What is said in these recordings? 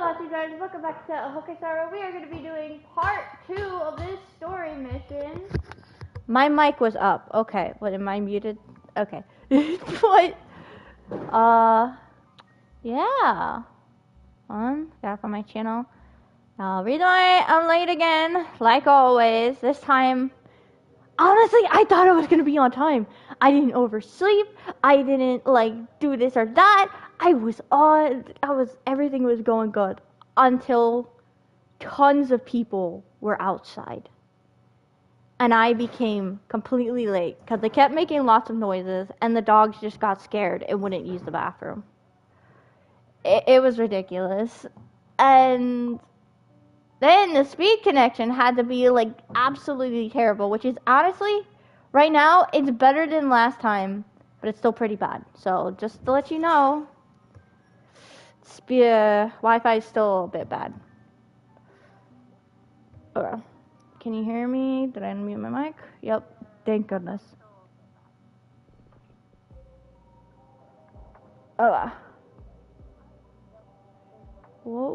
up, you guys? Welcome back to Honkai. We are going to be doing part 2 of this story mission. My mic was up. Okay, what, am I muted? Okay. What? Yeah. Back on my channel. Reason why I'm late again, like always. This time, honestly, I thought I was going to be on time. I didn't oversleep. I didn't, do this or that. Everything was going good until tons of people were outside. And I became completely late because they kept making lots of noises and the dogs just got scared and wouldn't use the bathroom. It was ridiculous. And then the speed connection had to be absolutely terrible, which is honestly, right now, it's better than last time, but it's still pretty bad. So just to let you know, Wi-Fi is still a bit bad. Okay. Can you hear me? Did I unmute my mic? Yep. Thank goodness. What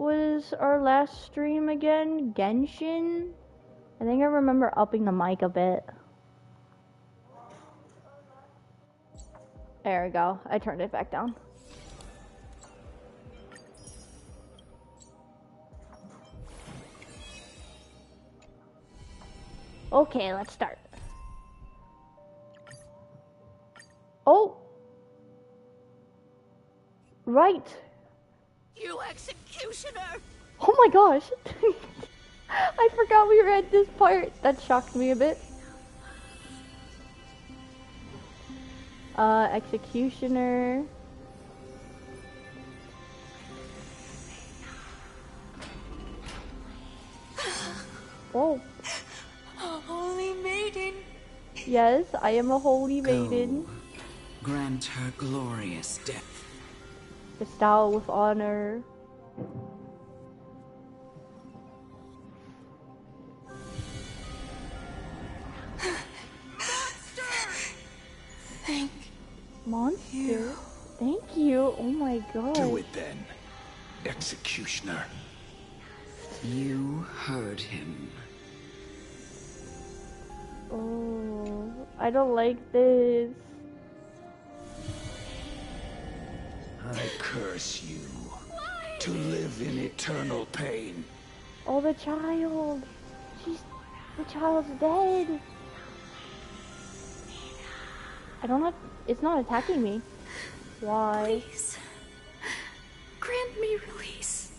was our last stream again? Genshin? I think I remember upping the mic a bit. There we go. I turned it back down. Okay, let's start. Oh! Right! You executioner! Oh my gosh! I forgot we read this part. That shocked me a bit. Executioner. Oh. Holy maiden. Yes, I am a holy maiden. Go. Grant her glorious death. Bestow with honor. Monster? You. Thank you. Oh my god. Do it then, executioner. You heard him. Oh, I don't like this. I curse you to live in eternal pain. Oh, the child. The child's dead. I don't have, it's not attacking me. Why? Please, grant me release.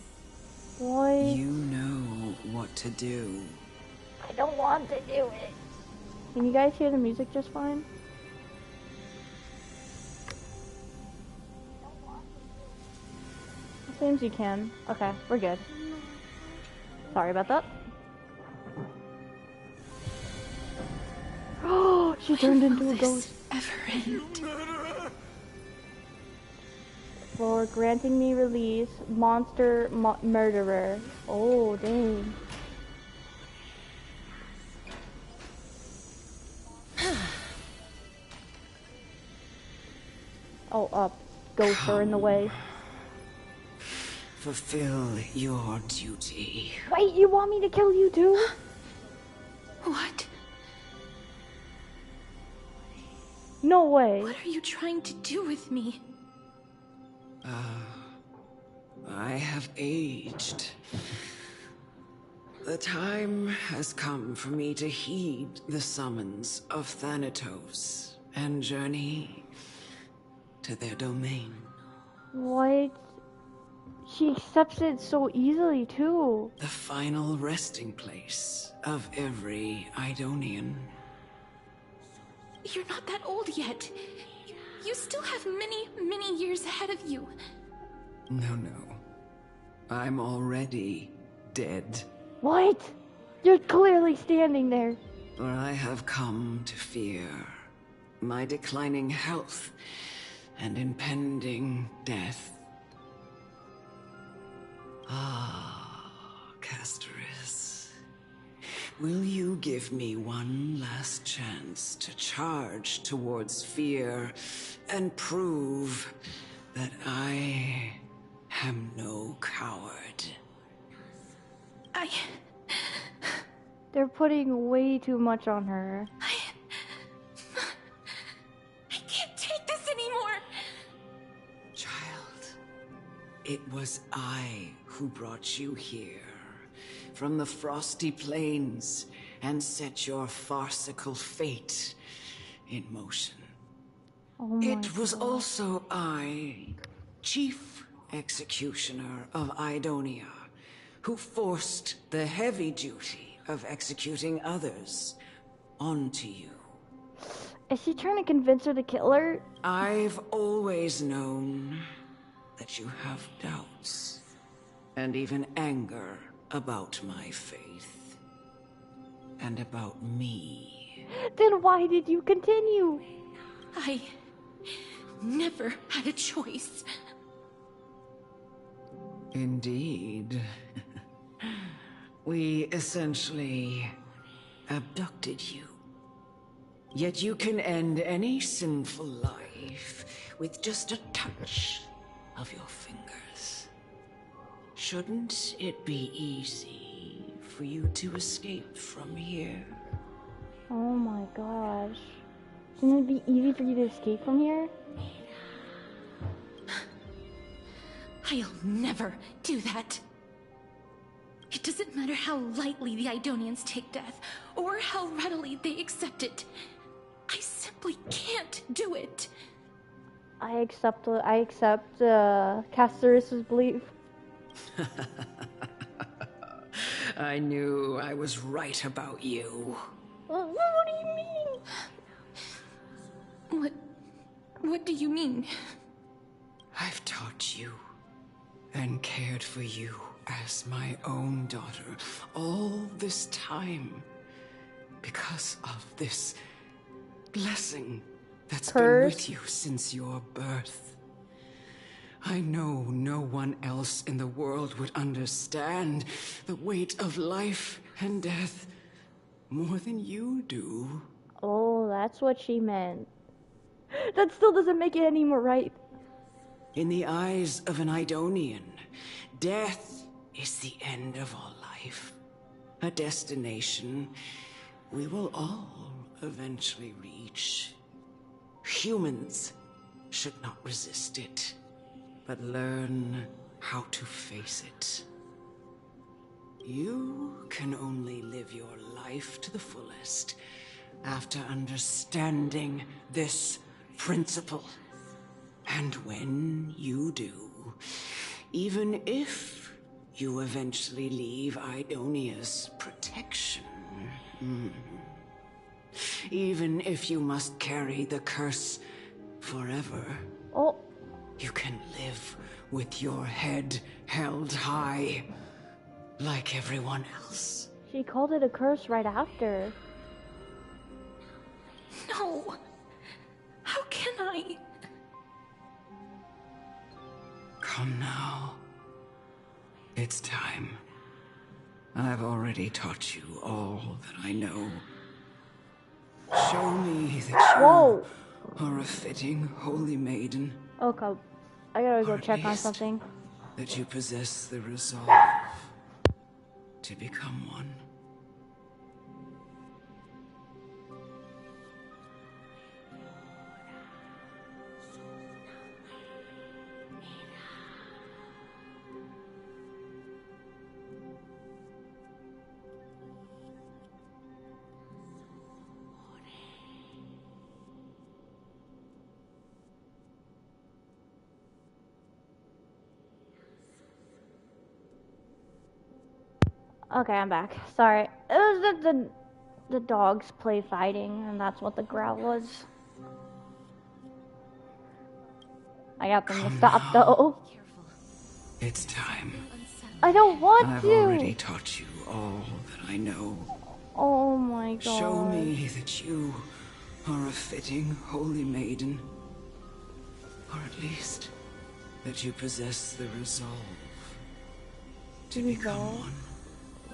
Why? You know what to do. I don't want to do it. Can you guys hear the music just fine? It seems you can. Okay, we're good. Sorry about that. Oh, she turned into a ghost. Ever end? For granting me release, monster murderer. Oh, dang. Oh, up. Ghosts are in the way. Fulfill your duty. Wait, you want me to kill you too? What? No way. What are you trying to do with me? I have aged. The time has come for me to heed the summons of Thanatos and journey to their domain. What? She accepts it so easily too. The final resting place of every Idonian. You're not that old yet. You still have many, many years ahead of you. No. I'm already dead. What? You're clearly standing there. For I have come to fear my declining health and impending death. Ah, Castoris. Will you give me one last chance to charge towards fear and prove that I am no coward. They're putting way too much on her. I can't take this anymore. Child, it was I who brought you here, from the frosty plains, and set your farcical fate in motion. Oh my It was God. also I, Chief Executioner of Idonia, who forced the heavy duty of executing others onto you. Is she trying to convince her to kill her? I've always known that you have doubts, and even anger about my faith, and about me. Then why did you continue? I never had a choice. Indeed. We essentially abducted you. Yet you can end any sinful life with just a touch of your fingers. Shouldn't it be easy for you to escape from here? Oh my gosh. Shouldn't it be easy for you to escape from here? I'll never do that. It doesn't matter how lightly the Idonians take death, or how readily they accept it. I simply can't do it. I accept Casterus's belief. I knew I was right about you. What do you mean? What do you mean? I've taught you and cared for you as my own daughter all this time because of this blessing that's been with you since your birth. I know no one else in the world would understand the weight of life and death more than you do. Oh, that's what she meant. That still doesn't make it any more right. In the eyes of an Idonian, death is the end of all life. A destination we will all eventually reach. Humans should not resist it, but learn how to face it. You can only live your life to the fullest after understanding this principle. And when you do, even if you eventually leave Idonia's protection, even if you must carry the curse forever, you can live with your head held high, like everyone else. She called it a curse right after. No. How can I? Come now. It's time. I've already taught you all that I know. Show me that you are a fitting holy maiden. Okay, I gotta go Or at check on least something. that you possess the resolve to become one. Okay, I'm back. Sorry. It was the dogs play fighting, and that's what the growl was. I got them to stop, though. It's time. I don't want I've to. already taught you all that I know. Oh my god. Show me that you are a fitting holy maiden. Or at least that you possess the resolve to become one.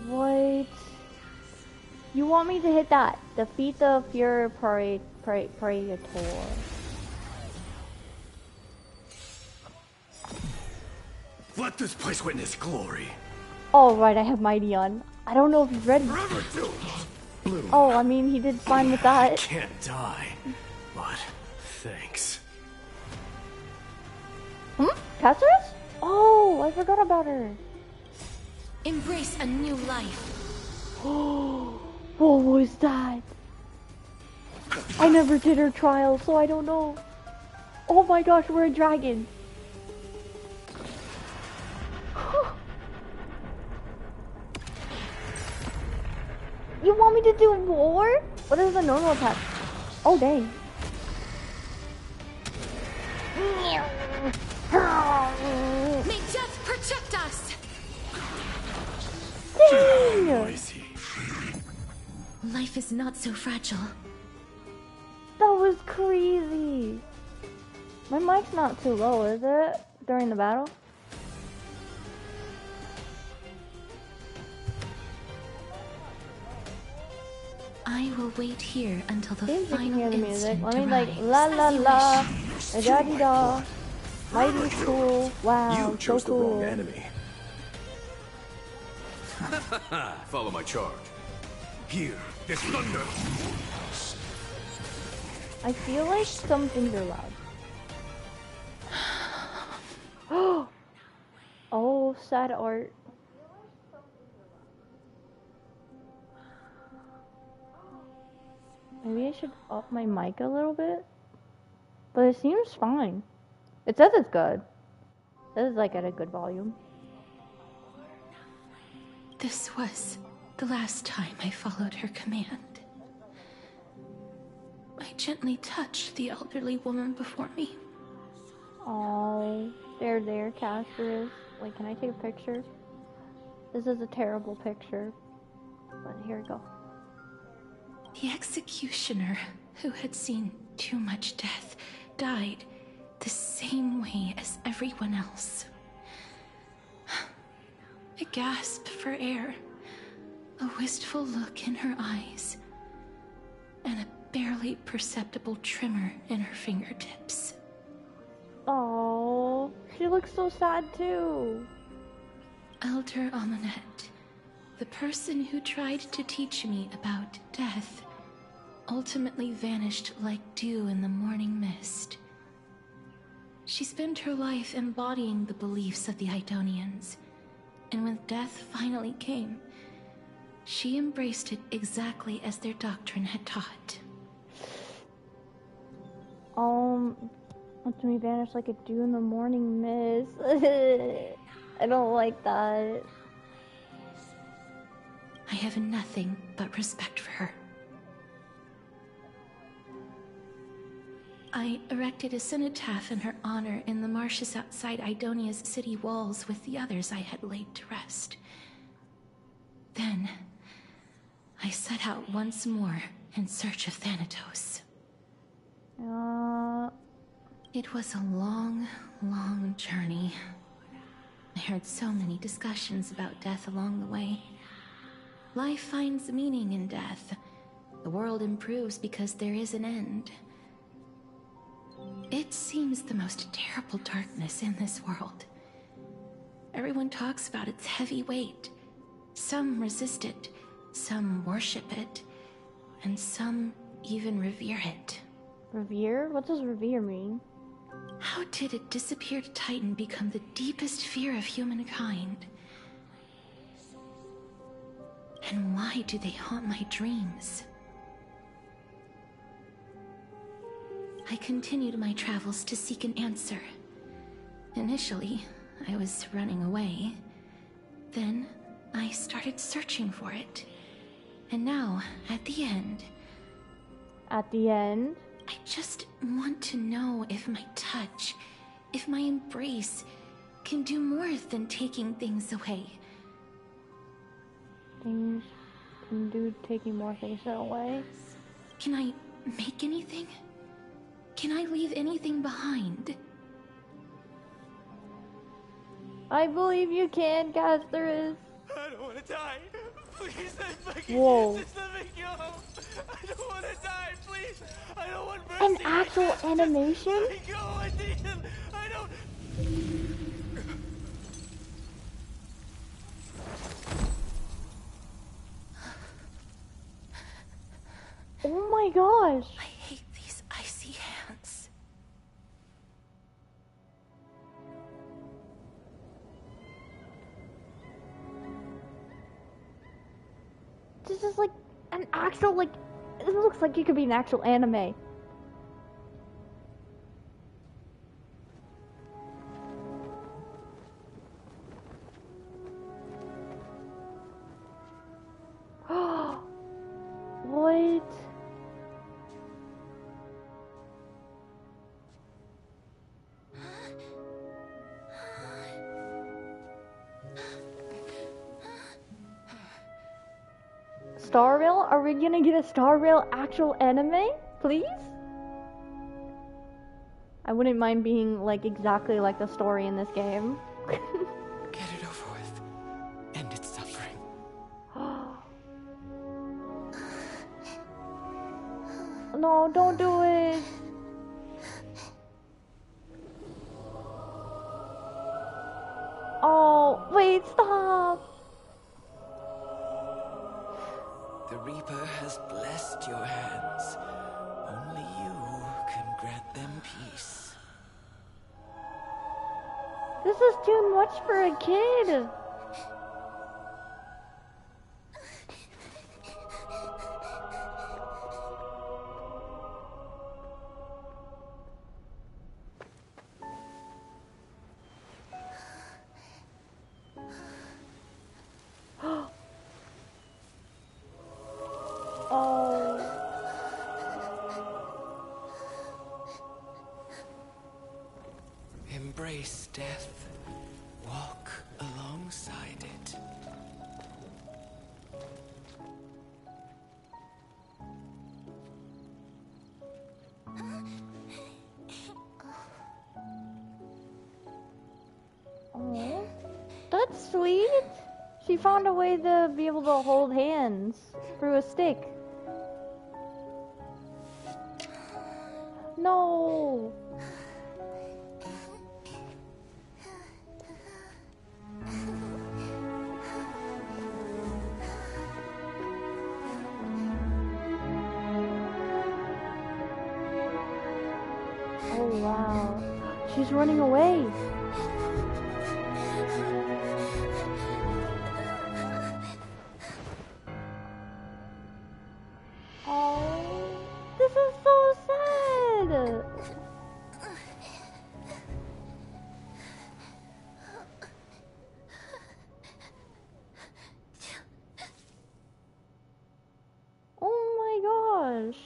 What? You want me to hit that? Defeat the Fury Praetor. Let this place witness glory. Oh, right, I have Mighty on. I don't know if he's ready. Forever doomed. Bloom. Oh, I mean, he did fine with I that. can't die. But thanks. Castorus? Oh, I forgot about her. Embrace a new life. Oh, what was that? I never did her trial, so I don't know. Oh my gosh, we're a dragon. You want me to do war? What is the normal attack? Oh dang. May death protect us! Dang! Life is not so fragile. That was crazy. My mic's not too low, is it? During the battle? I will wait here until the Seems you can final hear the music. instant Let me like arrives. la la As you la, wish. da da da. Mighty cool. Wow, You so chose the wrong cool. enemy. Follow my charge. Hear this thunder. I feel like some things are loud. Oh, sad art. Maybe I should up my mic a little bit. But it seems fine. It says it's good. It says it's like at a good volume. This was the last time I followed her command. I gently touched the elderly woman before me. Oh, there, Castorus. Wait, can I take a picture? This is a terrible picture. But here we go. The executioner, who had seen too much death, died the same way as everyone else. A gasp for air, a wistful look in her eyes, and a barely perceptible tremor in her fingertips. Oh, she looks so sad too. Elder Amunet, the person who tried to teach me about death, ultimately vanished like dew in the morning mist. She spent her life embodying the beliefs of the Idonians, and when death finally came, she embraced it exactly as their doctrine had taught. Let me vanish like a dew in the morning mist. I don't like that. I have nothing but respect for her. I erected a cenotaph in her honor in the marshes outside Idonia's city walls with the others I had laid to rest. Then, I set out once more in search of Thanatos. It was a long, long journey. I heard so many discussions about death along the way. Life finds meaning in death. The world improves because there is an end. It seems the most terrible darkness in this world. Everyone talks about its heavy weight. Some resist it, some worship it, and some even revere it. Revere? What does revere mean? How did a disappeared titan become the deepest fear of humankind? And why do they haunt my dreams? I continued my travels to seek an answer. Initially, I was running away. Then, I started searching for it. And now, at the end... At the end? I just want to know if my touch, if my embrace, can do more than taking things away. Things can do taking more things away. Can I make anything? Can I leave anything behind? I believe you can, Castorus. I don't want to die. Please, Whoa. just let me go. I don't want to die, please. I don't want mercy. An actual animation? Let me go, I don't... my gosh. I hate these icy hands. This is like an actual, like, it looks like it could be an actual anime. What? Star Rail? Are we gonna get a Star Rail actual anime? Please? I wouldn't mind being like exactly like the story in this game. Get it over with. End its suffering. No, don't do it. Oh, wait, stop. The Reaper has blessed your hands. Only you can grant them peace. This is too much for a kid. Oh. Embrace death. Walk alongside it. Oh. That's sweet. She found a way to be able to hold hands through a stick. No. Oh wow. She's running away. Oh, this is so sad. Oh my gosh.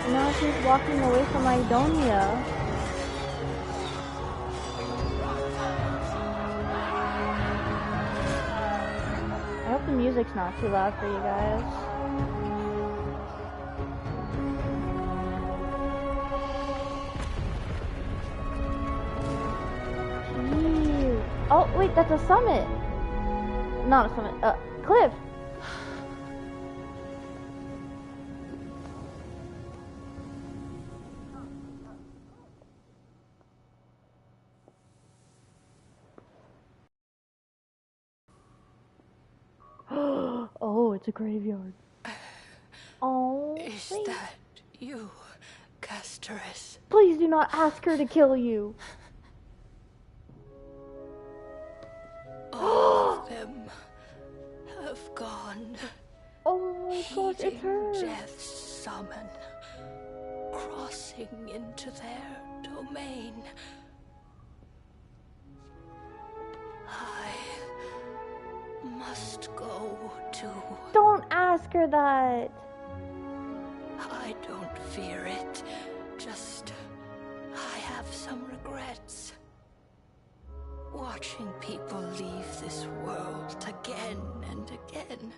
Now she's walking away from Idonia. I hope the music's not too loud for you guys. Jeez. Oh, wait, that's a summit. Not a summit, cliff. Oh, it's a graveyard. Oh, Is please. that you, Casteress? Please do not ask her to kill you. All of them have gone. Oh my gosh, it's Heeding her. Death's summon, crossing into their domain. I must go too. Don't ask her that. I don't fear it. Just, I have some regrets. Watching people leave this world again and again,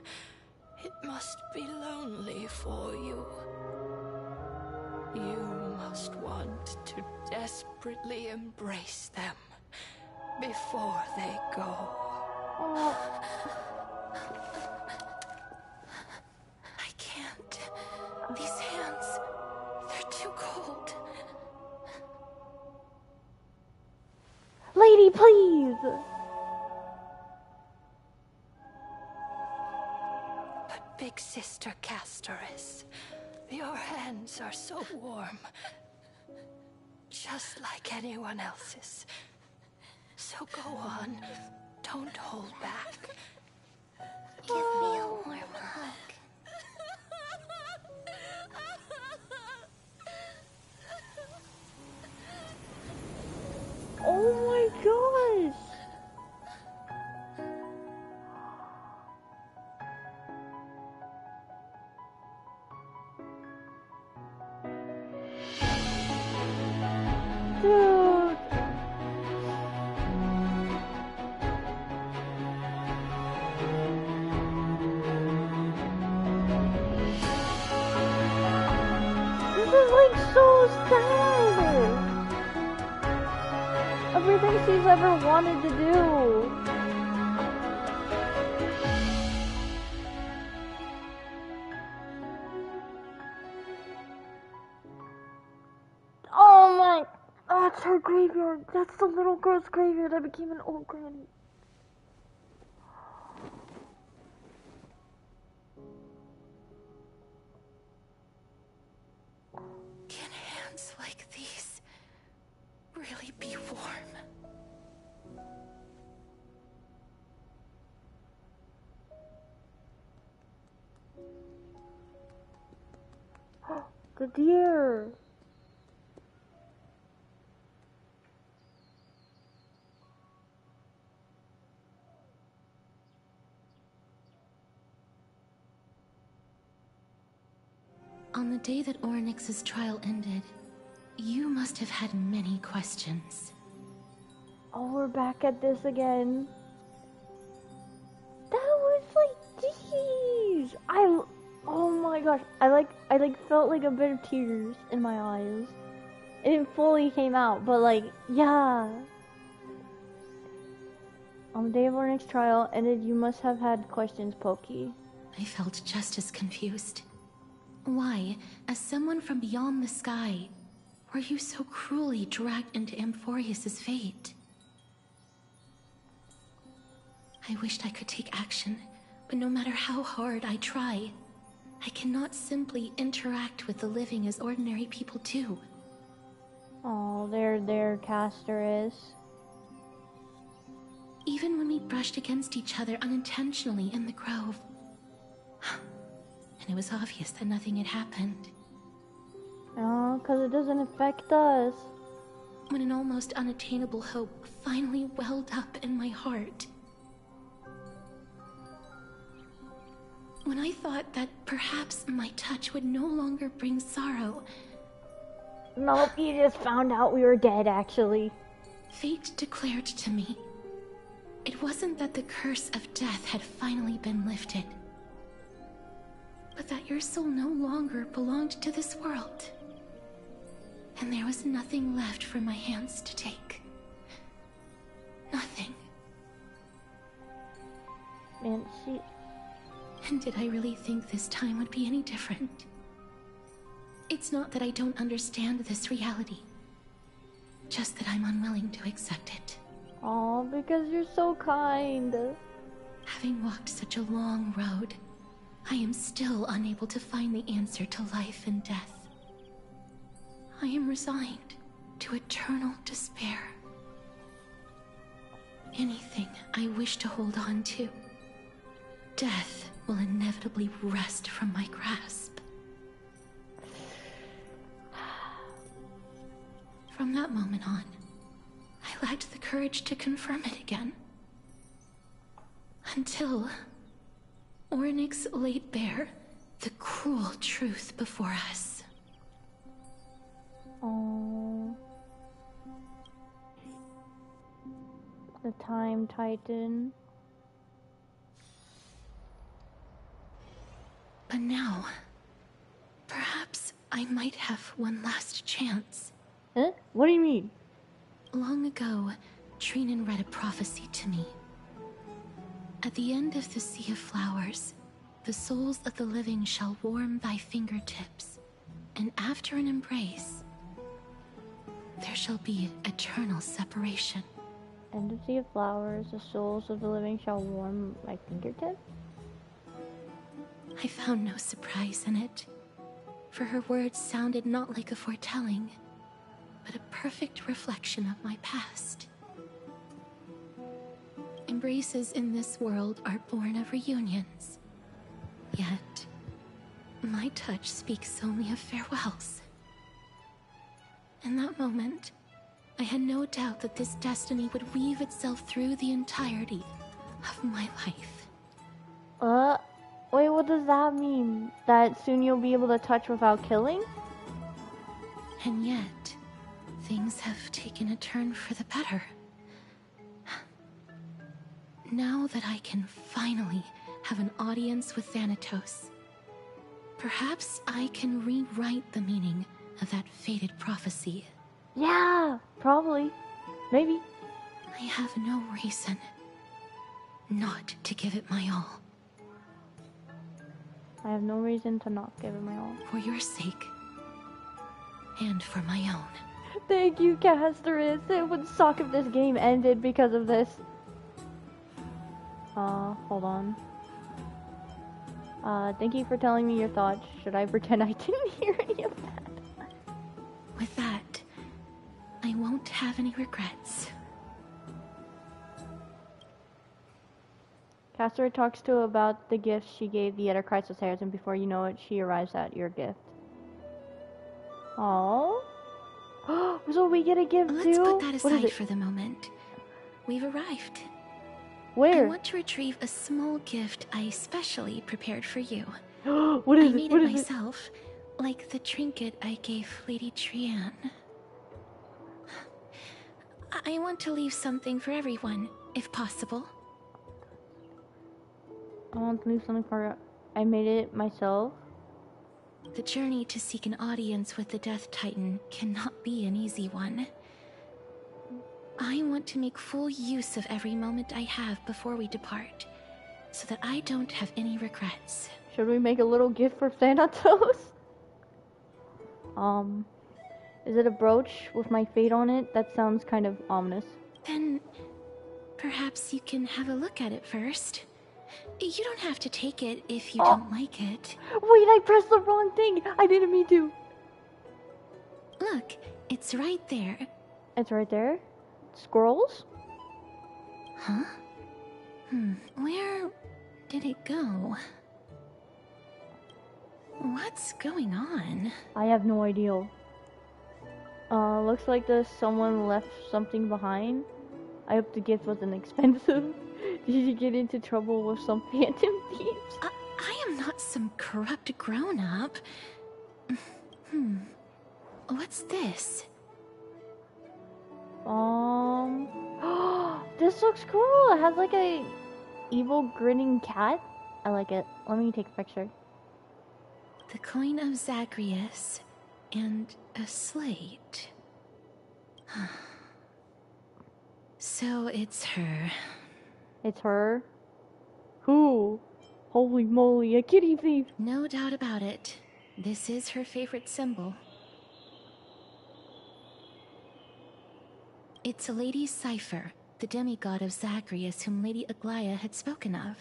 it must be lonely for you. You must want to desperately embrace them before they go. Oh, I can't. These But Big Sister Castoris, your hands are so warm. Just like anyone else's. So go on. Don't hold back. Give me a warm hug. Oh my gosh! Dude! This is like so sad! Everything she's ever wanted to do. Oh my, that's her graveyard. That's the little girl's graveyard. I became an old granny. Can hands like these really be warm? The deer. On the day that Oryx's trial ended, you must have had many questions. Oh, we're back at this again. That was like, jeez. Oh my gosh. I felt like a bit of tears in my eyes. It didn't fully came out, but like, yeah. On the day of Oryx's trial ended, you must have had questions, Pokey. I felt just as confused. Why, as someone from beyond the sky, were you so cruelly dragged into Amphorius's fate? I wished I could take action, but no matter how hard I try, I cannot simply interact with the living as ordinary people do. Oh, there, Castoris. Even when we brushed against each other unintentionally in the grove, and it was obvious that nothing had happened. Oh, 'cause it doesn't affect us. When an almost unattainable hope finally welled up in my heart. When I thought that perhaps my touch would no longer bring sorrow. Nope, you just found out we were dead, actually. Fate declared to me, it wasn't that the curse of death had finally been lifted, but that your soul no longer belonged to this world. And there was nothing left for my hands to take. Nothing. Man, And did I really think this time would be any different? It's not that I don't understand this reality, just that I'm unwilling to accept it. Oh, because you're so kind. Having walked such a long road, I am still unable to find the answer to life and death. I am resigned to eternal despair. Anything I wish to hold on to, death will inevitably wrest from my grasp. From that moment on, I lacked the courage to confirm it again. Until Oryx laid bare the cruel truth before us. Oh. The Time Titan. But now, perhaps I might have one last chance. Huh? What do you mean? Long ago, Trinan read a prophecy to me. At the end of the Sea of Flowers, the souls of the living shall warm thy fingertips, and after an embrace, there shall be eternal separation. End of sea of flowers, the souls of the living shall warm my fingertips. I found no surprise in it, for her words sounded not like a foretelling, but a perfect reflection of my past. Embraces in this world are born of reunions, yet my touch speaks only of farewells. In that moment, I had no doubt that this destiny would weave itself through the entirety of my life. Wait, what does that mean? That soon you'll be able to touch without killing? And yet, things have taken a turn for the better. Now that I can finally have an audience with Thanatos, perhaps I can rewrite the meaning of that fated prophecy. Yeah, probably. Maybe. I have no reason not to give it my all. I have no reason to not give it my all. For your sake, and for my own. Thank you, Casterus. It would suck if this game ended because of this. Hold on. Thank you for telling me your thoughts. Should I pretend I didn't hear any of that? With that, I won't have any regrets. Castor talks to her about the gifts she gave the other Christless heirs, and before you know it, she arrives at your gift. Oh, so we get a gift too? Let's put that aside for the moment. We've arrived. Where? I want to retrieve a small gift I specially prepared for you. What is I it? made What it is myself, like the trinket I gave Lady Trianne. I want to leave something for everyone, if possible. I want to leave something for. I made it myself. The journey to seek an audience with the Death Titan cannot be an easy one. I want to make full use of every moment I have before we depart, so that I don't have any regrets. Should we make a little gift for Thanatos? Is it a brooch with my fate on it? That sounds kind of ominous. Then, perhaps you can have a look at it first. You don't have to take it if you don't like it. Wait, I pressed the wrong thing! I didn't mean to! Look, it's right there. It's right there? Scrolls? Huh? Where did it go? What's going on? I have no idea. Looks like someone left something behind. I hope the gift wasn't expensive. Did you get into trouble with some phantom thieves? I am not some corrupt grown-up. What's this? This looks cool. It has like a evil grinning cat. I like it. Let me take a picture. The coin of Zagreus and a slate. So it's her. It's her? Who? Holy moly, a kitty thief! No doubt about it. This is her favorite symbol. It's Lady Cypher, the demigod of Zagreus whom Lady Aglaia had spoken of.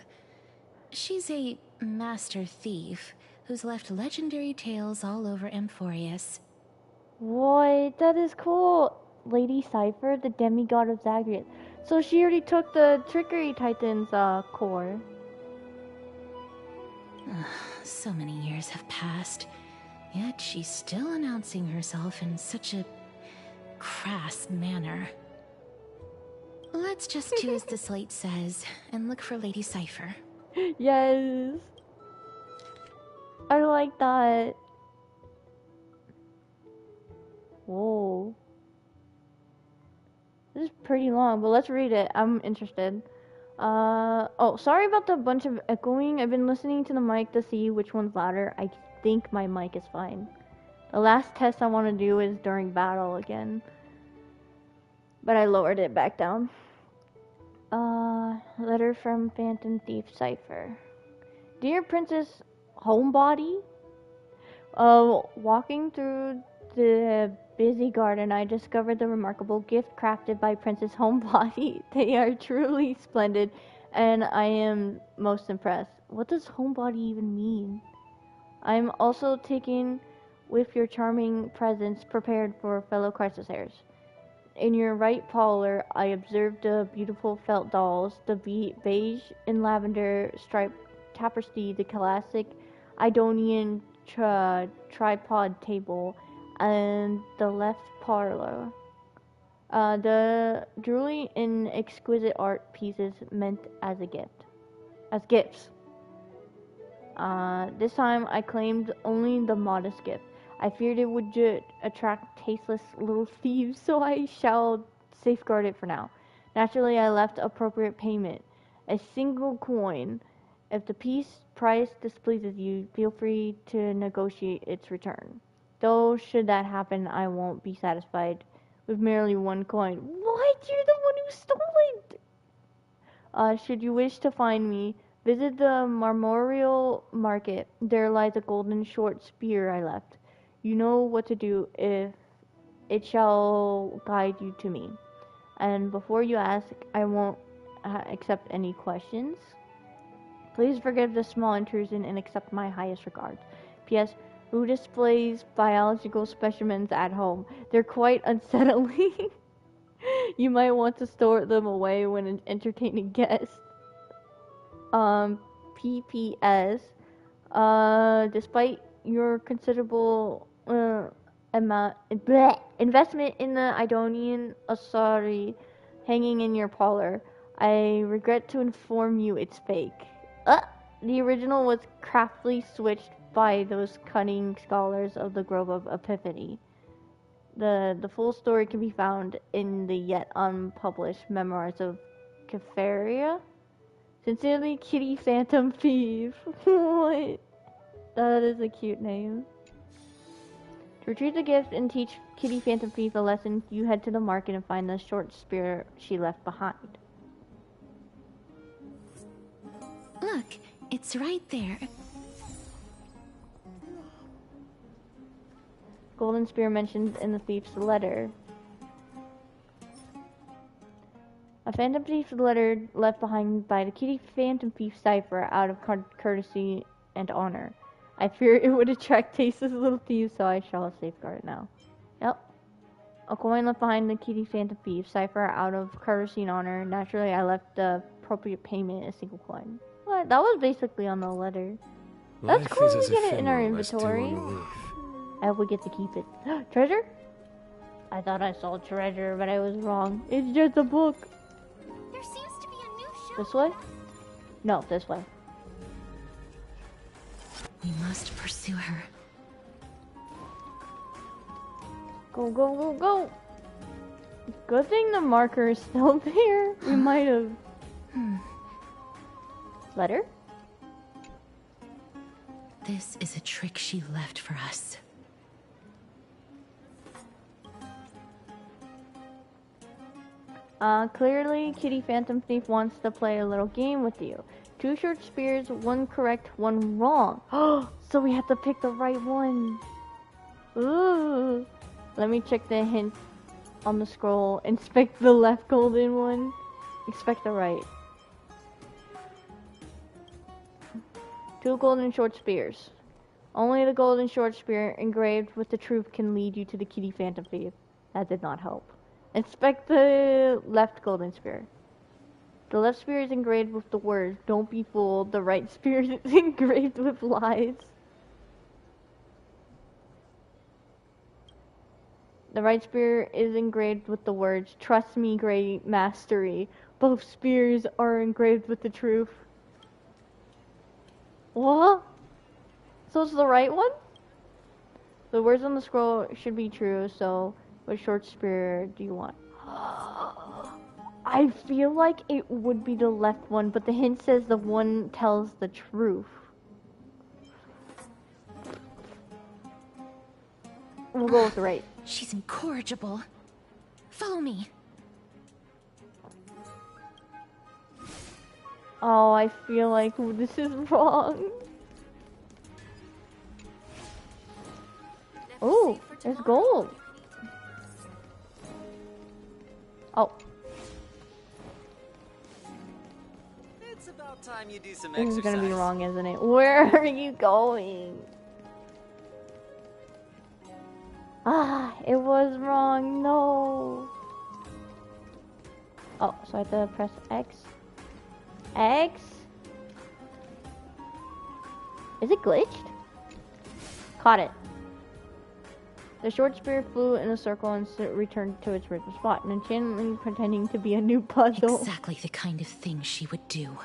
She's a master thief who's left legendary tales all over Amphorius. What? That is cool. Lady Cypher, the demigod of Zagreus. So she already took the Trickery Titan's core. So many years have passed, yet she's still announcing herself in such a crass manner. Let's just do as the slate says and look for Lady Cypher. Yes. I like that. Whoa. This is pretty long, but let's read it. I'm interested. Oh, sorry about the bunch of echoing. I've been listening to the mic to see which one's louder. I think my mic is fine. The last test I want to do is during battle again. But I lowered it back down. Letter from Phantom Thief Cypher. Dear Princess Homebody, walking through the busy garden, I discovered the remarkable gift crafted by Princess Homebody. They are truly splendid, and I am most impressed. What does homebody even mean? I'm also taking with your charming presents prepared for fellow crisis heirs. In your right parlor, I observed the beautiful felt dolls, the beige and lavender striped tapestry, the classic Idonian tripod table, and the left parlor. The jewelry and exquisite art pieces meant as gifts. This time I claimed only the modest gift. I feared it would attract tasteless little thieves, so I shall safeguard it for now. Naturally, I left appropriate payment. A single coin. If the price displeases you, feel free to negotiate its return. Though, should that happen, I won't be satisfied with merely one coin. What? You're the one who stole it! Should you wish to find me, visit the Marmorial Market. There lies a golden short spear I left. You know what to do if it shall guide you to me. And before you ask, I won't accept any questions. Please forgive the small intrusion and accept my highest regards. P.S. Who displays biological specimens at home? They're quite unsettling. You might want to store them away when entertaining guests. PPS. Despite your considerable investment in the Idonian Asari hanging in your parlor, I regret to inform you it's fake. The original was craftily switched by those cunning scholars of the Grove of Epiphany. The full story can be found in the yet unpublished memoirs of Kefaria. Sincerely, Kitty Phantom Thief. What? That is a cute name. To retrieve the gift and teach Kitty Phantom Thief a lesson, you head to the market and find the short spear she left behind. Look, it's right there. Golden spear mentioned in the thief's letter. A Phantom Thief's letter left behind by the Kitty Phantom Thief cipher out of courtesy and honor. I fear it would attract tasteless little thieves, so I shall safeguard it now. Yep. A coin left behind the Kitty Phantom Thief cipher out of courtesy and honor. Naturally, I left the appropriate payment, a single coin. What? That was basically on the letter. That's cool we get it in our inventory. I hope we get to keep it. Treasure? I thought I saw treasure, but I was wrong. It's just a book. There seems to be a new shop. This way? No, this way. We must pursue her. Go, go, go, go! Good thing the marker is still there. We might have... Letter? This is a trick she left for us. Clearly, Kitty Phantom Thief wants to play a little game with you. 2 short spears, 1 correct, 1 wrong. Oh, so we have to pick the right one. Ooh. Let me check the hint on the scroll. Inspect the left golden one. Inspect the right. 2 golden short spears. Only the golden short spear engraved with the truth can lead you to the Kitty Phantom Thief. That did not help. Inspect the left golden spear. The left spear is engraved with the words, "Don't be fooled." The right spear is engraved with lies. The right spear is engraved with the words, "Trust me, great mastery." Both spears are engraved with the truth. What? So it's the right one? The words on the scroll should be true, so what short spear do you want? I feel like it would be the left one, but the hint says the one tells the truth. We'll go with the right. She's incorrigible. Follow me. Oh, I feel like this is wrong. Oh, there's gold. Oh. It's about time you do some This exercise. is gonna be wrong, isn't it? Where are you going? Ah, it was wrong. No. Oh, so I have to press X. X? Is it glitched? Caught it. The short spear flew in a circle and returned to its original spot, enchantmentally pretending to be a new puzzle. Exactly the kind of thing she would do.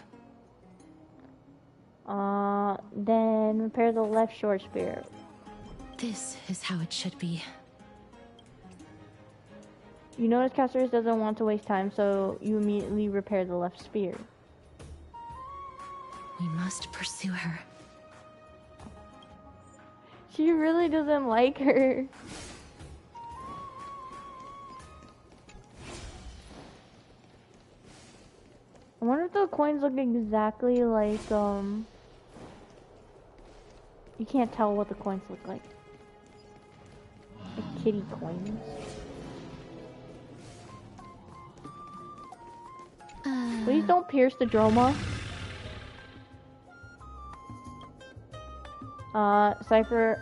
Then repair the left short spear. This is how it should be. You notice Caceres doesn't want to waste time, so you immediately repair the left spear. We must pursue her. She really doesn't like her. I wonder if the coins look exactly like, you can't tell what the coins look like. Like kitty coins. Please don't pierce the Droma. Cypher,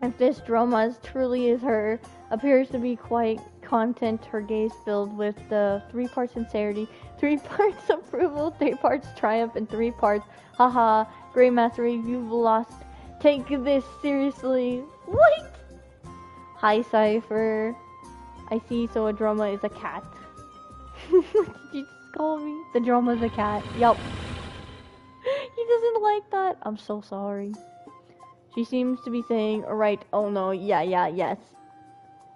if this Droma truly is her, appears to be quite content, her gaze filled with the 3 parts sincerity, 3 parts approval, 3 parts triumph, and 3 parts haha, great mastery, you've lost. Take this seriously. What? Hi, Cypher. I see, so a Droma is a cat. What did you just call me? The Droma's a cat. Yup. He doesn't like that. I'm so sorry. She seems to be saying, alright, oh no, yeah, yes.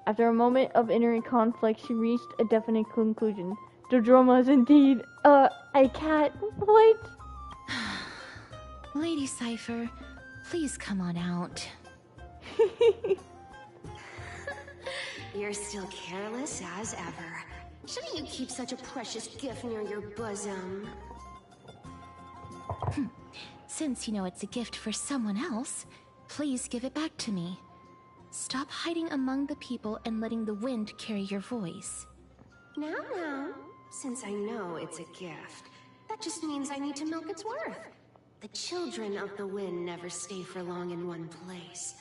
After a moment of inner conflict, she reached a definite conclusion. The Droma is indeed, a cat. What? Lady Cypher, please come on out. You're still careless as ever. Shouldn't you keep such a precious gift near your bosom? Since you know it's a gift for someone else, please give it back to me. Stop hiding among the people and letting the wind carry your voice. Now, since I know it's a gift, that just means I need to milk its worth. The children of the wind never stay for long in one place.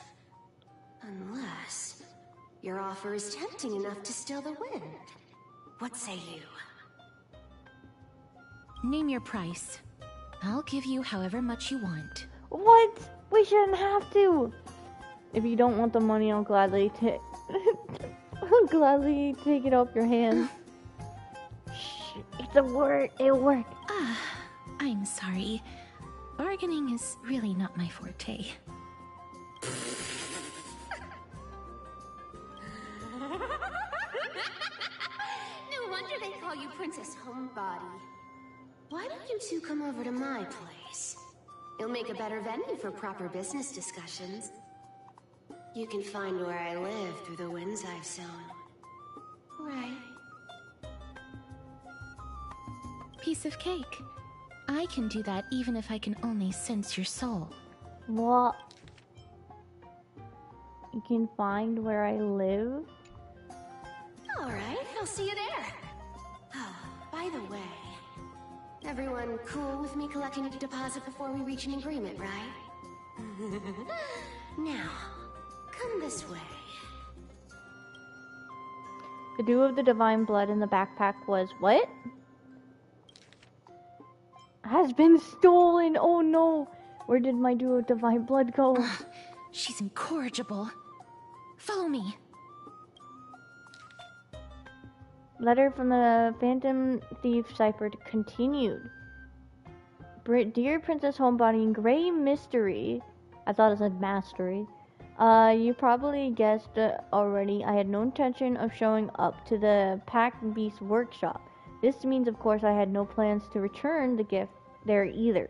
Unless your offer is tempting enough to still the wind. What say you? Name your price. I'll give you however much you want. What? We shouldn't have to. If you don't want the money, I'll gladly take it off your hands. Shh, it's a word. It'll work. I'm sorry. Bargaining is really not my forte. No wonder they call you Princess Homebody. Why don't you two come over to my place? It'll make a better venue for proper business discussions. You can find where I live through the winds I've sown. Right. Piece of cake. I can do that even if I can only sense your soul. What? You can find where I live? Alright, I'll see you there. Oh, by the way, everyone cool with me collecting a deposit before we reach an agreement, right? Now, come this way. The dew of the divine blood in the backpack was what? Has been stolen. Oh no. Where did my dew of divine blood go? She's incorrigible. Follow me. Letter from the Phantom Thief Cypher continued. Dear Princess Homebody and Grey Mystery. I thought it said Mastery. You probably guessed already, I had no intention of showing up to the Pack Beast workshop. This means, of course, I had no plans to return the gift there either.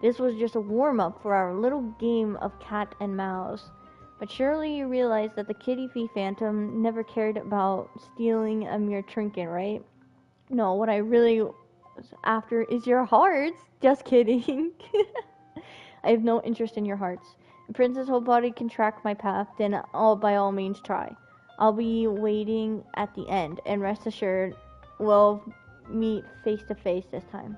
This was just a warm-up for our little game of cat and mouse. But surely you realize that the kitty thief phantom never cared about stealing a mere trinket, right? No, what I really was after is your hearts. Just kidding. I have no interest in your hearts. Princess Homebody can track my path, then I'll by all means try. I'll be waiting at the end, and rest assured, we'll meet face to face this time.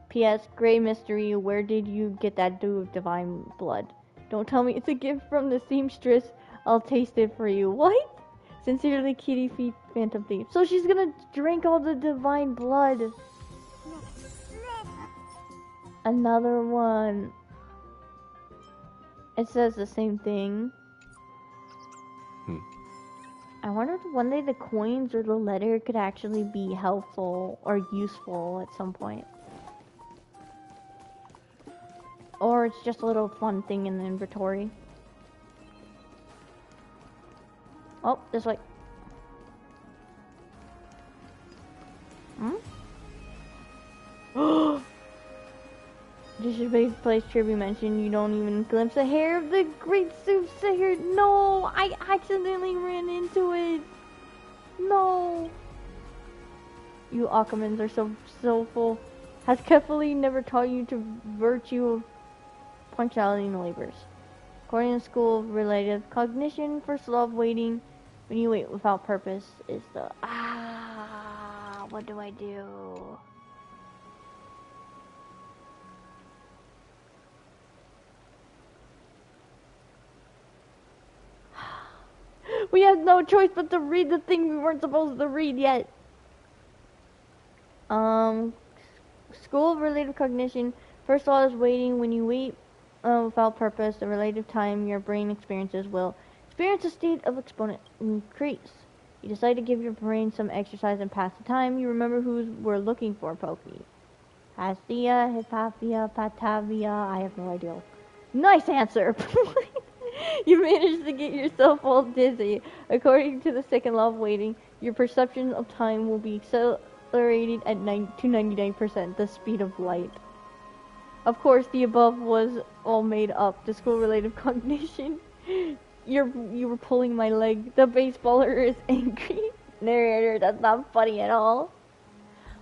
P.S. Grey Mystery, where did you get that dew of divine blood? Don't tell me it's a gift from the seamstress. I'll taste it for you. What? Sincerely, Kitty Feet Phantom Thief. So she's gonna drink all the divine blood. Another one. It says the same thing. I wonder if one day the coins or the letter could actually be helpful or useful at some point. Or it's just a little fun thing in the inventory. Oh, this way. Just a big place trivia mentioned. You don't even glimpse a hair of the great soothsayer. No, I accidentally ran into it. No. You Akamans are so full. Has carefully never taught you to virtue of punctuality and labors. According to school of relative cognition, first love waiting when you wait without purpose is the what do I do? We had no choice but to read the thing we weren't supposed to read yet. School of relative cognition. First law is waiting. When you wait without purpose, the relative time your brain experiences will experience a state of exponent increase. You decide to give your brain some exercise and pass the time. You remember who we're looking for, Pokey. Hastia, Hippopia, Patavia. I have no idea. Nice answer. You managed to get yourself all dizzy. According to the second law of waiting, your perception of time will be accelerated at 99%, the speed of light. Of course, the above was all made up. The school-related cognition. You were pulling my leg. The baseballer is angry. Narrator, that's not funny at all.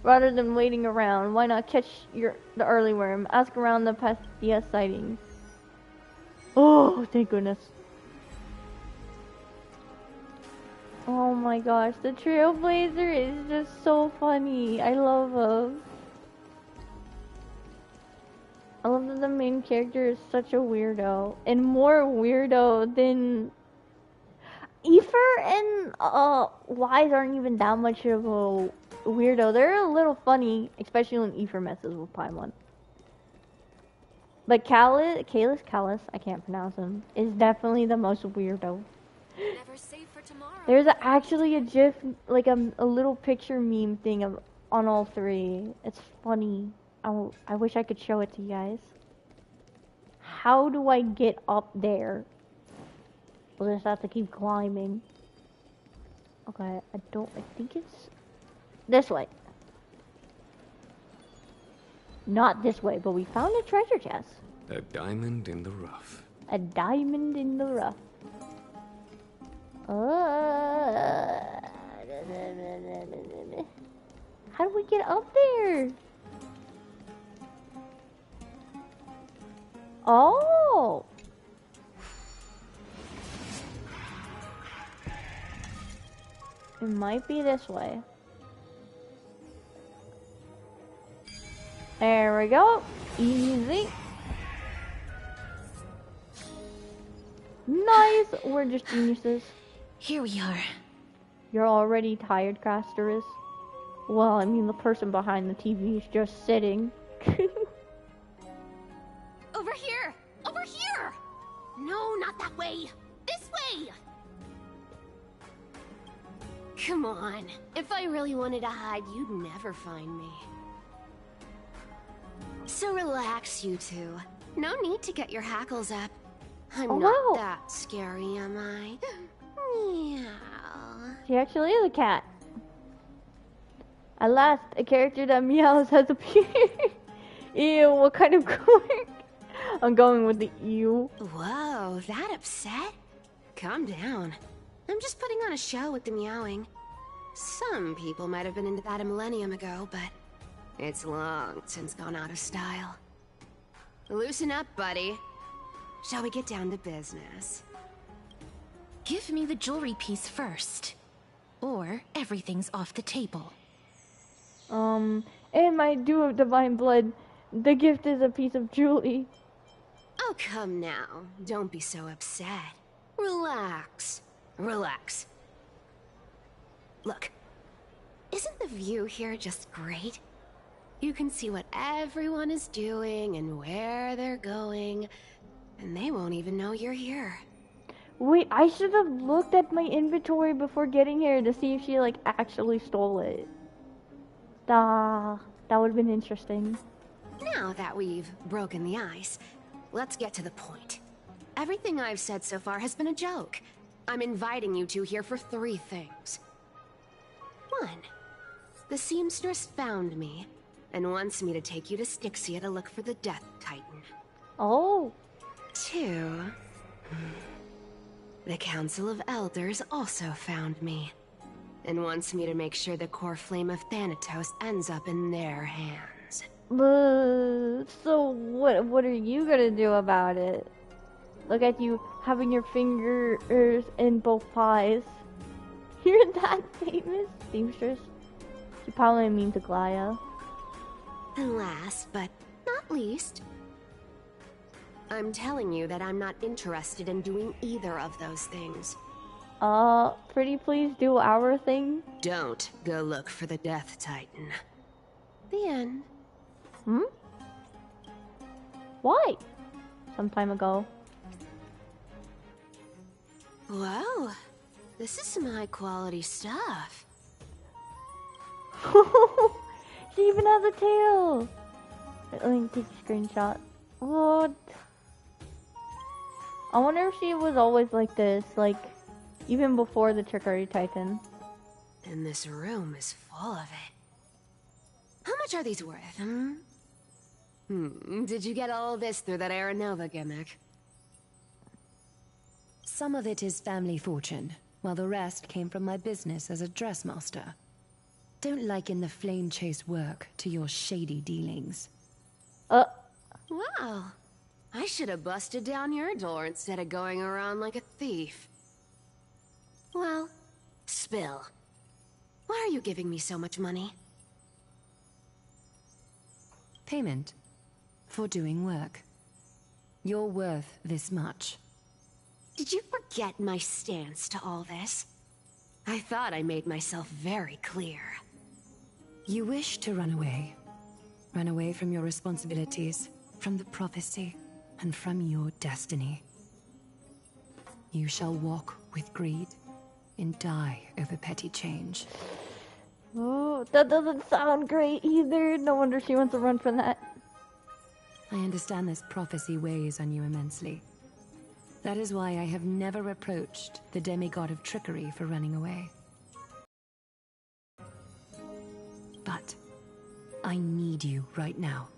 Rather than waiting around, why not catch the early worm? Ask around the Pastia sightings. Oh, thank goodness. Oh my gosh, the Trailblazer is just so funny. I love him. I love that the main character is such a weirdo. And more weirdo than... Aether and Wise aren't even that much of a weirdo. They're a little funny, especially when Aether messes with Paimon. But Callus, I can't pronounce him, is definitely the most weirdo. Never safe for tomorrow. There's actually a GIF, like a little picture meme thing on all three. It's funny. I wish I could show it to you guys. How do I get up there? We'll just have to keep climbing. Okay, I think it's this way. Not this way, but we found a treasure chest. A diamond in the rough. A diamond in the rough. How do we get up there? Oh! It might be this way. There we go. Easy. Nice. We're just geniuses. Here we are. You're already tired, Casterus? Well, I mean, the person behind the TV is just sitting. Over here! Over here! No, not that way! This way! Come on. If I really wanted to hide, you'd never find me. So relax, you two. No need to get your hackles up. I'm not that scary, am I? Meow. She actually is a cat. At last, a character that meows has appeared. Ew, what kind of quirk? I'm going with the ew. Whoa, that upset? Calm down. I'm just putting on a show with the meowing. Some people might have been into that a millennium ago, but it's long since gone out of style. Loosen up, buddy. shall we get down to business? Give me the jewelry piece first. Or everything's off the table. In my dew of divine blood, the gift is a piece of jewelry. Oh, come now. Don't be so upset. Relax. Relax. Look, isn't the view here just great? You can see what everyone is doing and where they're going, and they won't even know you're here. Wait, I should have looked at my inventory before getting here to see if she, like, actually stole it. That would have been interesting. Now that we've broken the ice, let's get to the point. Everything I've said so far has been a joke. I'm inviting you two here for 3 things. 1. The seamstress found me and wants me to take you to Styxia to look for the Death Titan. Oh. 2. The Council of Elders also found me and wants me to make sure the core flame of Thanatos ends up in their hands. So what are you gonna do about it? Look at you having your fingers in both pies. You're that famous, seamstress. She probably means Aglaya. And last but not least, I'm telling you that I'm not interested in doing either of those things. Pretty please do our thing. Don't go look for the Death Titan. The end. Why? Some time ago. Whoa, this is some high quality stuff. She even has a tail. Let me take a screenshot. What? I wonder if she was always like this, like, even before the Trickery Titan. And this room is full of it. How much are these worth, Did you get all this through that Aranova gimmick? Some of it is family fortune, while the rest came from my business as a dressmaster. Don't liken the flame chase work to your shady dealings. Wow. I should have busted down your door instead of going around like a thief. Well, spill. Why are you giving me so much money? Payment for doing work. You're worth this much. Did you forget my stance to all this? I thought I made myself very clear. You wish to run away. Run away from your responsibilities, from the prophecy, and from your destiny. You shall walk with greed and die over petty change. Oh, that doesn't sound great either. No wonder she wants to run from that. I understand this prophecy weighs on you immensely. That is why I have never reproached the demigod of trickery for running away. But I need you right now,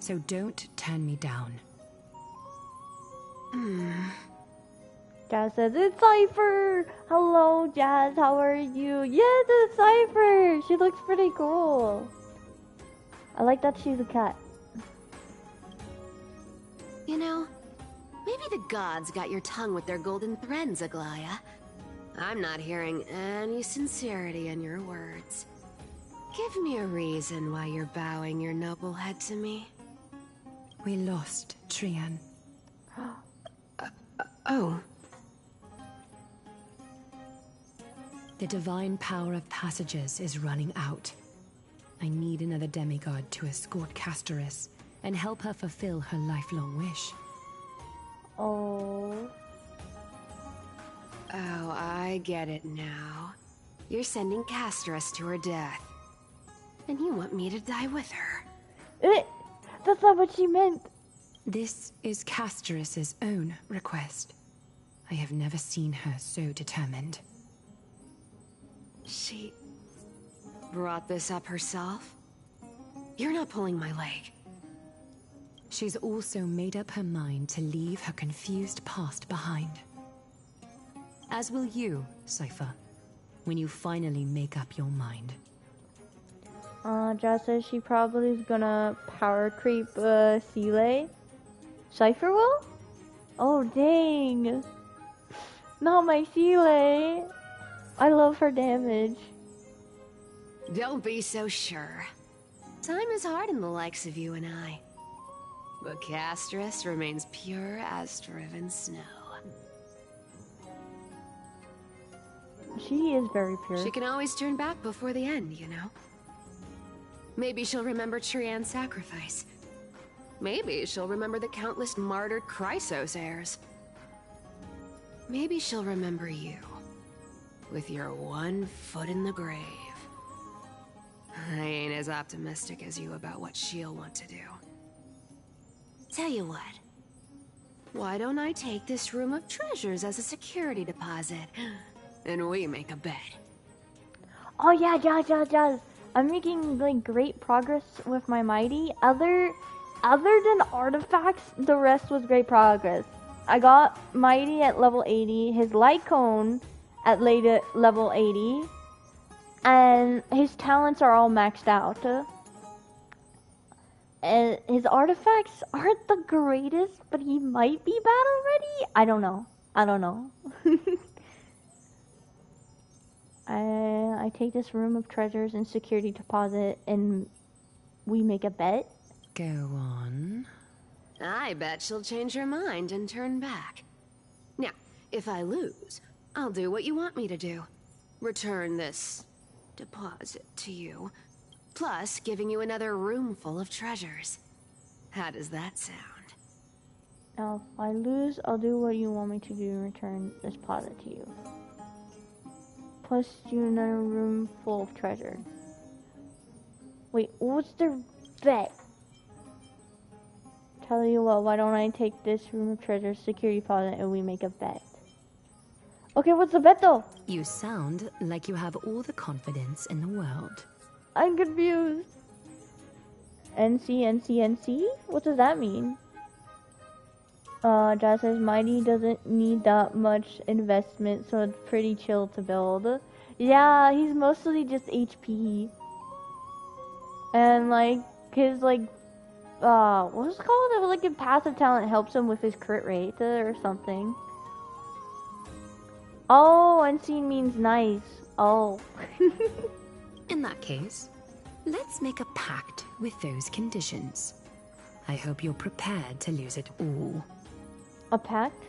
so don't turn me down. Jazz says, it's Cypher! Hello, Jazz, how are you? Yes, it's Cypher! She looks pretty cool. I like that she's a cat. You know, maybe the gods got your tongue with their golden threads, Aglaya. I'm not hearing any sincerity in your words. Give me a reason why you're bowing your noble head to me. We lost Trian. Oh. The divine power of passages is running out. I need another demigod to escort Castoris and help her fulfill her lifelong wish. Oh. Oh, I get it now. You're sending Castoris to her death. And you want me to die with her. That's not what she meant. This is Castoris' own request. I have never seen her so determined. She brought this up herself? You're not pulling my leg. She's also made up her mind to leave her confused past behind. As will you, Cypher, when you finally make up your mind. Jazz says she probably is gonna power creep Seeley. Cypher will? Oh, dang. Not my Seeley. I love her damage. Don't be so sure. Time is hard in the likes of you and I. But Castress remains pure as driven snow. She is very pure. She can always turn back before the end, you know? Maybe she'll remember Trian's sacrifice. Maybe she'll remember the countless martyred Chrysos heirs. Maybe she'll remember you, with your one foot in the grave. I ain't as optimistic as you about what she'll want to do. Tell you what, why don't I take this room of treasures as a security deposit, and we make a bet? Oh yeah, Jazz. I'm making like great progress with my mighty. Other than artifacts, the rest was great progress. I got mighty at level 80, his light cone at level 80, and his talents are all maxed out. And his artifacts aren't the greatest, but he might be bad already? I don't know. I take this room of treasures and security deposit, and we make a bet. Go on. I bet she'll change her mind and turn back. Now, if I lose, I'll do what you want me to do. Return this deposit to you, plus giving you another room full of treasures. How does that sound? Now, if I lose, I'll do what you want me to do and return this deposit to you. Plus you another room full of treasure. Wait, what's the bet? Tell you what, why don't I take this room of treasure, security deposit, and we make a bet? Okay, what's the bet though? You sound like you have all the confidence in the world. I'm confused. NC? What does that mean? Jazz says mighty doesn't need that much investment, so it's pretty chill to build. Yeah, he's mostly just HP. And like his what was it called? It was like a passive talent helps him with his crit rate or something. Oh, unseen means nice. Oh. In that case, let's make a pact with those conditions. I hope you're prepared to lose it all. A pact?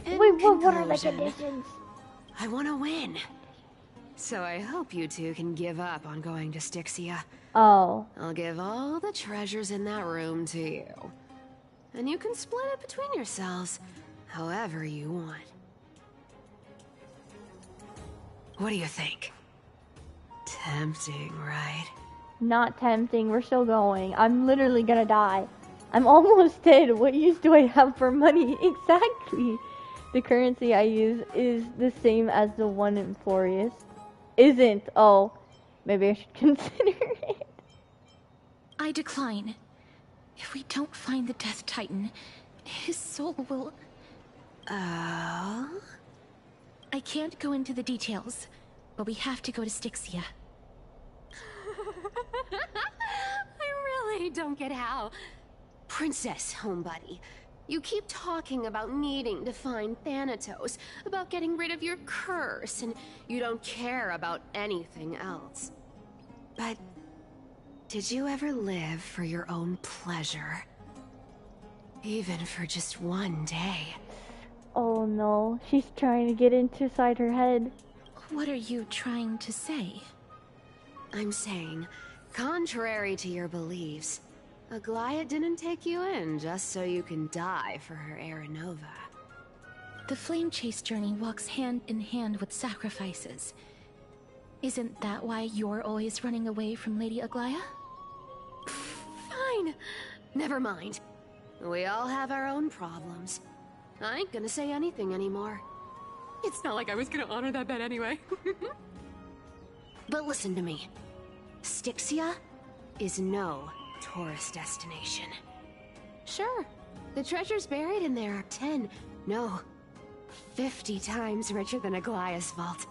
In Wait, what are the conclusion, conditions? I want to win. So I hope you two can give up on going to Styxia. Oh. I'll give all the treasures in that room to you. And you can split it between yourselves, however you want. What do you think? Tempting, right? Not tempting. We're still going. I'm literally gonna die. I'm almost dead. What use do I have for money? Exactly. The currency I use is the same as the one in Florius. Isn't. Oh. Maybe I should consider it. I decline. If we don't find the Death Titan, his soul will... Oh? I can't go into the details, but we have to go to Styxia. I really don't get how. Princess, homebuddy, you keep talking about needing to find Thanatos, about getting rid of your curse, and you don't care about anything else. But did you ever live for your own pleasure? Even for just one day? Oh no. She's trying to get inside her head. What are you trying to say? I'm saying, contrary to your beliefs, Aglaia didn't take you in just so you can die for her Aranova. The flame chase journey walks hand in hand with sacrifices. Isn't that why you're always running away from Lady Aglaia? Fine. Never mind. We all have our own problems. I ain't gonna say anything anymore. It's not like I was gonna honor that bet anyway. But listen to me. Styxia is no tourist destination. Sure, the treasures buried in there are 10, no, 50 times richer than Aglaia's vault.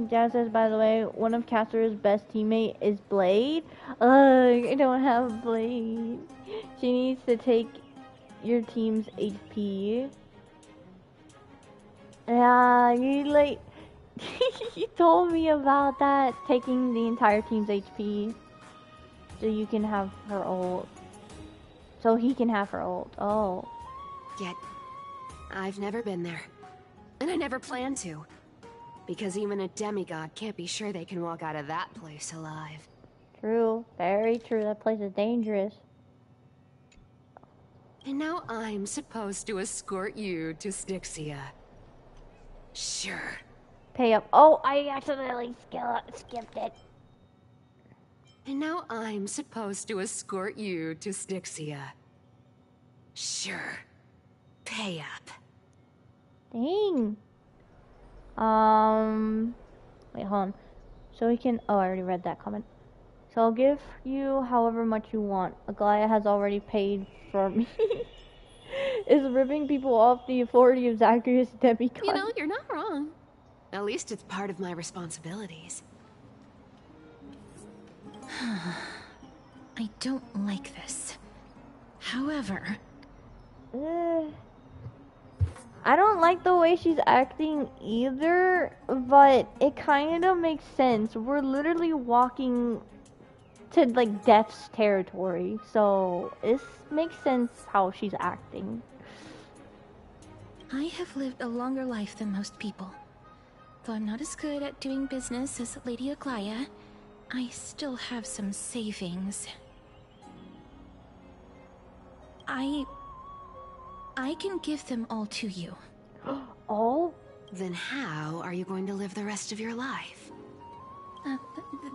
Jazz says, by the way, one of Cassier's best teammate is Blade. Ugh, I don't have Blade. She needs to take your team's HP. Yeah, you like you told me about that, taking the entire team's HP so you can have her ult. So he can have her ult. Oh. Yet, I've never been there. And I never plan to. Because even a demigod can't be sure they can walk out of that place alive. True. Very true. That place is dangerous. And now I'm supposed to escort you to Styxia. Sure. Pay up. Oh, I accidentally skipped it. And now I'm supposed to escort you to Styxia. Sure. Pay up. Dang. Wait, hold on. So we can. Oh, I already read that comment. So I'll give you however much you want. Aglaya has already paid for me. Is ripping people off the authority of Zacharias demigod? You know, you're not wrong. At least it's part of my responsibilities. I don't like this. However... I don't like the way she's acting either, but it kind of makes sense. We're literally walking to, like, death's territory, so this makes sense how she's acting. I have lived a longer life than most people. Though I'm not as good at doing business as Lady Aglaya, I still have some savings. I can give them all to you. All? Then how are you going to live the rest of your life?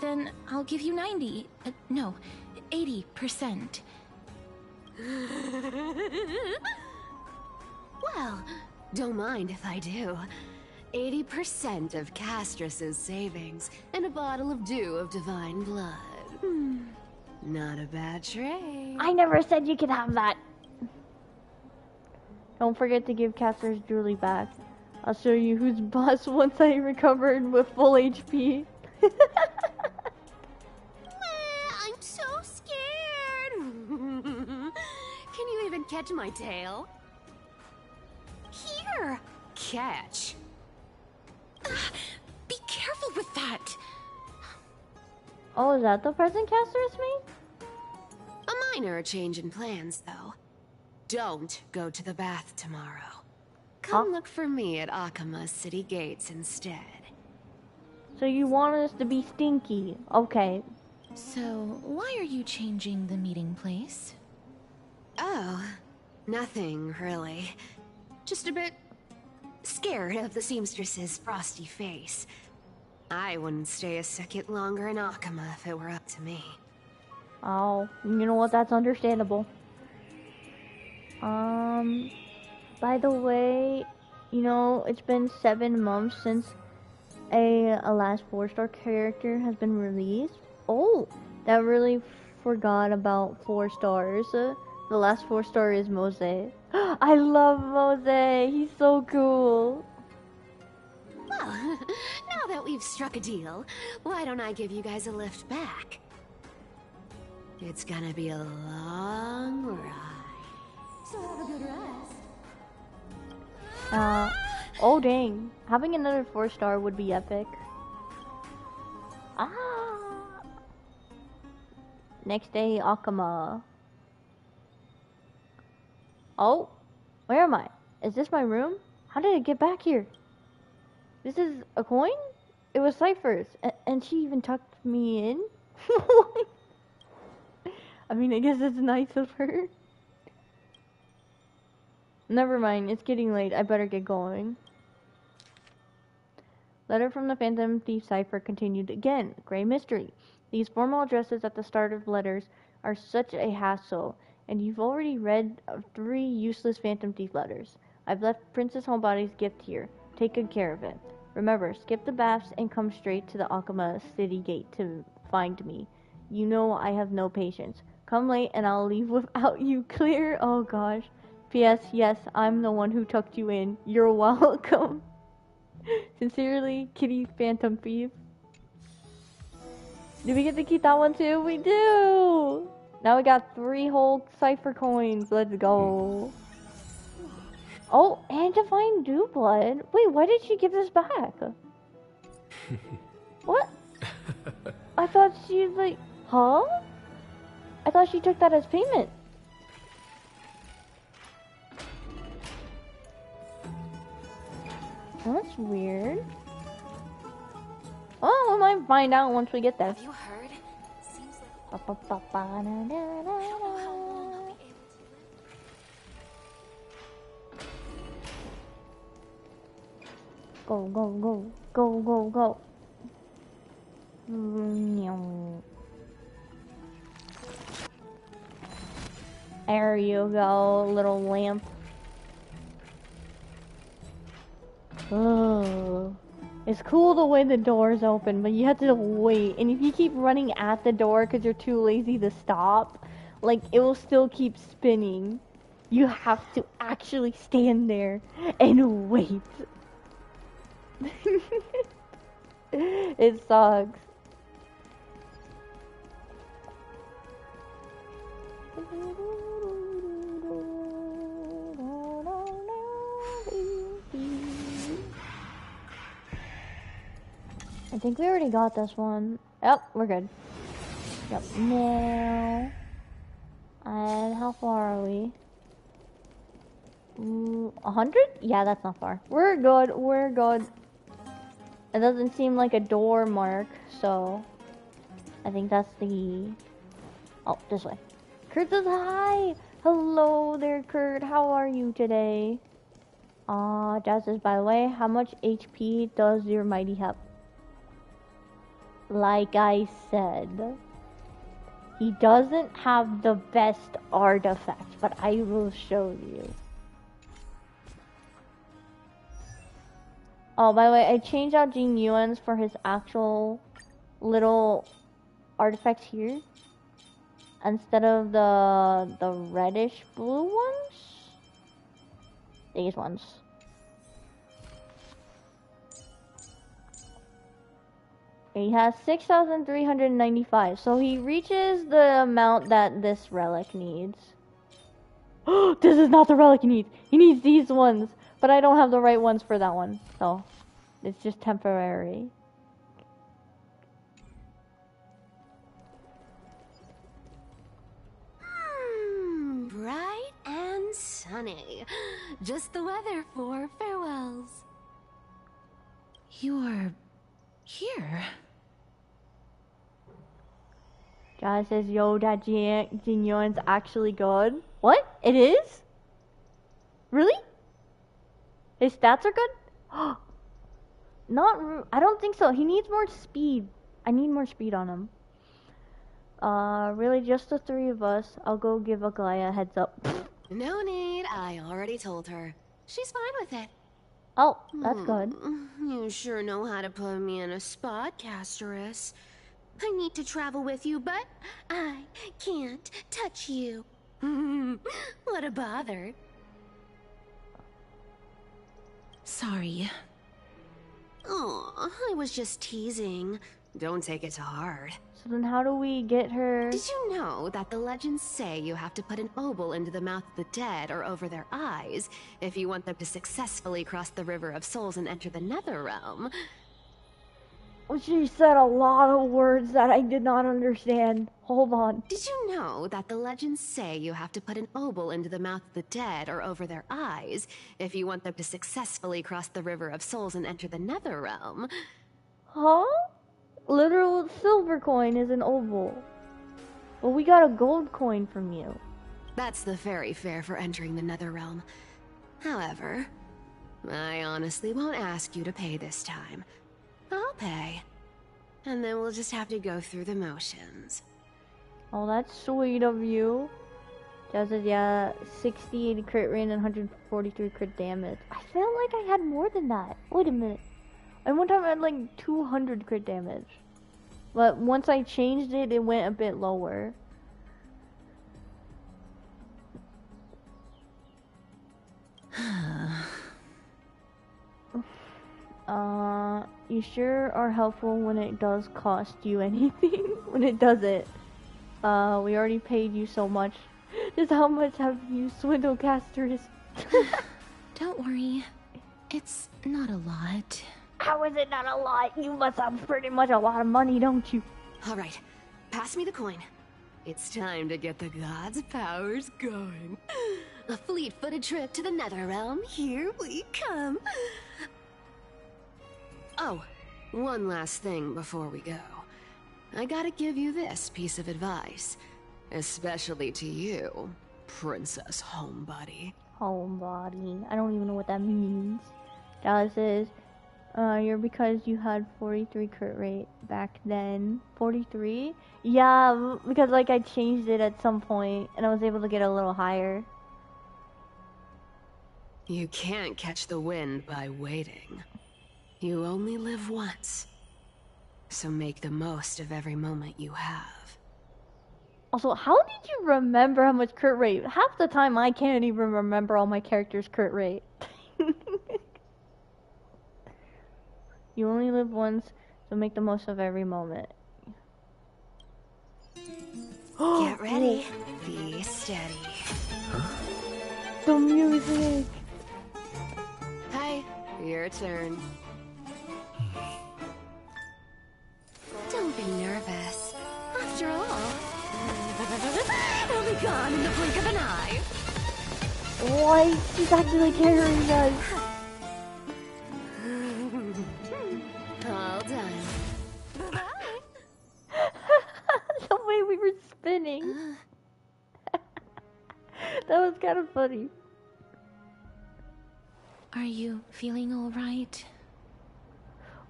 Then I'll give you 90. No, 80%. Well, don't mind if I do. 80% of Castrus's savings and a bottle of dew of divine blood. Not a bad trade. I never said you could have that. Don't forget to give Caster's jewelry back. I'll show you who's boss once I recovered with full HP. I'm so scared. Can you even catch my tail? Here. Catch. Be careful with that. Oh, is that the present Caster's made? A minor change in plans, though. Don't go to the bath tomorrow. Come look for me at Akama's city gates instead. So you want us to be stinky? Okay. So, why are you changing the meeting place? Oh, nothing really. Just a bit scared of the seamstress's frosty face. I wouldn't stay a second longer in Akama if it were up to me. Oh, you know what? That's understandable. By the way, you know, it's been 7 months since a last 4-star character has been released. Oh, that really forgot about 4 stars. The last 4-star is Mose. I love Mose. He's so cool. Well, now that we've struck a deal, why don't I give you guys a lift back? It's gonna be a long ride. So have a good rest. Oh dang. Having another 4-star would be epic. Next day, Akama. Oh, where am I? Is this my room? How did it get back here? This is a coin? It was Cypher's, and she even tucked me in? I mean, I guess it's nice of her. Never mind, it's getting late. I better get going. Letter from the Phantom Thief Cipher continued again. Gray mystery. These formal addresses at the start of letters are such a hassle, and you've already read 3 useless Phantom Thief letters. I've left Princess Homebody's gift here. Take good care of it. Remember, skip the baths and come straight to the Akama city gate to find me. You know I have no patience. Come late and I'll leave without you. Clear? Oh gosh. P.S. Yes, I'm the one who tucked you in. You're welcome. Sincerely, Kitty Phantom Thief. Do we get to keep that one too? We do! Now we got 3 whole cipher coins. Let's go. Oh, and Divine Dew Blood. Wait, why did she give this back? What? I thought she like, huh? I thought she took that as payment. Well, that's weird. Oh, we might find out once we get there. Have you heard? Seems like Go, go, go, go, go, go. There you go, little lamp. Oh, it's cool the way the door's open, but you have to wait. And if you keep running at the door because you're too lazy to stop, like, it will still keep spinning. You have to actually stand there and wait. It sucks. I think we already got this one. Yep, we're good. Yep, now. And how far are we? 100? Yeah, that's not far. We're good, we're good. It doesn't seem like a door mark, so I think that's the... Oh, this way. Kurt says hi! Hello there, Kurt. How are you today? Jazz says, by the way, how much HP does your mighty have? Like I said, he doesn't have the best artifact, but I will show you. Oh, by the way, I changed out Jing Yuan's for his actual little artifacts here. Instead of the reddish blue ones. These ones. He has 6,395, so he reaches the amount that this relic needs. This is not the relic he needs. He needs these ones. But I don't have the right ones for that one, so it's just temporary. Bright and sunny. Just the weather for farewells. You're here. Jai says, yo, that Jin Yuan's actually good. What? It is? Really? His stats are good? I don't think so. He needs more speed. I need more speed on him. Really just the 3 of us. I'll go give Aglaya a heads up. No need. I already told her. She's fine with it. Oh, that's good. You sure know how to put me in a spot, Casterus. I need to travel with you, but I can't touch you. What a bother. Sorry. Oh, I was just teasing. Don't take it to heart. So then how do we get her? Did you know that the legends say you have to put an obol into the mouth of the dead or over their eyes if you want them to successfully cross the River of Souls and enter the Nether Realm? She said a lot of words that I did not understand. Hold on. Did you know that the legends say you have to put an obol into the mouth of the dead or over their eyes if you want them to successfully cross the River of Souls and enter the Nether Realm? Huh? Literal silver coin is an oval. Well, we got a gold coin from you. That's the fairy fare for entering the Nether Realm. However, I honestly won't ask you to pay this time. I'll pay. And then we'll just have to go through the motions. Oh, that's sweet of you. Jazz says, yeah, 68 crit rate and 143 crit damage. I felt like I had more than that. Wait a minute. And one time I had like 200 crit damage. But once I changed it, it went a bit lower. You sure are helpful when it does cost you anything. When it does it. We already paid you so much. Just how much have you swindled casters? Don't worry. It's not a lot. How is it not a lot? You must have pretty much a lot of money, don't you? Alright, pass me the coin. It's time to get the gods' powers going. A fleet-footed trip to the Netherrealm. Here we come. Oh, one last thing before we go. I gotta give you this piece of advice. Especially to you, Princess Homebody. Homebody. I don't even know what that means. That says, you're because you had 43 crit rate back then. 43? Yeah, because like I changed it at some point and I was able to get a little higher. You can't catch the wind by waiting. You only live once. So make the most of every moment you have. Also, how did you remember how much crit rate? Half the time I can't even remember all my characters' crit rate. You only live once, so make the most of every moment. Get ready. Be steady. The music! Hi, your turn. Don't be nervous. After all, it'll be gone in the blink of an eye. What? She's actually carrying us. All done. The way we were spinning. That was kind of funny. Are you feeling alright?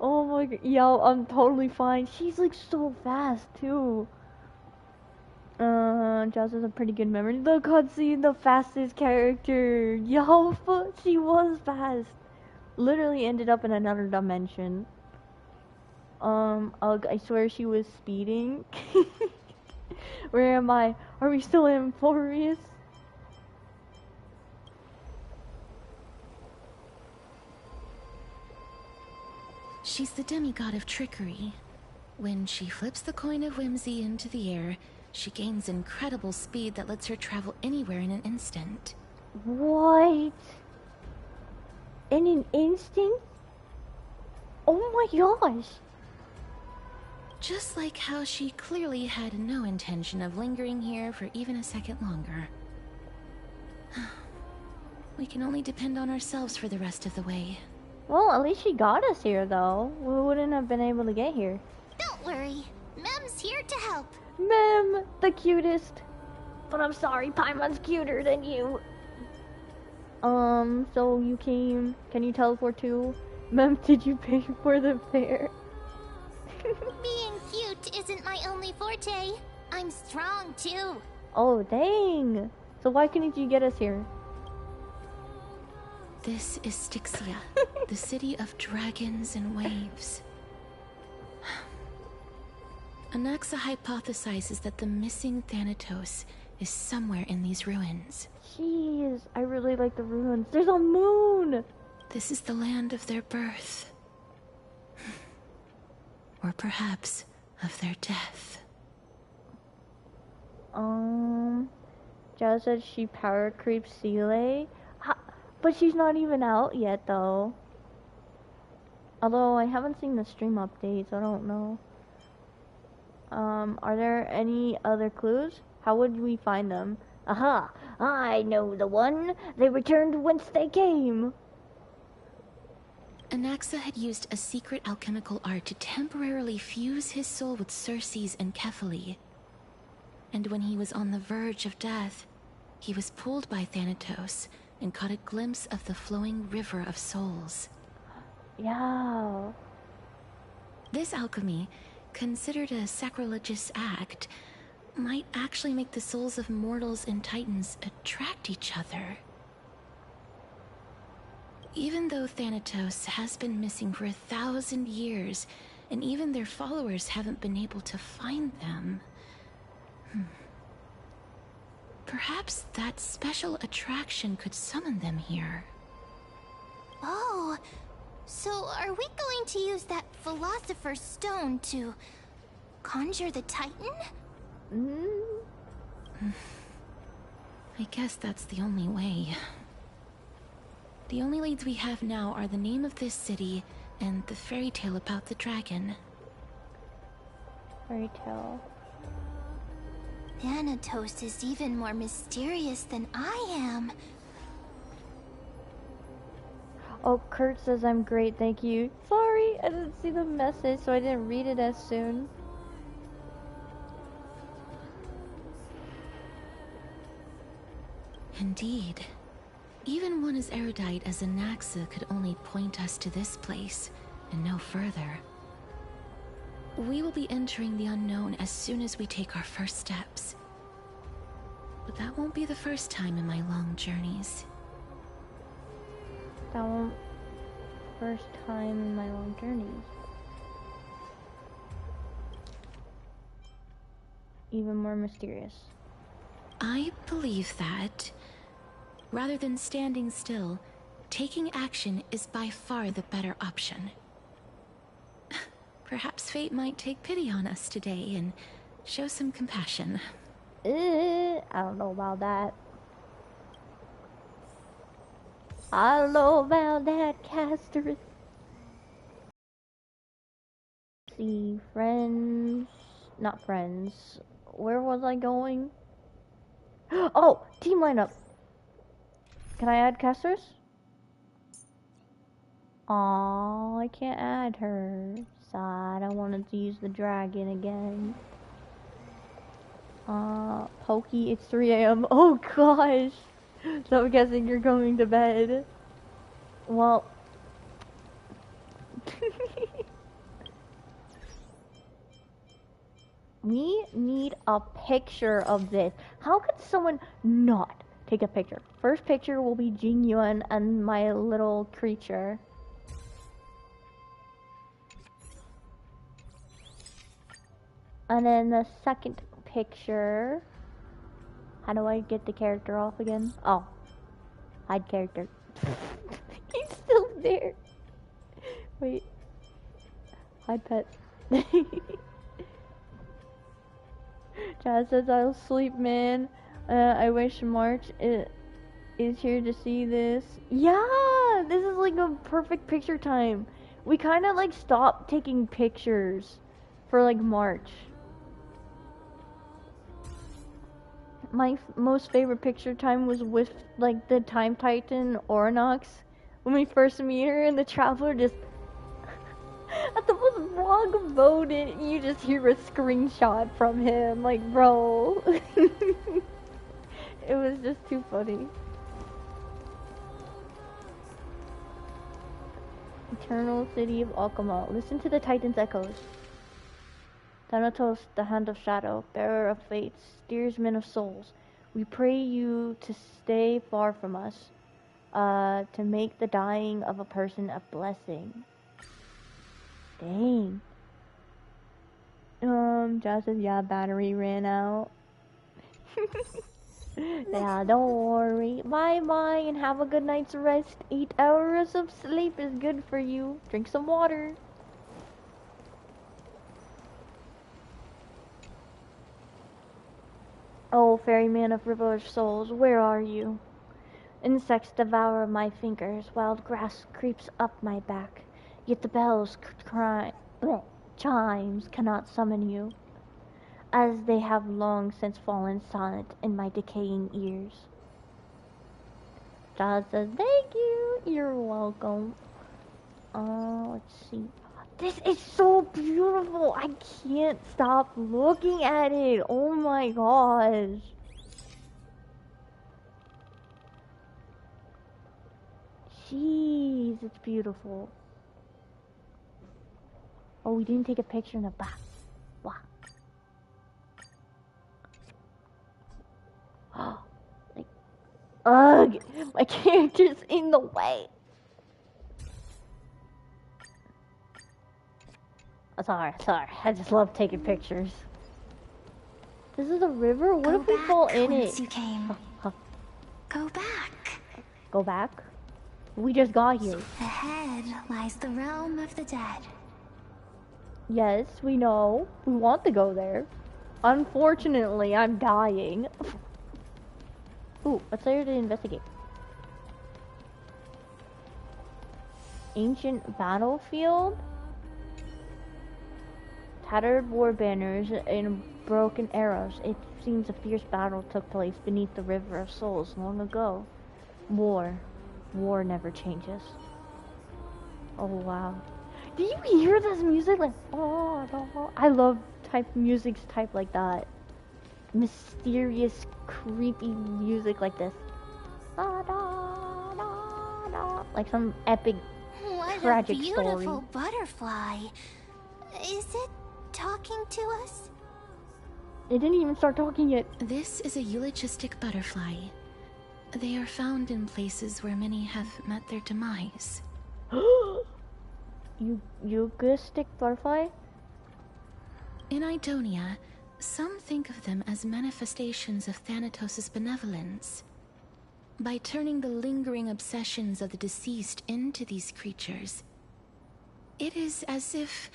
Oh my god. Yo, I'm totally fine. She's like so fast too. Jazz has a pretty good memory. The cutscene, the fastest character. Yo, she was fast. Literally ended up in another dimension. Ugh, I swear she was speeding. Where am I? Are we still in Emporius? She's the demigod of trickery. When she flips the coin of whimsy into the air, she gains incredible speed that lets her travel anywhere in an instant. What? In an instant? Oh my gosh! Just like how she clearly had no intention of lingering here for even a second longer. We can only depend on ourselves for the rest of the way. Well, at least she got us here, though. We wouldn't have been able to get here. Don't worry. Mem's here to help. Mem, the cutest. But I'm sorry, Paimon's cuter than you. So you came... Can you teleport too? Mem, did you pay for the fare? Being cute isn't my only forte. I'm strong, too. Oh, dang. So why couldn't you get us here? This is Styxia, the city of dragons and waves. Anaxa hypothesizes that the missing Thanatos is somewhere in these ruins. Jeez, I really like the ruins. There's a moon! This is the land of their birth. Or perhaps of their death. Jazz said she power creeps Seele. But she's not even out yet, though. Although I haven't seen the stream updates, I don't know. Are there any other clues? How would we find them? Aha! I know the one! They returned whence they came! Anaxa had used a secret alchemical art to temporarily fuse his soul with Circe's and Kephale. And when he was on the verge of death, he was pulled by Thanatos and caught a glimpse of the flowing river of souls. Yeah. This alchemy, considered a sacrilegious act, might actually make the souls of mortals and titans attract each other. Even though Thanatos has been missing for 1,000 years, and even their followers haven't been able to find them, perhaps that special attraction could summon them here. Oh, so are we going to use that Philosopher's Stone to conjure the Titan? I guess that's the only way. The only leads we have now are the name of this city and the fairy tale about the dragon. Fairy tale. Thanatos is even more mysterious than I am. Oh, Kurt says I'm great, thank you. Sorry, I didn't see the message, so I didn't read it as soon. Indeed. Even one as erudite as Anaxa could only point us to this place, and no further. We will be entering the unknown as soon as we take our first steps. But that won't be the first time in my long journeys. That won't first time in my long journeys. Even more mysterious. I believe that, rather than standing still, taking action is by far the better option. Perhaps fate might take pity on us today and show some compassion. I don't know about that. I don't know about that, Caster. See, friends... Not friends. Where was I going? Oh! Team lineup! Can I add Casters? Aww, I can't add her. Sad, I wanted to use the dragon again. Pokey, it's 3 AM. Oh gosh! So I'm guessing you're going to bed. Well... We need a picture of this. How could someone not take a picture? First picture will be Jing Yuan and my little creature. And then the second picture... How do I get the character off again? Oh. Hide character. He's still there. Wait. Hide pet. Chad says I'll sleep, man. I wish March is here to see this. Yeah, this is like a perfect picture time. We kind of like stopped taking pictures for like March. My most favorite picture time was with like the Time Titan Oronox when we first meet her and the Traveler just at the most wrong moment, you just hear a screenshot from him, like, bro. It was just too funny. Eternal City of Alchema. Listen to the Titan's echoes. Thanatos, the Hand of Shadow, Bearer of Fates, Steersman of Souls. We pray you to stay far from us, to make the dying of a person a blessing. Dang. Jazz says, yeah, battery ran out. Yeah, don't worry. Bye-bye and have a good night's rest. 8 hours of sleep is good for you. Drink some water. Oh, ferryman of river of souls, where are you? Insects devour my fingers. Wild grass creeps up my back. Yet the bells chimes cannot summon you, as they have long since fallen silent in my decaying ears. Jazz says, thank you, you're welcome. Let's see. This is so beautiful, I can't stop looking at it, oh my gosh. Jeez, it's beautiful. Oh, we didn't take a picture in the back. Wow. Oh, like, ugh, my character's in the way. Sorry, I just love taking pictures. This is a river? What if we fall in it? You came. Go back. Go back? We just got here. Ahead lies the realm of the dead. Yes, we know. We want to go there. Unfortunately, I'm dying. Ooh, let's there to investigate. Ancient battlefield. Tattered war banners and broken arrows. It seems a fierce battle took place beneath the River of Souls long ago. War never changes. Oh wow. Do you hear this music? Like, oh, I love music type like that. Mysterious, creepy music like this. Like some epic, tragic story. What a beautiful butterfly. Is it talking to us? It didn't even start talking yet. This is a eulogistic butterfly. They are found in places where many have met their demise. Eulogistic butterfly? In Idonia, some think of them as manifestations of Thanatos' benevolence. By turning the lingering obsessions of the deceased into these creatures, it is as if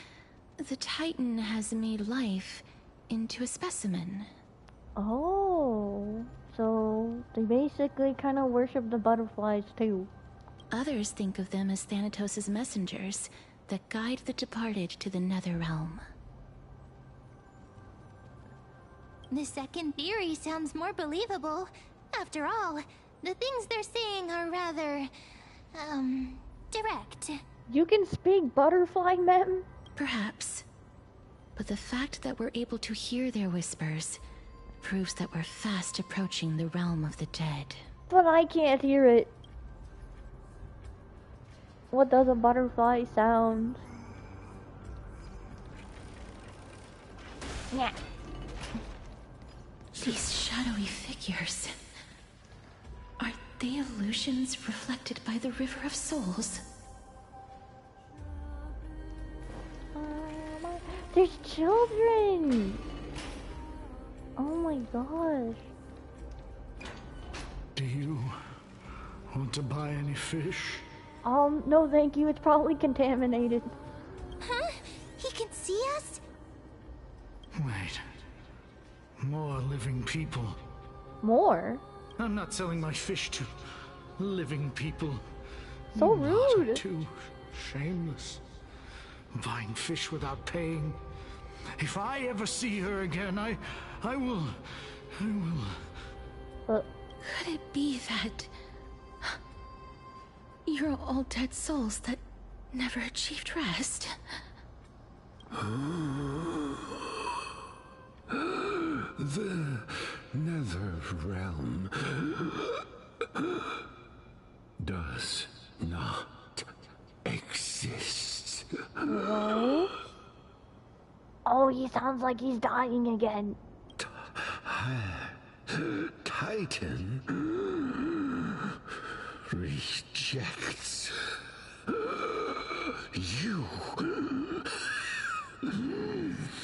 the Titan has made life into a specimen. Oh, so they basically kind of worship the butterflies too. Others think of them as Thanatos' messengers that guide the departed to the nether realm. The second theory sounds more believable. After all, the things they're saying are rather, direct. You can speak butterfly, ma'am? Perhaps. But the fact that we're able to hear their whispers proves that we're fast approaching the realm of the dead. But I can't hear it. What does a butterfly sound? Yeah. These shadowy figures... are they illusions reflected by the River of Souls? There's children! Oh my gosh. Do you want to buy any fish? No thank you, it's probably contaminated. Huh? He can see us? Wait. More living people. More? I'm not selling my fish to living people. So You lot are rude. too shameless. Buying fish without paying. If I ever see her again, I will... Could it be that... you're all dead souls that never achieved rest? The nether realm does not exist. What? Oh, he sounds like he's dying again. Titan rejects you.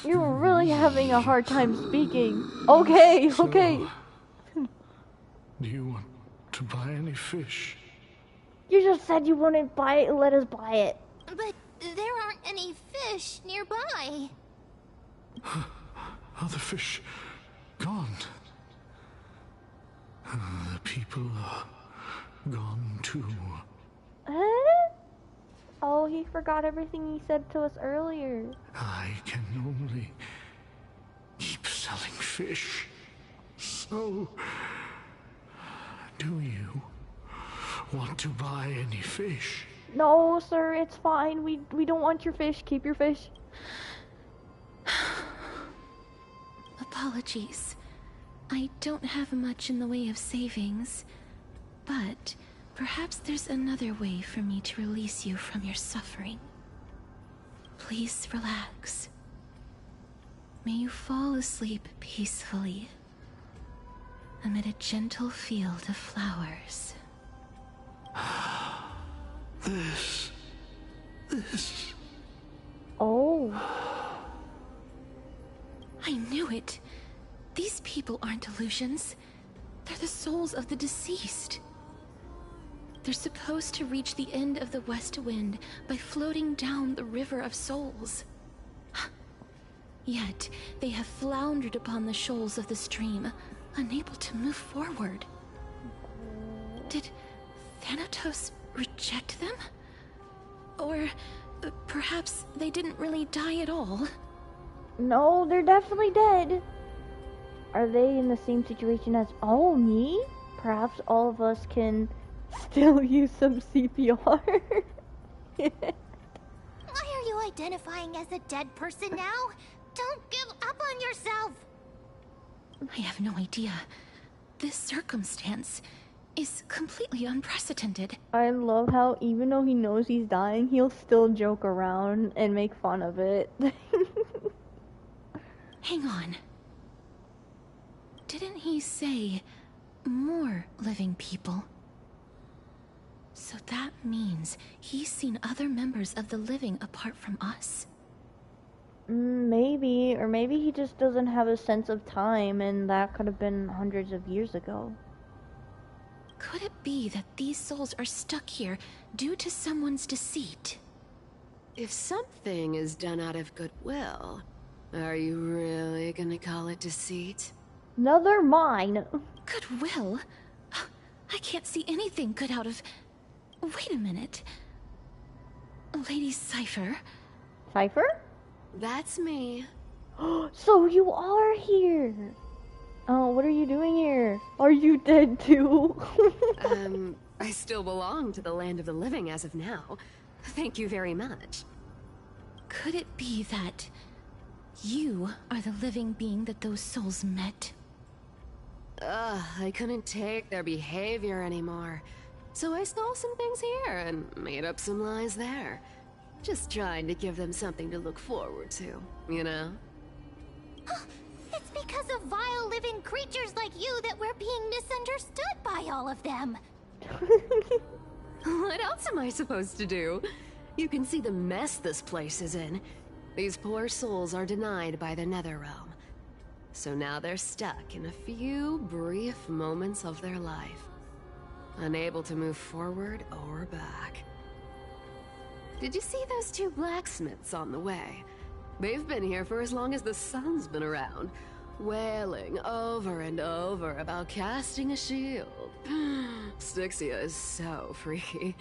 You're really having a hard time speaking. Okay, okay. Do you want to buy any fish? You just said you wouldn't buy it, let us buy it. But there aren't any fish nearby. Are the fish gone? The people are gone too. Huh? Oh, he forgot everything he said to us earlier. I can only keep selling fish. So, do you want to buy any fish? No, sir, it's fine. We don't want your fish. Keep your fish. Apologies. I don't have much in the way of savings, but perhaps there's another way for me to release you from your suffering. Please relax. May you fall asleep peacefully amid a gentle field of flowers. This. Oh. I knew it. These people aren't illusions. They're the souls of the deceased. They're supposed to reach the end of the West Wind by floating down the River of Souls. Yet, they have floundered upon the shoals of the stream, unable to move forward. Did Thanatos reject them? Or perhaps they didn't really die at all? No, they're definitely dead. Are they in the same situation as me? Perhaps all of us can still use some CPR. Why are you identifying as a dead person now? Don't give up on yourself! I have no idea. This circumstance is completely unprecedented. I love how even though he knows he's dying, he'll still joke around and make fun of it. Hang on. Didn't he say more living people? So that means he's seen other members of the living apart from us? Maybe, or maybe he just doesn't have a sense of time, and that could have been hundreds of years ago. Could it be that these souls are stuck here due to someone's deceit? If something is done out of goodwill, are you really gonna call it deceit? No, they're mine. Goodwill? I can't see anything good out of... Wait a minute. Lady Cypher? Cypher? That's me. So you are here. Oh, what are you doing here? Are you dead too? I still belong to the land of the living as of now. Thank you very much. Could it be that you are the living being that those souls met? I couldn't take their behavior anymore. So I stole some things here and made up some lies there. Just trying to give them something to look forward to, you know? It's because of vile living creatures like you that we're being misunderstood by all of them. What else am I supposed to do? You can see the mess this place is in. These poor souls are denied by the Netherrealm. So now they're stuck in a few brief moments of their life. Unable to move forward or back. Did you see those two blacksmiths on the way? They've been here for as long as the sun's been around, wailing over and over about casting a shield. Styxia is so freaky.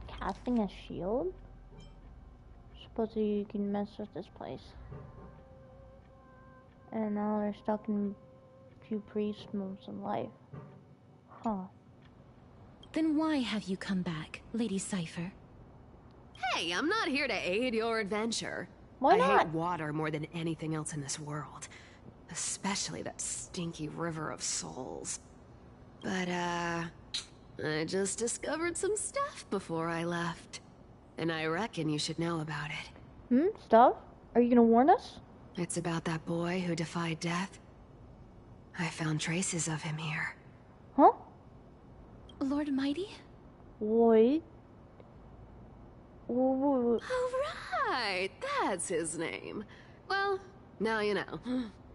Casting a shield? Supposedly you can mess with this place. And now they're stuck in a few priests moves of life. Huh. Then why have you come back, Lady Cypher? Hey, I'm not here to aid your adventure. Why not? I hate water more than anything else in this world. Especially that stinky river of souls. But, I just discovered some stuff before I left. And I reckon you should know about it. Stuff? Are you gonna warn us? It's about that boy who defied death. I found traces of him here. Huh? Lord Mighty? What? Oh, right! That's his name. Well, now you know.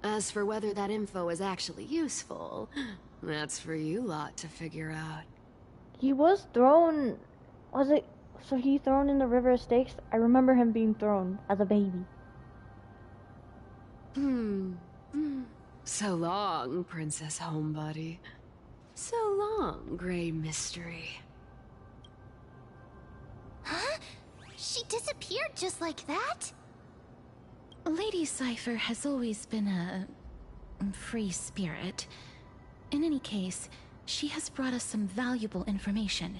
As for whether that info is actually useful, that's for you lot to figure out. He was thrown... Was it... So he thrown in the River of Styx? I remember him being thrown as a baby. So long, Princess Homebody. So long, Grey Mystery. Huh? She disappeared just like that? Lady Cypher has always been a free spirit. In any case, she has brought us some valuable information.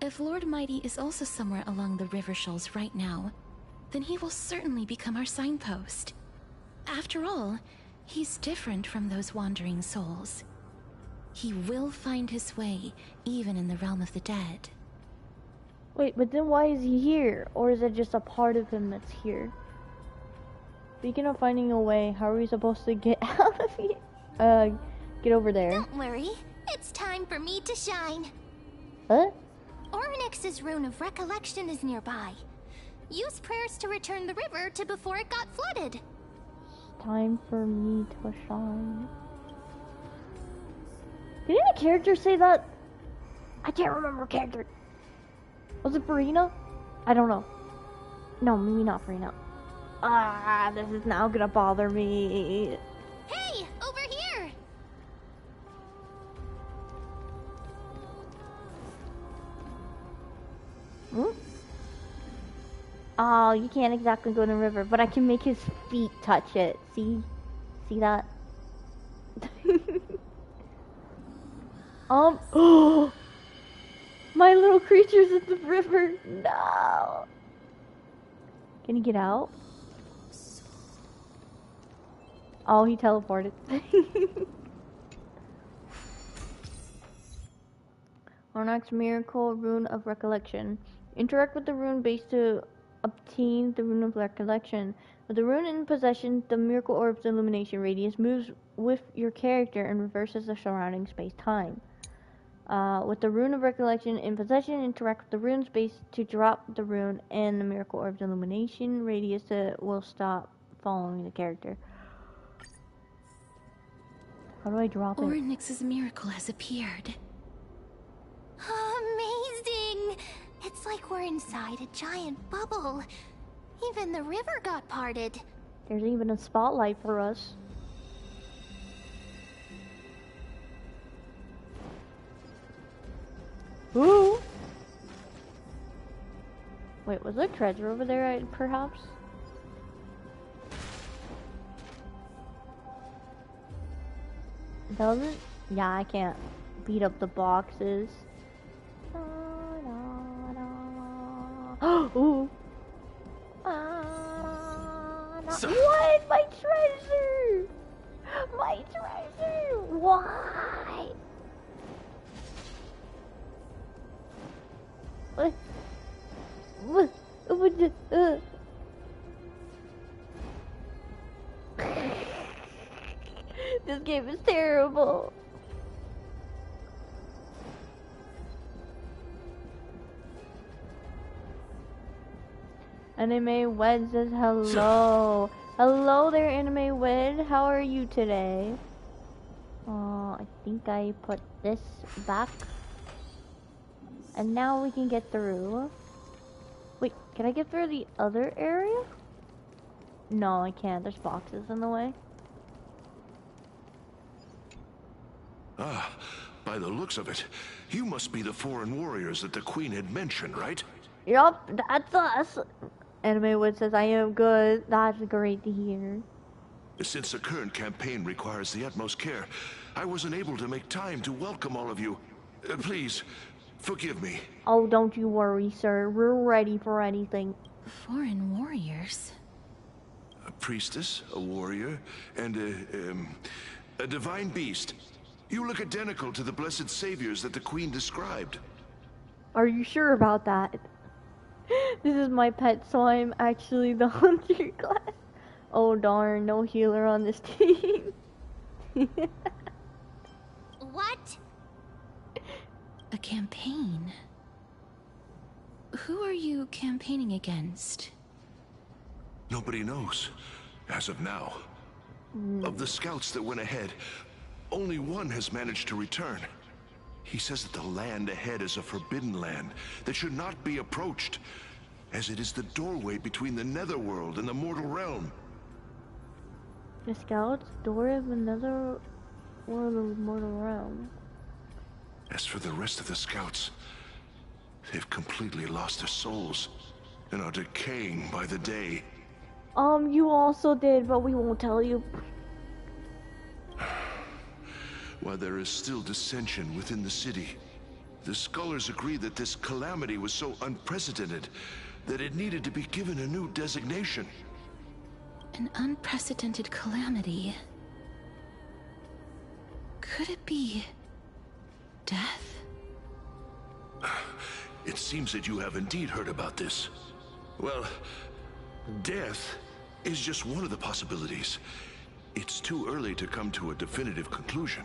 If Lord Mighty is also somewhere along the river shoals right now, then he will certainly become our signpost. After all, he's different from those wandering souls. He will find his way, even in the realm of the dead. Wait, but then why is he here? Or is it just a part of him that's here? Speaking of finding a way, how are we supposed to get out of here? Get over there. Don't worry. It's time for me to shine. Huh? Orynyx's Rune of Recollection is nearby. Use prayers to return the river to before it got flooded. Time for me to shine. Didn't a character say that? I can't remember character. Was it Farina? I don't know. No, maybe not Farina. Ah, this is now gonna bother me. Hey, over here! Hmm? Oh, you can't exactly go in the river, but I can make his feet touch it. See? See that? Oh! My little creature's in the river. No! Can he get out? Oh, he teleported. Ornak's Miracle Rune of Recollection. Interact with the rune base to obtain the Rune of Recollection. With the rune in possession, the Miracle Orb's illumination radius moves with your character and reverses the surrounding space-time. With the Rune of Recollection in possession, interact with the rune space to drop the rune, and the Miracle Orb's illumination radius will stop following the character. How do I drop it? Ornyx's miracle has appeared. Amazing! It's like we're inside a giant bubble. Even the river got parted. There's even a spotlight for us. Ooh! Wait, was there treasure over there, perhaps? Doesn't? Yeah, I can't beat up the boxes. Ooh! What? My treasure! My treasure! Why? What? This game is terrible. Anime Wed says hello. Hello there, Anime Wed. How are you today? I think I put this back. And now we can get through. Wait, can I get through the other area? No, I can't. There's boxes in the way. Ah, by the looks of it, you must be the foreign warriors that the Queen had mentioned, right? Yup, that's us. Anime Wood says, I am good. That's great to hear. Since the current campaign requires the utmost care, I wasn't able to make time to welcome all of you. Please, forgive me. Oh, don't you worry, sir. We're ready for anything. Foreign warriors? A priestess, a warrior, and a divine beast. You look identical to the blessed saviors that the Queen described. Are you sure about that? This is my pet, so I'm actually the hunter class. Oh darn, no healer on this team. What? A campaign? Who are you campaigning against? Nobody knows, as of now. Of the scouts that went ahead, only one has managed to return. He says that the land ahead is a forbidden land that should not be approached, as it is the doorway between the netherworld and the mortal realm. The scouts, door of another world of mortal realm. As for the rest of the scouts, they've completely lost their souls and are decaying by the day. You also did, but we won't tell you. While there is still dissension within the city, the scholars agree that this calamity was so unprecedented that it needed to be given a new designation. An unprecedented calamity. Could it be death? It seems that you have indeed heard about this. Well, death is just one of the possibilities. It's too early to come to a definitive conclusion.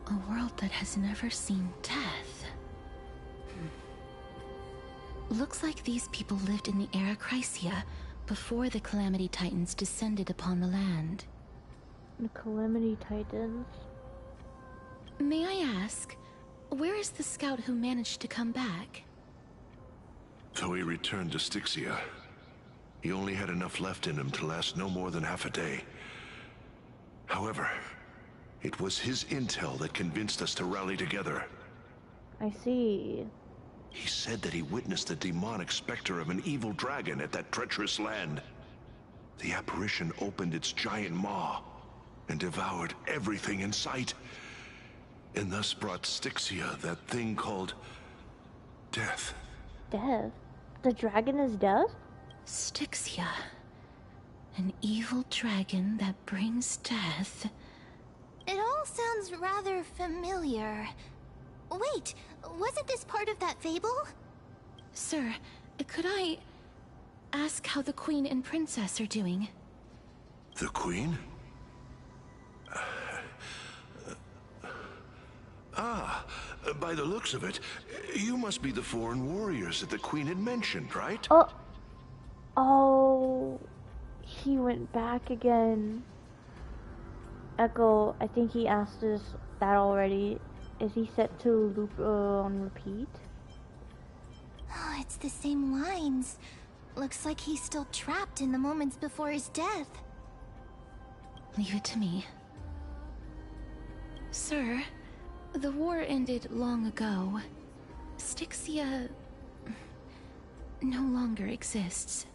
A world that has never seen death. Looks like these people lived in the era Chrysia before the Calamity Titans descended upon the land. The Calamity Titans? May I ask, where is the scout who managed to come back? So he returned to Styxia. He only had enough left in him to last no more than half a day. However, it was his intel that convinced us to rally together. I see. He said that he witnessed the demonic specter of an evil dragon at that treacherous land. The apparition opened its giant maw and devoured everything in sight, and thus brought Styxia that thing called death. Death? The dragon is death? Styxia. An evil dragon that brings death. It all sounds rather familiar. Wait, wasn't this part of that fable? Sir, could I ask how the Queen and Princess are doing? The Queen? By the looks of it, you must be the foreign warriors that the Queen had mentioned, right? Oh, he went back again. Echo, I think he asked us that already. Is he set to loop on repeat? Oh, it's the same lines. Looks like he's still trapped in the moments before his death. Leave it to me. Sir, the war ended long ago. Styxia no longer exists.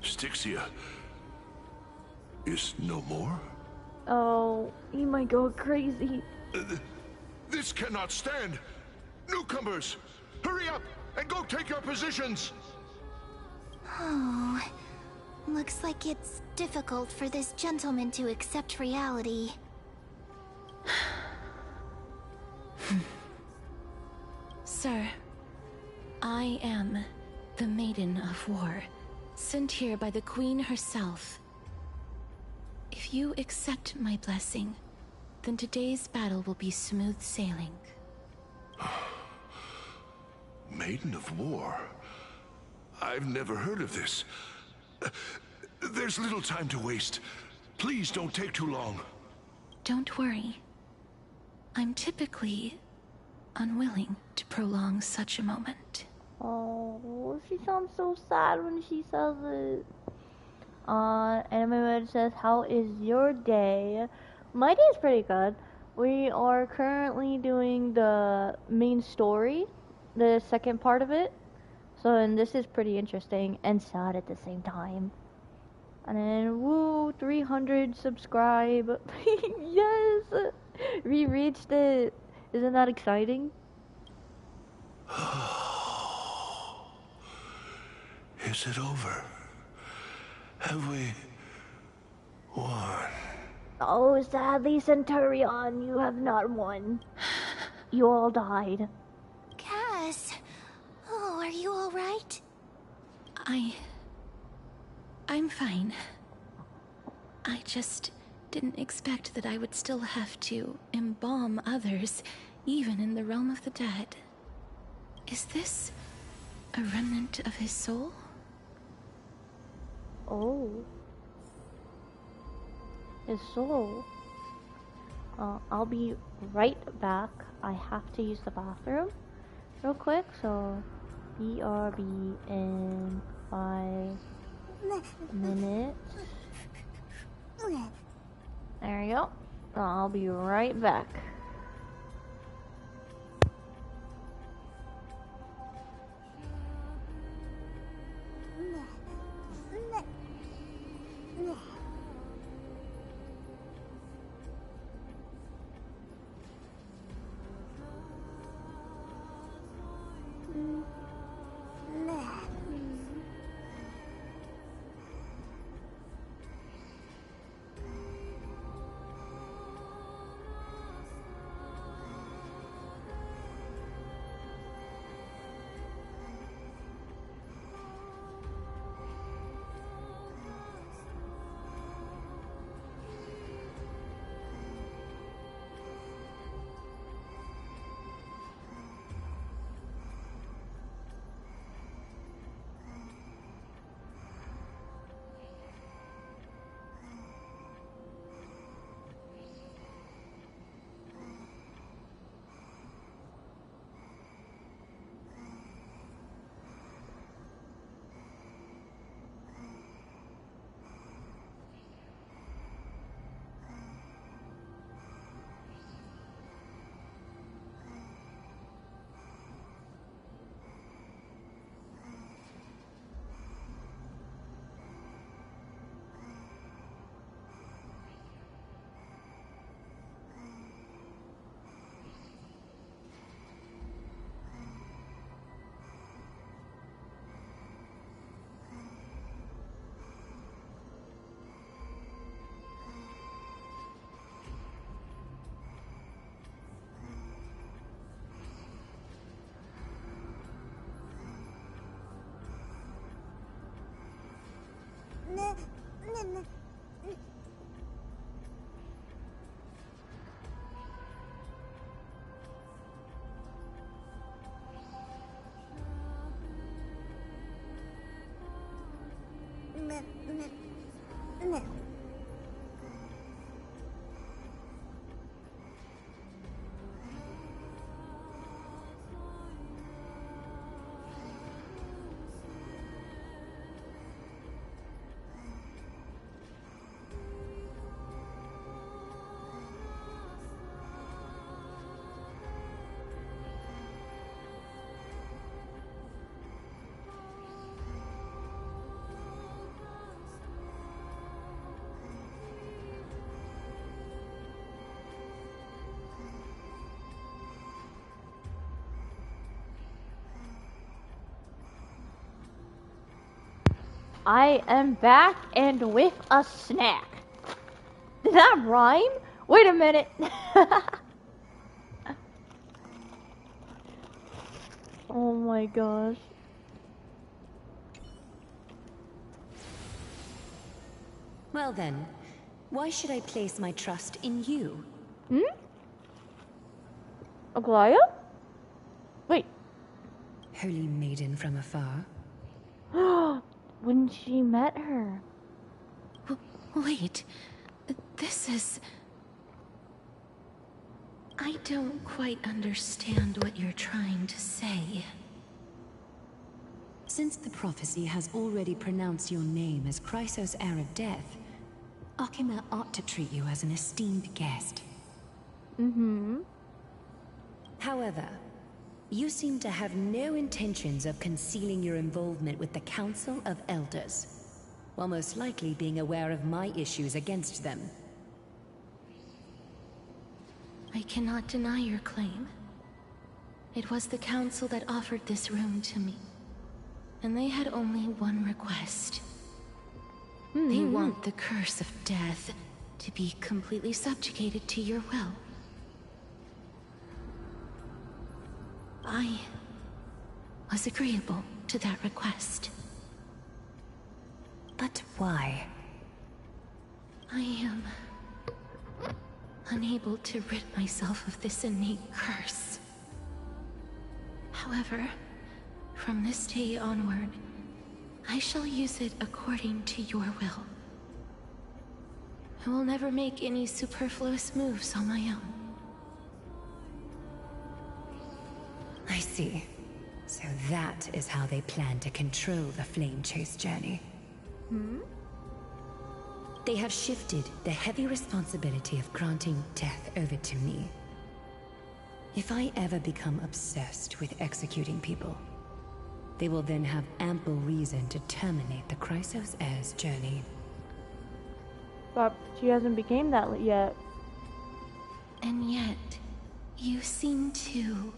Styxia is no more? Oh, he might go crazy. This cannot stand! Newcomers, hurry up and go take your positions! Oh, looks like it's difficult for this gentleman to accept reality. Sir, I am the Maiden of War, sent here by the Queen herself. If you accept my blessing, then today's battle will be smooth sailing. Maiden of War? I've never heard of this. There's little time to waste. Please don't take too long. Don't worry. I'm typically unwilling to prolong such a moment. Oh, she sounds so sad when she says it. Anime Red says, how is your day? My day is pretty good. We are currently doing the main story, the second part of it. So, and this is pretty interesting and sad at the same time. And then, woo, 300 subscribe. Yes! We reached it. Isn't that exciting? Is it over? Have we won? Oh, sadly, Centurion, you have not won. You all died. Cass, oh, are you all right? I'm fine. I just didn't expect that I would still have to embalm others, even in the realm of the dead. Is this a remnant of his soul? Oh. His soul. I'll be right back. I have to use the bathroom real quick, so BRB in 5 minutes. There we go. I'll be right back. I am back and with a snack. Did that rhyme? Wait a minute. Oh my gosh. Well then, why should I place my trust in you? Aglaya? Wait. Holy maiden from afar. When she met her. Wait. This is... I don't quite understand what you're trying to say. Since the prophecy has already pronounced your name as Chrysos' heir of death, Akima ought to treat you as an esteemed guest. However, you seem to have no intentions of concealing your involvement with the Council of Elders, while most likely being aware of my issues against them. I cannot deny your claim. It was the Council that offered this room to me. And they had only one request. They want the curse of death to be completely subjugated to your will. I was agreeable to that request. But why? I am unable to rid myself of this innate curse. However, from this day onward, I shall use it according to your will. I will never make any superfluous moves on my own. I see. So that is how they plan to control the Flame Chase journey. They have shifted the heavy responsibility of granting death over to me. If I ever become obsessed with executing people, they will then have ample reason to terminate the Chrysos heir's journey. But she hasn't become that yet. And yet, you seem to...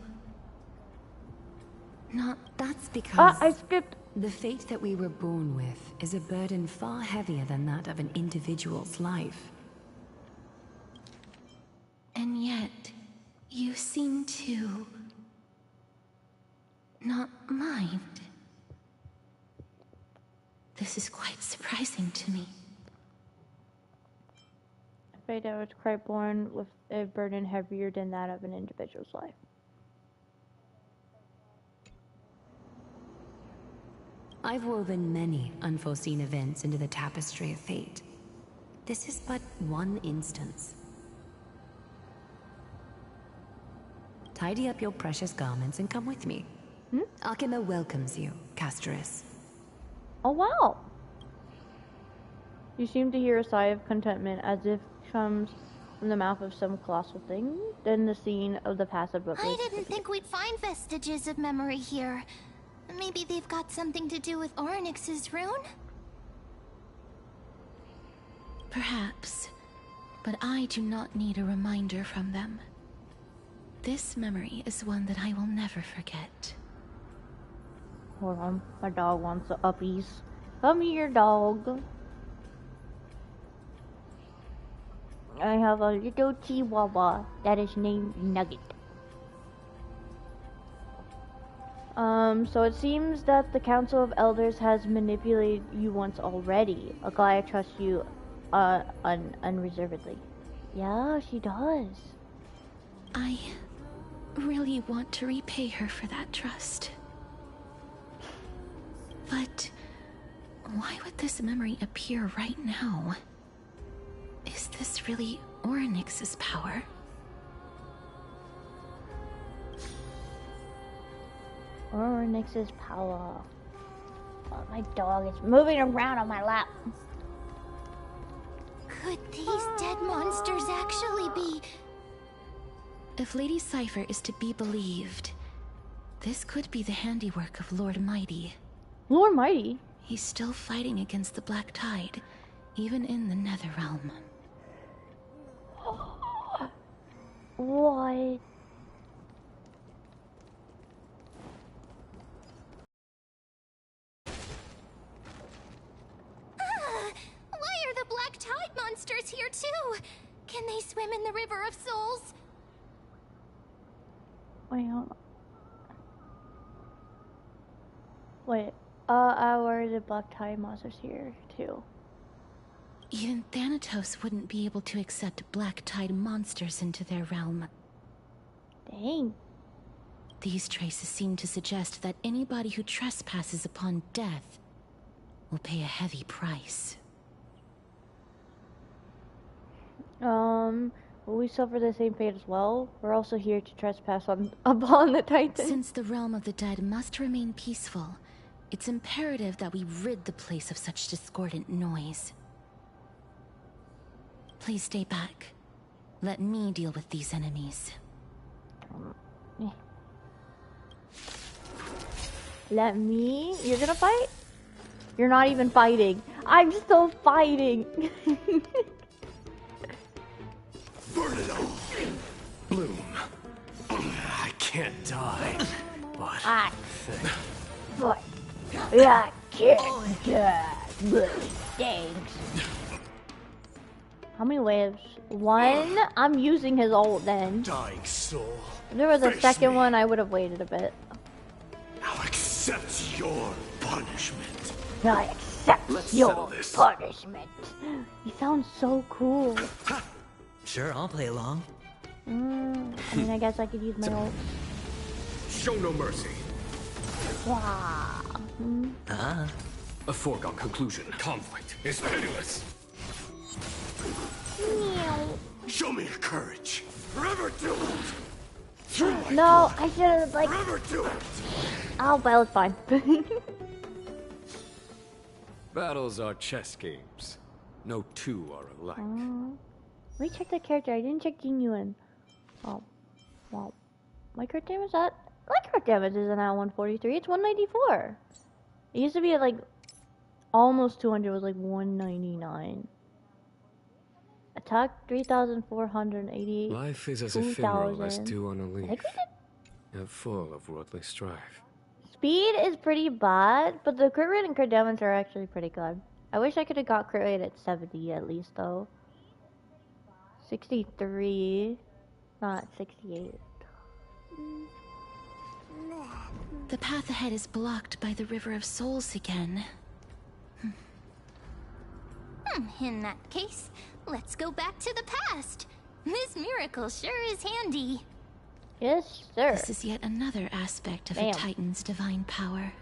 not... That's because I skipped. the fate that we were born with is a burden far heavier than that of an individual's life. And yet, you seem to... not mind. This is quite surprising to me. Fate that was quite born with a burden heavier than that of an individual's life. I've woven many unforeseen events into the tapestry of fate. This is but one instance. Tidy up your precious garments and come with me. Akima welcomes you, Castoris. Oh wow! You seem to hear a sigh of contentment as if comes from the mouth of some colossal thing. Then the scene of the passive but I didn't think we'd find vestiges of memory here. Maybe they've got something to do with Orynyx's rune? Perhaps, but I do not need a reminder from them. This memory is one that I will never forget. Hold on, my dog wants the uppies. Come here, dog. I have a little chihuahua that is named Nugget. So it seems that the Council of Elders has manipulated you once already. Aglaya trusts you, unreservedly. Yeah, she does. I really want to repay her for that trust. But why would this memory appear right now? Is this really Orynyx's power? Orynyx's power. Oh, my dog is moving around on my lap. Could these dead monsters actually be... If Lady Cypher is to be believed, this could be the handiwork of Lord Mighty. Lord Mighty? He's still fighting against the Black Tide, even in the Netherrealm. What? swim in the River of Souls? Wait, hold on. Wait, where is it? Black Tide monsters here, too. Even Thanatos wouldn't be able to accept Black Tide monsters into their realm. Dang. These traces seem to suggest that anybody who trespasses upon death will pay a heavy price. Will we suffer the same fate as well? We're also here to trespass upon the Titan. Since the realm of the dead must remain peaceful, it's imperative that we rid the place of such discordant noise. Please stay back. Let me deal with these enemies. Let me? You're gonna fight? You're not even fighting. I'm still fighting. Burn it all. Bloom. I can't die, but I can't die, but thanks. How many waves? One? I'm using his ult then. Dying soul. If there was a Face second me. one, I would have waited a bit. Now accept your punishment. I accept Let's your settle this. punishment. He sounds so cool. Sure, I'll play along. I mean, I guess I could use my ult. Show no mercy. Wow. A foregone conclusion. Conflict is pitiless. Show me your courage. Forever do it. Through my No, blood. I should have like. Forever do it. Oh, well, it's fine. Battles are chess games. No two are alike. Let me check the character. I didn't check Jing Yuan. Oh, wow. My crit damage at? My crit damage isn't at 143. It's 194. It used to be at like almost 200. It was like 199. Attack 3,488. Life is as 2,000. ephemeral as dew on a I leaf, think we did. yet full of worldly strife. Speed is pretty bad, but the crit rate and crit damage are actually pretty good. I wish I could have got crit rate at 70 at least though. 63, not 68. The path ahead is blocked by the River of Souls again. In that case, let's go back to the past. This miracle sure is handy. Yes, sir. This is yet another aspect of Bam. a Titan's divine power.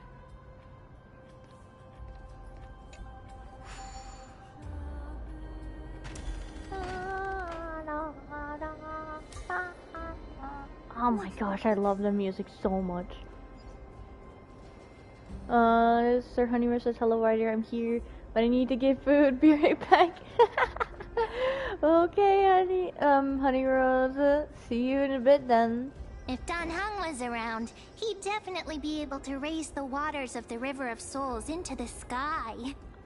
Oh my gosh, I love the music so much. Sir Honeymoon says, hello, Ryder, I'm here, but I need to get food. Be right back. Okay, Honey Rose, see you in a bit then. If Dan Heng was around, he'd definitely be able to raise the waters of the River of Souls into the sky.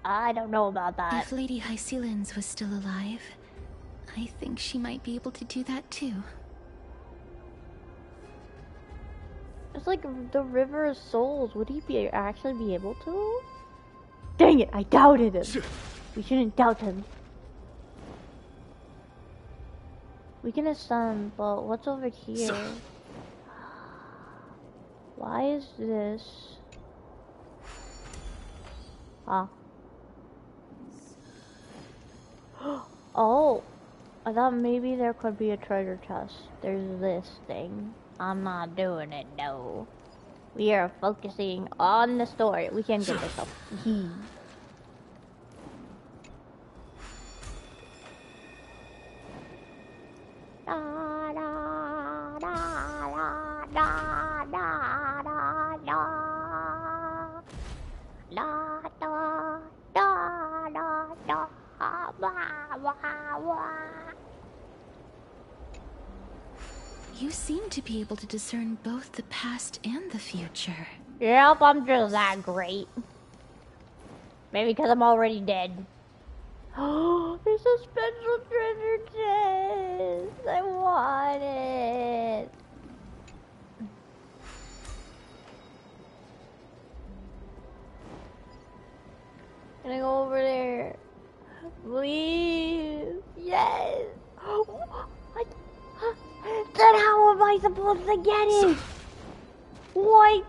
I don't know about that. If Lady Hycelens was still alive, I think she might be able to do that too. It's like the River of Souls. Would he actually be able to? Dang it, I doubted him. We shouldn't doubt him. We can ascend, but what's over here? Why is this? Ah. Oh, I thought maybe there could be a treasure chest. There's this thing. I'm not doing it, no. We are focusing on the story. We can't get this up. You seem to be able to discern both the past and the future. Yep, I'm just that great. Maybe because I'm already dead. Oh, there's a special treasure chest. I want it. Can I go over there? Please. Yes. I supposed to get it? What?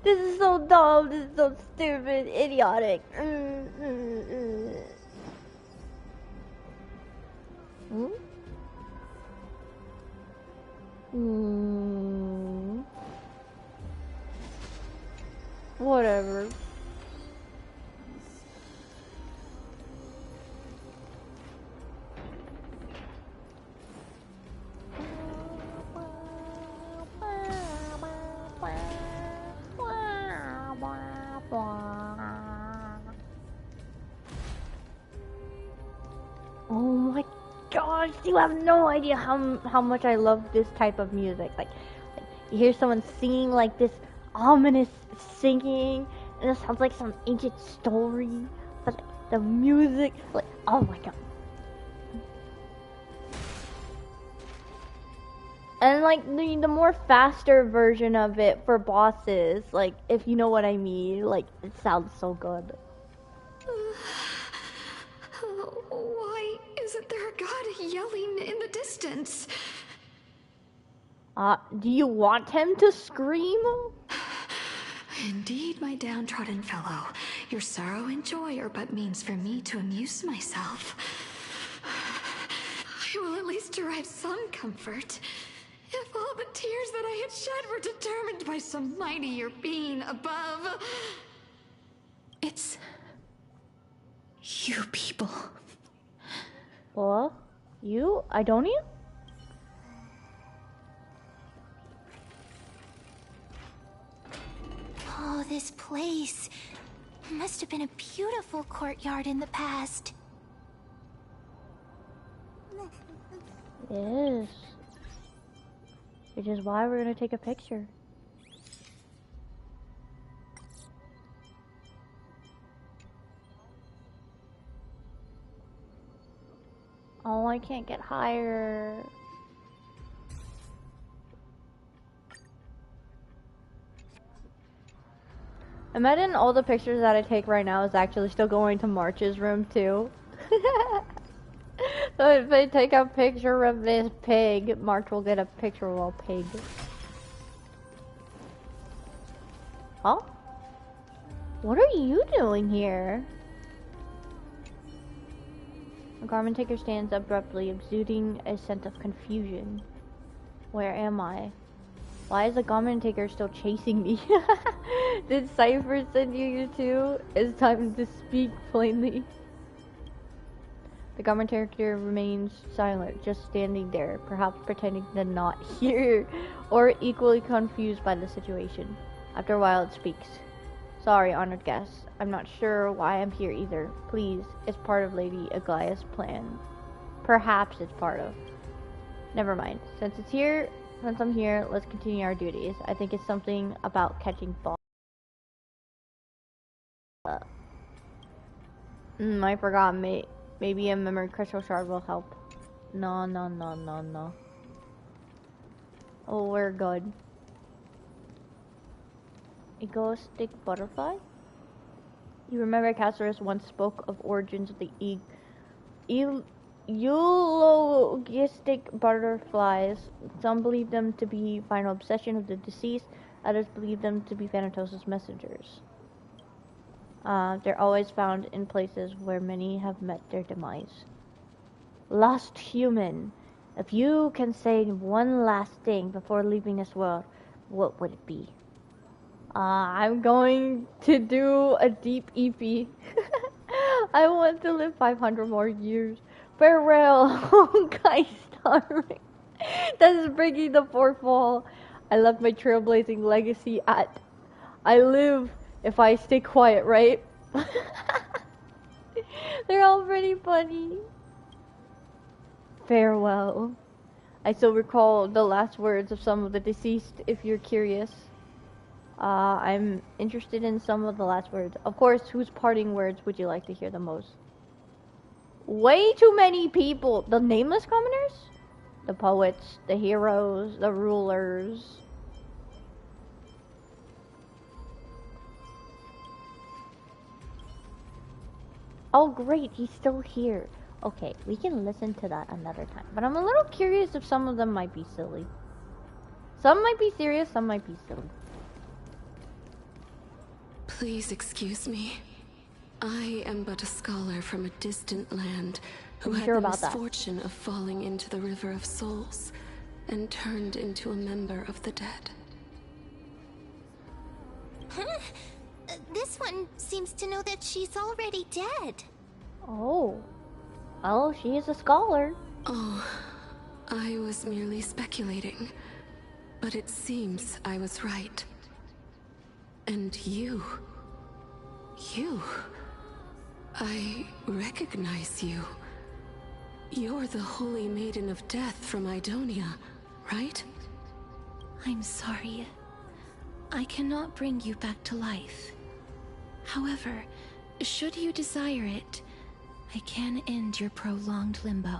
This is so dumb. This is so stupid, idiotic. Whatever. Oh my gosh, you have no idea how much I love this type of music. Like you hear someone singing like this ominous singing, and it sounds like some ancient story. But the music, like, oh my god. And like the more faster version of it for bosses, like if you know what I mean, like it sounds so good. Why isn't there a god yelling in the distance? Do you want him to scream? Indeed, my downtrodden fellow, your sorrow and joy are but means for me to amuse myself. I will at least derive some comfort. If all the tears that I had shed were determined by some mightier being above. It's you people. What? You? Idonia? Oh, this place. Must have been a beautiful courtyard in the past. Yes. Which is why we're gonna take a picture. Oh, I can't get higher. Imagine all the pictures that I take right now is actually still going to March's room too. So if I take a picture of this pig, March will get a picture of a pig. Oh? What are you doing here? The garment taker stands abruptly, exuding a sense of confusion. Where am I? Why is the garment taker still chasing me? Did Cypher send you here too? It's time to speak plainly. The garment taker remains silent, just standing there, perhaps pretending to not hear, or equally confused by the situation. After a while it speaks. Sorry, honored guests. I'm not sure why I'm here either. Please, it's part of Lady Aglaya's plan. Perhaps it's part of. Never mind. Since I'm here, let's continue our duties. I think it's something about catching balls. I forgot, mate. Maybe a memory crystal shard will help. No. Oh, we're good. A ghost stick butterfly? You remember Castorus once spoke of origins of the eulogistic butterflies. Some believe them to be final obsession of the deceased, others believe them to be Thanatos' messengers. They're always found in places where many have met their demise. Lost human, if you can say one last thing before leaving this world, what would it be? I'm going to do a deep EP. I want to live 500 more years. Farewell, Honkai starring. That is breaking the fourth wall. I left my trailblazing legacy at. I live if I stay quiet, right? They're all pretty funny. Farewell. I still recall the last words of some of the deceased, if you're curious. I'm interested in some of the last words. Of course, whose parting words would you like to hear the most? Way too many people. The nameless commoners? The poets, the heroes, the rulers. Oh great, he's still here. Okay, we can listen to that another time. But I'm a little curious if some of them might be silly. Some might be serious, some might be silly. Please excuse me. I am but a scholar from a distant land who had the misfortune of falling into the River of Souls and turned into a member of the dead. Huh? This one seems to know that she's already dead. Oh. Oh, she is a scholar. Oh, I was merely speculating. But it seems I was right. And you... I recognize you. You're the Holy Maiden of Death from Idonia, right? I'm sorry. I cannot bring you back to life. However, should you desire it, I can end your prolonged limbo.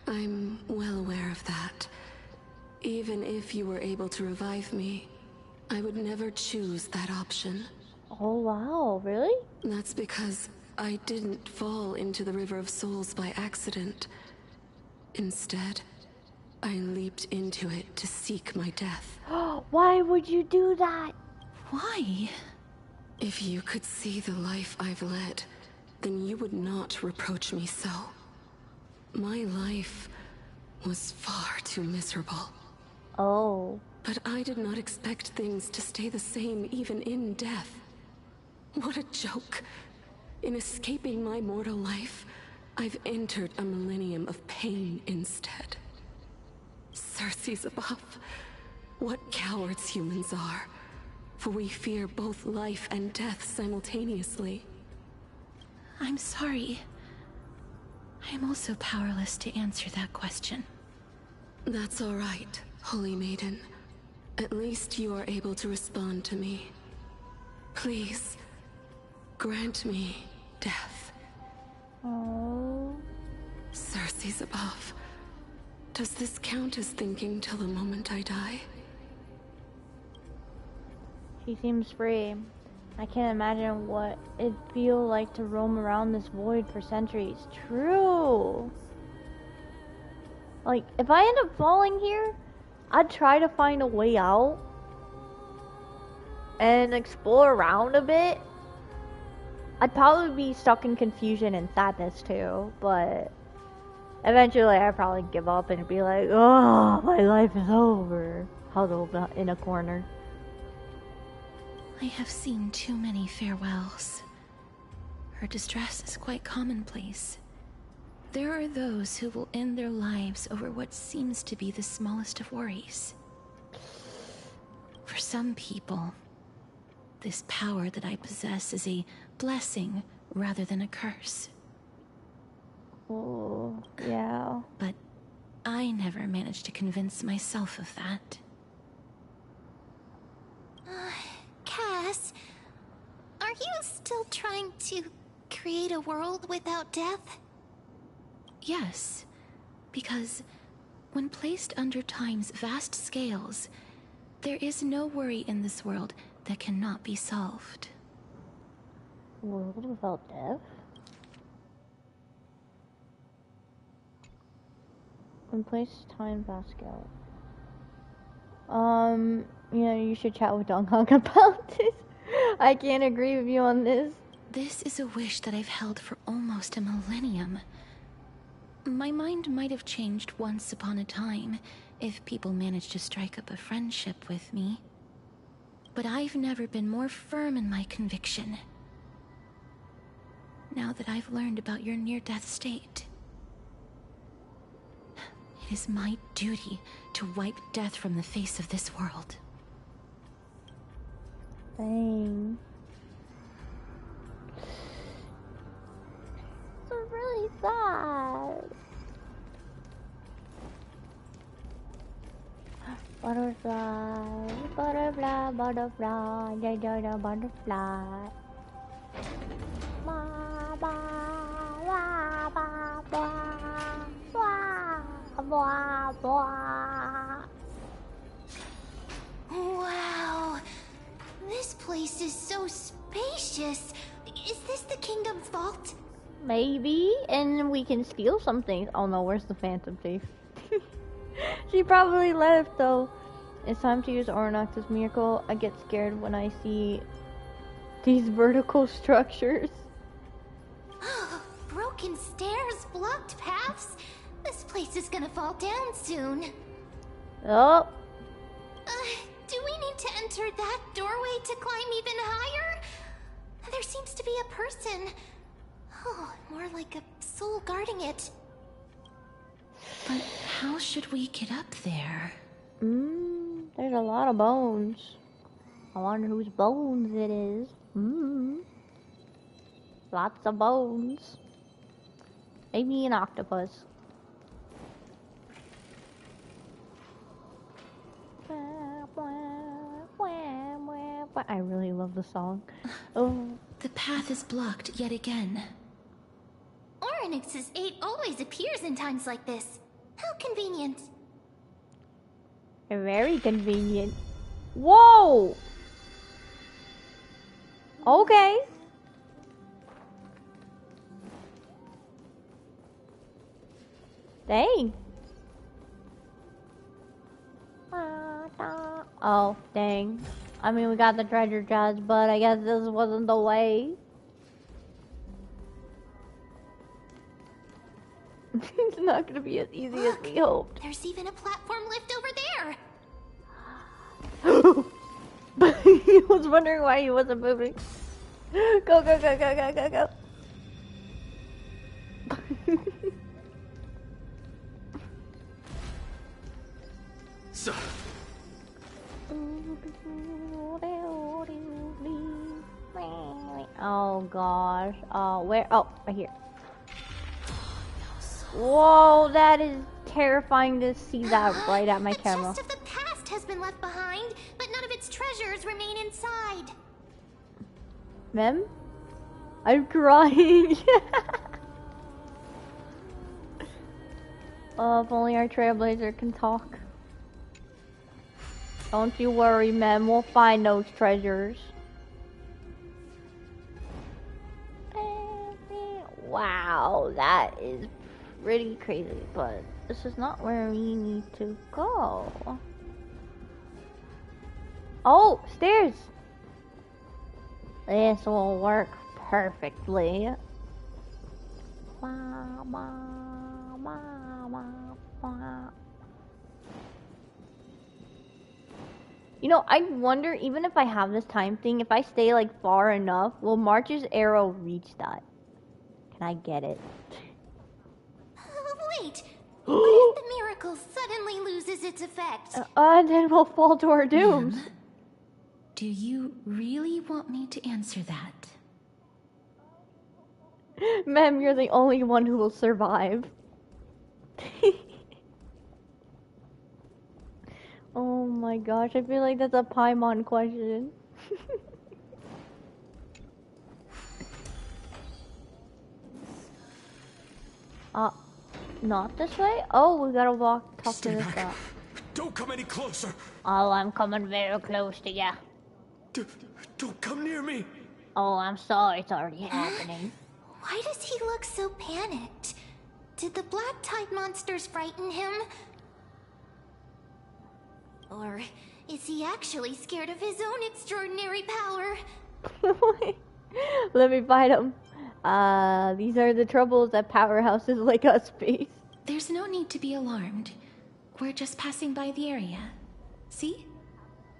I'm well aware of that. Even if you were able to revive me, I would never choose that option. Oh wow, really? That's because I didn't fall into the River of Souls by accident. Instead, I leaped into it to seek my death. Why would you do that? Why? If you could see the life I've led, then you would not reproach me so. My life was far too miserable. Oh. But I did not expect things to stay the same even in death. What a joke. In escaping my mortal life, I've entered a millennium of pain instead. Circe's above. What cowards humans are. For we fear both life and death simultaneously. I'm sorry. I am also powerless to answer that question. That's all right, Holy Maiden. At least you are able to respond to me. Please, grant me death. Oh. Circe's above. Does this count as thinking till the moment I die? She seems free. I can't imagine what it'd feel like to roam around this void for centuries. True. Like, if I end up falling here, I'd try to find a way out and explore around a bit. I'd probably be stuck in confusion and sadness too, but eventually I'd probably give up and be like, oh, my life is over. Huddled in a corner. I have seen too many farewells. Her distress is quite commonplace. There are those who will end their lives over what seems to be the smallest of worries. For some people, this power that I possess is a blessing rather than a curse. Oh, yeah. But I never managed to convince myself of that. Cass, are you still trying to create a world without death? Yes, because when placed under time's vast scales, there is no worry in this world that cannot be solved. World without death? When placed time vast scale. Yeah, you should chat with Dong Hong about this. I can't agree with you on this. This is a wish that I've held for almost a millennium. My mind might have changed once upon a time if people managed to strike up a friendship with me. But I've never been more firm in my conviction. Now that I've learned about your near-death state, it is my duty to wipe death from the face of this world. Dang. It's really sad. Butterfly, butterfly, butterfly, yeah, yeah, yeah, butterfly. Ba, ba, ba, ba, ba, ba, ba, ba. Wow, this place is so spacious. Is this the vault? Maybe, and we can steal some things. Oh no, where's the Phantom Thief? She probably left though. It's time to use Oronox's miracle. I get scared when I see these vertical structures. Broken stairs, blocked paths. This place is gonna fall down soon. Oh. Do we need to enter that doorway to climb even higher? There seems to be a person. Oh, more like a soul guarding it. But how should we get up there? There's a lot of bones. I wonder whose bones it is. Lots of bones. Maybe an octopus. I really love the song. Oh. The path is blocked yet again. Oryx's 8 always appears in times like this. How convenient. Very convenient. Whoa! Okay. Dang. Oh, dang. I mean, we got the treasure chest, but I guess this wasn't the way. It's not gonna be as easy as we hoped. There's even a platform lift over But he was wondering why he wasn't moving. Go, go, go, go, go, go, go. So. Oh gosh. Where? Oh, right here. Whoa, that is terrifying to see that right at my camera. The chest of the past has been left behind, but none of its treasures remain inside. Mem? I'm crying. Oh, if only our trailblazer can talk. Don't you worry, Mem. We'll find those treasures. Wow, that is pretty crazy, but this is not where we need to go. Oh, stairs! This will work perfectly. You know, I wonder, even if I have this time thing, if I stay like far enough, will March's arrow reach that? Can I get it? Wait! What if the miracle suddenly loses its effect? Then we'll fall to our dooms. Do you really want me to answer that? Mem, you're the only one who will survive. Oh my gosh, I feel like that's a Paimon question. Not this way? Oh, we gotta talk to this guy. Don't come any closer. Oh, I'm coming very close to ya. Don't come near me. Oh, I'm sorry, it's already happening. Why does he look so panicked? Did the black tide monsters frighten him? Or is he actually scared of his own extraordinary power? Let me fight him. These are the troubles that powerhouses like us face. There's no need to be alarmed. We're just passing by the area. See?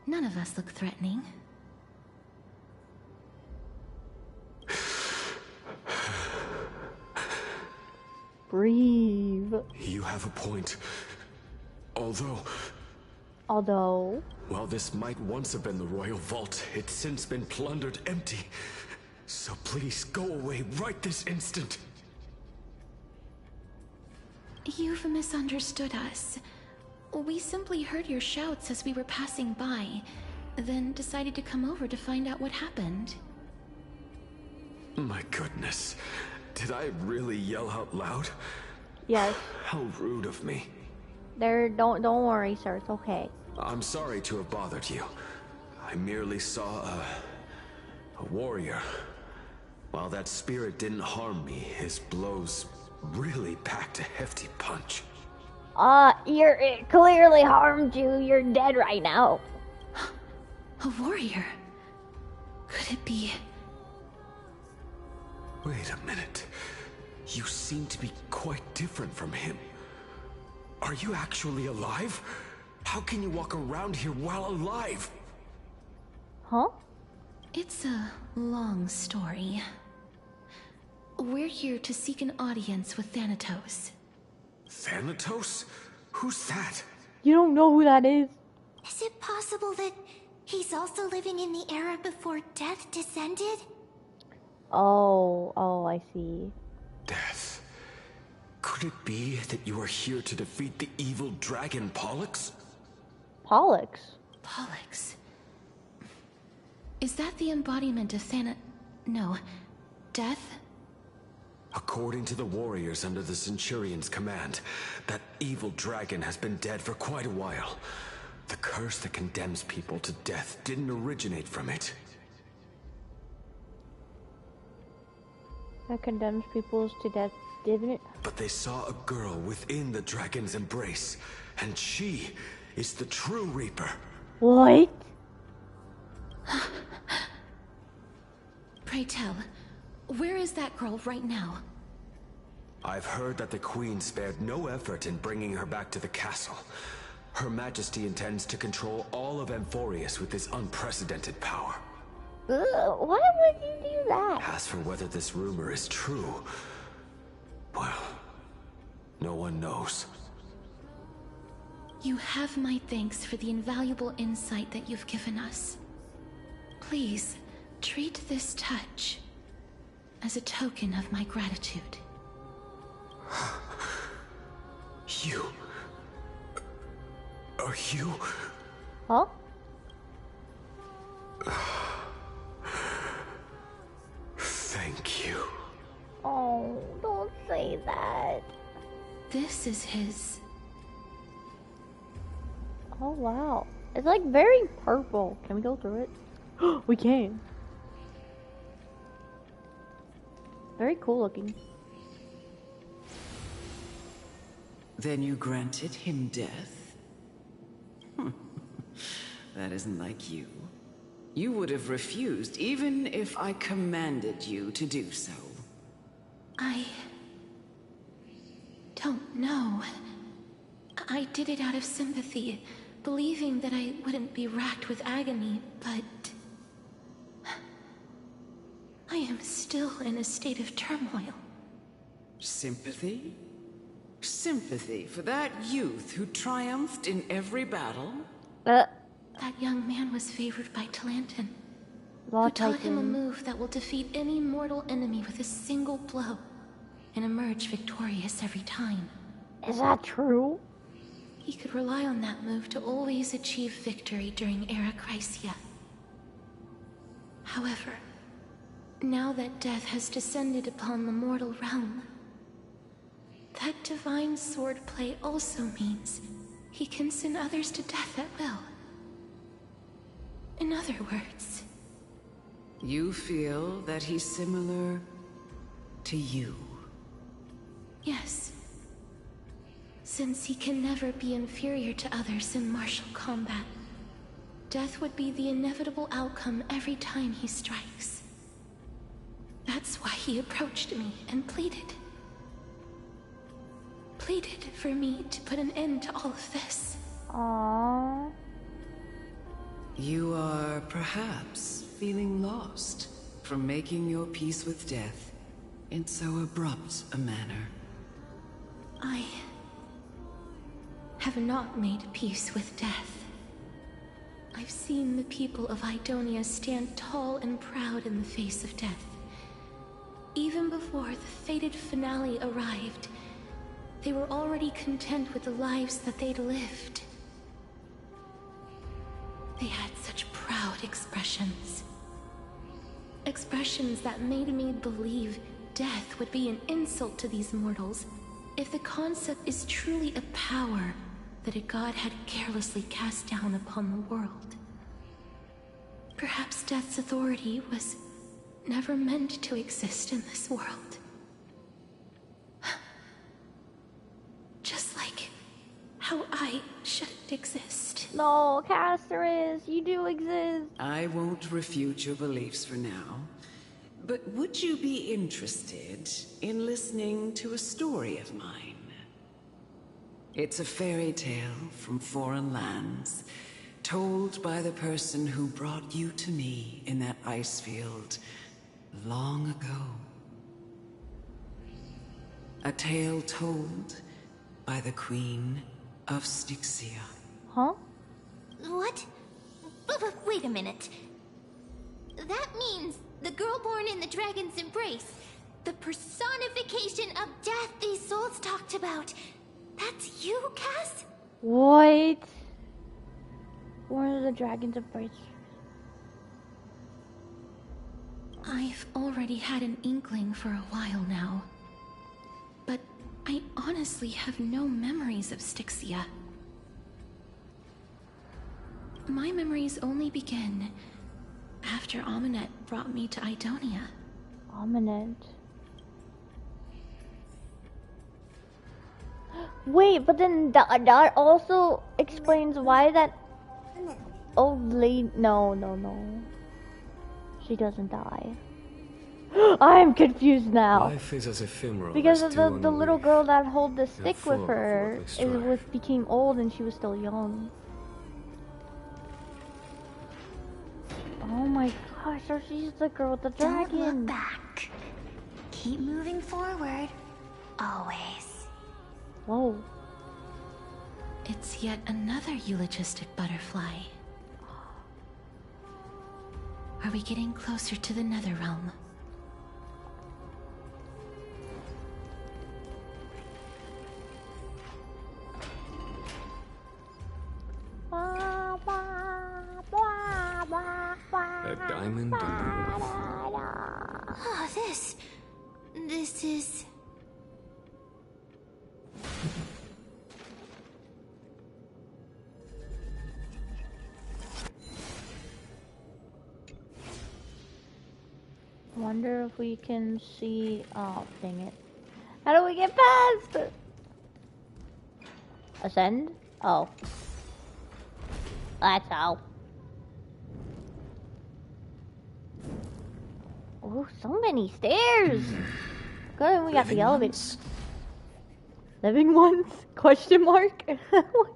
None of us look threatening. Breathe. You have a point. Although, while this might once have been the royal vault, it's since been plundered empty. So please go away right this instant. You've misunderstood us. We simply heard your shouts as we were passing by, then decided to come over to find out what happened. My goodness. Did I really yell out loud? Yes. How rude of me. Don't worry, sir. It's okay. I'm sorry to have bothered you. I merely saw a warrior. While that spirit didn't harm me, his blows really packed a hefty punch. It clearly harmed you. You're dead right now. A warrior? Could it be? Wait a minute. You seem to be quite different from him. Are you actually alive? How can you walk around here while alive? Huh? It's a long story. We're here to seek an audience with Thanatos. Thanatos? Who's that? You don't know who that is? Is it possible that he's also living in the era before death descended? Oh, I see. Death. Could it be that you are here to defeat the evil dragon Pollux? Pollux? Pollux? Is that the embodiment of No. Death? According to the warriors under the Centurion's command, that evil dragon has been dead for quite a while. The curse that condemns people to death didn't originate from it. That condemns people to death, didn't it? But they saw a girl within the dragon's embrace, and she is the true Reaper. What? Pray tell, where is that girl right now? I've heard that the Queen spared no effort in bringing her back to the castle. Her Majesty intends to control all of Amphorius with this unprecedented power. Why would you do that? As for whether this rumor is true, well, no one knows. You have my thanks for the invaluable insight that you've given us. Please, treat this touch as a token of my gratitude. You... Are you... Huh? Thank you. Oh, don't say that. This is his... Oh, wow. It's like very purple. Can we go through it? We can. Very cool looking. Then you granted him death? That isn't like you. You would have refused even if I commanded you to do so. I don't know. I did it out of sympathy, believing that I wouldn't be racked with agony, but... I am still in a state of turmoil. Sympathy? Sympathy for that youth who triumphed in every battle? That young man was favored by Talantin, who taught him a move that will defeat any mortal enemy with a single blow, and emerge victorious every time. Is that true? He could rely on that move to always achieve victory during Era Chrysia. However, now that death has descended upon the mortal realm, that divine swordplay also means he can send others to death at will. In other words... You feel that he's similar to you? Yes. Since he can never be inferior to others in martial combat, death would be the inevitable outcome every time he strikes. That's why he approached me and pleaded. Pleaded for me to put an end to all of this. Aww. You are perhaps feeling lost from making your peace with death in so abrupt a manner. I have not made peace with death. I've seen the people of Idonia stand tall and proud in the face of death. Even before the fated finale arrived, they were already content with the lives that they'd lived. They had such proud expressions. Expressions that made me believe death would be an insult to these mortals if the concept is truly a power that a god had carelessly cast down upon the world. Perhaps death's authority was never meant to exist in this world. Just like how I shouldn't exist. No, Caceres, you do exist. I won't refute your beliefs for now, but would you be interested in listening to a story of mine? It's a fairy tale from foreign lands, told by the person who brought you to me in that ice field long ago. A tale told by the Queen of Styxia. Huh? What? But wait a minute. That means the girl born in the dragon's embrace, the personification of death these souls talked about. That's you, Cass? What? One of the dragons embrace. I've already had an inkling for a while now. But I honestly have no memories of Styxia. My memories only begin after Aminet brought me to Idonia. Aminet. Wait, but then that also explains why that old lady. No. She doesn't die. I'm confused now. Life is as ephemeral because as of the little girl that held the stick full with her. Became old and she was still young. Oh my gosh, so she's the girl with the dragon. Don't look back. Keep moving forward. Always. Whoa. It's yet another eulogistic butterfly. Are we getting closer to the Netherrealm? A diamond in the rough. Oh, this is... Wonder if we can see. Oh, dang it. How do we get past? Ascend? Oh. That's how. Oh, so many stairs. Good, we got the elevator. Living ones? Question mark? What?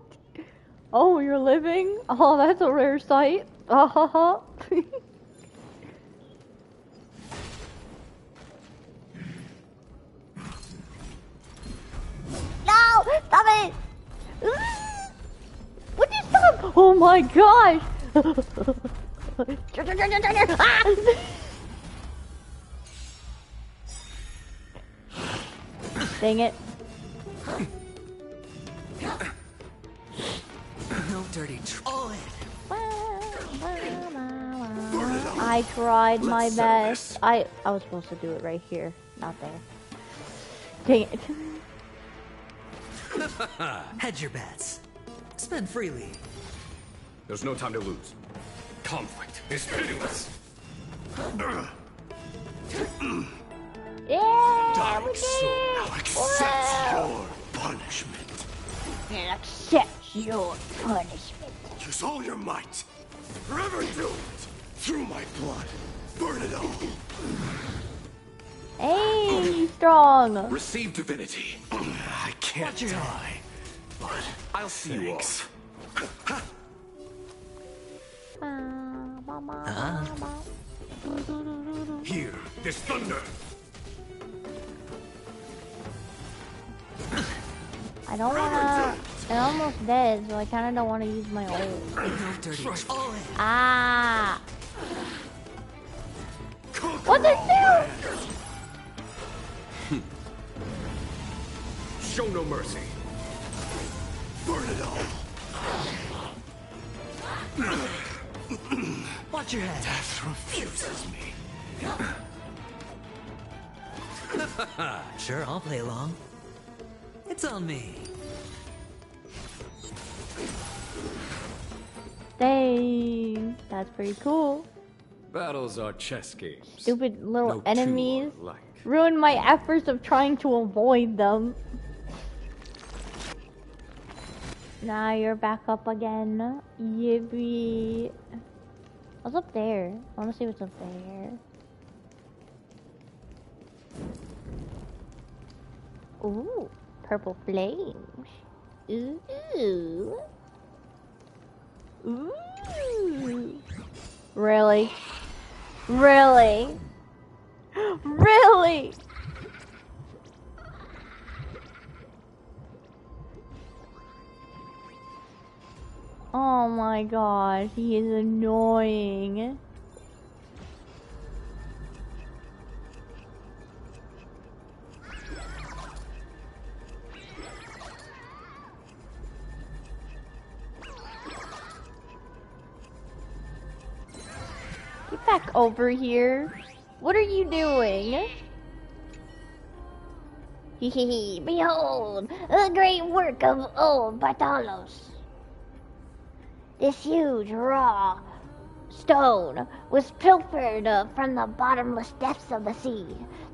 Oh, you're living? Oh, that's a rare sight. Ha ha ha. No! Stop it! Would you stop? Oh my gosh! Dang it. No dirty troll. I tried my best. I was supposed to do it right here, not there. Dang it. Hedge your bets. Spend freely. There's no time to lose. Conflict is pitiless. Yeah, Dark soul, now accept your punishment. Accept your punishment. Use all your might. Forever do it. Through my blood. Burn it all. Hey, strong. Receive divinity. I can't die, but I'll see you off. Hear this thunder. I don't wanna. I'm almost dead, so I kind of don't want to use my ult. No dirty troll. Ah! What's it do? Show no mercy. burn it all. Watch your head. Death refuses me. Sure, I'll play along. It's on me. Dang, that's pretty cool. Battles are chess games. Stupid little No two enemies are alike. ruined my efforts of trying to avoid them. Now you're back up again. Yippee. What's up there? I wanna see what's up there. Ooh, purple flames. Ooh. Ooh. Really? Really? Really? Oh my gosh, he is annoying. Get back over here. What are you doing? Hehehe, behold, the great work of old PETALS. This huge, raw stone was pilfered from the bottomless depths of the sea,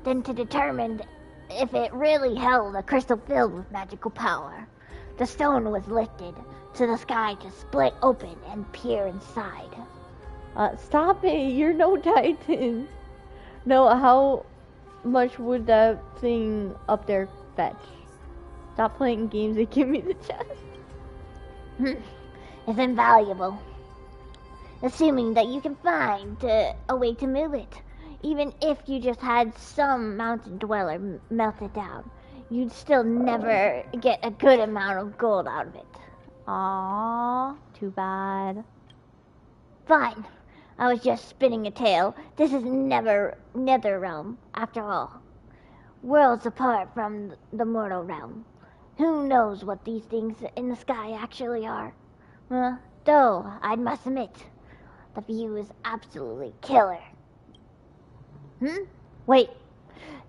then to determine if it really held a crystal filled with magical power. The stone was lifted to the sky to split open and peer inside. Stop it, you're no Titan. No, how much would that thing up there fetch? Stop playing games and give me the chest. It's invaluable. Assuming that you can find a way to move it. Even if you just had some mountain dweller melt it down, you'd still never get a good amount of gold out of it. Aww, too bad. Fine. I was just spinning a tale. This is never Nether realm, after all. Worlds apart from the mortal realm. Who knows what these things in the sky actually are? Though, I must admit, the view is absolutely killer. Wait,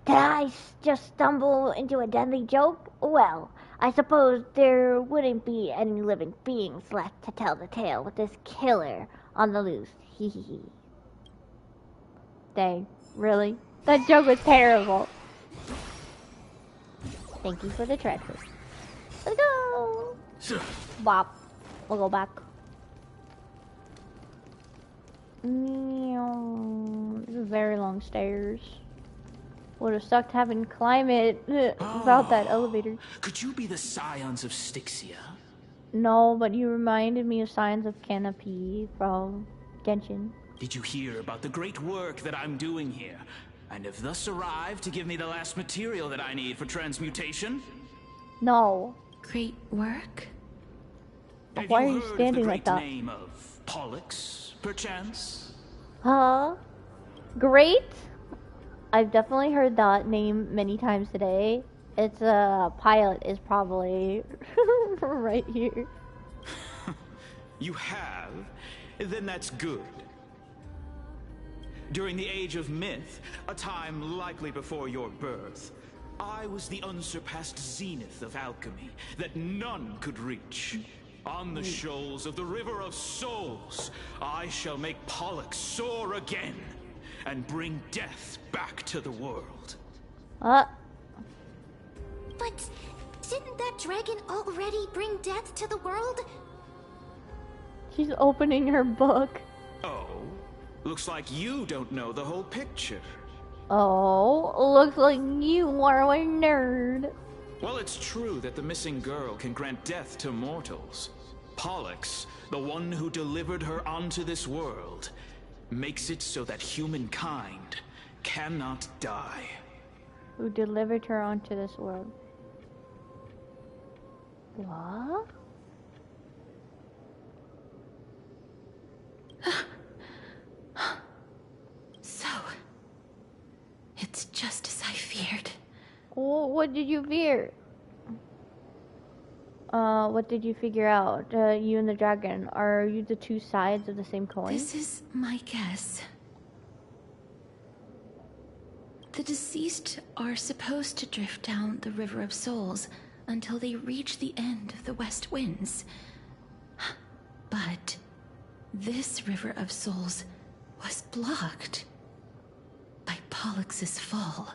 did I just stumble into a deadly joke? Well, I suppose there wouldn't be any living beings left to tell the tale with this killer on the loose. Hehehe. Dang, really? That joke was terrible. Thank you for the treasure. Let's go! Bop. We'll go back. This is very long stairs. Would have sucked having to climb it without that elevator. Could you be the scions of Styxia? No, but you reminded me of Signs of Canopy from Genshin. Did you hear about the great work that I'm doing here? And have thus arrived to give me the last material that I need for transmutation? No. Great work? Have Why you are you heard standing of the like great that? name of Pollux, perchance? Huh? Great? I've definitely heard that name many times today. Its pilot is probably right here. You have? Then that's good. During the Age of Myth, a time likely before your birth, I was the unsurpassed zenith of alchemy that none could reach. On the shoals of the River of Souls, I shall make Pollux soar again and bring death back to the world. But didn't that dragon already bring death to the world? She's opening her book. Oh, looks like you don't know the whole picture. Oh, looks like you are a nerd. Well, it's true that the missing girl can grant death to mortals. Pollux, the one who delivered her onto this world, makes it so that humankind cannot die. Who delivered her onto this world? What? So, it's just as I feared. Oh, what did you fear? What did you figure out? You and the dragon, are you the two sides of the same coin? This is my guess. The deceased are supposed to drift down the River of Souls until they reach the end of the West Winds. But this River of Souls was blocked by Pollux's fall.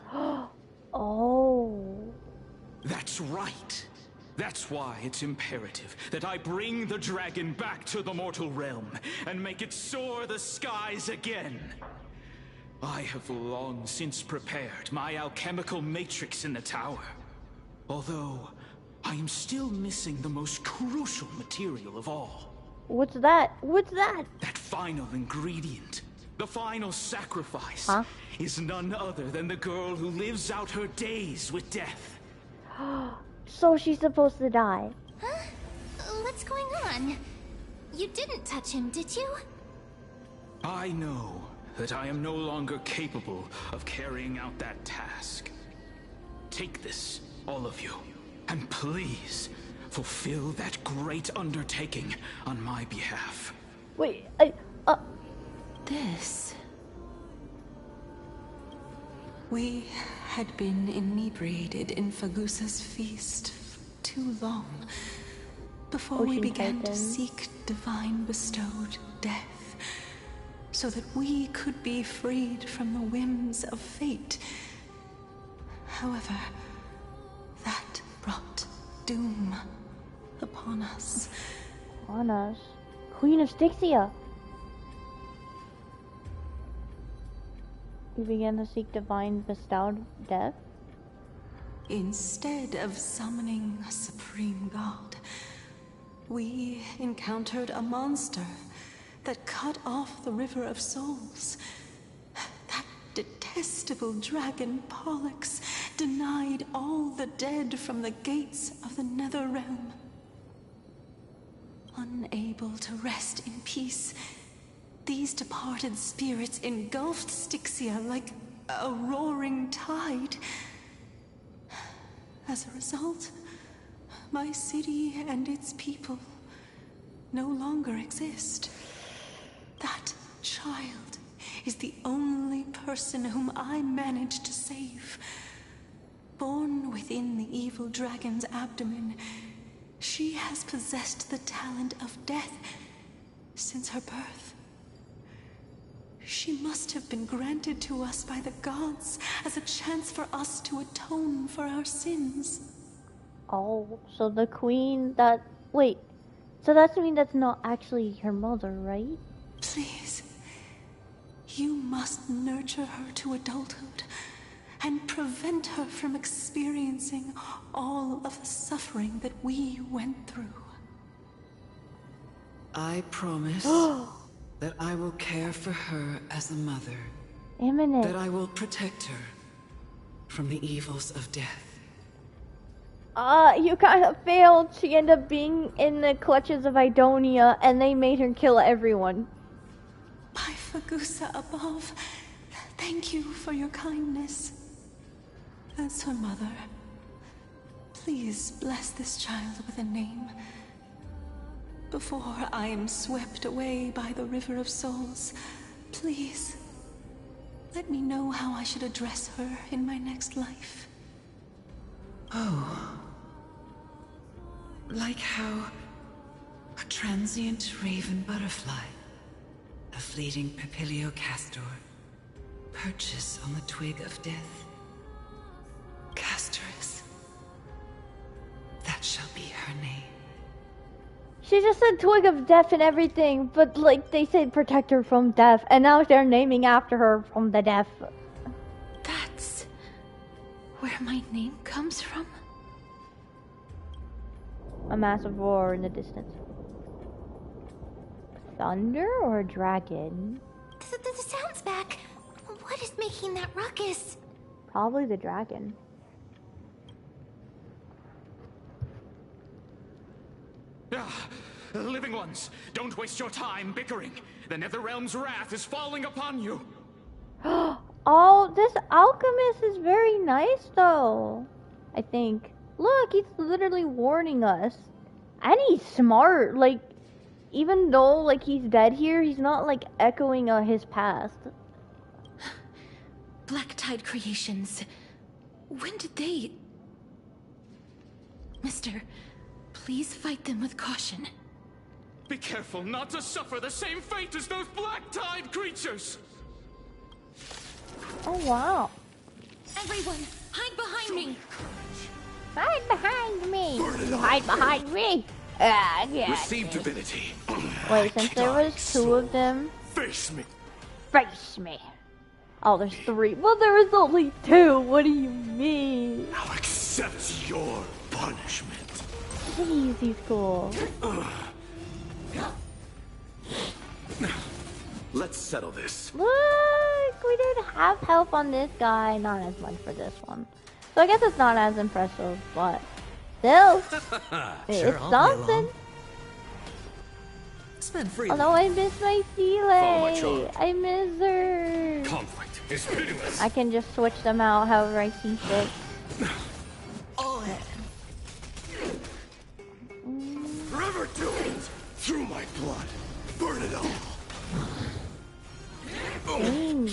Oh. That's right. That's why it's imperative that I bring the dragon back to the mortal realm and make it soar the skies again. I have long since prepared my alchemical matrix in the tower. Although, I am still missing the most crucial material of all. What's that? What's that? That final ingredient, the final sacrifice, is none other than the girl who lives out her days with death. So she's supposed to die. Huh? What's going on? You didn't touch him, did you? I know that I am no longer capable of carrying out that task. Take this, all of you, and please fulfill that great undertaking on my behalf. Wait, This... We had been inebriated in Fagusa's feast for too long before we began to seek divine bestowed death, so that we could be freed from the whims of fate. However, that brought doom upon us. On us. Queen of Styxia. You began to seek divine bestowed death? Instead of summoning a supreme god, we encountered a monster that cut off the River of Souls. That detestable dragon Pollux denied all the dead from the gates of the Nether Realm. Unable to rest in peace, these departed spirits engulfed Styxia like a roaring tide. As a result, my city and its people no longer exist. That child is the only person whom I managed to save. Born within the evil dragon's abdomen, she has possessed the talent of death since her birth. She must have been granted to us by the gods as a chance for us to atone for our sins. Oh, so the queen that... Wait, so that means that's not actually her mother, right? Please, you must nurture her to adulthood and prevent her from experiencing all of the suffering that we went through. I promise that I will care for her as a mother. Imminent. That I will protect her from the evils of death. You kind of failed. She ended up being in the clutches of Idonia, and they made her kill everyone. By Fagusa above, thank you for your kindness. As her mother, please bless this child with a name. Before I am swept away by the River of Souls, please, let me know how I should address her in my next life. Oh. Like how a transient raven butterfly, a fleeting papilio castor, perches on the twig of death. Castorus. That shall be her name. She just said twig of death and everything, but like they said protect her from death, and now they're naming after her from the death. That's where my name comes from? A massive roar in the distance. Thunder or a dragon? The sound's back. What is making that ruckus? Probably the dragon. Living ones, don't waste your time bickering. The Netherrealm's wrath is falling upon you. Oh, this alchemist is very nice though. I think. Look, he's literally warning us. And he's smart. Like, even though like he's dead here, he's not like echoing his past. Black Tide Creations. When did they... Mister, please fight them with caution. Be careful not to suffer the same fate as those black-tide creatures! Oh wow. Everyone, hide behind me! Hide behind me! Hide behind me! Yeah. Receive divinity. Wait, since there was 2 of them... Face me. Face me! Oh, there's 3. Well, there was only 2! What do you mean? I'll accept your punishment. Jeez, he's cool. Let's settle this. Look! We did have help on this guy. Not as much for this one. So I guess it's not as impressive, but... Still, it's something. Spend freely. Although I miss my Follow my Seeley. charge. I miss her. Conflict is pitiless. I can just switch them out however I see fit. All in. Forever do it! Through my blood. Burn it all. Dang.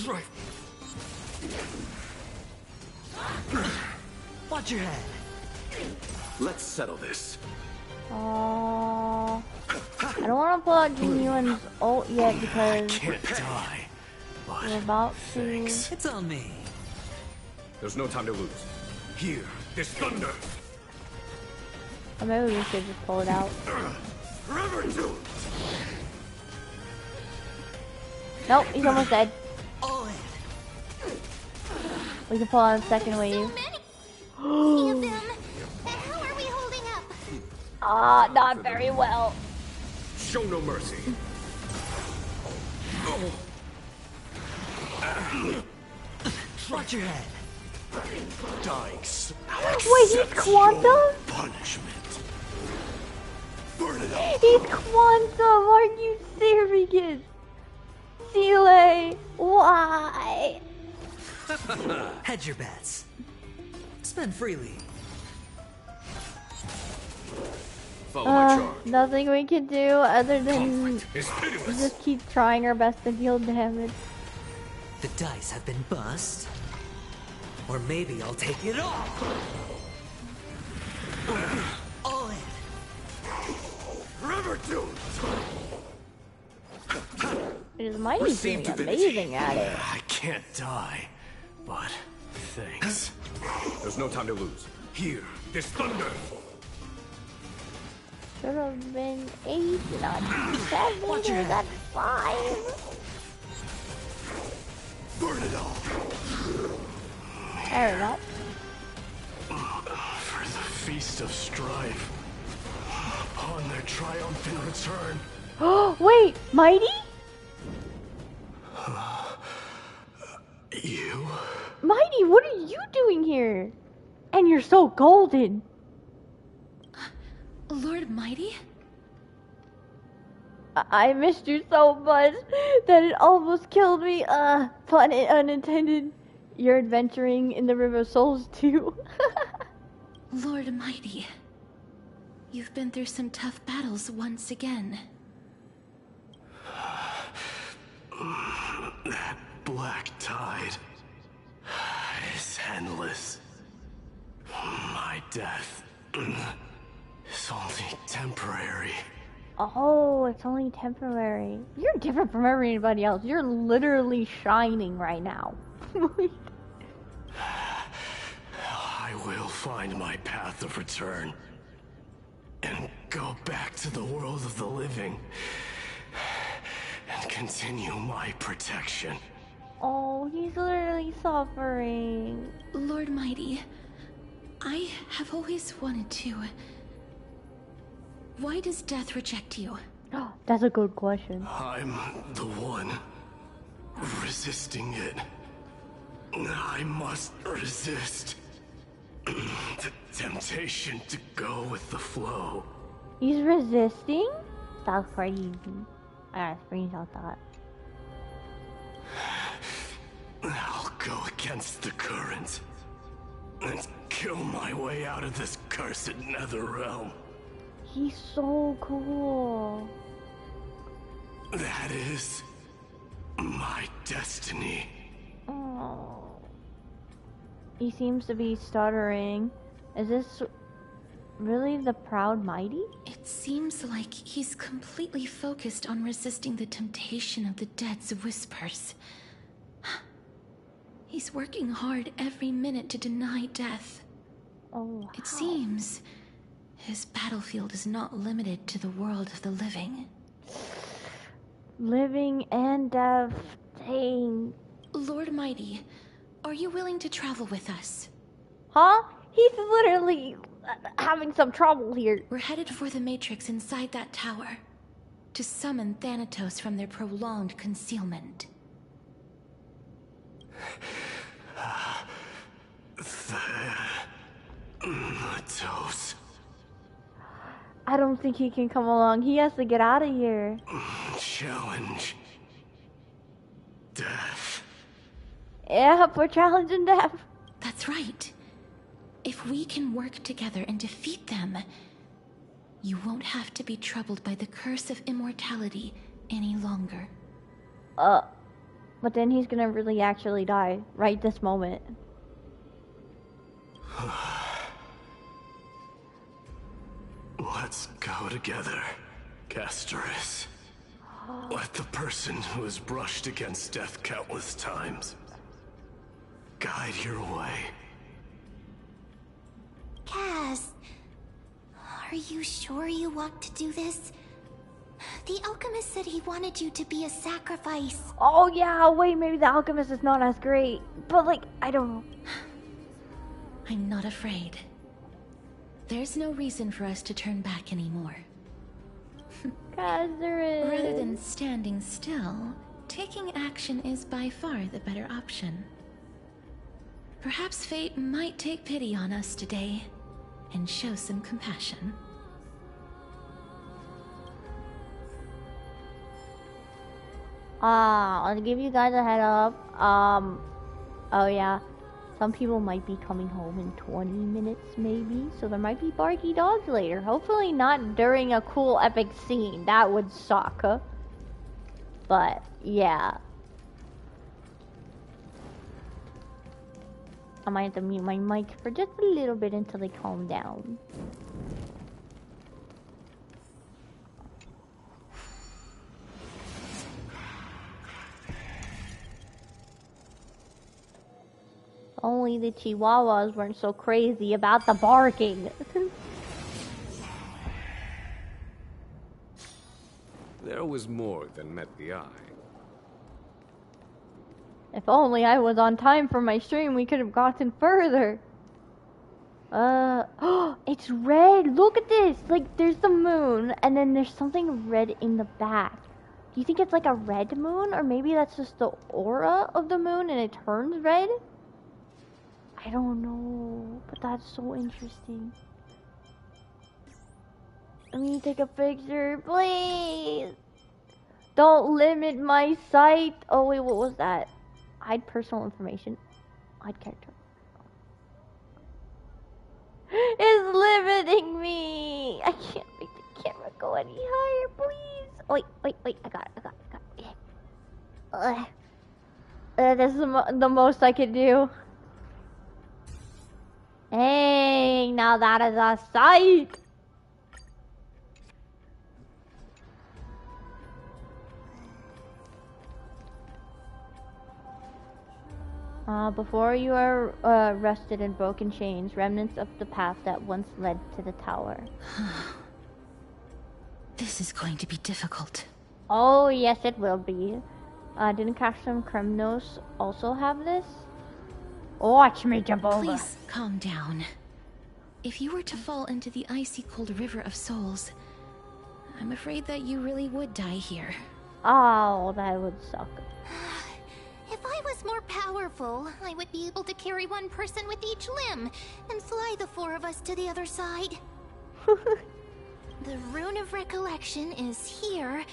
Watch your head. Let's settle this. I don't want to pull out Genuine's ult yet because Can't die. But we're about to. thanks. It's on me. There's no time to lose. Here, this thunder. Or maybe we should just pull it out. Forever do it. Nope, he's almost dead. All in. We can pull out a second wave. Many of them. How are we holding up? Ah, not very well. Show no mercy. Watch your head. Dying. Wait, he's Quantum? Punishment. Burn it all. He's Quantum! Are you serious? Seeley, why? Hedge your bets. Spend freely. Follow my charge. Nothing we can do other than Conflict is pitiless. just keep trying our best to deal damage. The dice have been bust. Or maybe I'll take it all. All in. Forever do It is Mighty doing amazing at it. I can't die, but thanks. There's no time to lose. Here, this thunder. Should have been 8, not 7, Watch your or head. that's 5. Burn it all. Fair enough. For the feast of strife. Upon their triumphant return. Oh, wait, Mighty? You? Mighty, what are you doing here? And you're so golden. Lord Mighty? I missed you so much that it almost killed me. Pun unintended. You're adventuring in the River of Souls too. Lord Mighty. You've been through some tough battles once again. That black tide is endless. My death is only temporary. Oh, it's only temporary. You're different from everybody else. You're literally shining right now. I will find my path of return and go back to the world of the living and continue my protection. Oh, he's literally suffering. Lord Mighty, I have always wanted to. Why does death reject you? That's a good question. I'm the one resisting it. I must resist the temptation to go with the flow. He's resisting? That's crazy. I gotta screenshot that. I'll go against the current and kill my way out of this cursed nether realm. He's so cool. That is my destiny. Oh. He seems to be stuttering. Is this... Really, the proud mighty? It seems like he's completely focused on resisting the temptation of the dead's whispers. He's working hard every minute to deny death. Oh, it seems his battlefield is not limited to the world of the living. Living and death. Dang. Lord Mighty, are you willing to travel with us? Huh? He's literally having some trouble here. We're headed for the Matrix inside that tower to summon Thanatos from their prolonged concealment. Thanatos. I don't think he can come along. He has to get out of here. Challenge. Death. Yeah, we're challenging death. That's right. If we can work together and defeat them, you won't have to be troubled by the curse of immortality any longer. But then he's gonna really actually die right this moment. Let's go together, Castoris. Let the person who has brushed against death countless times guide your way. Cass, are you sure you want to do this? The alchemist said he wanted you to be a sacrifice. Oh yeah, wait, maybe the alchemist is not as great. But like, I don't know. I'm not afraid. There's no reason for us to turn back anymore. Cause there is. Rather than standing still, taking action is by far the better option. Perhaps fate might take pity on us today and show some compassion. I'll give you guys a head up. Oh yeah. Some people might be coming home in 20 minutes, maybe. So there might be barky dogs later. Hopefully not during a cool epic scene. That would suck. But, yeah. I might have to mute my mic for just a little bit until they calm down. Only the chihuahuas weren't so crazy about the barking. There was more than met the eye. If only I was on time for my stream, we could have gotten further. It's red. Look at this. Like, there's the moon, and then there's something red in the back. Do you think it's like a red moon, or maybe that's just the aura of the moon and it turns red? I don't know, but that's so interesting. Let me take a picture, please. Don't limit my sight. Oh wait, what was that? Hide personal information. Hide character. It's limiting me. I can't make the camera go any higher, please. Oh, wait. I got it. Yeah. This is the most I could do. Hey, now that is a sight. Before you are arrested in broken chains, remnants of the path that once led to the tower. This is going to be difficult. Oh, yes, it will be. Didn't Castrum Kremnos also have this? Watch me jump over. Please calm down. If you were to fall into the icy cold river of souls, I'm afraid that you really would die here. Oh, that would suck. If I was more powerful, I would be able to carry one person with each limb and fly the four of us to the other side. The Rune of Recollection is here,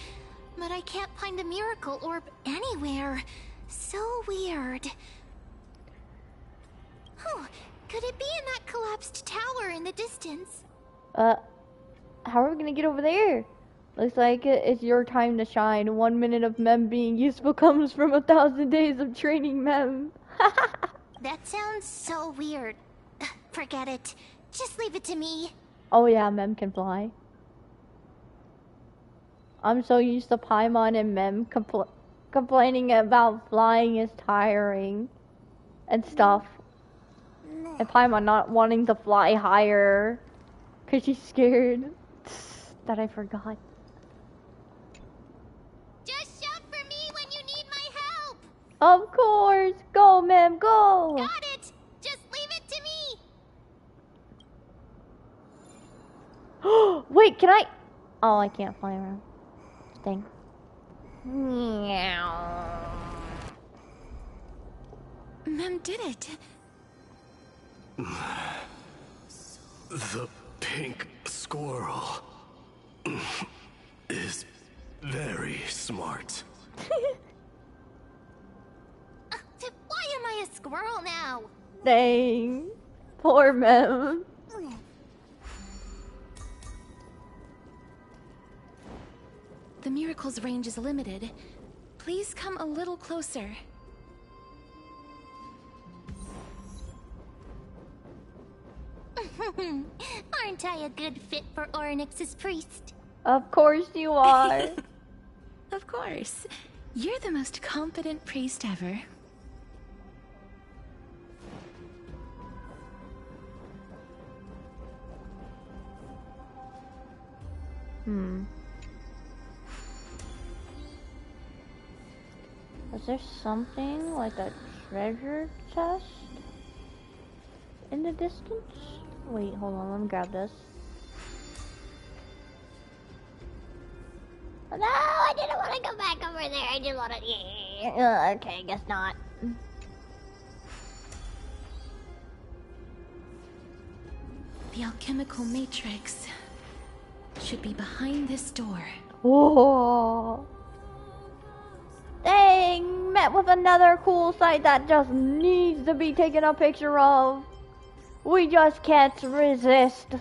but I can't find the miracle orb anywhere. So weird. Oh, could it be in that collapsed tower in the distance? How are we gonna get over there? Looks like it's your time to shine. 1 minute of Mem being useful comes from 1,000 days of training Mem. That sounds so weird. Forget it. Just leave it to me. Oh yeah, Mem can fly. I'm so used to Paimon and Mem complaining about flying is tiring and stuff. And Paimon not wanting to fly higher because she's scared that I forgot. Just shout for me when you need my help. Of course. Go, Mem, go. Got it. Just leave it to me. Wait, can I? Oh, I can't fly around. Dang. Meow. Mem did it. The pink squirrel is very smart. Why am I a squirrel now? Dang. Poor Mem. The miracle's range is limited. Please come a little closer. Aren't I a good fit for Orynyx's priest? Of course you are. Of course. You're the most competent priest ever. Is there something like a treasure chest in the distance? Wait, hold on, let me grab this. No, I didn't want to go back over there. I just want to... okay, guess not. The alchemical matrix should be behind this door. Whoa. Dang, met with another cool sight that just needs to be taken a picture of. We just can't resist.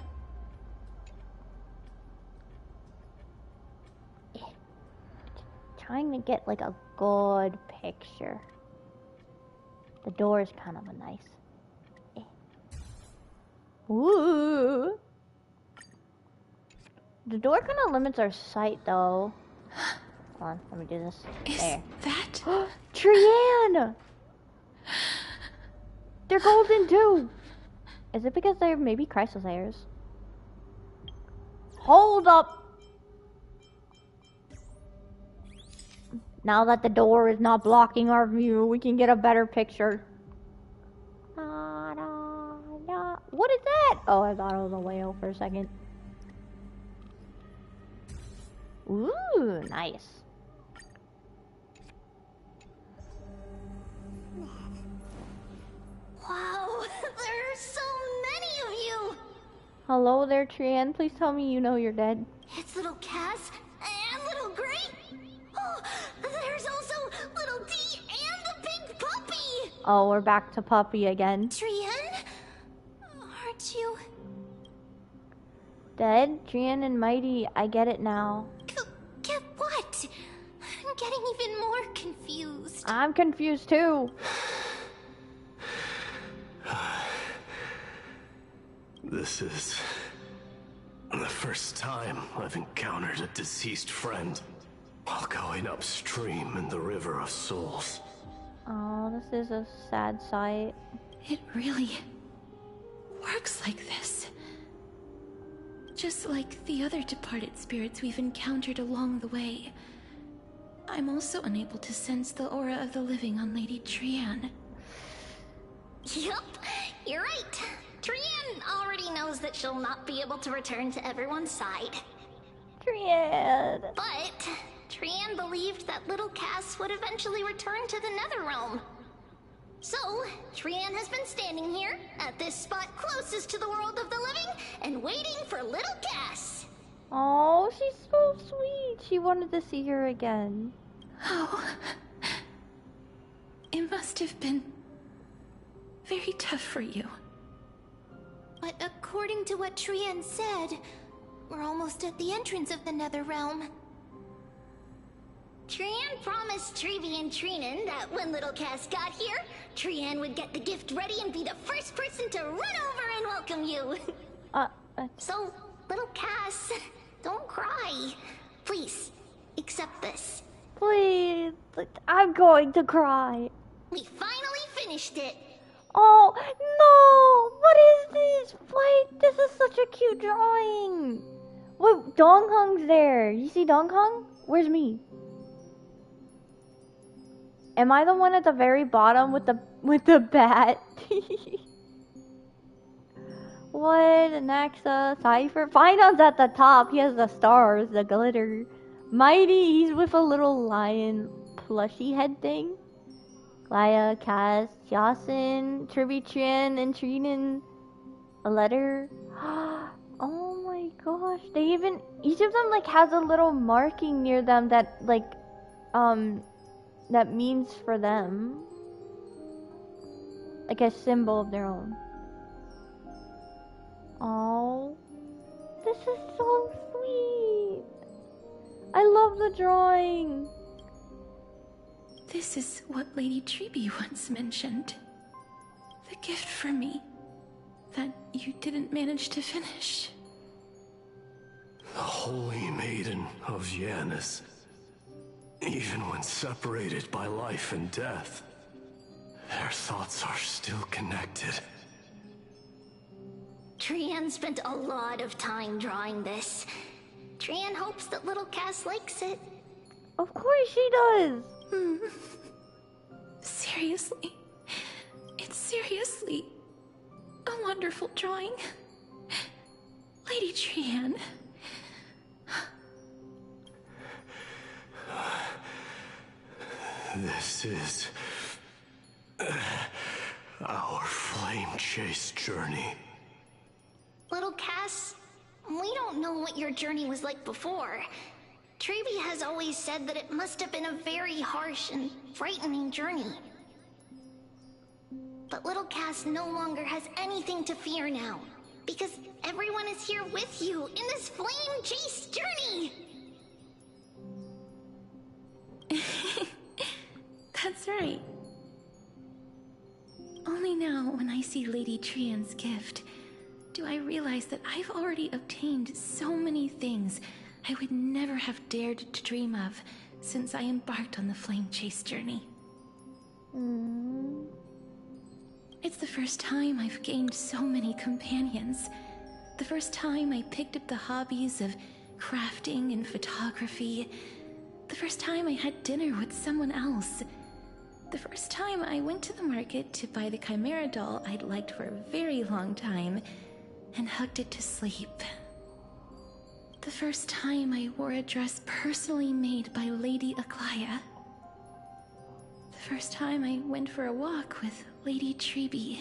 Trying to get like a good picture. The door is kind of a nice. Ooh. The door kind of limits our sight though. Hold on, let me do this. There. That? Trian! They're golden too! Is it because they're maybe chrysosayers? Hold up! Now that the door is not blocking our view, we can get a better picture. What is that? Oh, I thought it was a whale for a second. Ooh, nice. Wow, there are so many of you! Hello there, Trian. Please tell me you know you're dead. It's little Cass and little Gray. Oh, there's also little D and the big puppy. Oh, we're back to puppy again. Trian, aren't you Dead? Trian and Mighty, I get it now. get what? I'm getting even more confused. I'm confused too. This is the first time I've encountered a deceased friend while going upstream in the River of Souls. Oh, this is a sad sight. It really works like this. Just like the other departed spirits we've encountered along the way. I'm also unable to sense the aura of the living on Lady Trian. Yup, you're right. Trian already knows that she'll not be able to return to everyone's side. Trian! But Trian believed that little Cass would eventually return to the Netherrealm. So, Trian has been standing here, at this spot closest to the world of the living, and waiting for little Cass. Oh, she's so sweet. She wanted to see her again. Oh. It must have been very tough for you. But according to what Trian said, we're almost at the entrance of the Netherrealm. Trian promised Trevi and Trinan that when little Cass got here, Trian would get the gift ready and be the first person to run over and welcome you. So, little Cass, don't cry. Please, accept this. Please, I'm going to cry. We finally finished it. Oh, no! What is this? Wait, this is such a cute drawing. Wait, Donghung's there. You see Donghung? Where's me? Am I the one at the very bottom with the bat? What? Naxa, Cypher. Finon's at the top. He has the stars, the glitter. Mighty, he's with a little lion plushy head thing. Laya, Cass, Yasin, Tribitrian, and Trinin. A letter. Oh my gosh. They even, each of them like has a little marking near them that like, that means for them. Like a symbol of their own. Oh, this is so sweet. I love the drawing. This is what Lady Treeby once mentioned. The gift for me that you didn't manage to finish. The Holy Maiden of Yanis. Even when separated by life and death, their thoughts are still connected. Trian spent a lot of time drawing this. Trian hopes that little Cass likes it. Of course she does. Seriously. It's seriously a wonderful drawing. Lady Trian. This is our flame chase journey. Little Cass, we don't know what your journey was like before. Treeby has always said that it must have been a very harsh and frightening journey. But little Cass no longer has anything to fear now, because everyone is here with you in this flame chase journey! That's right. Only now, when I see Lady Trian's gift, do I realize that I've already obtained so many things I would never have dared to dream of since I embarked on the flame chase journey. It's the first time I've gained so many companions. The first time I picked up the hobbies of crafting and photography. The first time I had dinner with someone else. The first time I went to the market to buy the Chimera doll I'd liked for a very long time and hugged it to sleep. The first time I wore a dress personally made by Lady Aglaya. The first time I went for a walk with Lady Treeby,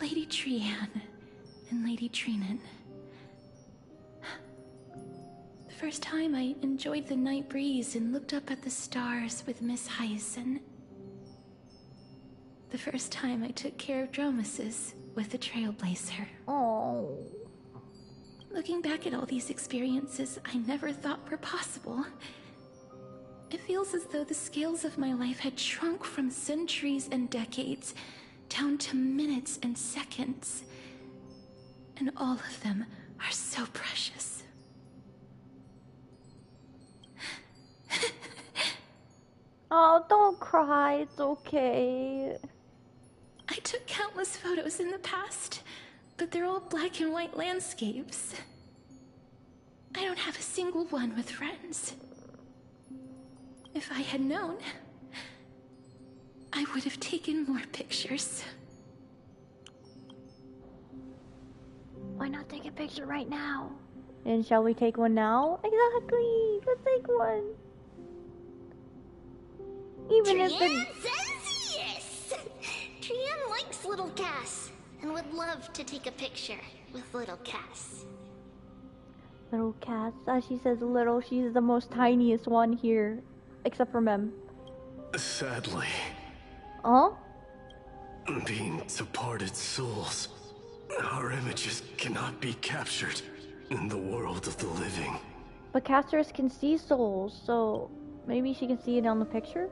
Lady Trian, and Lady Trinin. The first time I enjoyed the night breeze and looked up at the stars with Miss Hyacin. The first time I took care of Dromasis with the Trailblazer. Oh. Looking back at all these experiences I never thought were possible, it feels as though the scales of my life had shrunk from centuries and decades down to minutes and seconds. And all of them are so precious. Oh, don't cry. It's okay. I took countless photos in the past, but they're all black and white landscapes. I don't have a single one with friends. If I had known, I would have taken more pictures. Why not take a picture right now? And shall we take one now? Exactly. Let's take one. Even if Trian says yes! Trian likes little Cass and would love to take a picture with little Cass. Little Cass, as she says little, she's the most tiniest one here. Except for Mem. Sadly. Huh? Being departed souls, our images cannot be captured in the world of the living. But casters can see souls, so maybe she can see it on the picture?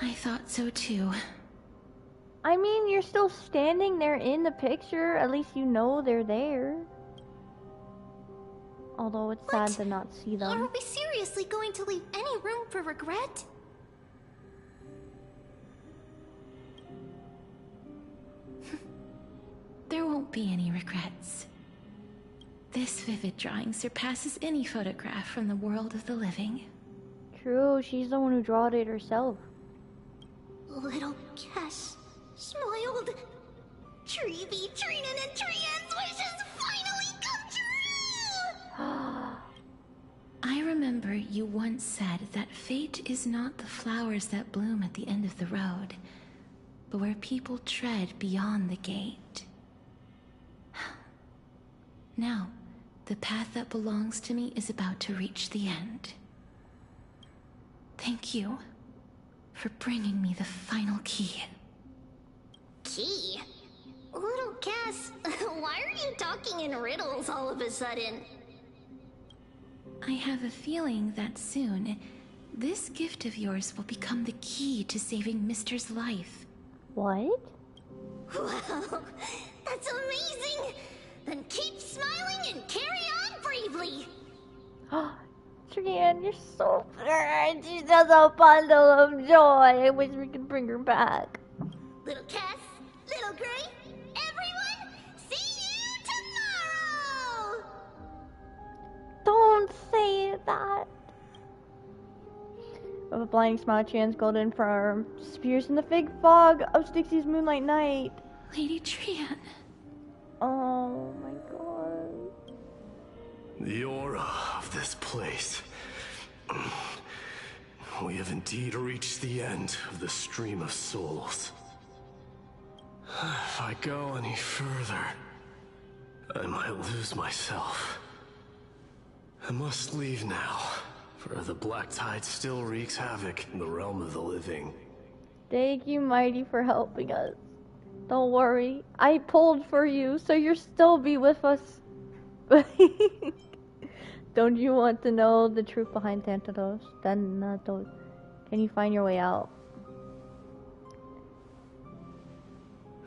I thought so too. I mean, you're still standing there in the picture. At least you know they're there. Although it's sad to not see them. Are we seriously going to leave any room for regret? There won't be any regrets. This vivid drawing surpasses any photograph from the world of the living. True, she's the one who drew it herself. Little Cash smiled. Treevee, Trinin, and Trian's wishes finally come true! I remember you once said that fate is not the flowers that bloom at the end of the road, but where people tread beyond the gate. Now, the path that belongs to me is about to reach the end. Thank you for bringing me the final key. Key? Little Cass, why are you talking in riddles all of a sudden? I have a feeling that soon, this gift of yours will become the key to saving Mister's life. What? Wow, that's amazing! Then keep smiling and carry on bravely! Trian, you're so good. She's just a bundle of joy. I wish we could bring her back. Little Cass, Little Gray, everyone, see you tomorrow! Don't say that. With a blinding smile, Trian's golden firm disappears in the fig fog of Stixie's moonlight night. Lady Trian. Oh my god. The aura of this place. We have indeed reached the end of the stream of souls. If I go any further, I might lose myself. I must leave now, for the black tide still wreaks havoc in the realm of the living. Thank you, Mighty, for helping us. Don't worry, I pulled for you, so you'll still be with us. Don't you want to know the truth behind Thanatos? Can you find your way out?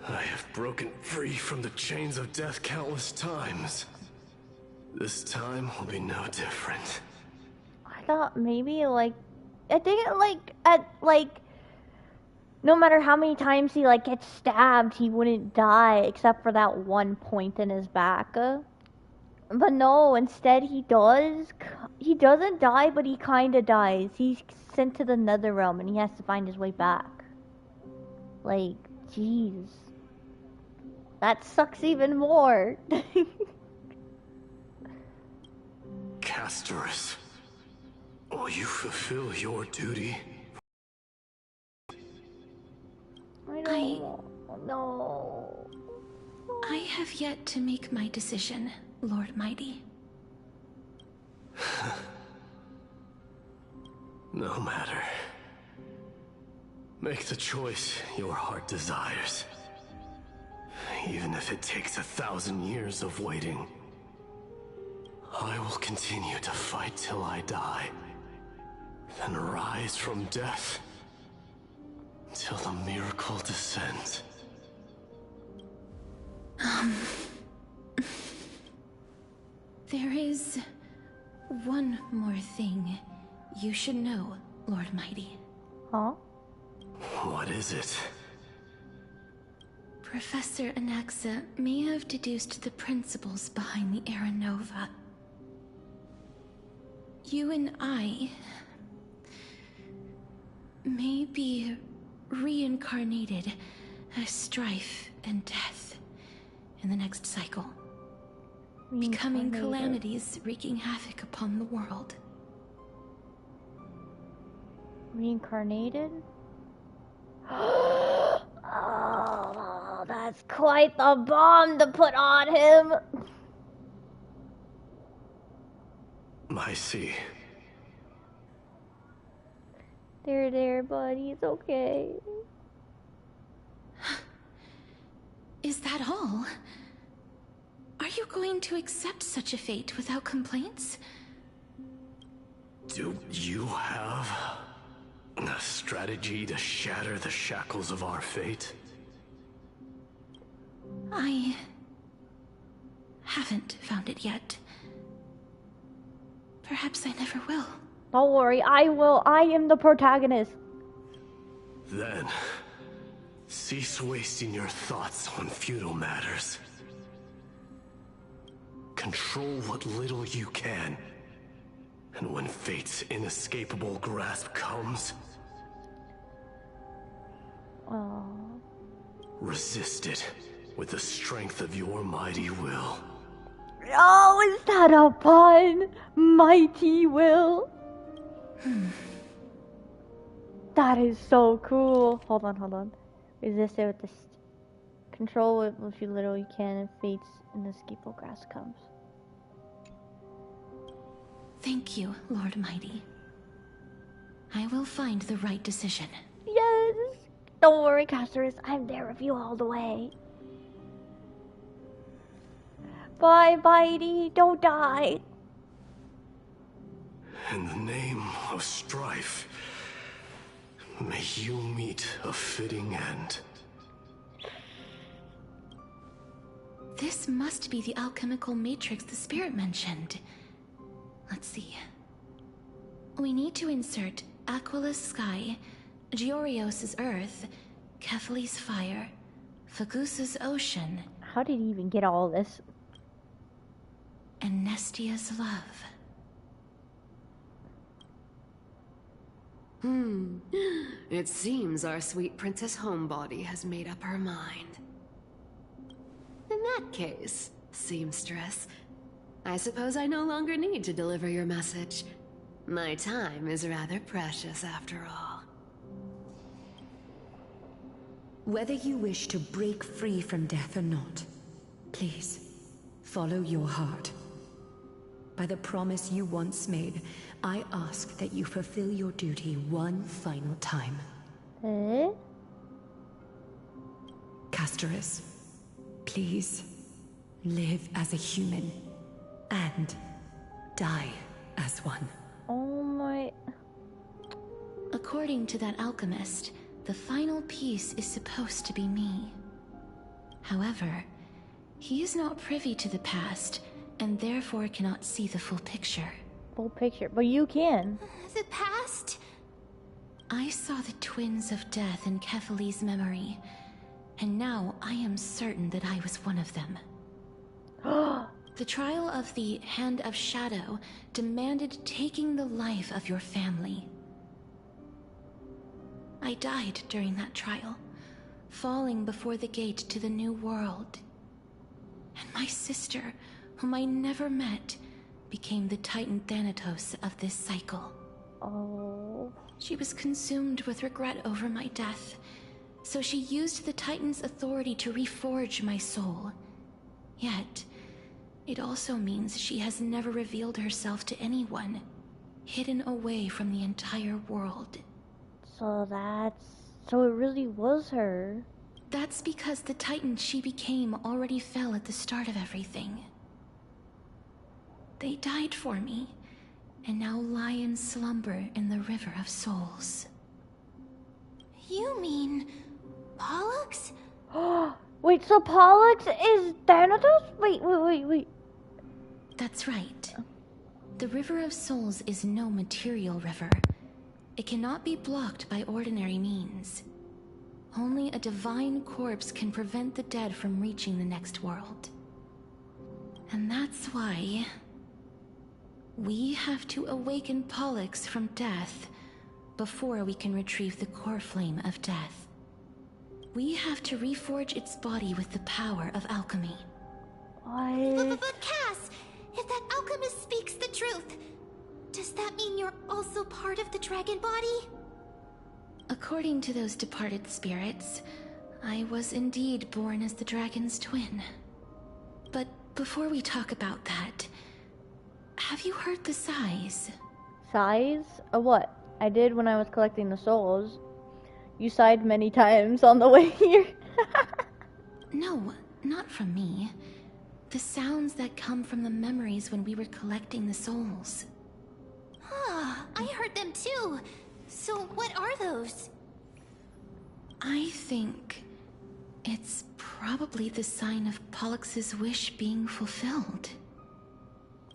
I have broken free from the chains of death countless times. This time will be no different. I thought maybe, I think, no matter how many times he, gets stabbed, he wouldn't die, except for that one point in his back. But no, instead he does. He doesn't die, but he kinda dies. He's sent to the nether realm, and he has to find his way back. Jeez. That sucks even more. Castorus, will you fulfill your duty? No. I have yet to make my decision, Lord Mighty. No matter. Make the choice your heart desires. Even if it takes 1,000 years of waiting. I will continue to fight till I die. Then rise from death. Till the miracle descends. There is one more thing you should know, Lord Mighty. Huh? What is it? Professor Anaxa may have deduced the principles behind the Era Nova. You and I may be reincarnated as strife and death in the next cycle, becoming calamities wreaking havoc upon the world. Reincarnated? Oh, that's quite the bomb to put on him. I see. There, buddy. It's okay. Is that all? Are you going to accept such a fate without complaints? Do you have a strategy to shatter the shackles of our fate? I haven't found it yet. Perhaps I never will. Don't worry, I will. I am the protagonist. Then, cease wasting your thoughts on futile matters. Control what little you can. And when fate's inescapable grasp comes, resist it with the strength of your mighty will. Oh, is that a pun? Mighty will. That is so cool. Hold on. Resist it with the control it with you literally can if fate's inescapable grasp comes. Thank you, Lord Mighty. I will find the right decision. Yes! Don't worry, Casters. I'm there with you all the way. Bye, Mighty. Don't die. In the name of strife, may you meet a fitting end. This must be the alchemical matrix the spirit mentioned. Let's see. We need to insert Aquila's sky, Giorios's earth, Kethali's fire, Fagusa's ocean. How did he even get all this? And Nestia's love. It seems our sweet Princess Homebody has made up her mind. In that case, seamstress, I suppose I no longer need to deliver your message. My time is rather precious after all. Whether you wish to break free from death or not, please, follow your heart. By the promise you once made, I ask that you fulfill your duty one final time. Casterus, please, live as a human, and die as one. Oh my... According to that alchemist, the final piece is supposed to be me. However, he is not privy to the past, and therefore cannot see the full picture. Full picture, but you can. The past? I saw the twins of death in Kethali's memory, and now I am certain that I was one of them. The trial of the Hand of Shadow demanded taking the life of your family. I died during that trial, falling before the gate to the new world. And my sister, whom I never met, became the Titan Thanatos of this cycle. Oh. She was consumed with regret over my death, so she used the Titan's authority to reforge my soul. Yet, it also means she has never revealed herself to anyone, hidden away from the entire world. So it really was her. That's because the Titan she became already fell at the start of everything. They died for me, and now lie in slumber in the River of Souls. You mean... Pollux? Wait, so Pollux is Thanatos? Wait. That's right. The River of Souls is no material river. It cannot be blocked by ordinary means. Only a divine corpse can prevent the dead from reaching the next world. And that's why... we have to awaken Pollux from death before we can retrieve the core flame of death. We have to reforge its body with the power of alchemy. But Cass, if that alchemist speaks the truth, does that mean you're also part of the dragon body? According to those departed spirits, I was indeed born as the dragon's twin. But before we talk about that, have you heard the sighs? Sighs? What? I did when I was collecting the souls. You sighed many times on the way here. No, not from me. The sounds that come from the memories when we were collecting the souls. I heard them too. So what are those? I think It's probably the sign of Pollux's wish being fulfilled.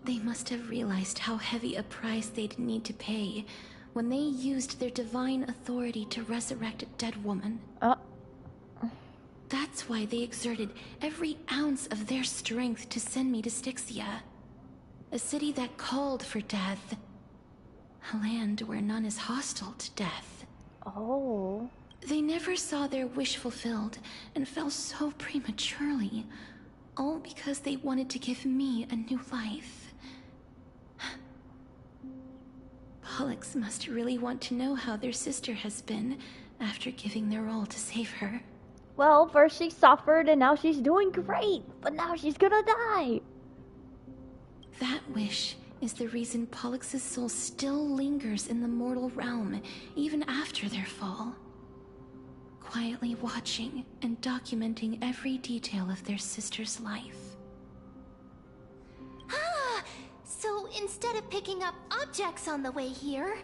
They must have realized how heavy a price they'd need to pay when they used their divine authority to resurrect a dead woman. That's why they exerted every ounce of their strength to send me to Styxia, a city that called for death, a land where none is hostile to death. Oh. They never saw their wish fulfilled and fell so prematurely, all because they wanted to give me a new life. Pollux must really want to know how their sister has been after giving their all to save her. Well, first she suffered and now she's doing great, but now she's gonna die. That wish is the reason Pollux's soul still lingers in the mortal realm even after their fall, quietly watching and documenting every detail of their sister's life. So instead of picking up objects on the way here,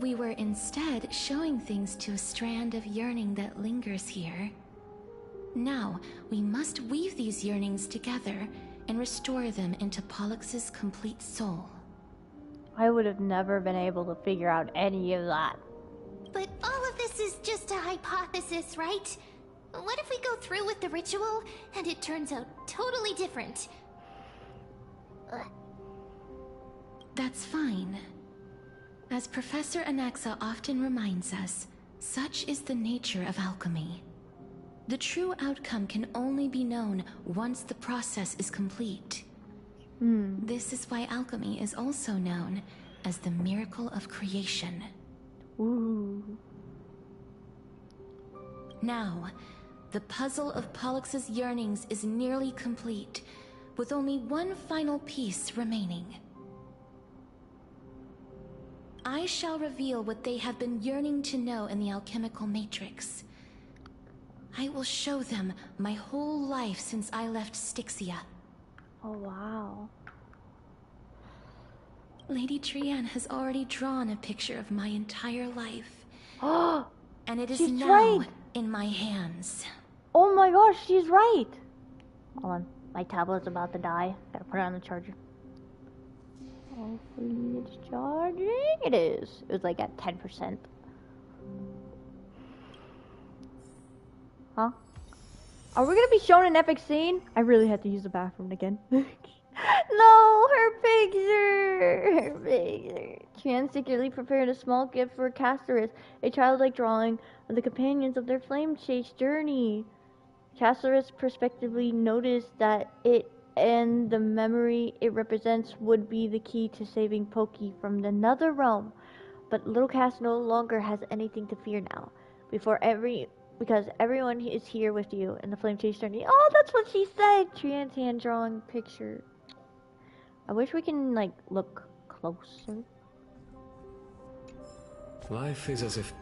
we were instead showing things to a strand of yearning that lingers here. Now, we must weave these yearnings together and restore them into Pollux's complete soul. I would have never been able to figure out any of that. but all of this is just a hypothesis, right? What if we go through with the ritual and it turns out totally different? That's fine. As Professor Anaxa often reminds us, such is the nature of alchemy. The true outcome can only be known once the process is complete. This is why alchemy is also known as the miracle of creation. Ooh. Now, the puzzle of Pollux's yearnings is nearly complete, with only one final piece remaining. I shall reveal what they have been yearning to know in the alchemical matrix. I will show them my whole life since I left Styxia. Oh, wow. Lady Trianne has already drawn a picture of my entire life. And it is She's now right. in my hands. Oh my gosh, she's right. Hold on, my tablet's about to die. Gotta put it on the charger. Hopefully it's charging. It is. It was like at 10%. Huh? Are we gonna be shown an epic scene? I really had to use the bathroom again. No, her picture! Her picture. Trianne secretly prepared a small gift for Castoris, a childlike drawing of the companions of their flame chase journey. Castoris prospectively noticed that it and the memory it represents would be the key to saving Poki from the nether realm. But little Cass no longer has anything to fear now. Because everyone is here with you in the flame chase journey. Oh, that's what she said! Trianne's hand drawing picture. I wish we can, like, look closer. Life is as if...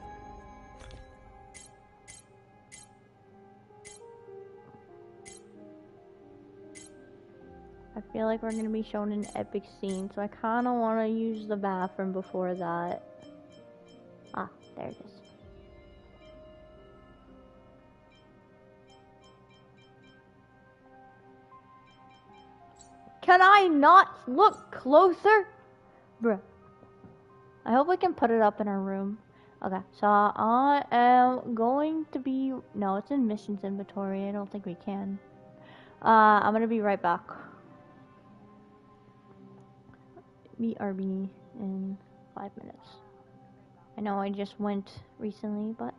I feel like we're gonna be shown an epic scene, so I kinda wanna use the bathroom before that. Ah, there it is. Can I not look closer? Bruh. I hope we can put it up in our room. Okay, so I am going to be... No, it's in missions inventory. I don't think we can. I'm gonna be right back. BRB in 5 minutes. I know I just went recently, but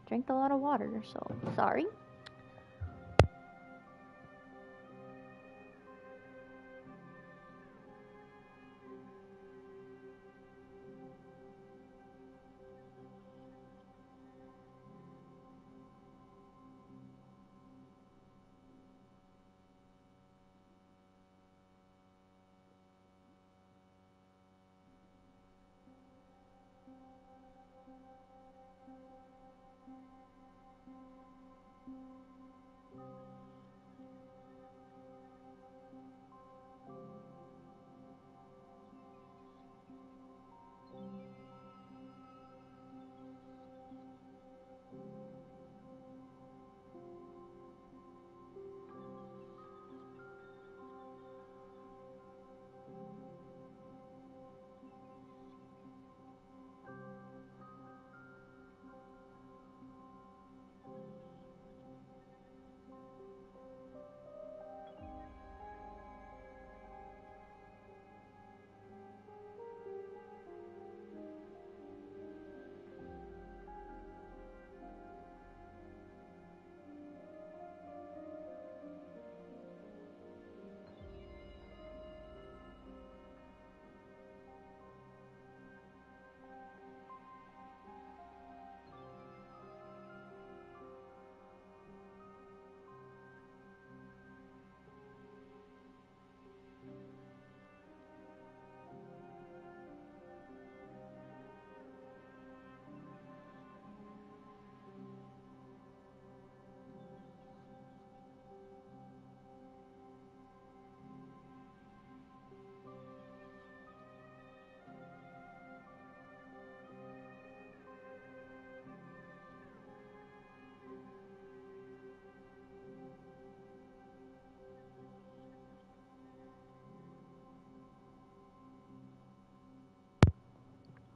drank a lot of water, so sorry.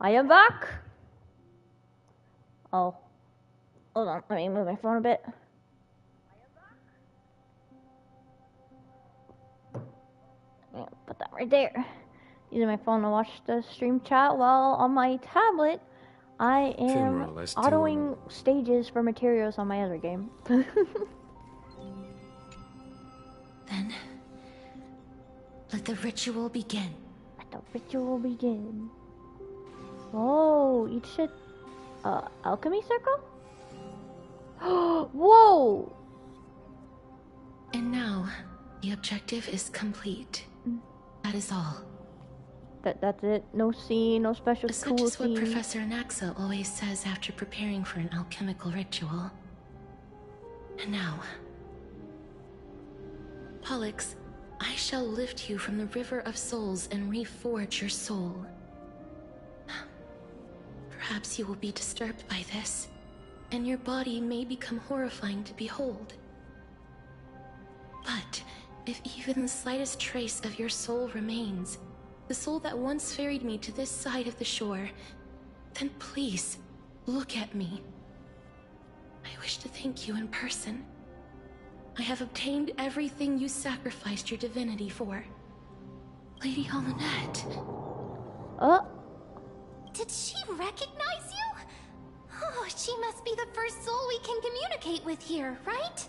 I am back. Oh. Hold on, let me move my phone a bit. Yeah, put that right there. Using my phone to watch the stream chat while on my tablet I am autoing stages for materials on my other game. Then, let the ritual begin. Let the ritual begin. Oh, each should... alchemy circle? Whoa! And now, the objective is complete. That is all. That's it? No scene, no special Such cool is what scene? Professor Naxa always says after preparing for an alchemical ritual. And now... Pollux, I shall lift you from the river of souls and reforge your soul. Perhaps you will be disturbed by this, and your body may become horrifying to behold. But if even the slightest trace of your soul remains, the soul that once ferried me to this side of the shore, then please, look at me. I wish to thank you in person. I have obtained everything you sacrificed your divinity for. Lady Almonette. Did she recognize you? Oh, she must be the first soul we can communicate with here, right?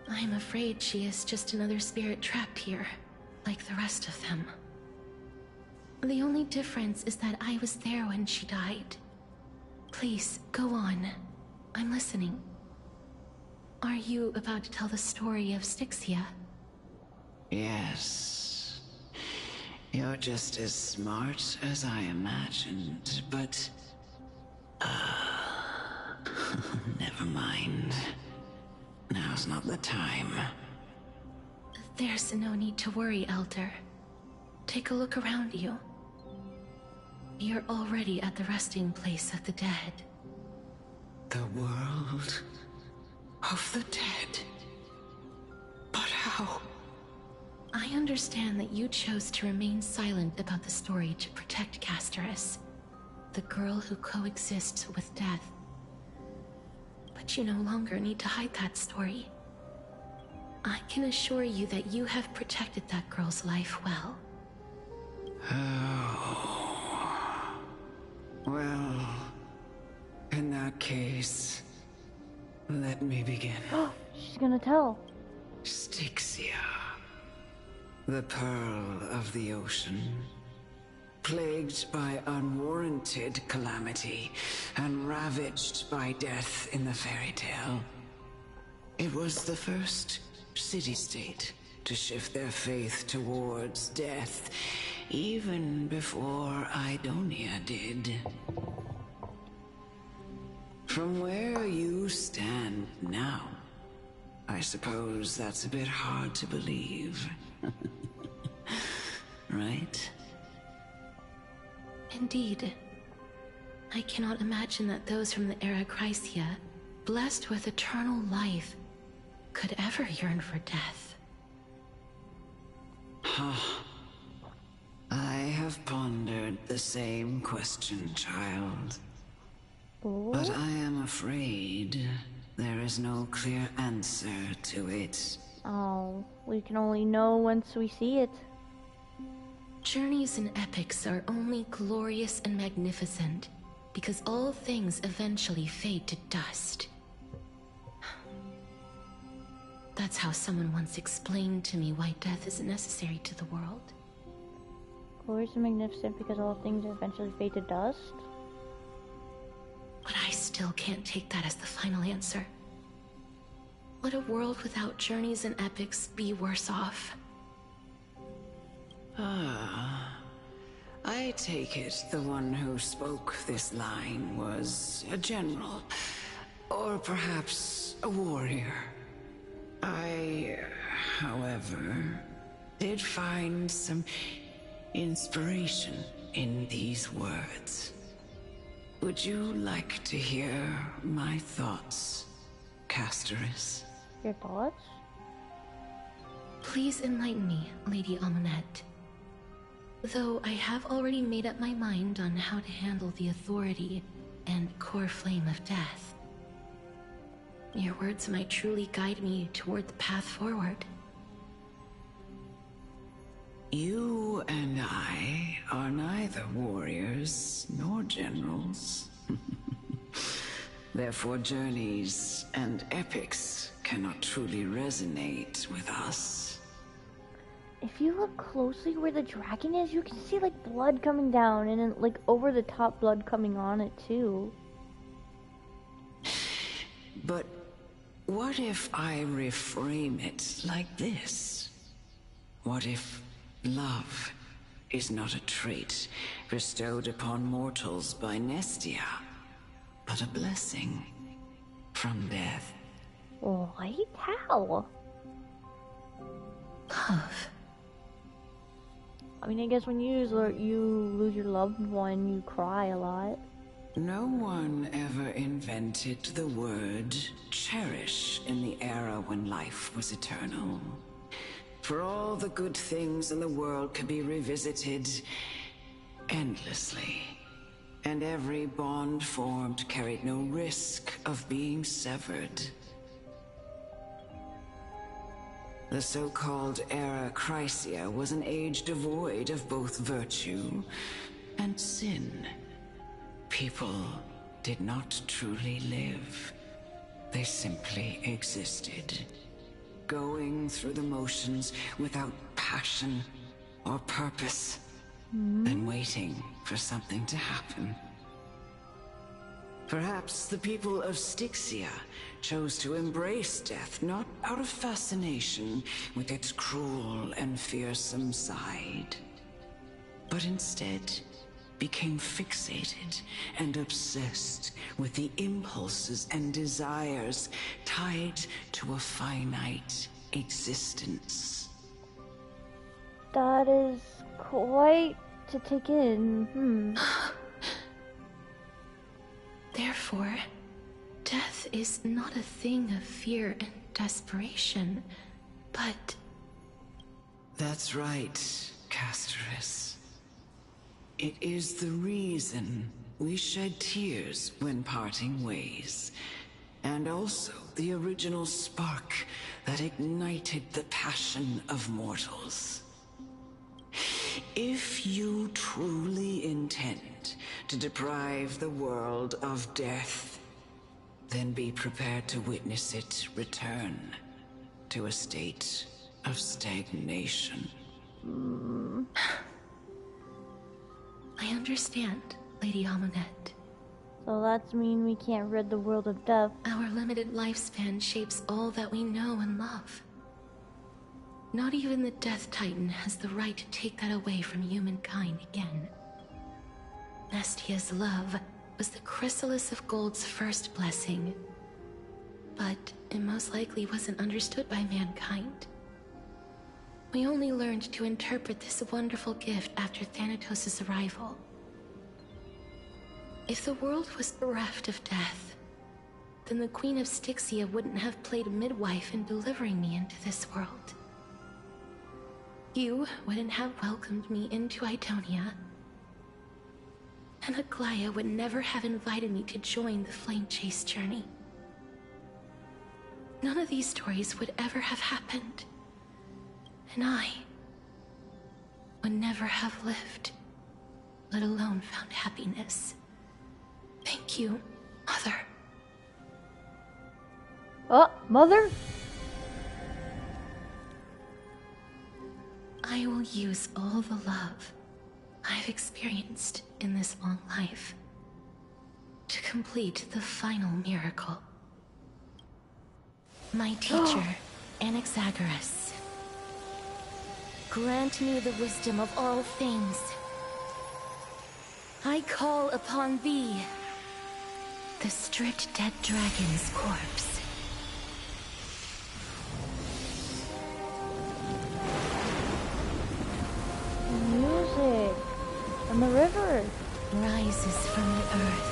I'm afraid she is just another spirit trapped here, like the rest of them. The only difference is that I was there when she died. Please, go on. I'm listening. Are you about to tell the story of Styxia? Yes. You're just as smart as I imagined, but... never mind. Now's not the time. There's no need to worry, Elder. Take a look around you. You're already at the resting place of the dead. The world of the dead? But how? I understand that you chose to remain silent about the story to protect Casterus, the girl who coexists with death. But you no longer need to hide that story. I can assure you that you have protected that girl's life well. Oh. Well, in that case, let me begin. She's gonna tell. Styxia, the pearl of the ocean, plagued by unwarranted calamity and ravaged by death in the fairy tale. It was the first city-state to shift their faith towards death, even before Idonia did. From where you stand now, I suppose that's a bit hard to believe. Right? Indeed. I cannot imagine that those from the Era Chrysia, blessed with eternal life, could ever yearn for death. I have pondered the same question, child. But I am afraid there is no clear answer to it. Oh, we can only know once we see it. Journeys and epics are only glorious and magnificent because all things eventually fade to dust. That's how someone once explained to me why death is necessary to the world. Glorious and magnificent because all things eventually fade to dust? But I still can't take that as the final answer. Would a world without journeys and epics be worse off? I take it the one who spoke this line was a general, or perhaps a warrior. I, however, did find some inspiration in these words. Would you like to hear my thoughts, Casterus? Your thoughts? Please enlighten me, Lady Almonette. Though I have already made up my mind on how to handle the authority and core flame of death. Your words might truly guide me toward the path forward. You and I are neither warriors nor generals. Therefore, journeys and epics cannot truly resonate with us. If you look closely where the dragon is, you can see like blood coming down and then like over the top blood coming on it too. But what if I reframe it like this? What if love is not a trait bestowed upon mortals by Nestia, but a blessing from death? Right? How? Love. I mean, I guess when you lose your loved one, you cry a lot. No one ever invented the word cherish in the era when life was eternal. For all the good things in the world could be revisited endlessly, and every bond formed carried no risk of being severed. The so-called Era Chrysia was an age devoid of both virtue and sin. People did not truly live. They simply existed, going through the motions without passion or purpose, and waiting for something to happen. Perhaps the people of Styxia chose to embrace death not out of fascination with its cruel and fearsome side, but instead became fixated and obsessed with the impulses and desires tied to a finite existence. That is quite to take in. Therefore, death is not a thing of fear and desperation, but... That's right, Casterus. It is the reason we shed tears when parting ways, and also the original spark that ignited the passion of mortals. If you truly intend to deprive the world of death, then be prepared to witness it return to a state of stagnation. I understand, Lady Amunet. So that's mean we can't rid the world of death. Our limited lifespan shapes all that we know and love. Not even the Death Titan has the right to take that away from humankind again. Nestia's love was the chrysalis of Gold's first blessing, but it most likely wasn't understood by mankind. We only learned to interpret this wonderful gift after Thanatos' arrival. If the world was bereft of death, then the Queen of Styxia wouldn't have played midwife in delivering me into this world. You wouldn't have welcomed me into Idonia, and Aglaya would never have invited me to join the Flame Chase journey. None of these stories would ever have happened, and I would never have lived, let alone found happiness. Thank you, Mother. Oh, Mother? I will use all the love I've experienced in this long life to complete the final miracle. My teacher, Anaxagoras, grant me the wisdom of all things. I call upon thee, the stripped dead dragon's corpse. Music and the river Rises from the earth,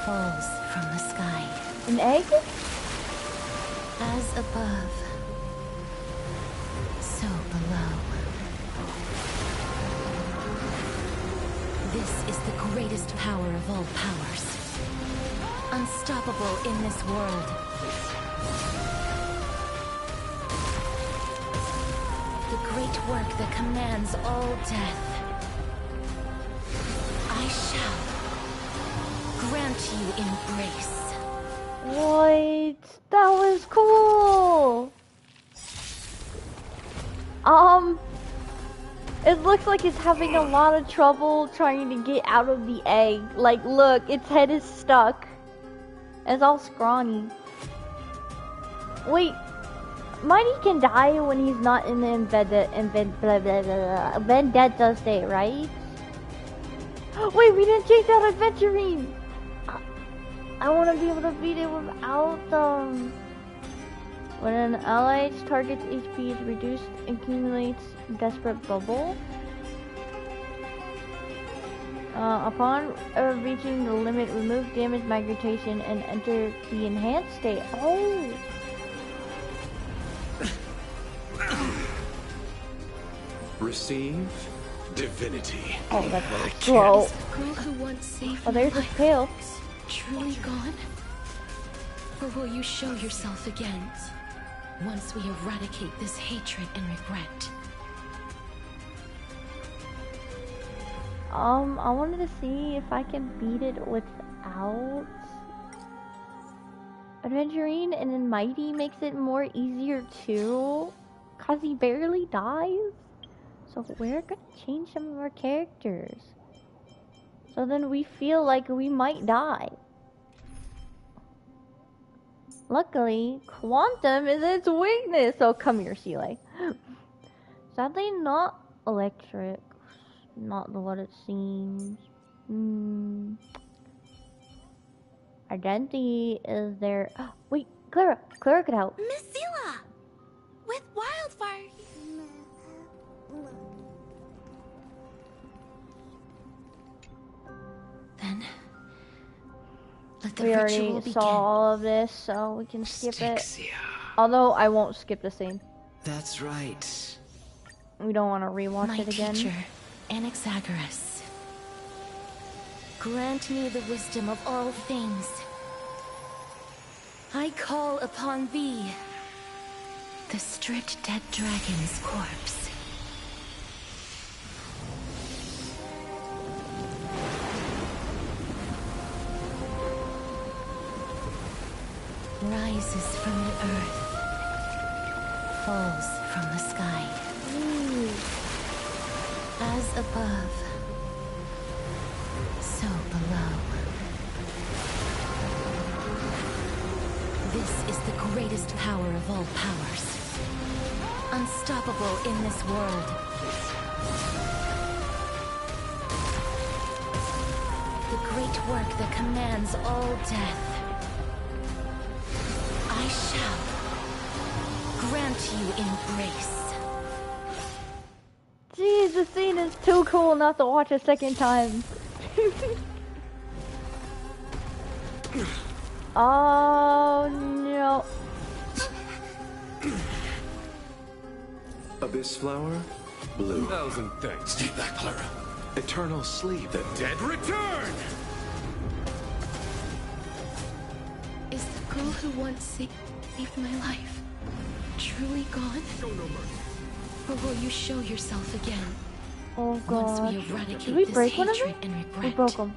falls from the sky. An egg? As above, so below. This is the greatest power of all powers. Unstoppable in this world. The great work that commands all death. I shall grant you embrace. What? That was cool! It looks like it's having a lot of trouble trying to get out of the egg. Like, look, its head is stuck. It's all scrawny. Wait, Mighty can die when he's not in the vendetta state, right? Wait, we didn't change out Adventurine! I want to be able to beat it without them. When an ally's target's HP is reduced, accumulates Desperate Bubble. Upon reaching the limit, remove damage magnetation and enter the enhanced state. Oh! Receive divinity. Oh, that's really slow. Is the girl who once saved Oh, there's my his tail. truly gone? Or will you show yourself again once we eradicate this hatred and regret? I wanted to see if I can beat it without Adventurine, and then Mighty makes it more easier too, cause he barely dies. So we're gonna change some of our characters. So then we feel like we might die. Luckily, Quantum is its weakness. So come here, Seeley. Sadly, not electric. Not what it seems. Identity is there. Oh, wait, Clara. Clara could help. Miss Zila! With Wildfire. Then let the We already ritual begin. saw all of this, so we can skip it. Although I won't skip the scene. That's right. We don't want to rewatch My it again. teacher, Anaxagoras, grant me the wisdom of all things. I call upon thee, the stripped dead dragon's corpse. Rises from the earth, falls from the sky. As above, so below. This is the greatest power of all powers. Unstoppable in this world. The great work that commands all death. I shall grant you embrace. Jeez, the scene is too cool not to watch a second time. Oh no. Abyss flower, blue. 1,000 thanks. Take that, Clara. Eternal sleep. The dead return! Is the girl who once saved my life truly gone? Show no mercy. Or will you show yourself again? Oh god. Once we eradicate Did we this break one of them? hatred and regret. We broke them.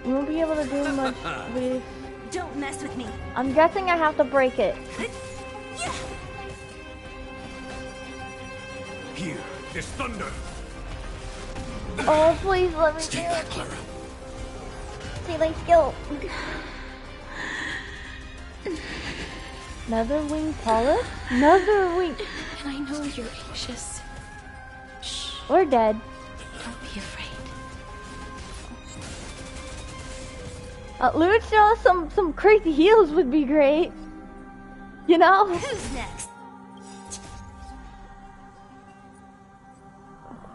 We won't be able to do much with... Don't mess with me. I'm guessing I have to break it. Here is thunder. Oh, please let me do Take that, Clara. See, let's go. Another wing, Paula? Another wing. And I know you're anxious. Shh. We're dead. Don't be afraid. Lucha, some crazy heals would be great. You know? Who's next?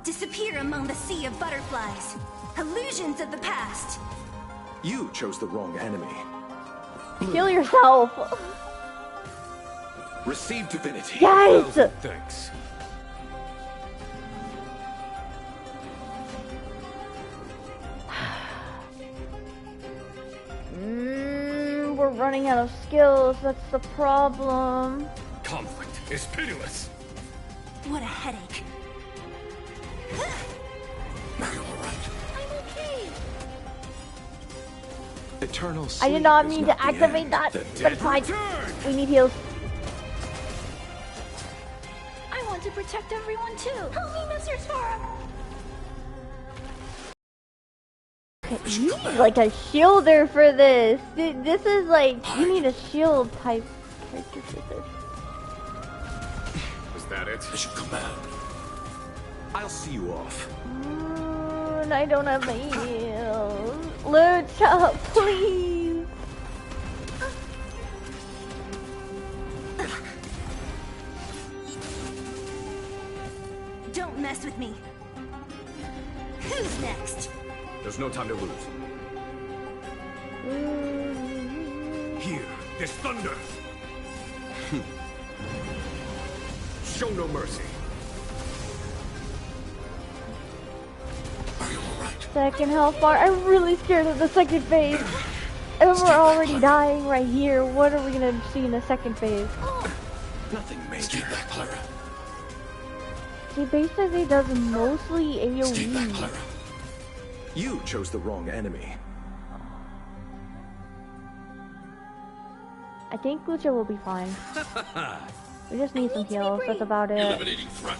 Disappear among the sea of butterflies. Illusions of the past. You chose the wrong enemy. Kill yourself. Receive divinity. Yes! 1,000 thanks. We're running out of skills. That's the problem. Conflict is pitiless. What a headache. Are you alright? I'm okay. Eternal I did not mean to activate that. That's fine. We need heals. I want to protect everyone too. Help me, Mr. Sora. You need like a shielder for this. This is like, you need a shield type character for this. Is that it? Mission command. I'll see you off. And I don't have my heals. Lucha, please. Don't mess with me. Who's next? There's no time to lose. Here, this thunder. Show no mercy. Are you alright? Second health bar. I'm really scared of the second phase. And we're already dying right here. What are we gonna see in the second phase? Nothing major. Stay back, Clara. He basically does mostly AoE. Stay back, Clara. You chose the wrong enemy. I think Lucha will be fine. We just need some heals, that's about it. Eliminating threat.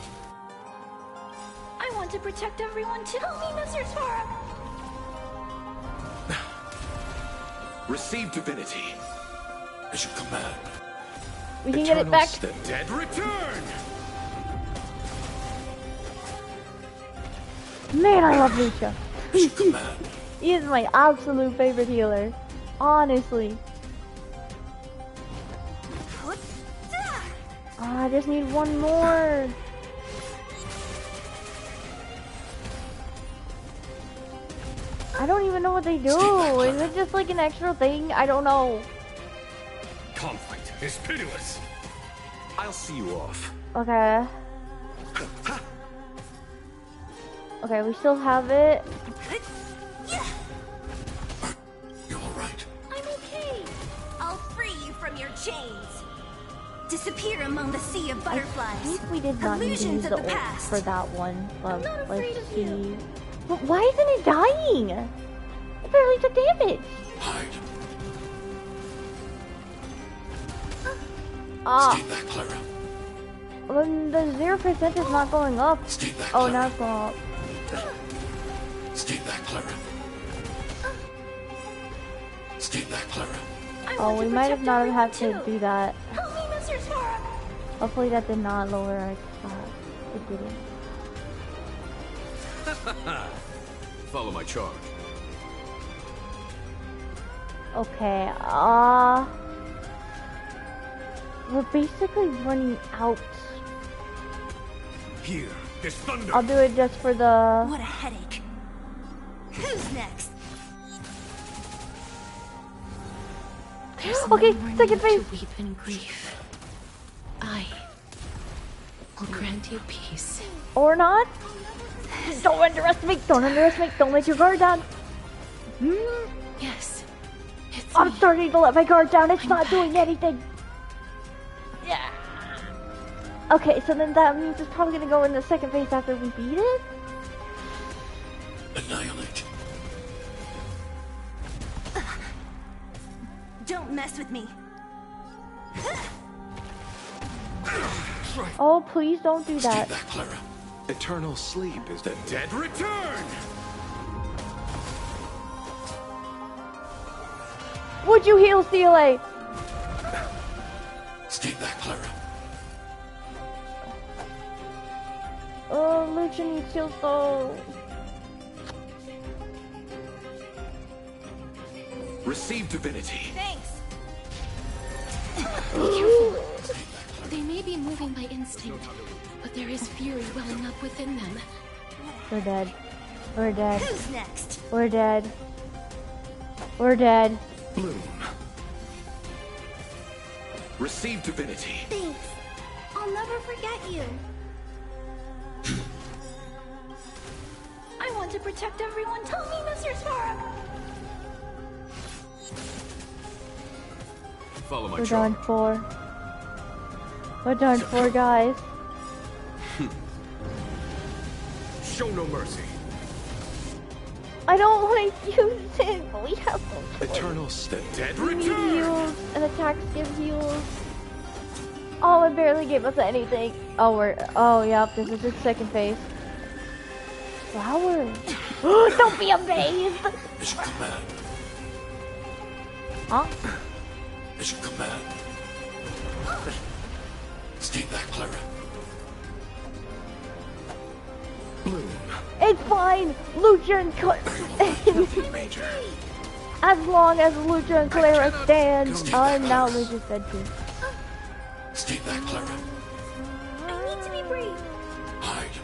I want to protect everyone too. Help me, Mr. Sora. Receive divinity. As you command. We can get it back. The dead return. Man, I love Lucha. He is my absolute favorite healer. Honestly. Oh, I just need one more. I don't even know what they do. Is it just like an extra thing? I don't know. Conflict is pitiless. I'll see you off. Okay. Okay, we still have it. You're alright. I'm okay. I'll free you from your chains. Disappear among the sea of butterflies. I think we did not need to use the ult for that one. But let's see. But why isn't it dying? It barely took damage. Hide. Ah. Stay back, Clara. When the 0% is not going up. Stay back, Oh, Clara. now it's going up. Stay back, Clara. Stay back, Clara. Oh, we might have not have had to do that. Help me, Mr. Sora. Hopefully that did not lower our spot. It didn't. Follow my charge. Okay, we're basically running out. Here, this thunder. I'll do it just for the... What a headache. Who's next? Okay, second phase. To weep in grief. I will grant you peace. Or not. Don't underestimate. Don't underestimate. Don't let your guard down. Yes. I'm starting to let my guard down. It's not doing anything. Yeah. Okay, so then that means it's probably gonna go in the second phase after we beat it. Annihilate. Don't mess with me. Oh, please don't do that. Stay back, Clara. Eternal sleep is The dead return. Would you heal CLA? Stay back, Clara. Oh, Lucha needs heals though. receive divinity. Thanks. Be careful. They may be moving by instinct, but there is fury welling up within them. We're dead. We're dead. Who's next? We're dead. We're dead. Bloom. Receive divinity. Thanks. I'll never forget you. I want to protect everyone. Tell me, Mr. Sparrow. Follow my We're charm. done for. We're done for, guys. Show no mercy. I don't want to use it, but we have no choice. Eternals, the dead We need return. heals, and attacks give heals. Oh, it barely gave us anything. Oh, yep, this is its second phase. Flowers. Don't be amazed. It's your command. Huh? It's your command. Stay back, Clara. Bloom. It's fine. Lucha and as long as Lucha and Clara stand, I'm now Lucha's dead too. Stay back, Clara. I need to be brave. Hide.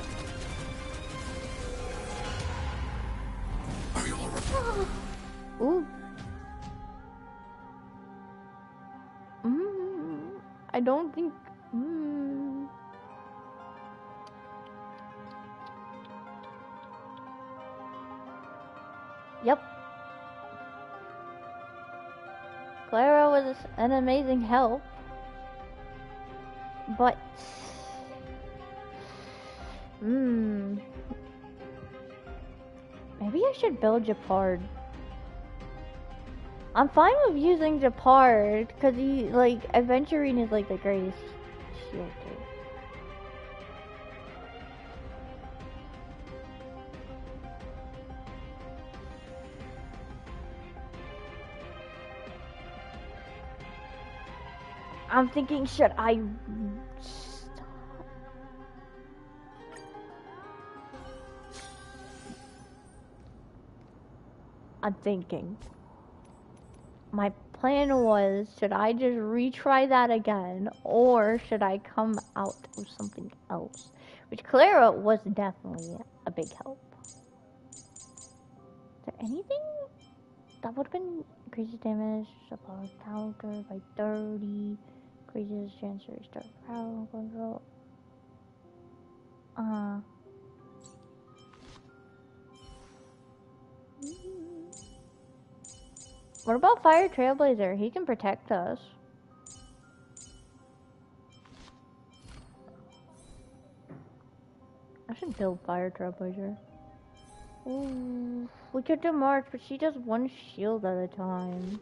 Are you alright? Ooh. I don't think. Yep. Clara was an amazing help, but maybe I should build Japard. I'm fine with using Japard because he Aventurine is like the greatest shield too. I'm thinking, should I stop? I'm thinking. My plan was, should I just retry that again, or should I come out with something else? Which Clara was definitely a big help. Is there anything that would have been increases damage, support counter by 30, increases chance to restore crowd control. What about Fire Trailblazer? He can protect us. I should build Fire Trailblazer. Ooh, we could do March, but she does one shield at a time.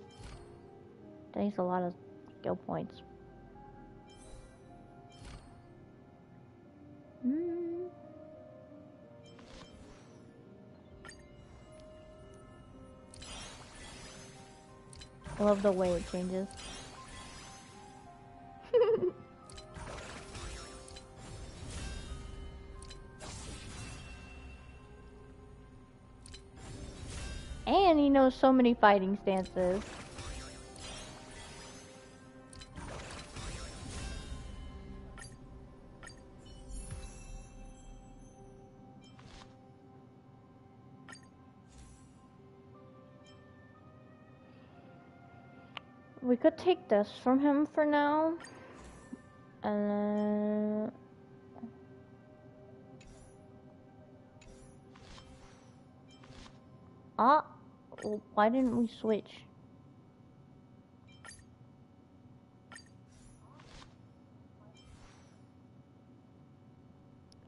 That takes a lot of skill points. I love the way it changes. And he knows so many fighting stances. We could take this from him for now. And then... why didn't we switch?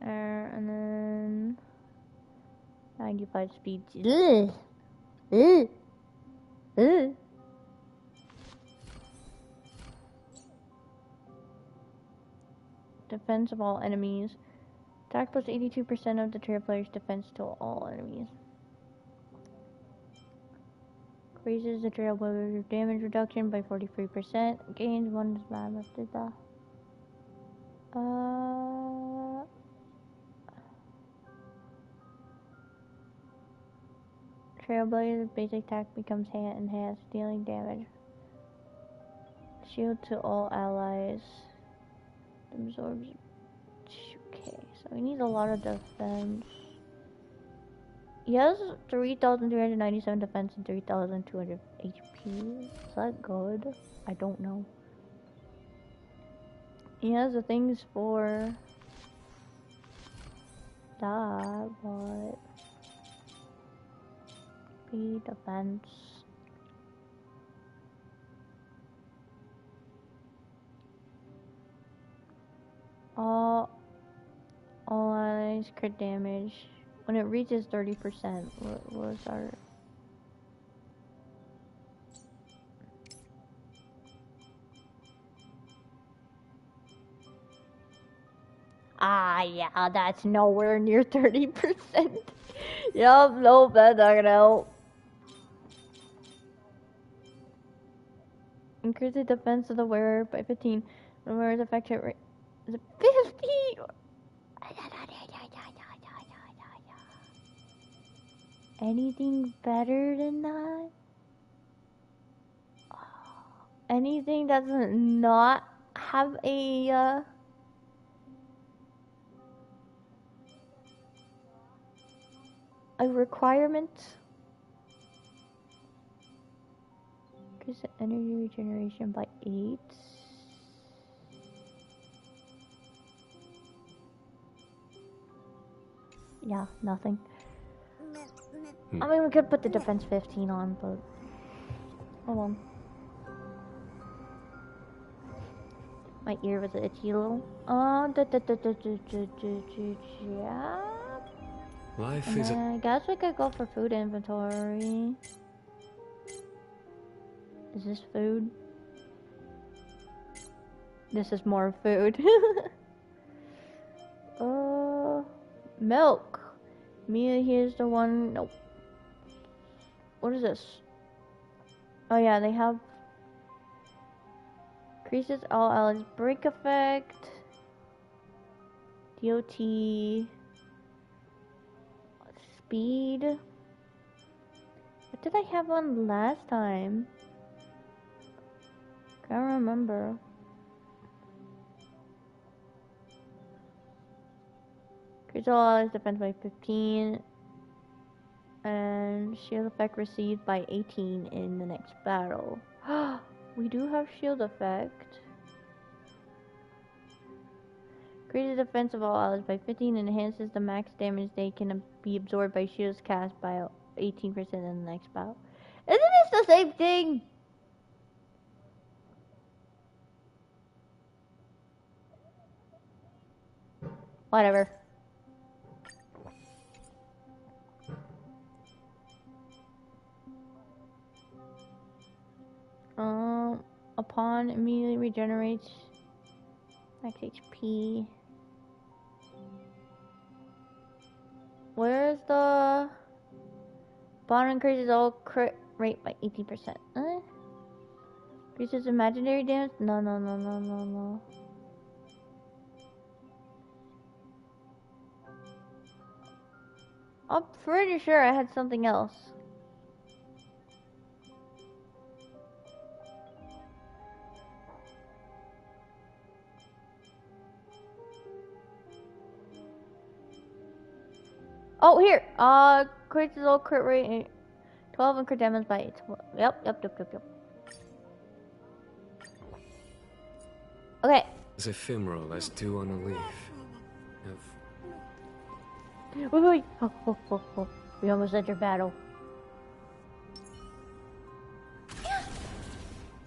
And then... 95 speed. Defense of all enemies. Attack plus 82% of the trail player's defense to all enemies. Increases the trail player's damage reduction by 43%. Gains one slam after that. Trailblazer's basic attack becomes hand enhanced, dealing damage. Shield to all allies. Absorbs. Okay, so he needs a lot of defense. He has 3,397 defense and 3,200 HP. Is that good? I don't know. He has the things for that, but speed, defense. Increase crit damage. When it reaches 30%, what was our... Ah, yeah, that's nowhere near 30%. Yup, nope, that's not gonna help. Increase the defense of the wearer by 15. When the wearer's affected rate is 50! Anything better than that? Anything that does not have a requirement? Increase the energy regeneration by 8. Yeah, nothing. I mean, we could put the defense 15 on, but hold on. My ear was itchy a little. Yeah. Life is I guess we could go for food inventory. Is this food? This is more food. Milk. Mia here's the one. Nope. What is this? Oh yeah, they have increases all allies break effect. DOT speed. What did I have on last time? Can't remember. Increase all allies defense by 15. And shield effect received by 18 in the next battle. We do have shield effect. Increases the defense of all allies by 15 and enhances the max damage they can be absorbed by shields cast by 18% in the next battle. Isn't this the same thing? Whatever. Upon immediately regenerates max HP. Where's the bond increases all crit rate by 18%? Increases imaginary damage? No. I'm pretty sure I had something else. Oh, here! Creates all crit rate 12 and crit damage by 8. Yep. Okay. as ephemeral as dew on a leaf. Wait. Oh. We almost entered battle.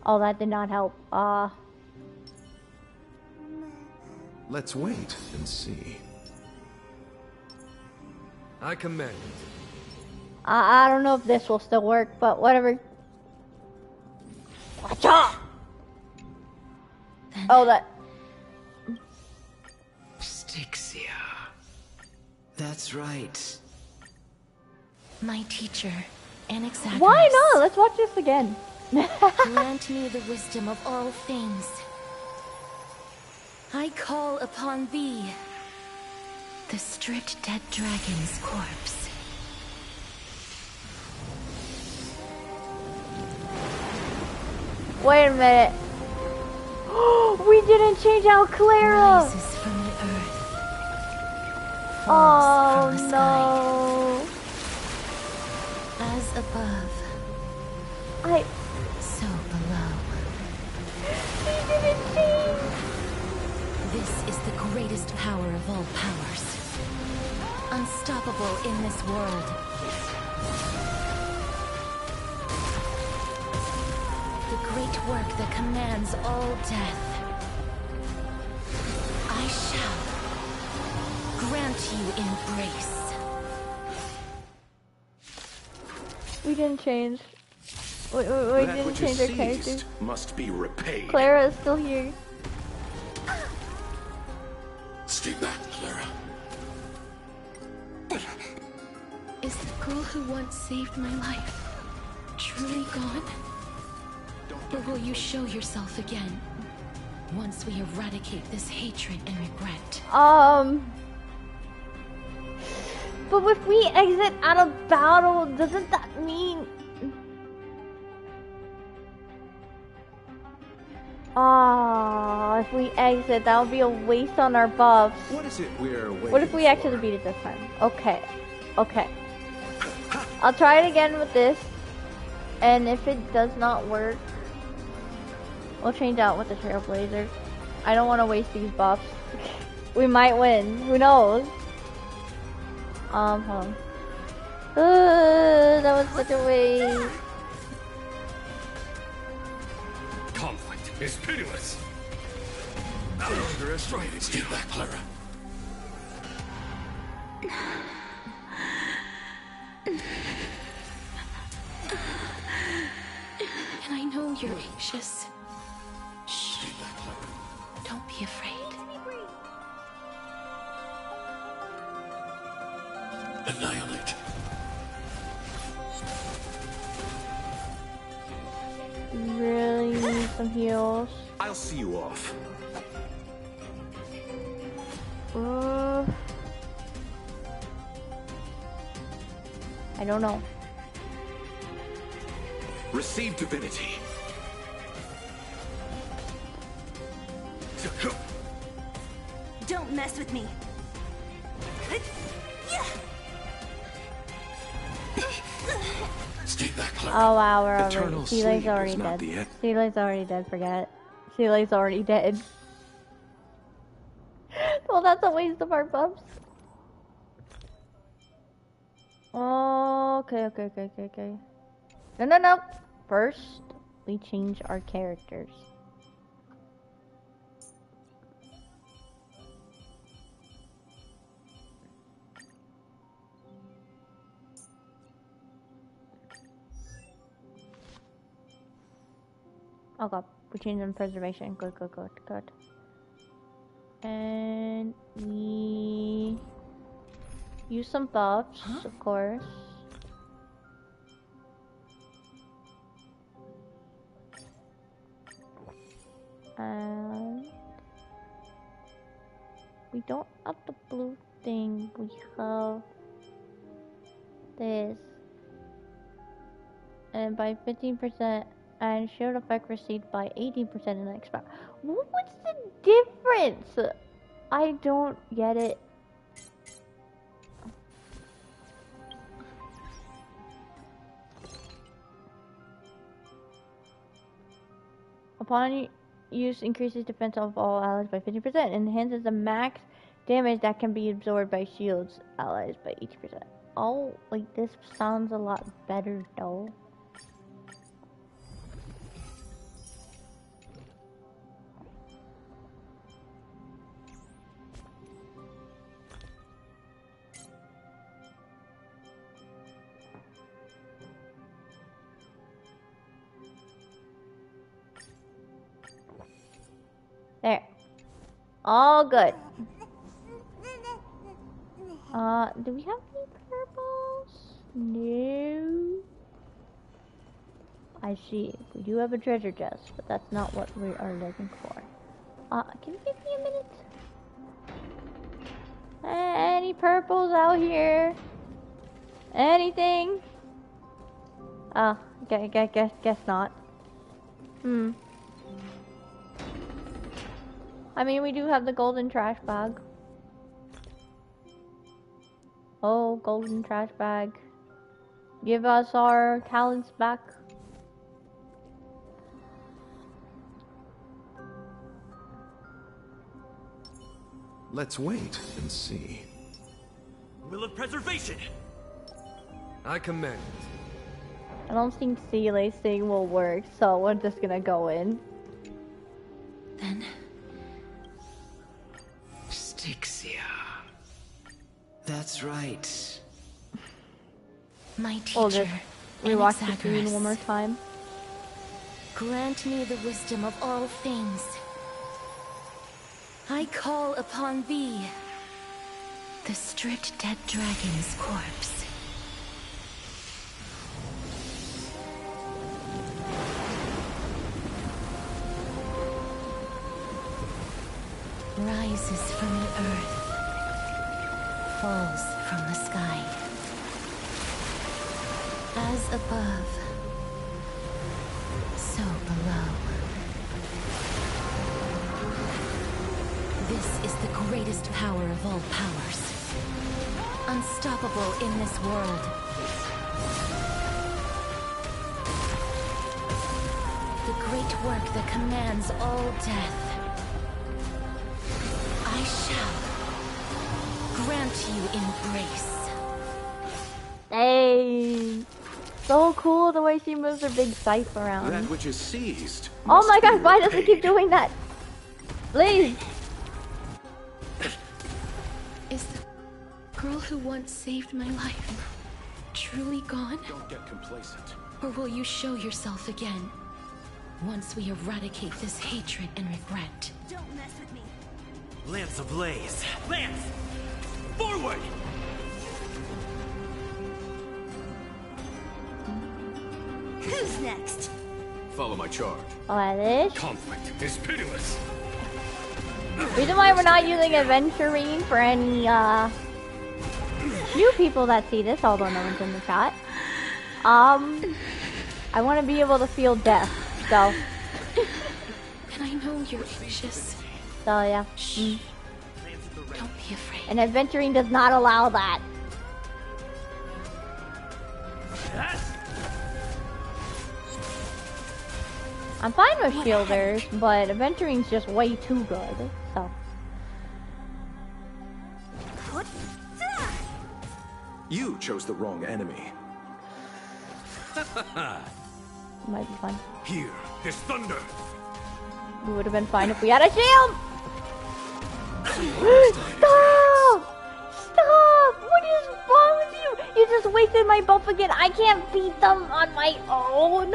Oh, that did not help. Let's wait and see. I command. I don't know if this will still work, but whatever. Watch out! Oh, that. Styxia. That's right. My teacher, Anaxagoras. Why not? Let's watch this again. Grant me the wisdom of all things. I call upon thee, the stripped dead dragon's corpse. Wait a minute. We didn't change out Clara. Rises from the earth. Oh from the no. sky. As above. So below. He didn't change. This is the greatest power of all powers. Unstoppable in this world. The great work that commands all death. I shall grant won't you embrace? We didn't change. We didn't change our character. Must be repaid. Clara is still here. Stay back, Clara. Is the girl who once saved my life truly gone? Or will you show yourself again once we eradicate this hatred and regret? But if we exit out of battle, doesn't that mean... if we exit, that would be a waste on our buffs. What is it we're waiting What if we actually beat it this time? Okay. Okay. I'll try it again with this. And if it does not work, we'll change out with the Trailblazer. I don't want to waste these buffs. We might win. Who knows? Hold on. That was such a waste. Conflict is pitiless. Underestimated. Stay back, Clara. And I know you're anxious. Shh. Don't be afraid. Annihilate. Really need some heals. I'll see you off. I don't know. Receive divinity. Don't mess with me. Stay back, Clara. Oh wow, we're already. Eternal Sealay's sleep already is not dead. the end. Sealay's already dead, forget. Sealay's already dead. Well, that's a waste of our buffs. Okay. No. First, we change our characters. Oh god, we changed them preservation. Good. And we use some buffs, of course. And we don't have the blue thing, we have this. And by 15%, and shield effect received by 18% in the next round. What's the difference? I don't get it. Upon use, increases defense of all allies by 50%. Enhances the max damage that can be absorbed by shields allies by 80%. Oh, like this sounds a lot better though. There. All good. Do we have any purples? No. I see. We do have a treasure chest, but that's not what we are looking for. Can you give me a minute? Any purples out here? Anything? Oh, guess not. I mean, we do have the golden trash bag. Oh, golden trash bag. Give us our talents back. Let's wait and see. Will of preservation. I command. I don't think Sealay's thing will work, so we're just gonna go in. Then... Styxia. That's right. My We'll teacher, just rewatch the Anaxagoras, scene one more time. grant me the wisdom of all things. I call upon thee, the stripped dead dragon's corpse. Rises from the earth, falls from the sky. As above, so below. This is the greatest power of all powers. Unstoppable in this world. The great work that commands all death. I shall grant you embrace. Hey, so cool the way she moves her big scythe around. That which is seized. Oh my gosh, why does it keep doing that? Please. Is the girl who once saved my life truly gone? Don't get complacent. Or will you show yourself again once we eradicate this hatred and regret? Don't mess with me. Lance ablaze! Lance! Forward! Who's next? Follow my charge. This. Conflict is pitiless. Reason why we're not using Adventurine for any new people that see this, although no one's in the chat. I want to be able to feel death, so. And I know you're anxious. So yeah. Don't be afraid. And Adventurine does not allow that. I'm fine with shielders, but Adventurine's just way too good, so. You chose the wrong enemy. Might be fun. Here is thunder. We would have been fine if we had a shield! Stop! Stop! What is wrong with you? You just wasted my buff again. I can't beat them on my own.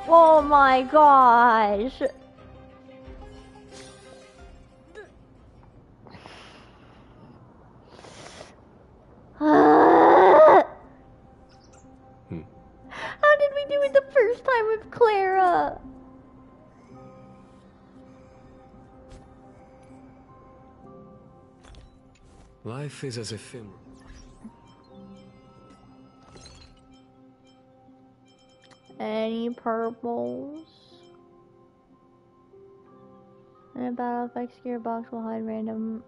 Oh my gosh. How did we do it the first time with Clara? Life is as ephemeral. Any purples? In a battle effects, gearbox will hide random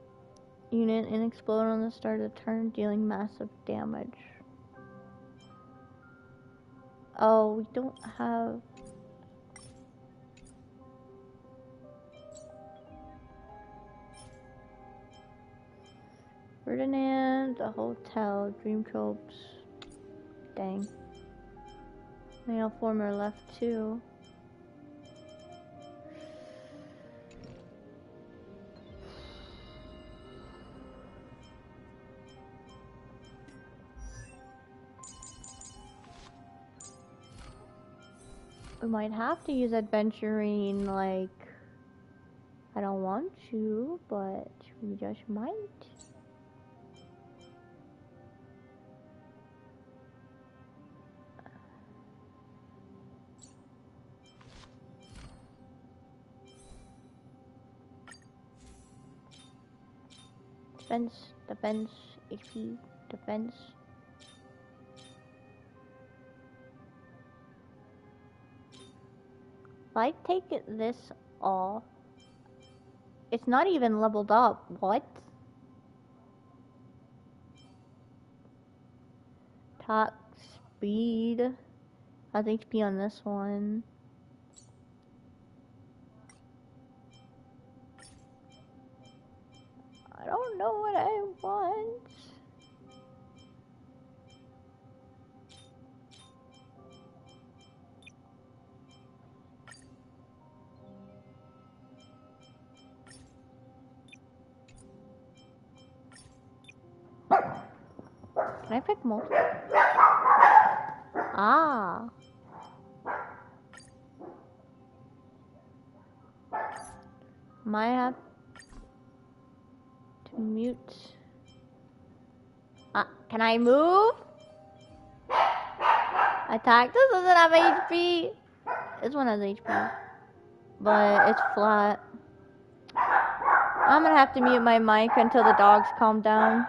unit and explode on the start of the turn, dealing massive damage. Oh, we don't have... Ferdinand, a hotel, dream tropes. Dang. I have 4 more left too. We might have to use Adventurine, like, I don't want to, but we just might. Defense, defense, HP, defense. If I take this off, it's not even leveled up. What? Attack speed. Has HP on this one. I don't know what I want. Can I pick multiple? Ah. Might have to mute. Can I move? Attack. This doesn't have HP. This one has HP. But it's flat. I'm gonna have to mute my mic until the dogs calm down.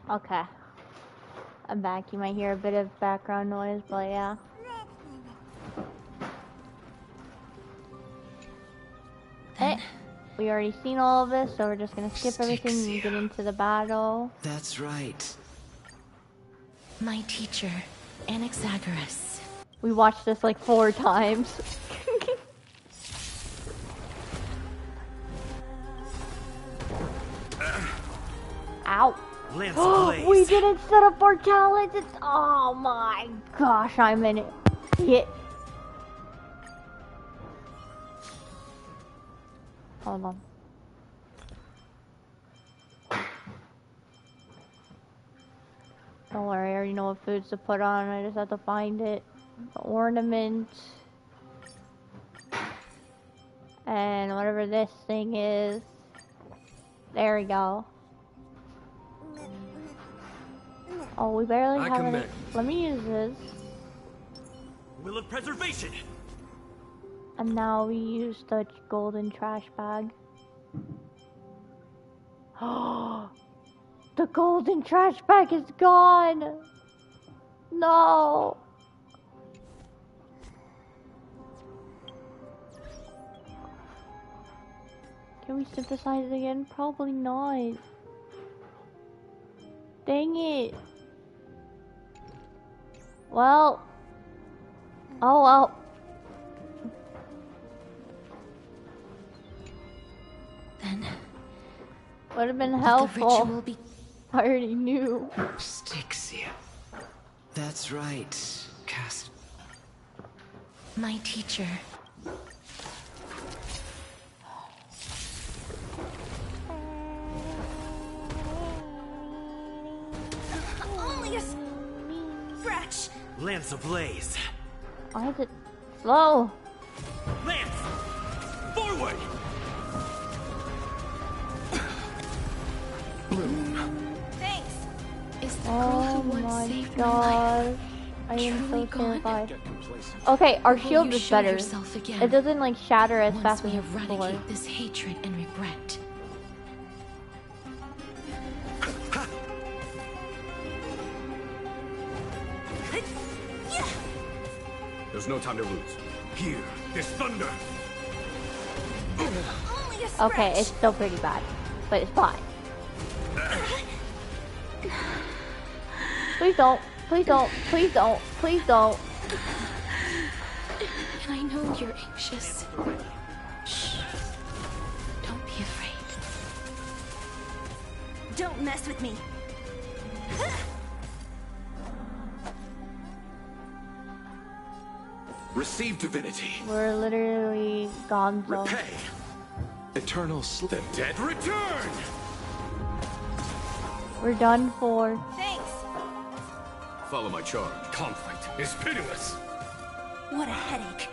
Okay. I'm back. You might hear a bit of background noise, but yeah. Hey, we already seen all of this, so we're just gonna skip everything and get into the battle. That's right. My teacher, Anaxagoras. We watched this like 4 times. Ow. We didn't set up our talents. Oh my gosh, I'm an idiot. Hold on. Don't worry, I already know what foods to put on. I just have to find it. The ornament. And whatever this thing is. There we go. Oh, we barely have it. Let me use this. Will of preservation. And now we use the golden trash bag. Oh, the golden trash bag is gone. No. Can we synthesize it again? Probably not. Dang it. Well. Oh well. Then would have been helpful. I already knew. Styxia. That's right, Cass. My teacher. Only a scratch. Lance ablaze. Why is it slow? Lance! Forward! room. Thanks. Is the girl who once saved my life I am so truly gone? terrified. Okay, our Or will shield you is show better. yourself again It doesn't like shatter as once fast we as before. eradicate this hatred and regret? There's no time to lose. Here, this thunder. Okay, it's still pretty bad, but it's fine. Please don't. Please don't. Please don't. Please don't. And I know you're anxious. Shh. Don't be afraid. Don't mess with me. Receive divinity. We're literally gone. Repay. Eternal sleep. The dead return. We're done for. Thanks. Follow my charge. Conflict is pitiless. What a headache.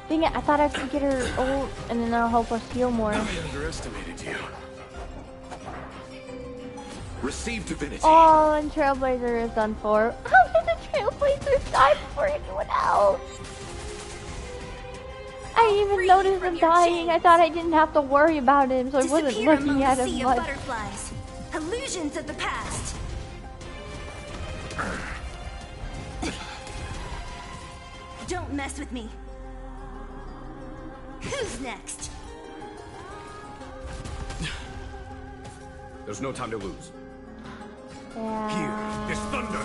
Dang it, I thought I could get her ult and then that'll help us heal more. I underestimated you. Receive divinity. Oh, and Trailblazer is done for. How did the Trailblazer die before anyone else? I didn't even notice him dying. I thought I didn't have to worry about him, so I wasn't Disappear looking among at the him sea of much. butterflies. Illusions of the past. Don't mess with me. Who's next? There's no time to lose. Yeah. Here, this thunder.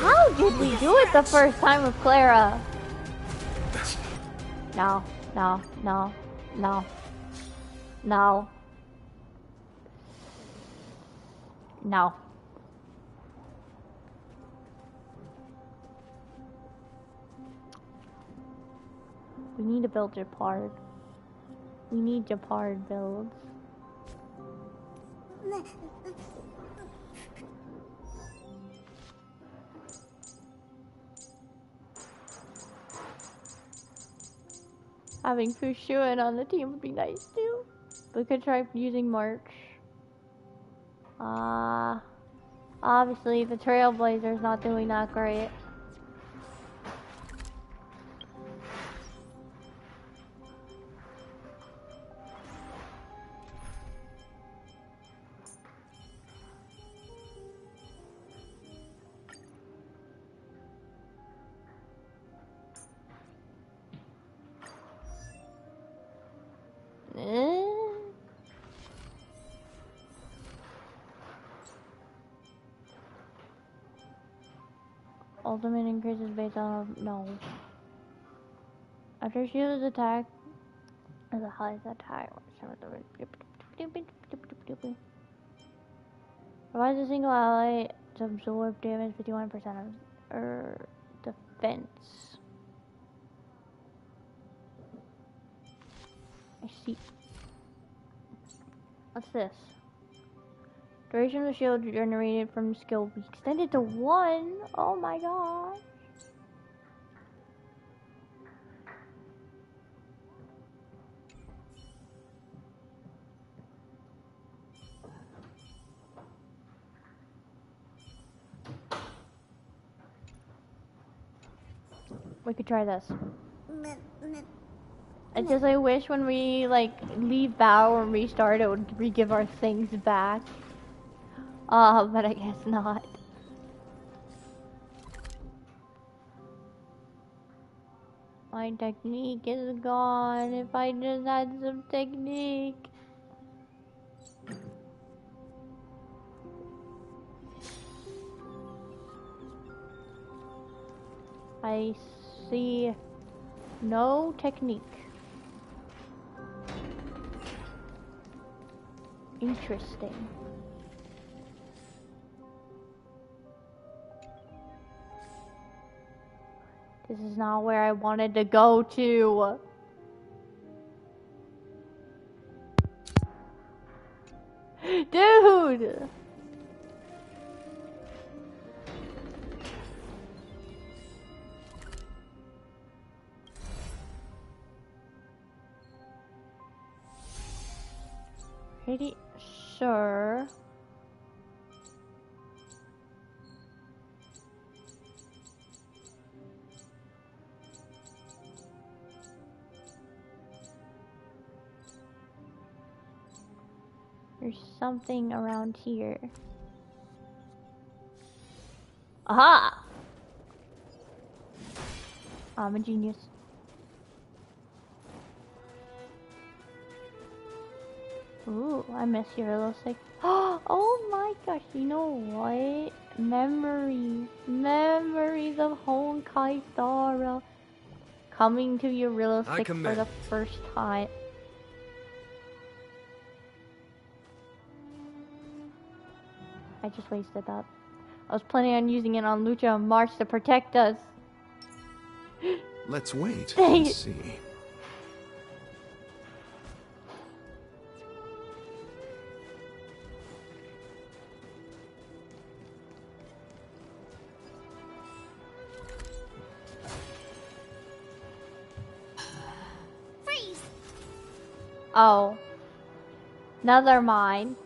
How did we do it the first time with Clara? No, no, no, no, no, no. We need to build Japard. We need Japard builds. Having Fushuan on the team would be nice too. We could try using March. Obviously the Trailblazer's not doing that great. Ultimate increases based on no. After she was attacked, as a highest attack. Provides a single ally to absorb damage 51% of defense. I see. What's this? Duration of the shield generated from skill extended to 1. Oh my gosh. We could try this. I just I wish when we like leave battle and restart it would re-give our things back. But I guess not. My technique is gone. If I just had some technique. I see no technique. Interesting. This is not where I wanted to go to. Dude! pretty sure. There's something around here. Aha! I'm a genius. Ooh, I miss your little sick. Oh my gosh, you know what? Memories. Memories of Honkai Star coming to your real sick for the first time. I just wasted that. I was planning on using it on Lucha and March to protect us. Let's wait and see. Freeze! Oh. Never mind.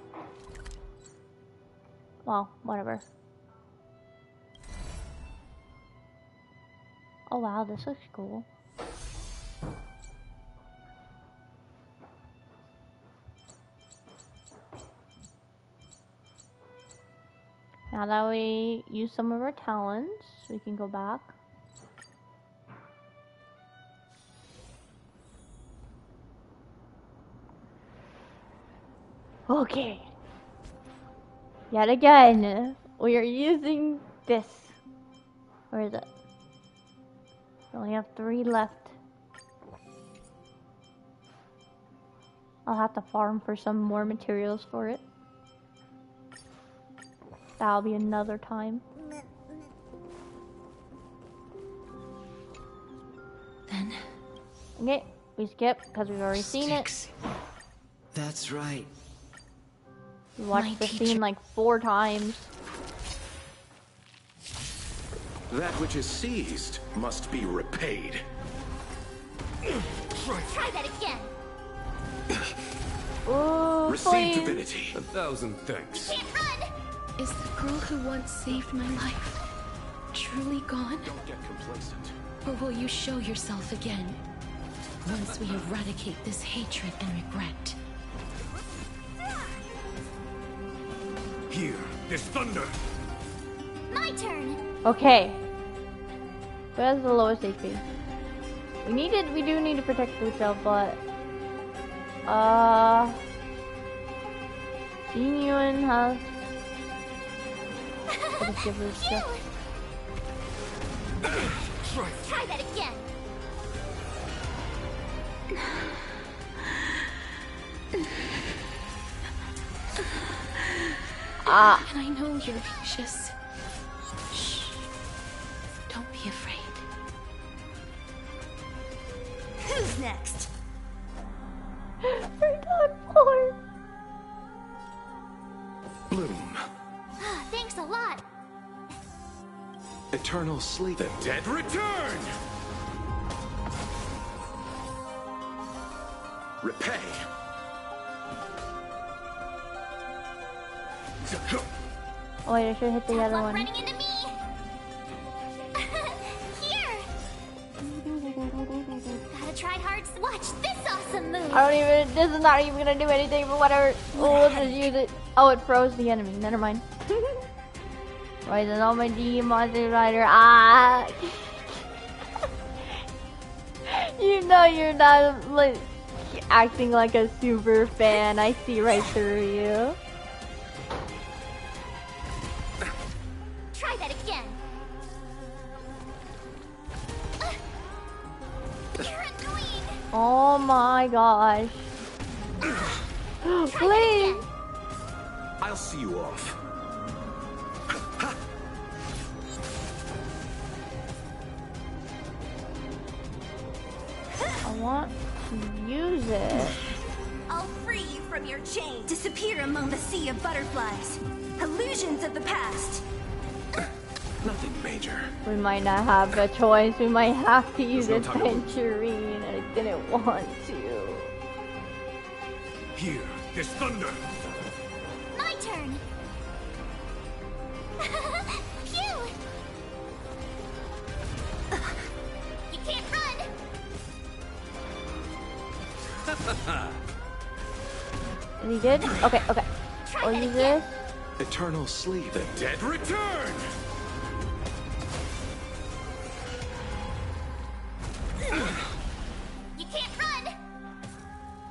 Well, whatever. Oh wow, this looks cool. Now that we use some of our talents, we can go back. Okay. Yet again, we are using this. Where is it? We only have 3 left. I'll have to farm for some more materials for it. That'll be another time. Then. Okay, we skip because we've already seen it. That's right. We watched the scene like 4 times. That which is seized must be repaid. Try that again. Ooh, Receive divinity. 1,000 thanks. Can't run. Is the girl who once saved my life truly gone? Don't get complacent. Or will you show yourself again once we eradicate this hatred and regret? Here, this thunder. My turn. Okay. Who has the lowest HP? We do need to protect Lucha, but Jin Yuan has. Let's give Lucha. Try that again. And I know you're anxious. Shh. Don't be afraid. Who's next? We're done for. Bloom. Thanks a lot. Eternal sleep. The dead return! Repay. Oh wait, I should hit the other one. Running into me. Here. Gotta try hard. Watch this awesome move. This is not even gonna do anything, but whatever. Oh, we'll just use it. Oh, it froze the enemy. Never mind. Right, then all my G Monster Rider. Ah! You know you're not like acting like a super fan. I see right through you. Try that again. You're annoying. Oh my gosh. Please. I'll see you off. I want to use it. I'll free you from your chain. Disappear among the sea of butterflies. Illusions of the past. Nothing major. We might not have a choice. We might have to use There's no time to lose. Adventurine, and I didn't want to. Here, this thunder. My turn. Phew! You can't run. Is he good? Okay, okay. Or use this. Eternal sleep. The Dead return! You can't run.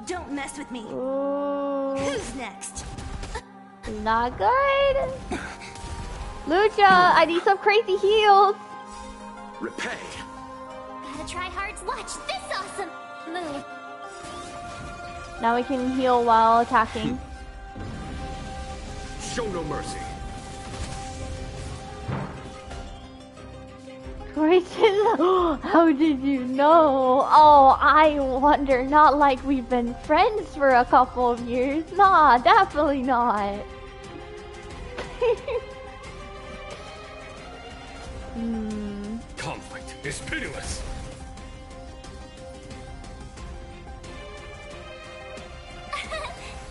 Don't mess with me. Ooh. Who's next? Not good. Lucha, I need some crazy heals. repay. Gotta try hard to watch this awesome move. Now we can heal while attacking. Show no mercy. Gracious, how did you know? Oh, I wonder, not like we've been friends for a couple of years. Nah, definitely not. Conflict is pitiless.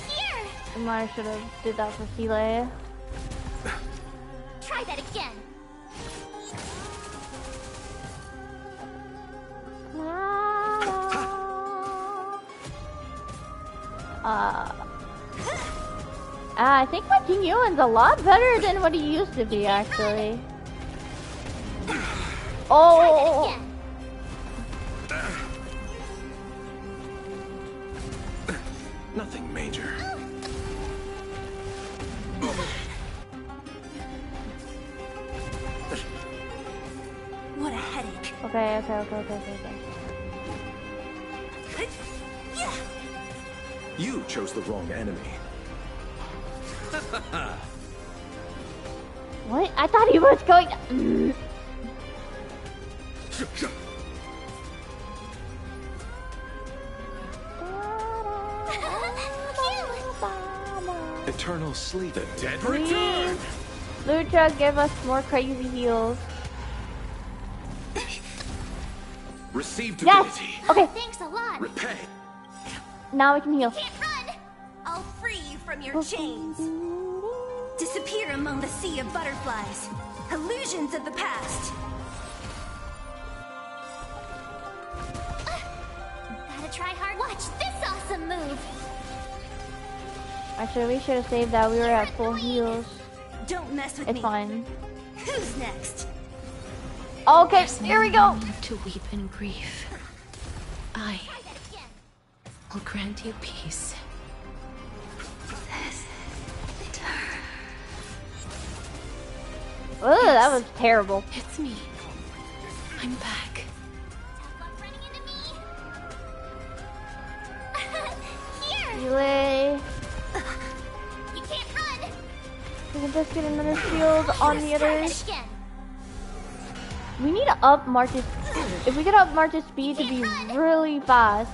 Here! I should have did that for Sile. Try that again. I think my King Yuan's a lot better than what he used to be, actually. Oh! Nothing major. What a headache. Okay. You chose the wrong enemy. What? I thought he was going to... Eternal sleep. The dead return. Lucha, give us more crazy heals. Receive divinity. Yes. Okay. Thanks a lot. Repay. Now we can heal. Can't run. I'll free you from your chains. Disappear among the sea of butterflies. Illusions of the past. Gotta try hard. Watch this awesome move. Actually, we should have saved that. We were at full heals. Don't mess with it's me. It's fine. Who's next? Okay, here we go. To weep in grief. I will grant you peace. Oh, yes. That was terrible. It's me. I'm back. Relay. You can't run. We can just get another shield on the others. We need to up March's. If we could up March's speed to be really fast.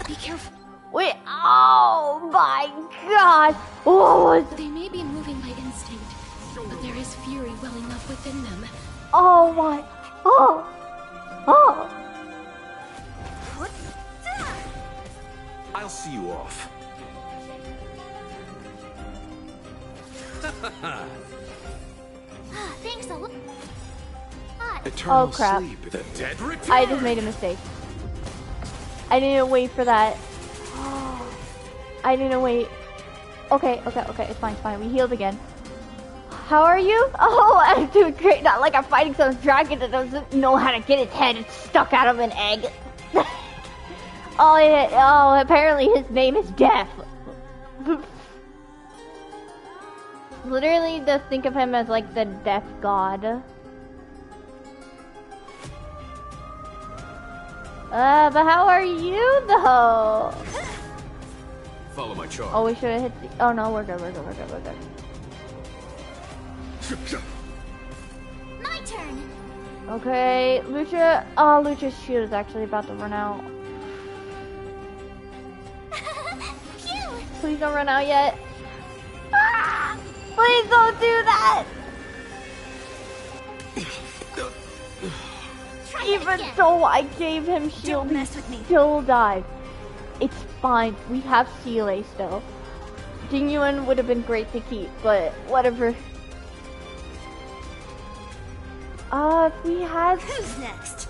Be careful. Wait. Oh my gosh. Oh, they may be moving by instinct, but there is fury welling up within them. Oh my. Oh. Oh. I'll see you off. Thanks a lot. Eternal oh crap. Sleep. The dead return. I just made a mistake. I didn't wait for that. I didn't wait. Okay, it's fine. We healed again. How are you? Oh, I'm doing great. Not like I'm fighting some dragon that doesn't know how to get its head stuck out of an egg. Oh, apparently his name is Death. Literally just think of him as like the death god. But how are you though? Follow my charge. Oh, we should have hit the... Oh no, we're good. My turn. Okay, Lucha... Oh, Lucha's shield is actually about to run out. Please don't run out yet. Ah! Please don't do that! Even though I gave him shield, he still died. It's fine. We have Sile still. Genuine would have been great to keep, but whatever. If we had... Who's next?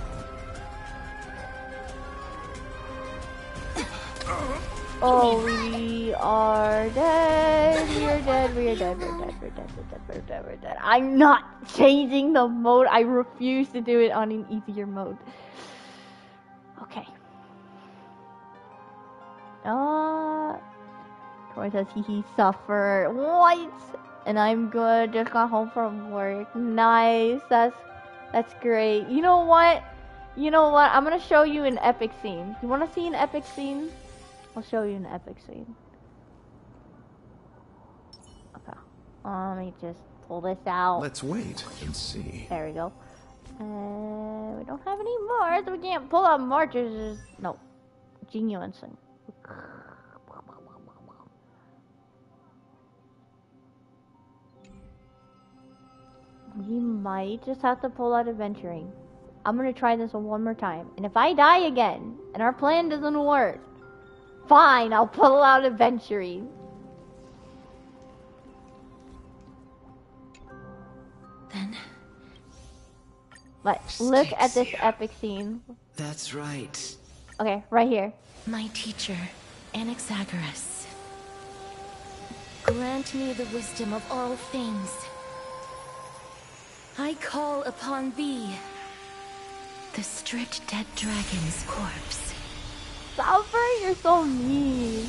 Oh, we are dead. We are dead. We are dead. We're dead. We're dead. We're dead. We're dead. We're dead. I'm not changing the mode. I refuse to do it on an easier mode. Okay. Troy says he suffered. What? And I'm good. Just got home from work. Nice. That's great. You know what? You know what? I'm gonna show you an epic scene. You wanna see an epic scene? I'll show you an epic scene. Okay. Let me just pull this out. Let's wait and see. There we go. We don't have any more, so we can't pull out marches. No. Genuine thing. We might just have to pull out adventuring. I'm gonna try this one more time. And if I die again, and our plan doesn't work, fine, I'll pull out adventuring. Then... But look at this epic scene. That's right. Okay, right here. My teacher, Anaxagoras, grant me the wisdom of all things. I call upon thee, the stripped dead dragon's corpse. Salver, you're so mean.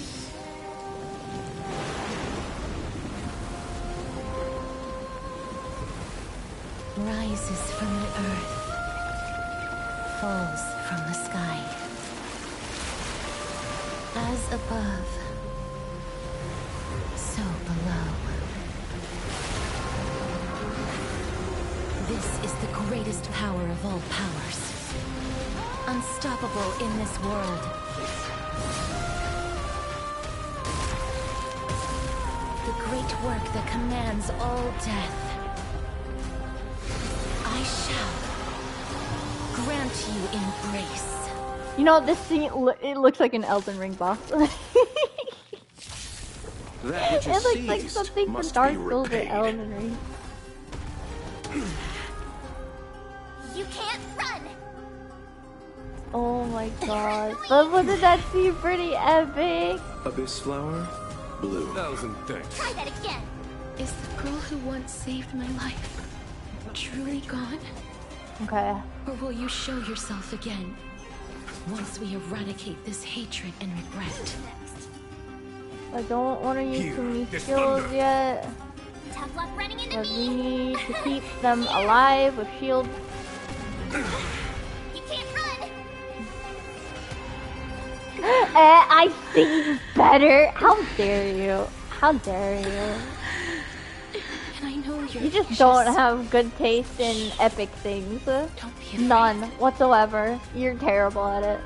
Rises from the earth, falls from the sky. As above, so below. This is the greatest power of all powers. Unstoppable in this world. The great work that commands all death. I shall grant you embrace. You know, this scene, it looks like an Elden Ring boss. That which it is looks like seized something from must Dark be Souls or repaid. Elden Ring. You can't run! Oh my god. But wasn't that scene pretty epic? Abyss flower, blue. Thousand thanks. Try that again! Is the girl who once saved my life truly gone? Okay. Or will you show yourself again once we eradicate this hatred and regret? I don't want to use Here, too many this skills thunder. yet. Tough luck running into But we me! need to keep them alive with shields. You can't run! I see better. How dare you? How dare you? And I know you're You just vicious. don't have good taste in epic things. Don't be afraid. None whatsoever. You're terrible at it.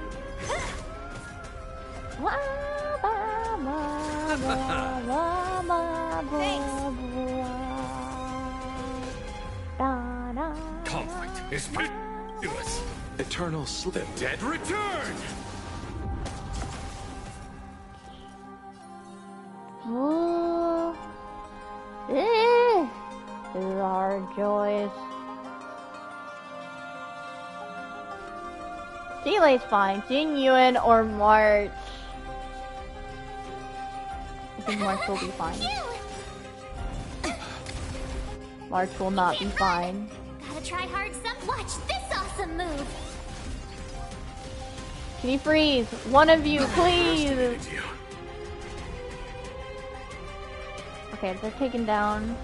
Conflict is pitiless. Eternal sleep. The dead return. Oh, this is our joys. Delay's fine. Genuine or March. I think March will be fine. March will not be fine. Gotta try hard some. Watch this awesome move! Can you freeze? One of you, please! Okay, they're taken down.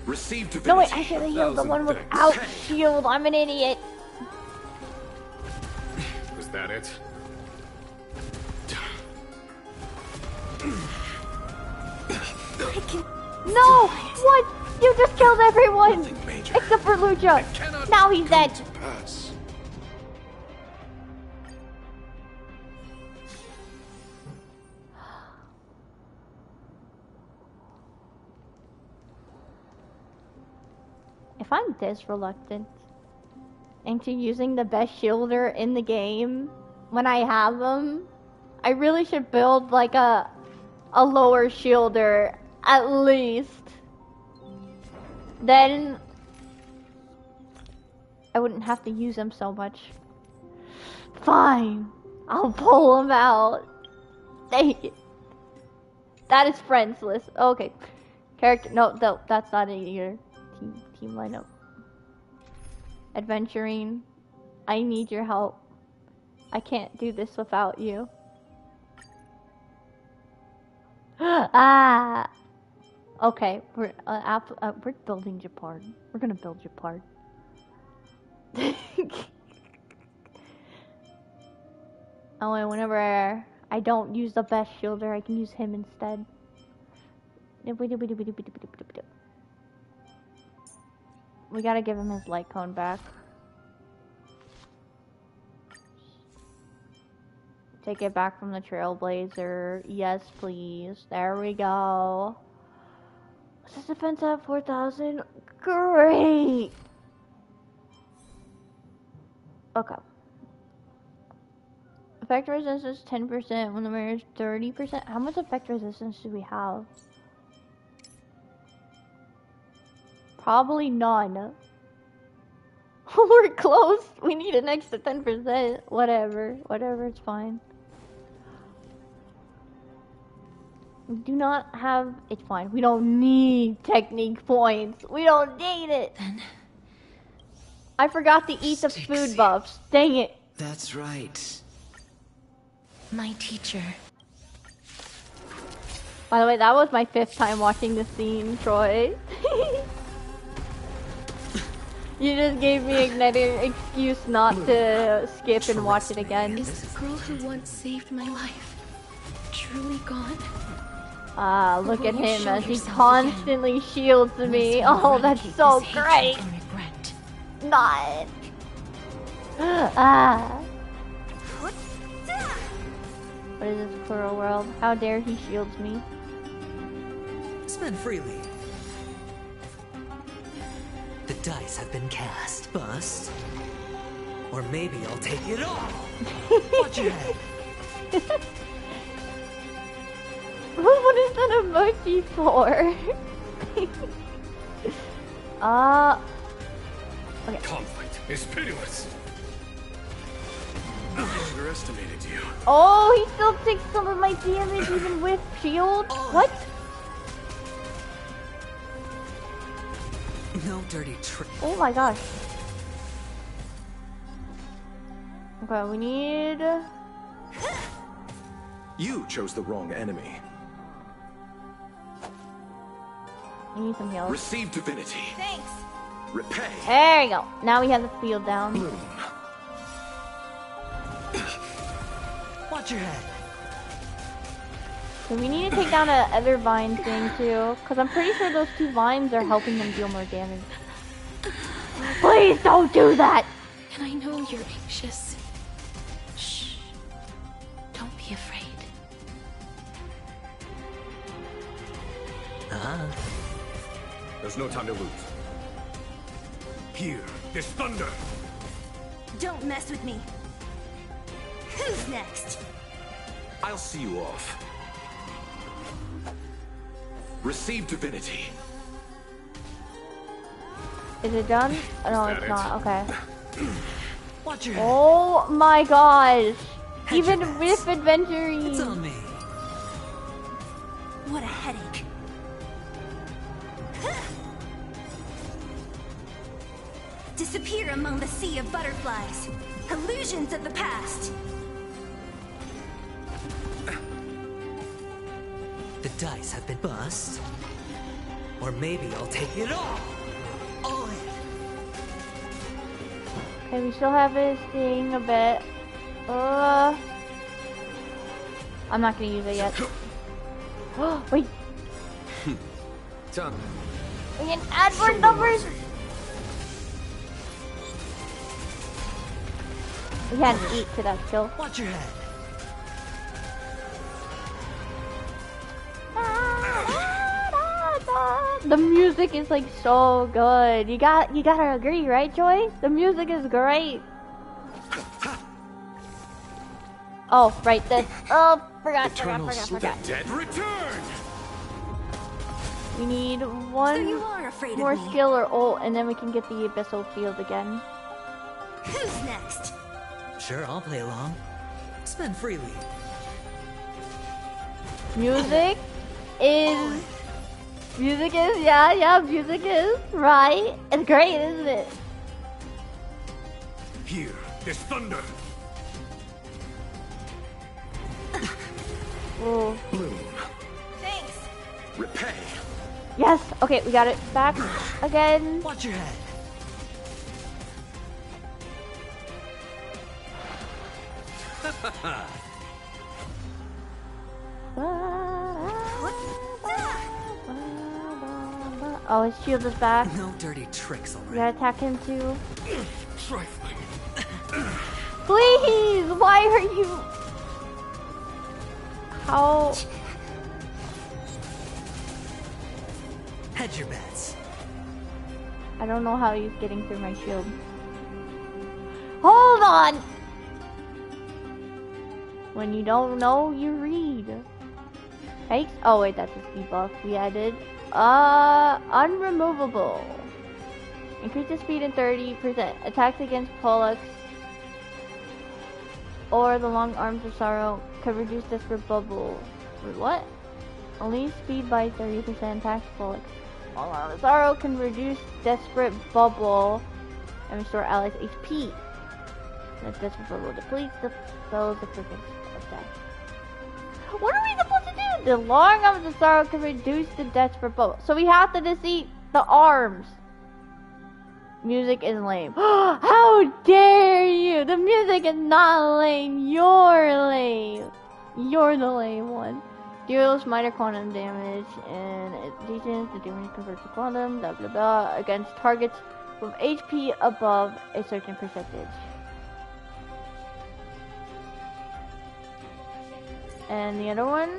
Receive divinity. No wait, I should have healed the one without shield. I'm an idiot. Is that it? No! What? You just killed everyone! Except for Lucha. Now he's dead. Pass. If I'm this reluctant into using the best shielder in the game when I have them, I really should build like a lower shielder at least. Then I wouldn't have to use them so much. Fine, I'll pull them out. Dang it. That is friends list. Okay. Character, no, that's not it either. Team lineup. Adventuring. I need your help. I can't do this without you. Ah. Okay, we're building Japard. We're gonna build Japard. Oh, and whenever I don't use the best shielder, I can use him instead. We gotta give him his light cone back. Take it back from the Trailblazer. Yes, please. There we go. What's his defense at 4,000? Great! Okay. Effect resistance 10% when the mirror is 30%. How much effect resistance do we have? Probably none. We're close. We need an extra 10%. Whatever. Whatever, it's fine. We do not have... It's fine. We don't need technique points. We don't need it. Then I forgot to eat the food buffs. Dang it. That's right. My teacher. By the way, that was my 5th time watching the scene, Troy. You just gave me another excuse not to skip and watch it again. Is the girl who once saved my life truly gone? Ah, look at him as he constantly shields me. Oh, that's so great. Not. Ah. What is this cruel world? How dare he shields me? Spend freely. The dice have been cast. Bust. Or maybe I'll take it all. Watch your head. What is that emoji for? Okay. Conflict is pitiless. I underestimated you. Oh, he still takes some of my damage even with shield? What? No dirty trick. Oh my gosh. Okay, we need... You chose the wrong enemy. We need some heals. Receive divinity. Thanks. Repay. There you go. Now we have the field down. Bloom. Watch your head. So we need to take down a other vine thing too, because I'm pretty sure those 2 vines are helping them deal more damage. Please don't do that! And I know you're anxious. Shh. Don't be afraid. There's no time to lose. Here is thunder. Don't mess with me. Who's next? I'll see you off. Receive divinity. Is it done? Oh, no, it's not. Okay. Watch your Oh my gosh! Even with adventuring. It's on me. What a headache. Disappear among the sea of butterflies. Illusions of the past. The dice have been bust. Or maybe I'll take it all. All in. Okay, we still have his thing a bit. I'm not gonna use it yet. Wait. Done. We can add more numbers. We had an 8 to that kill. Watch your head. The music is like so good. You gotta agree, right, Joy? The music is great. Oh, right, this. Oh, forgot. The dead return! We need one more skill or ult, and then we can get the abyssal field again. Who's next? Sure, I'll play along. Spend freely. Music is, yeah, music is, right? It's great, isn't it? Here, this thunder. Oh. Bloom. Thanks. Repay. Yes, okay, we got it back again. Watch your head. Oh, his shield is back. No dirty tricks, alright. We gotta attack him too. Trifling. Please! Why are you... How... Hedge your bets. I don't know how he's getting through my shield. Hold on! When you don't know, you read. Takes... Oh wait, that's a speed buff we added. Unremovable. Increases speed in 30%. Attacks against Pollux or the long arms of sorrow could reduce desperate bubble. Wait, what? Only speed by 30%. Attacks Pollux. Long arms of sorrow can reduce desperate bubble and restore allies HP. That desperate bubble depletes the spell's effective attack. What are we supposed to do? The long arms of sorrow can reduce the desperate bubble. So we have to defeat the arms. Music is lame. How dare you! The music is not lame. You're lame. You're the lame one. Deals minor quantum damage and it decents the damage converts to quantum, blah blah blah, against targets with HP above a certain percentage. And the other one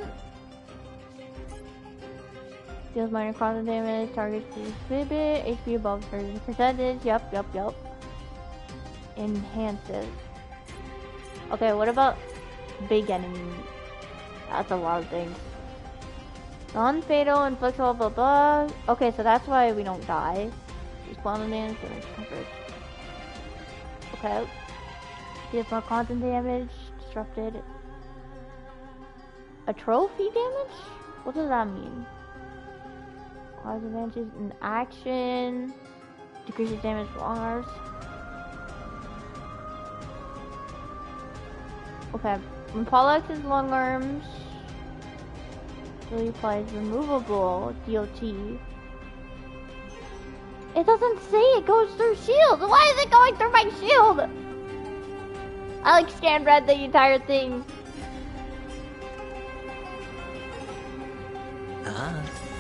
deals minor quantum damage, targets to exhibit HP above a certain percentage. Yup. Enhances. Okay, what about big enemy? That's a lot of things. Non-fatal, inflicts blah blah. Okay, so that's why we don't die. Use quantum damage, converge. Okay. Deals more quantum damage, disrupted. A trophy damage? What does that mean? Cause advantages in action. Decreases damage for long arms. Okay. When Pollux is long arms, really applies removable DOT. It doesn't say it goes through shield. Why is it going through my shield? I like scan read the entire thing.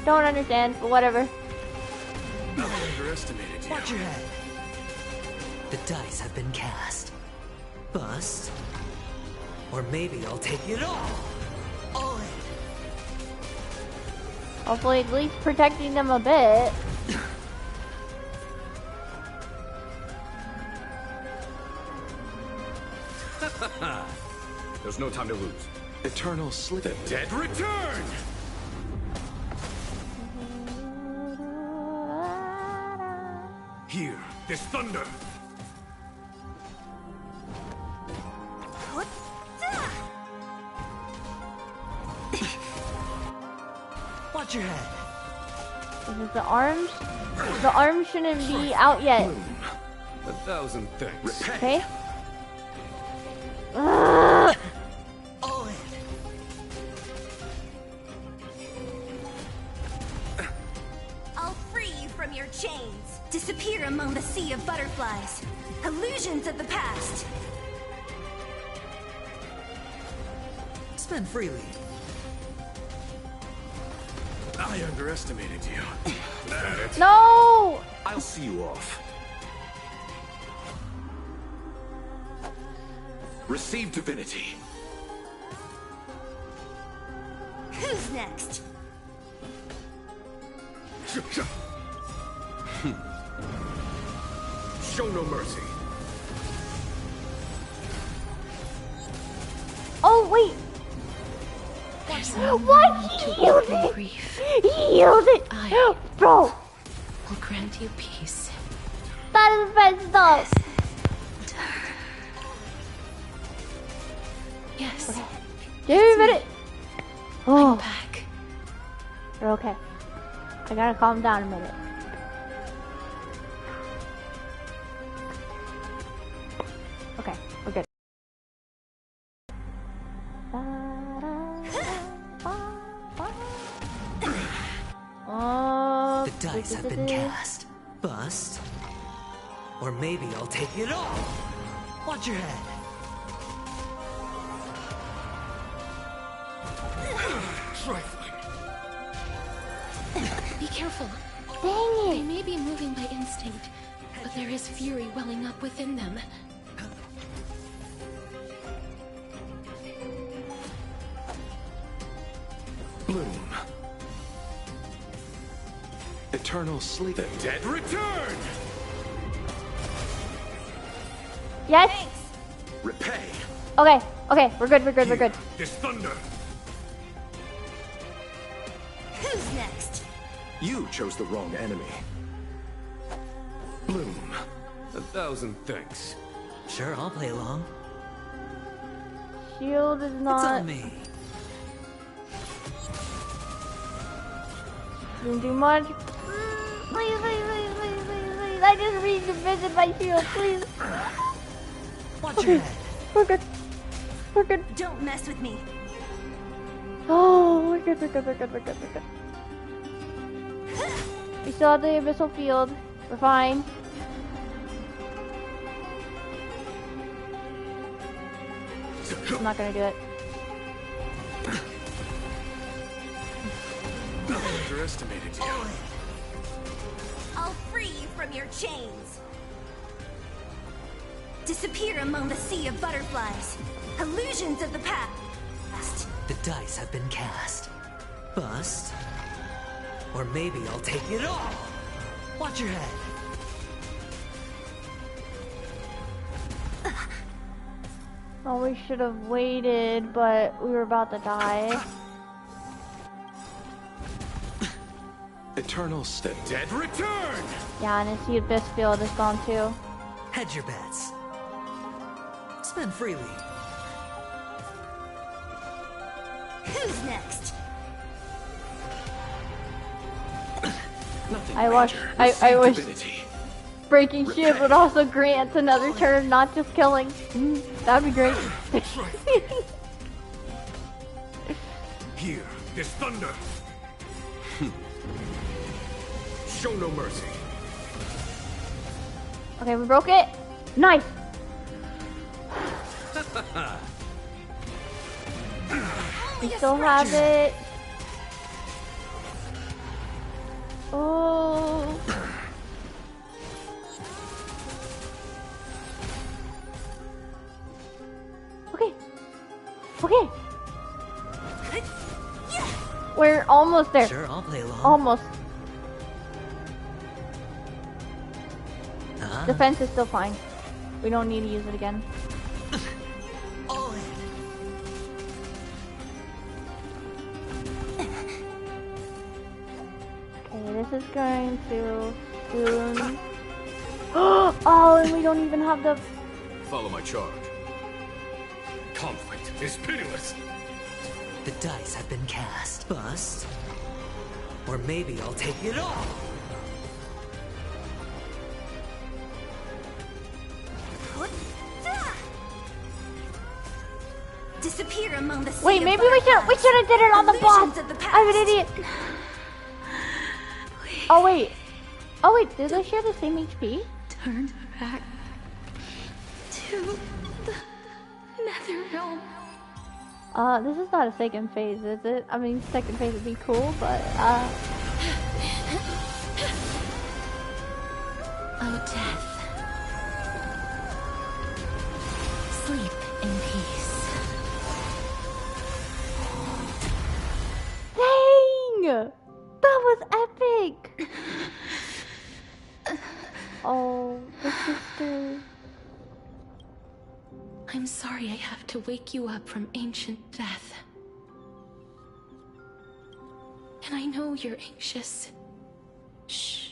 Don't understand, but whatever. I underestimated you. Watch your head. The dice have been cast. Bust. Or maybe I'll take it all. All in. Hopefully at least protecting them a bit. There's no time to lose. Eternal slip. The dead return! Here, this thunder. Watch your head. This is the arms. The arms shouldn't be out yet. 1,000 thanks. Okay. All in. I'll free you from your chains. Disappear among the sea of butterflies. Illusions of the past. Spend freely. I underestimated you. That it? No! I'll see you off. Receive divinity. Who's next? Show no mercy. Oh wait. What? He yielded. He yielded. Bro. Will grant you peace. That is best stuff. Yes. Okay. Give me a minute. Oh. I'm back. You're okay. I gotta calm down a minute. Okay, we're good. The dice have been cast. Bust. Or maybe I'll take it all. Watch your head. Trifling. Be careful. Dang it. They may be moving by instinct, but there is fury welling up within them. Bloom. Eternal sleep. The dead return! Yes? Repay. Okay, okay, we're good, we're good, we're good. This thunder. Who's next? You chose the wrong enemy. Bloom. 1,000 thanks. Sure, I'll play along. Shield is It's not... on me. Didn't do much. Please, please, please, please, please, please. I just revisited my shield, please. Watch your head. We're good. We're good. Don't mess with me. Oh, we're good, we're good, we're good, we're good, we're good. We still have the abyssal field. We're fine. I'm not gonna do it. Underestimated you. I'll free you from your chains. Disappear among the sea of butterflies. Illusions of the past. The dice have been cast. Bust. Or maybe I'll take it all. Watch your head. Oh, we should have waited, but we were about to die. Eternal the dead return! Yeah, and the abyss field is gone too. Hedge your bets. Spend freely. Who's next? I wish breaking shield would also grant another turn, not just killing. That'd be great. Here, this thunder. Show no mercy. Okay, we broke it. Nice. We still have it. Oh. Okay. Okay. We're almost there. Sure, I'll play along. Almost. Defense is still fine. We don't need to use it again. All in. Okay, this is going to soon. Oh, and we don't even have the. Follow my charge. Conflict is pitiless. The dice have been cast. Bust. Or maybe I'll take it all. Disappear among the sea. Wait, maybe we should have did it on the boss. I'm an idiot. Oh wait. Oh wait, do they share the same HP? Turn back to the Nether Realm. This is not a second phase, is it? I mean, second phase would be cool, but Oh, death. Sleep in peace. Dang! That was epic! awake! Oh, the sister. I'm sorry I have to wake you up from ancient death. And I know you're anxious. Shh.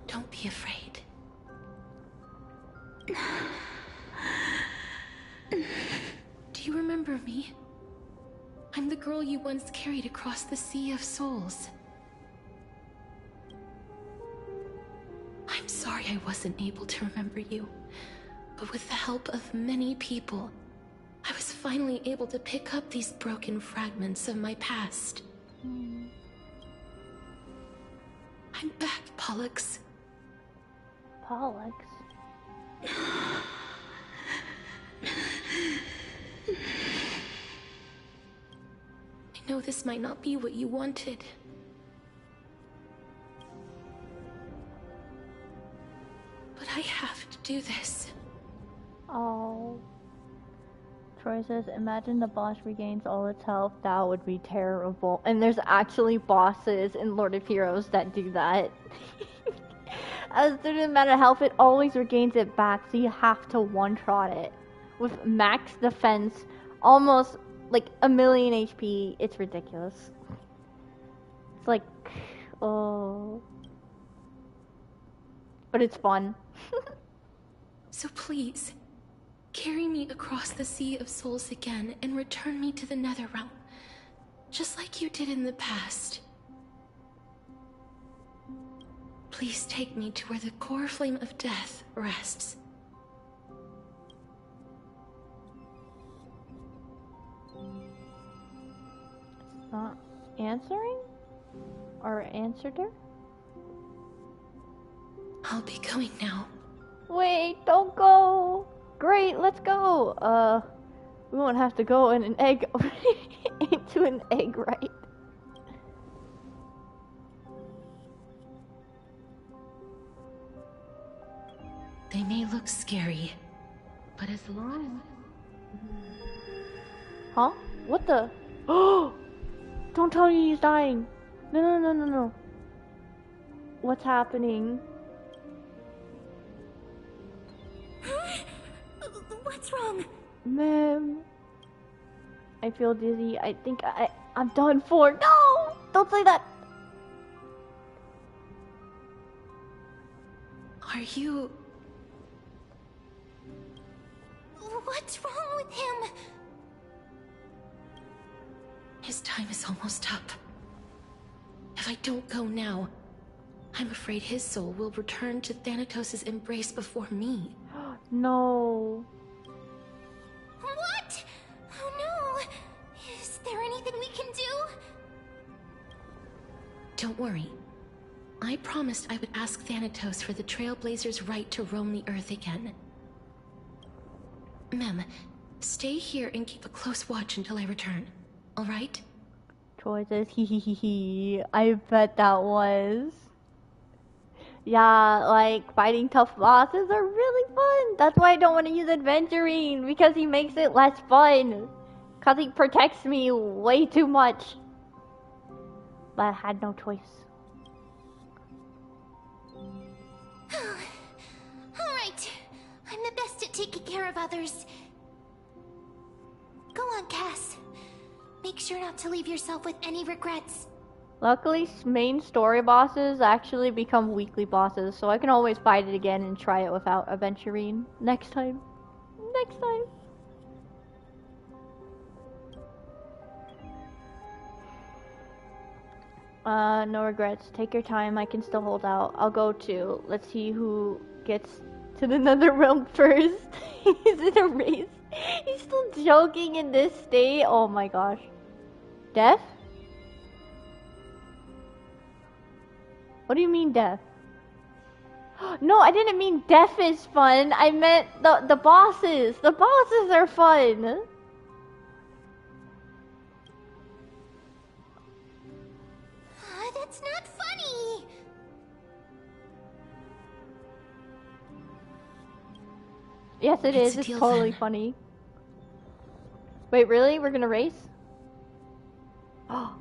Don't be afraid. Do you remember me? I'm the girl you once carried across the Sea of Souls. I'm sorry I wasn't able to remember you, but with the help of many people, I was finally able to pick up these broken fragments of my past. I'm back, Pollux. Pollux? I know this might not be what you wanted. But I have to do this. Oh. Troy says, imagine the boss regains all its health. That would be terrible. And there's actually bosses in Lord of Heroes that do that. As it doesn't matter health, it always regains it back, so you have to one-shot it. With max defense, almost like 1,000,000 HP, it's ridiculous. It's like, oh. But it's fun. So please, carry me across the Sea of Souls again and return me to the Netherrealm, just like you did in the past. Please take me to where the core flame of death rests. It's not answering? Or answered her? I'll be going now. Wait, don't go! Great, let's go! We won't have to go in an egg into an egg, right? They may look scary, but as long Huh? What the? Oh! Don't tell me he's dying! No, no, no, no, no. What's happening? What's wrong? Ma'am. I feel dizzy. I think I'm done for. No! Don't say that! Are you... What's wrong with him? His time is almost up. If I don't go now, I'm afraid his soul will return to Thanatos' embrace before me. No. What? Oh no! Is there anything we can do? Don't worry. I promised I would ask Thanatos for the Trailblazers' right to roam the Earth again. Mem, stay here and keep a close watch until I return, alright? Troy says, hee hee hee hee. I bet that was. Yeah, like, fighting tough bosses are really fun. That's why I don't want to use Adventuring, because he makes it less fun. Because he protects me way too much. But I had no choice. Alright. I'm the best at taking care of others. Go on, Cass. Make sure not to leave yourself with any regrets. Luckily, main story bosses actually become weekly bosses, so I can always fight it again and try it without Adventuring next time. Next time. No regrets. Take your time. I can still hold out. I'll go too. Let's see who gets to the Netherrealm first. Is it a race? He's still joking in this state. Oh my gosh. Death? What do you mean death? No, I didn't mean death is fun. I meant the bosses. The bosses are fun. That's not funny. Yes, it is. It's totally funny. Wait, really? We're gonna race? Oh.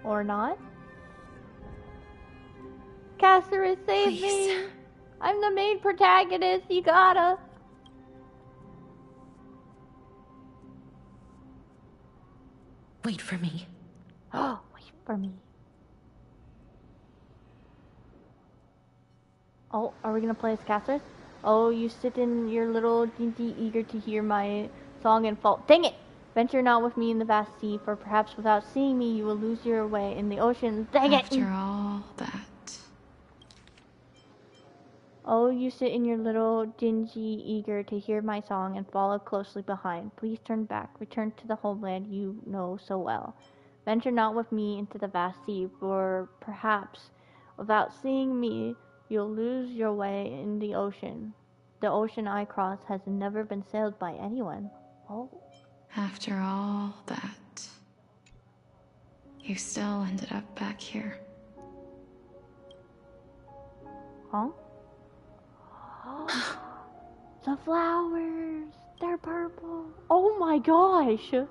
Or not? Casterus, save me! I'm the main protagonist, you gotta! Wait for me. Oh, wait for me. Oh, are we gonna play as Casterus? Oh, you sit in your little dinky, eager to hear my song and fall. Dang it! Venture not with me in the vast sea, for perhaps without seeing me you will lose your way in the ocean. Dang it! After all that. Oh, you sit in your little dingy, eager to hear my song and follow closely behind. Please turn back, return to the homeland you know so well. Venture not with me into the vast sea, for perhaps without seeing me you'll lose your way in the ocean. The ocean I cross has never been sailed by anyone. Oh. After all that, you still ended up back here. Huh? The flowers! They're purple! Oh my gosh! So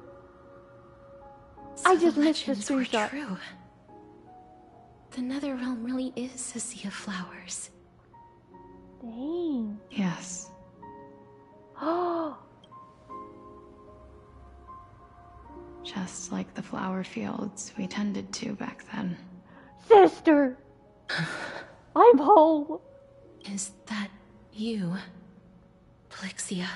I just missed the screenshot. True. The Netherrealm really is a sea of flowers. Dang. Yes. Oh. Just like the flower fields we tended to back then. Sister! I'm home! Is that you, Plixia?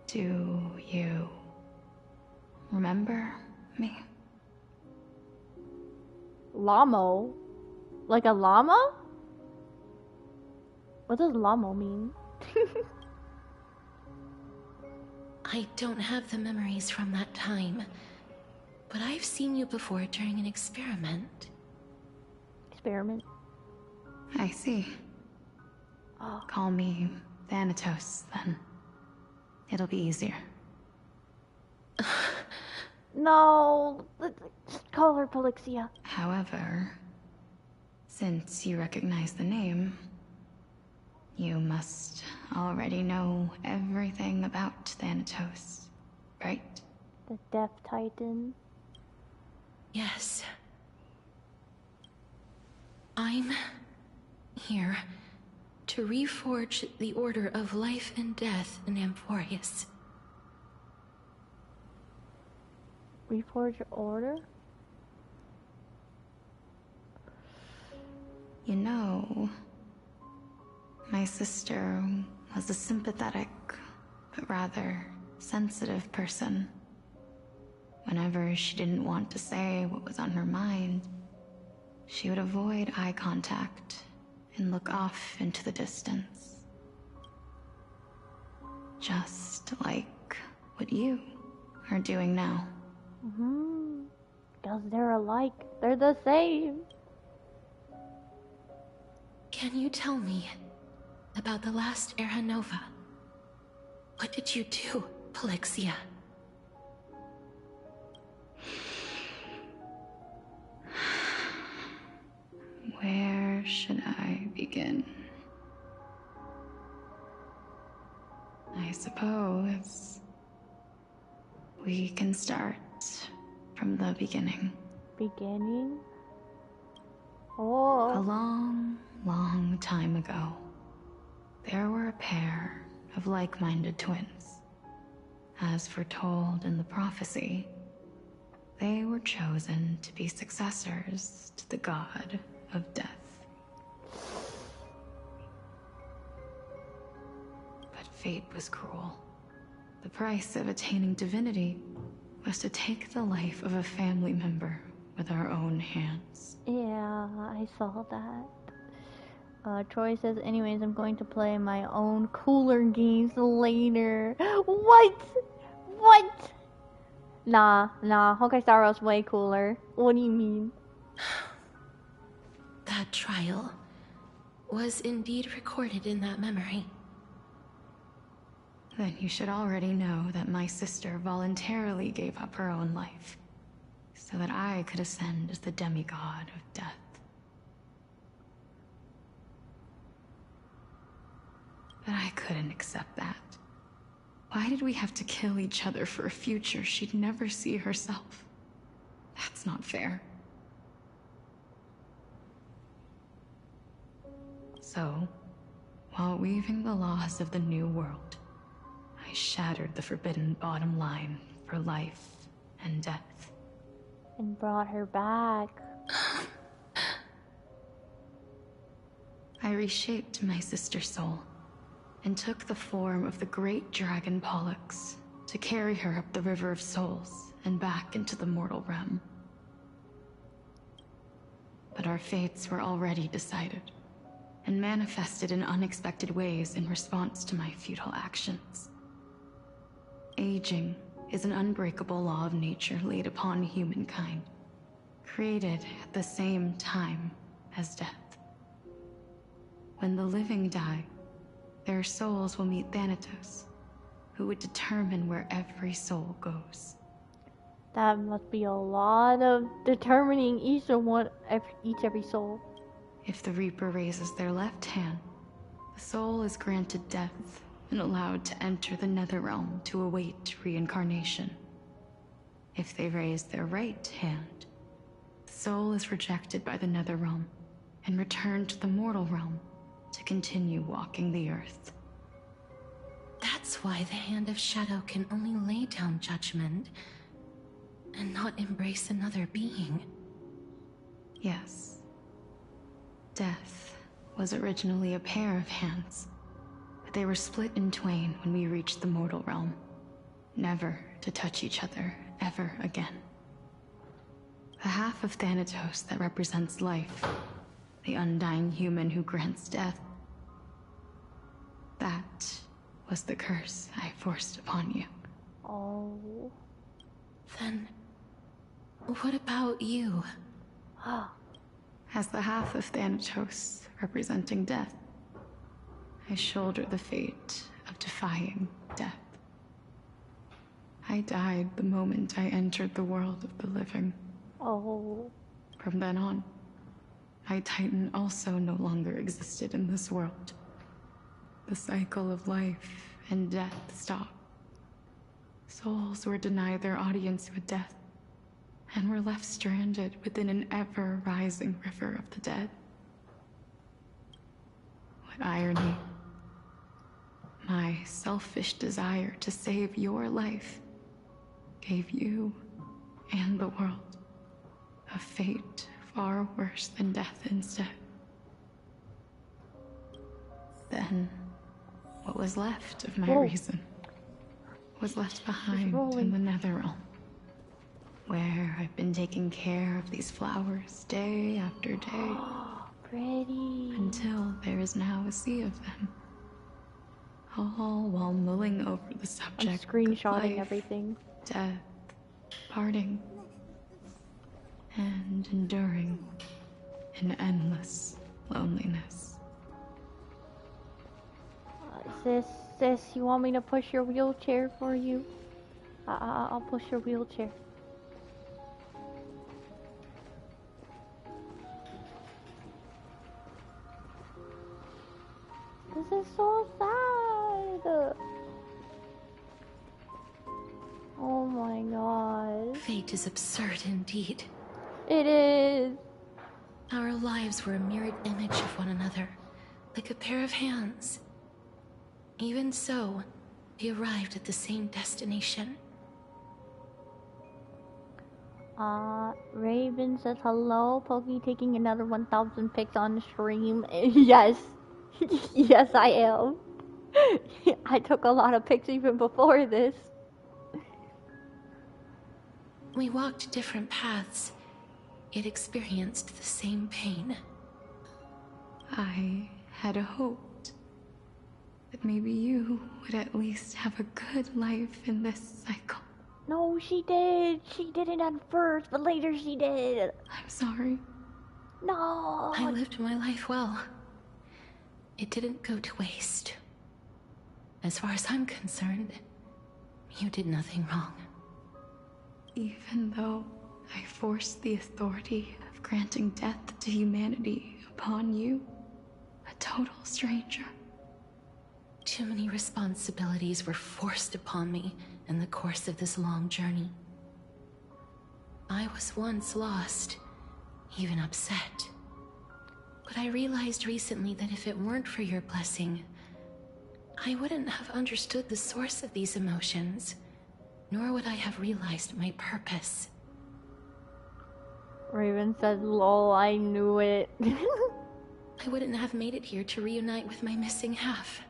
Do you remember me? Llamo? Like a llama? What does llamo mean? I don't have the memories from that time, but I've seen you before during an experiment. Experiment? I see. Oh. Call me Thanatos, then. It'll be easier. No, just call her Polixia. However, since you recognize the name, you must already know everything about Thanatos, right? The Death Titan. Yes. I'm here to reforge the order of life and death in Amphorius. Reforge order? You know, my sister was a sympathetic, but rather sensitive person. Whenever she didn't want to say what was on her mind, she would avoid eye contact and look off into the distance. Just like what you are doing now. Mm-hmm. Because they're alike. They're the same. Can you tell me about the last Era Nova? What did you do, Polixia? Where should I begin? I suppose we can start from the beginning. Beginning? Oh. A long, long time ago, there were a pair of like-minded twins. As foretold in the prophecy, they were chosen to be successors to the god of death. But fate was cruel. The price of attaining divinity was to take the life of a family member with our own hands. Yeah, I saw that. Troy says, anyways, I'm going to play my own cooler games later. What? What? Nah, Honkai Star Rail's way cooler. What do you mean? That trial was indeed recorded in that memory. Then you should already know that my sister voluntarily gave up her own life, so that I could ascend as the demigod of death. But I couldn't accept that. Why did we have to kill each other for a future she'd never see herself? That's not fair. So, while weaving the laws of the new world, I shattered the forbidden bottom line for life and death. And brought her back. I reshaped my sister's soul and took the form of the great dragon Pollux to carry her up the River of Souls and back into the mortal realm. But our fates were already decided and manifested in unexpected ways in response to my futile actions. Aging is an unbreakable law of nature laid upon humankind, created at the same time as death. When the living die, their souls will meet Thanatos, who would determine where every soul goes. That must be a lot of determining each every soul. If the Reaper raises their left hand, the soul is granted death and allowed to enter the Netherrealm to await reincarnation. If they raise their right hand, the soul is rejected by the Netherrealm and returned to the mortal realm to continue walking the earth. That's why the Hand of Shadow can only lay down judgment and not embrace another being. Yes. Death was originally a pair of hands, but they were split in twain when we reached the mortal realm, never to touch each other ever again. The half of Thanatos that represents life, the undying human who grants death, that was the curse I forced upon you. Oh. Then, what about you? As the half of Thanatos representing death, I shoulder the fate of defying death. I died the moment I entered the world of the living. Oh. From then on, my Titan also no longer existed in this world. The cycle of life and death stopped. Souls were denied their audience with death, and were left stranded within an ever-rising river of the dead. What irony. My selfish desire to save your life gave you and the world a fate far worse than death instead. Then, what was left of my reason was left behind in the Netherrealm, where I've been taking care of these flowers day after day. Pretty. Until there is now a sea of them. All while mulling over the subject I'm screenshotting of life, everything. Death, parting, and enduring an endless loneliness. Sis, you want me to push your wheelchair for you? I'll push your wheelchair. This is so sad. Oh my god. Fate is absurd indeed. It is. Our lives were a mirrored image of one another, like a pair of hands. Even so, we arrived at the same destination. Raven says hello. Pokey taking another 1,000 pics on stream. Yes. Yes, I am. I took a lot of pics even before this. We walked different paths, yet experienced the same pain. I had hoped that maybe you would at least have a good life in this cycle. No, she did. She didn't at first, but later she did. I'm sorry. No. I lived my life well. It didn't go to waste. As far as I'm concerned, you did nothing wrong. Even though I forced the authority of granting death to humanity upon you, a total stranger. Too many responsibilities were forced upon me in the course of this long journey. I was once lost, even upset. But I realized recently that if it weren't for your blessing, I wouldn't have understood the source of these emotions, nor would I have realized my purpose. Raven said, lol, I knew it. I wouldn't have made it here to reunite with my missing half.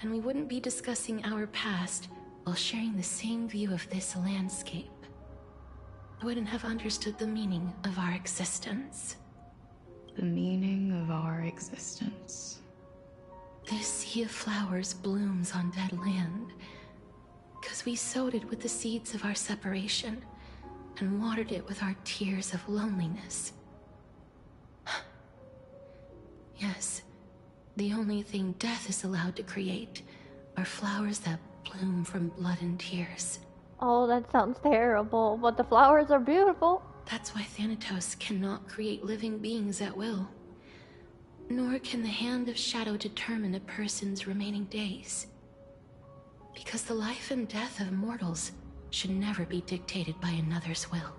And we wouldn't be discussing our past while sharing the same view of this landscape. I wouldn't have understood the meaning of our existence. The meaning of our existence. This sea of flowers blooms on dead land, because we sowed it with the seeds of our separation and watered it with our tears of loneliness. Yes, the only thing death is allowed to create are flowers that bloom from blood and tears. Oh, that sounds terrible, but the flowers are beautiful. That's why Thanatos cannot create living beings at will. Nor can the hand of shadow determine a person's remaining days. Because the life and death of mortals should never be dictated by another's will.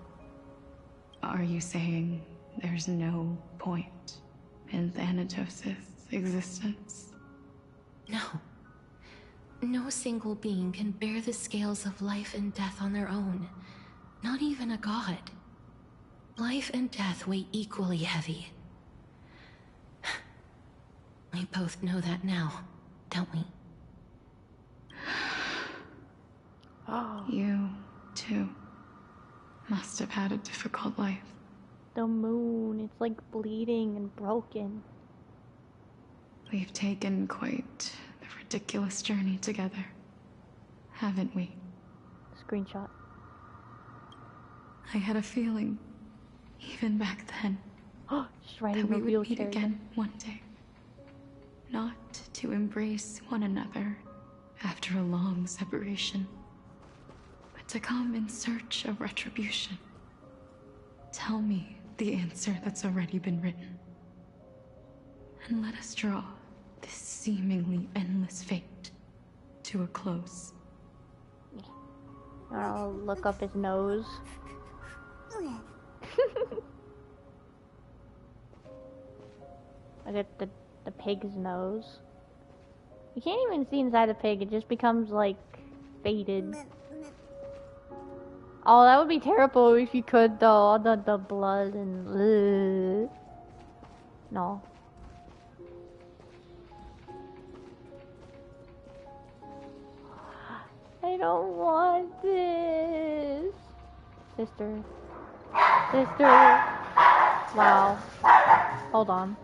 Are you saying there's no point in Thanatos' existence? No. No single being can bear the scales of life and death on their own. Not even a god. Life and death weigh equally heavy. We both know that now, don't we? Oh. You, too, must have had a difficult life. The moon, it's like bleeding and broken. We've taken quite the ridiculous journey together, haven't we? Screenshot. I had a feeling, even back then, just writing that we a would real meet character. again one day. Not to embrace one another after a long separation, but to come in search of retribution. Tell me the answer that's already been written. And let us draw this seemingly endless fate to a close. I'll look up his nose. Look at the pig's nose. You can't even see inside the pig, it just becomes like faded. Oh, that would be terrible if you could though, all the blood and no. I don't want this. Sister. Sister. Wow. Hold on.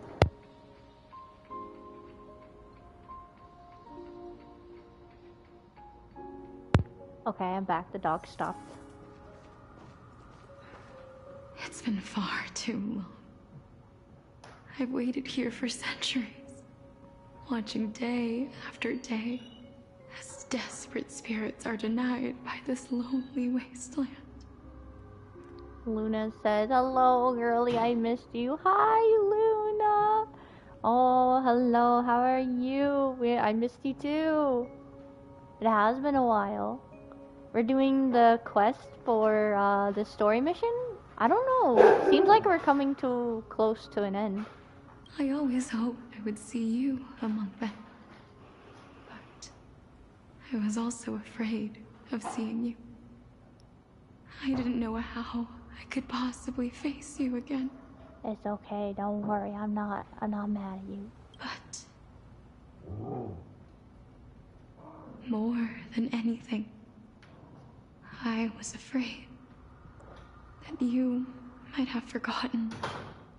Okay, I'm back. The dog stopped. It's been far too long. I've waited here for centuries, watching day after day as desperate spirits are denied by this lonely wasteland. Luna says, hello, girly, I missed you. Hi, Luna. Oh, hello, how are you? I missed you too. It has been a while. We're doing the quest for the story mission? I don't know. Seems like we're coming too close to an end. I always hoped I would see you among them. But I was also afraid of seeing you. I didn't know how I could possibly face you again. It's okay, don't worry. I'm not mad at you. But more than anything, I was afraid that you might have forgotten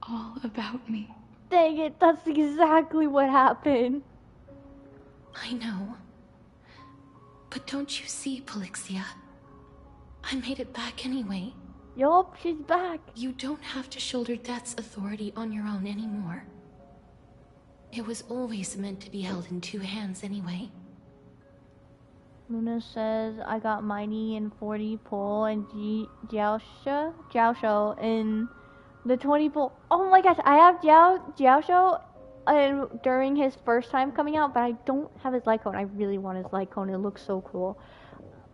all about me. Dang it, that's exactly what happened. I know. But don't you see, Polixia? I made it back anyway. Yup, she's back. You don't have to shoulder death's authority on your own anymore. It was always meant to be held in two hands anyway. Luna says, I got Mighty in 40 pull and Jiaosho in the 20 pull. Oh my gosh, I have Jiaosho during his first time coming out, but I don't have his light cone. I really want his light cone. It looks so cool.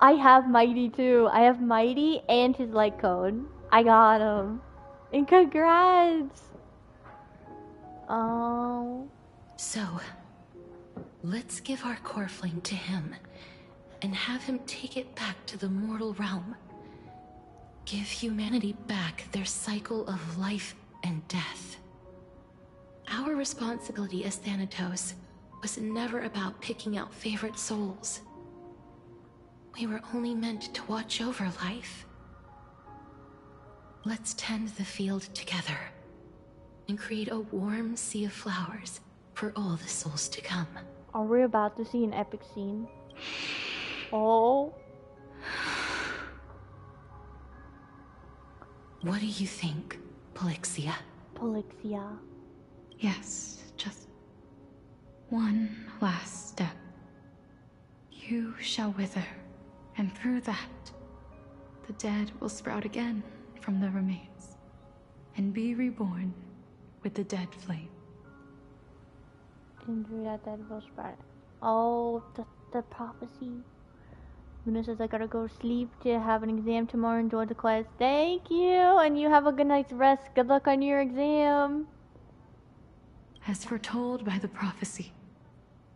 I have Mighty too. I have Mighty and his light cone. I got him. And congrats! Oh. So, let's give our core flame to him, and have him take it back to the mortal realm. Give humanity back their cycle of life and death. Our responsibility as Thanatos was never about picking out favorite souls. We were only meant to watch over life. Let's tend the field together and create a warm sea of flowers for all the souls to come. Are we about to see an epic scene? Oh. What do you think, Polixia? Polixia. Yes, just one last step. You shall wither, and through that, the dead will sprout again from the remains, and be reborn with the dead flame. And through that dead will sprout. Oh, the prophecy. Luna says, I gotta go to sleep to have an exam tomorrow. Enjoy the class. Thank you, and you have a good night's rest. Good luck on your exam. As foretold by the prophecy,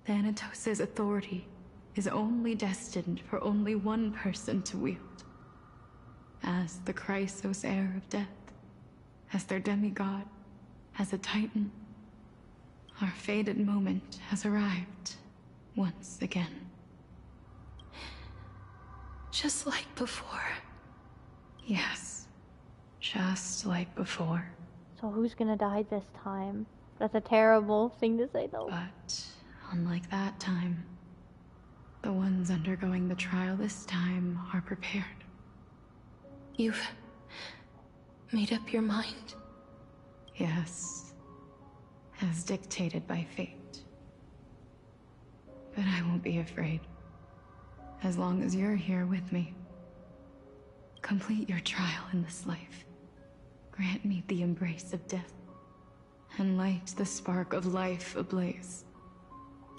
Thanatos' authority is only destined for only one person to wield. As the Chrysos heir of death, as their demigod, as a titan, our fated moment has arrived once again. Just like before. Yes, just like before. So who's gonna die this time? That's a terrible thing to say, though. But unlike that time, the ones undergoing the trial this time are prepared. You've made up your mind? Yes, as dictated by fate. But I won't be afraid. As long as you're here with me. Complete your trial in this life. Grant me the embrace of death. And light the spark of life ablaze.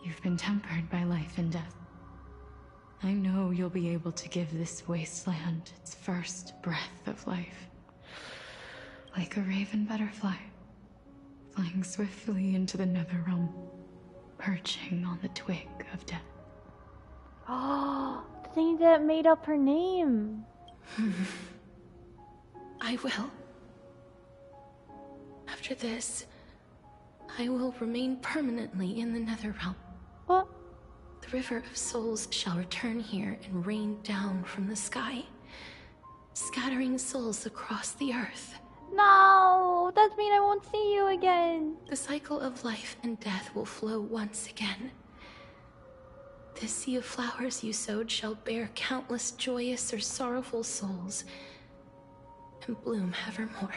You've been tempered by life and death. I know you'll be able to give this wasteland its first breath of life. Like a raven butterfly, flying swiftly into the netherrealm, perching on the twig of death. Oh, the thing that made up her name. I will. After this, I will remain permanently in the Netherrealm. What? The River of Souls shall return here and rain down from the sky, scattering souls across the earth. No, that means I won't see you again. The cycle of life and death will flow once again. This sea of flowers you sowed shall bear countless joyous or sorrowful souls, and bloom evermore.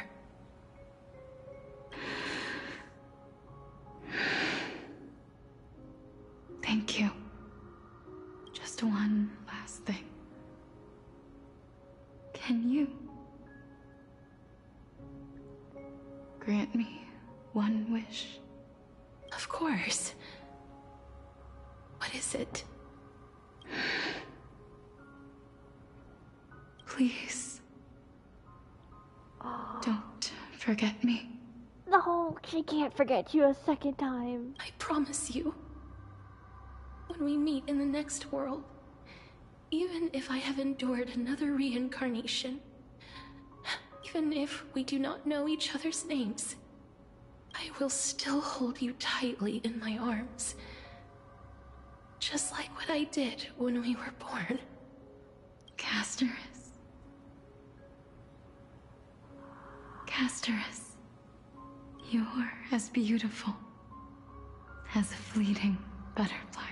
Thank you. Just one last thing. Can you grant me one wish? Of course. What is it? Please. Don't forget me. No, she can't forget you a second time. I promise you. When we meet in the next world, even if I have endured another reincarnation, even if we do not know each other's names, I will still hold you tightly in my arms. Just like what I did when we were born. Casterus. Casterus. You're as beautiful as a fleeting butterfly.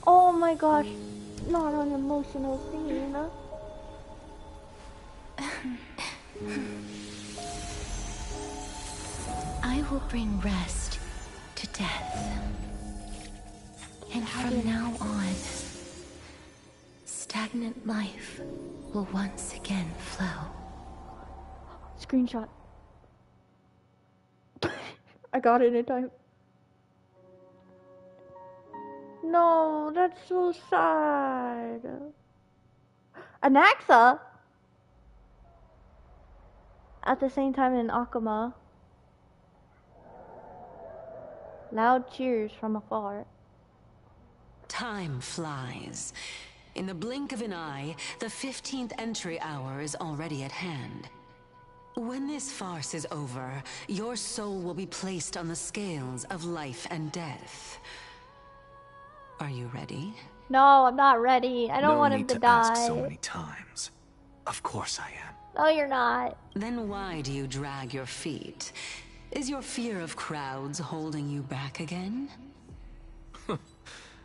Oh my gosh. Not an emotional scene. I will bring rest to death. And from now on, stagnant life will once again flow. Screenshot. I got it in time. No, that's so sad. Anaxa? At the same time in Akuma. Loud cheers from afar. Time flies. In the blink of an eye, the 15th entry hour is already at hand. When this farce is over, your soul will be placed on the scales of life and death. Are you ready? No, I'm not ready. I don't want him to die. Ask so many times. Of course I am. No, you're not. Then why do you drag your feet? Is your fear of crowds holding you back again?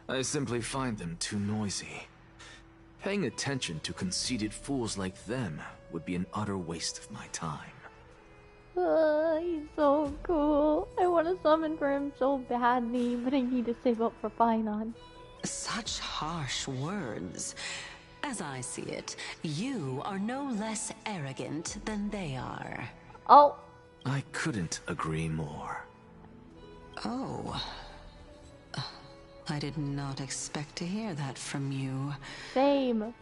I simply find them too noisy. Paying attention to conceited fools like them would be an utter waste of my time. He's so cool. I want to summon for him so badly, but I need to save up for Finon. Such harsh words. As I see it, you are no less arrogant than they are. Oh. I couldn't agree more. Oh. I did not expect to hear that from you. Same.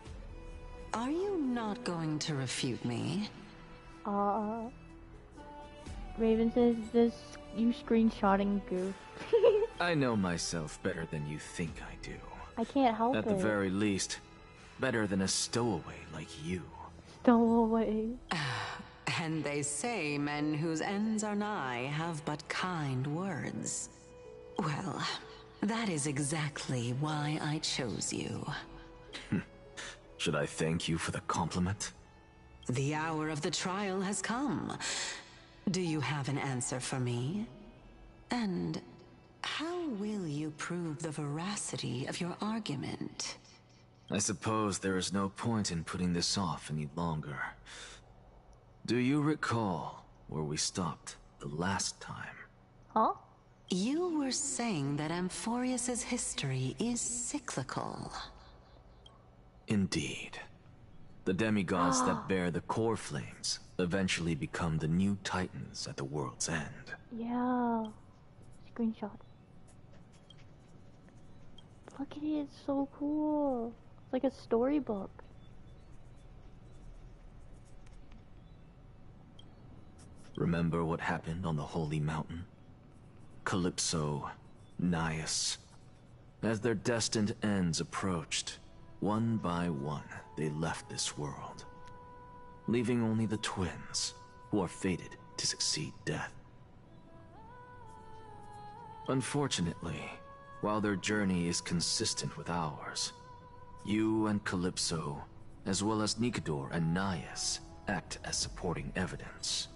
Are you not going to refute me? Raven says this you screenshotting goof. I know myself better than you think I do. I can't help it. At the very least, better than a stowaway like you. Stowaway. And they say men whose ends are nigh have but kind words. Well, that is exactly why I chose you. Should I thank you for the compliment? The hour of the trial has come. Do you have an answer for me? And how will you prove the veracity of your argument? I suppose there is no point in putting this off any longer. Do you recall where we stopped the last time? Huh? You were saying that Amphorius's history is cyclical. Indeed. The demigods that bear the core flames eventually become the new titans at the world's end. Yeah. Screenshot. Look at it, it's so cool. It's like a storybook. Remember what happened on the Holy Mountain? Calypso, Naias. As their destined ends approached, one by one, they left this world, leaving only the twins, who are fated to succeed death. Unfortunately, while their journey is consistent with ours, you and Calypso, as well as Nikador and Naias, act as supporting evidence.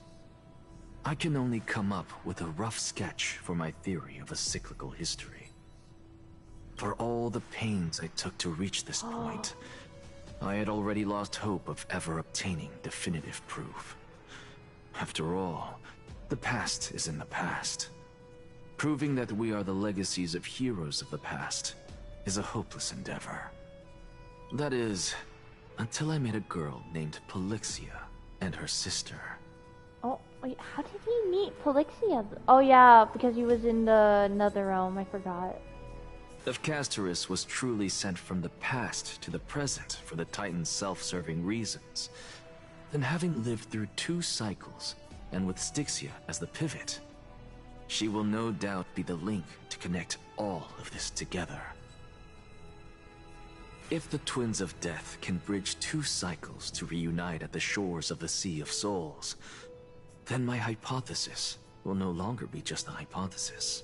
I can only come up with a rough sketch for my theory of a cyclical history. For all the pains I took to reach this point, I had already lost hope of ever obtaining definitive proof. After all, the past is in the past. Proving that we are the legacies of heroes of the past is a hopeless endeavor. That is, until I met a girl named Polixia and her sister. Oh, wait, how did he meet Polixia? Oh yeah, because he was in the Nether Realm, I forgot. If Castorus was truly sent from the past to the present for the Titan's self-serving reasons, then having lived through 2 cycles, and with Styxia as the pivot, she will no doubt be the link to connect all of this together. If the Twins of Death can bridge 2 cycles to reunite at the shores of the Sea of Souls, then my hypothesis will no longer be just a hypothesis.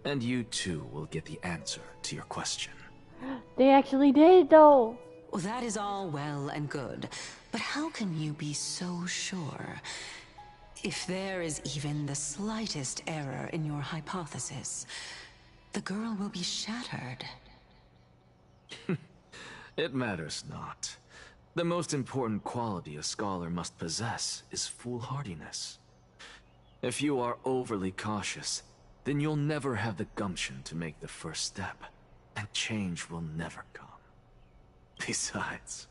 And you too will get the answer to your question. They actually did, though. Well, that is all well and good, but how can you be so sure? If there is even the slightest error in your hypothesis, the girl will be shattered. It matters not. The most important quality a scholar must possess is foolhardiness. If you are overly cautious, then you'll never have the gumption to make the first step, and change will never come. Besides,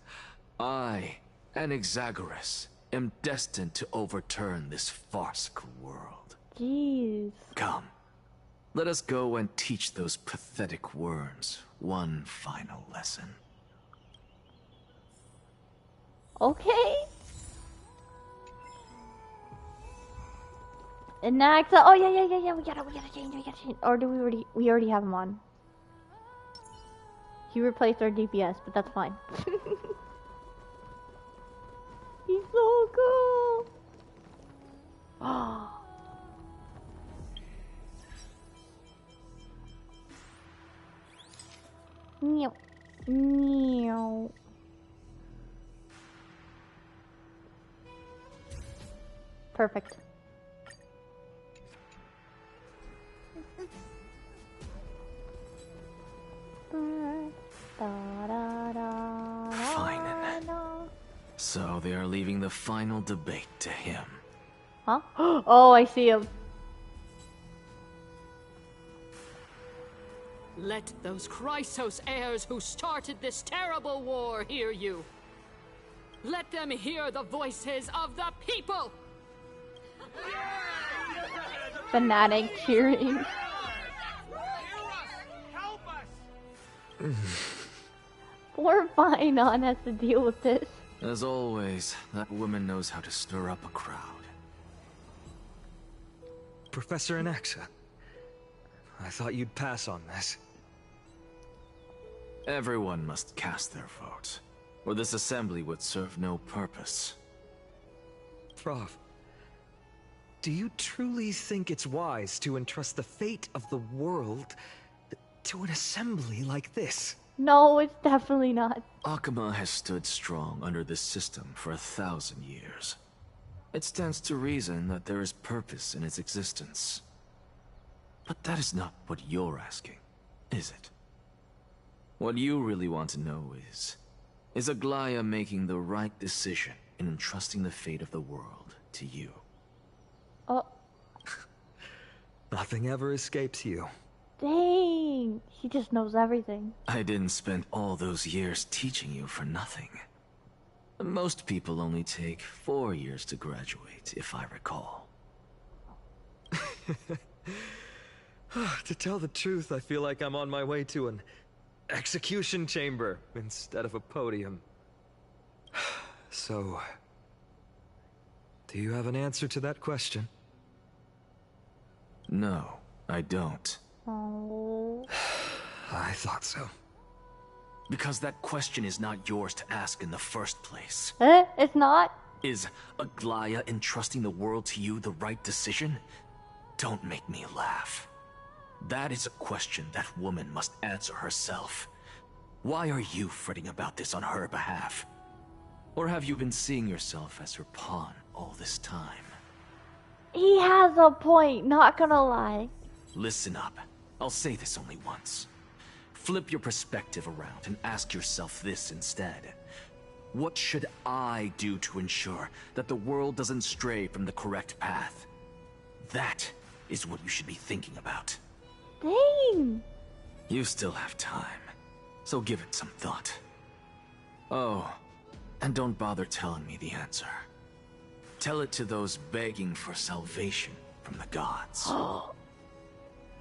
I, an Exagoras, am destined to overturn this farcical world. Jeez. Come. Let us go and teach those pathetic worms one final lesson. Okay. And next, oh yeah. We gotta change. Or do we already have him on? He replaced our DPS, but that's fine. He's so cool. Oh. Meow. Meow. Perfect. Fine. So they are leaving the final debate to him. Huh? Oh, I see him. Let those Chrysos heirs who started this terrible war hear you. Let them hear the voices of the people! Fanatic cheering. Poor Finon has to deal with this. As always, that woman knows how to stir up a crowd. Professor Anaxa, I thought you'd pass on this. Everyone must cast their vote, or this assembly would serve no purpose. Prof, do you truly think it's wise to entrust the fate of the world to an assembly like this? No, it's definitely not. Akuma has stood strong under this system for 1,000 years. It stands to reason that there is purpose in its existence. But that is not what you're asking, is it? What you really want to know is Aglaya making the right decision in entrusting the fate of the world to you? Oh. Nothing ever escapes you. Dang, he just knows everything. I didn't spend all those years teaching you for nothing. Most people only take 4 years to graduate, if I recall. To tell the truth, I feel like I'm on my way to an execution chamber instead of a podium. So, do you have an answer to that question? No, I don't. Oh. I thought so. Because that question is not yours to ask in the first place. It's not? Is Aglaya entrusting the world to you the right decision? Don't make me laugh. That is a question that woman must answer herself. Why are you fretting about this on her behalf? Or have you been seeing yourself as her pawn all this time? He has a point, not gonna lie. Listen up. I'll say this only once. Flip your perspective around and ask yourself this instead. What should I do to ensure that the world doesn't stray from the correct path? That is what you should be thinking about. Dang! You still have time, so give it some thought. Oh, and don't bother telling me the answer. Tell it to those begging for salvation from the gods.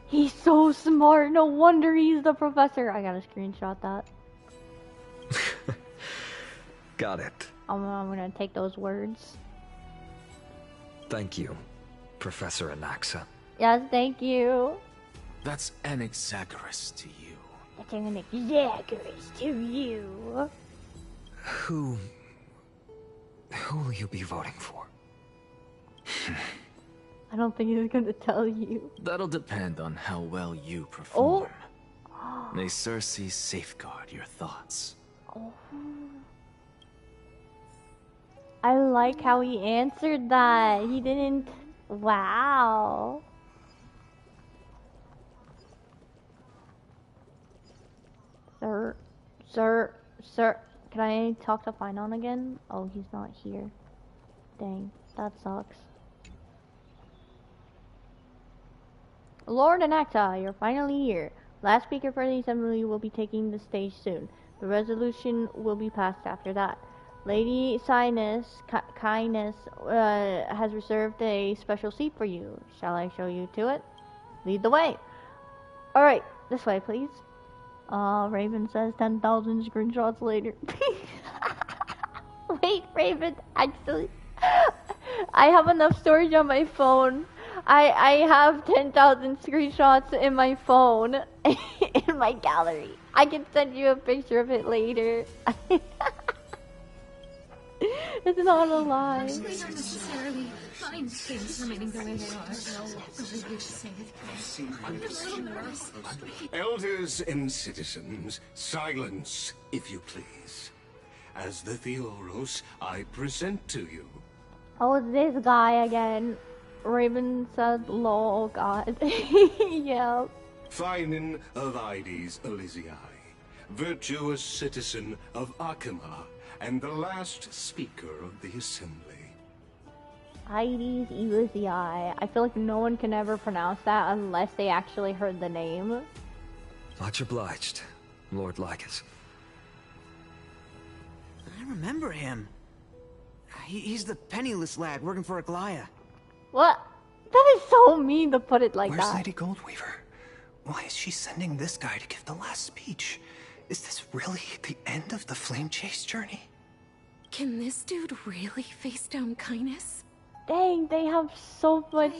He's so smart. No wonder he's the professor. I gotta screenshot that. Got it. I'm gonna take those words. Thank you, Professor Anaxa. Yes, thank you. That's Anaxagoras to you. That's Anaxagoras to you. Who will you be voting for? I don't think he's gonna tell you. That'll depend on how well you perform. Oh. May Cersei safeguard your thoughts. Oh. I like how he answered that. He didn't... Wow. Sir. Can I talk to Finon again? Oh, he's not here. Dang, that sucks. Lord Anaxa, you're finally here. Last speaker for the assembly will be taking the stage soon. The resolution will be passed after that. Lady Kindness has reserved a special seat for you. Shall I show you to it? Lead the way. Alright, this way, please. Raven says 10,000 screenshots later. Wait, Raven, actually, I have enough storage on my phone. I have 10,000 screenshots in my phone, in my gallery. I can send you a picture of it later. It's not a lie. Actually, not necessarily. Find things remaining the way they are. Elders and citizens, silence, if you please. As the Theoros, I present to you. Oh, it's this guy again. Raven said, lol, god. Yeah. Finan of Ides Elysiae, virtuous citizen of Akima, and the last speaker of the assembly. Ides Elysiae. I feel like no one can ever pronounce that unless they actually heard the name. Much obliged, Lord Lycus. I remember him. He's the penniless lad working for Aglaya. What? That is so mean to put it like Where's that. Lady Goldweaver? Why is she sending this guy to give the last speech? Is this really the end of the Flame Chase journey? Can this dude really face down kindness? Dang, they have so much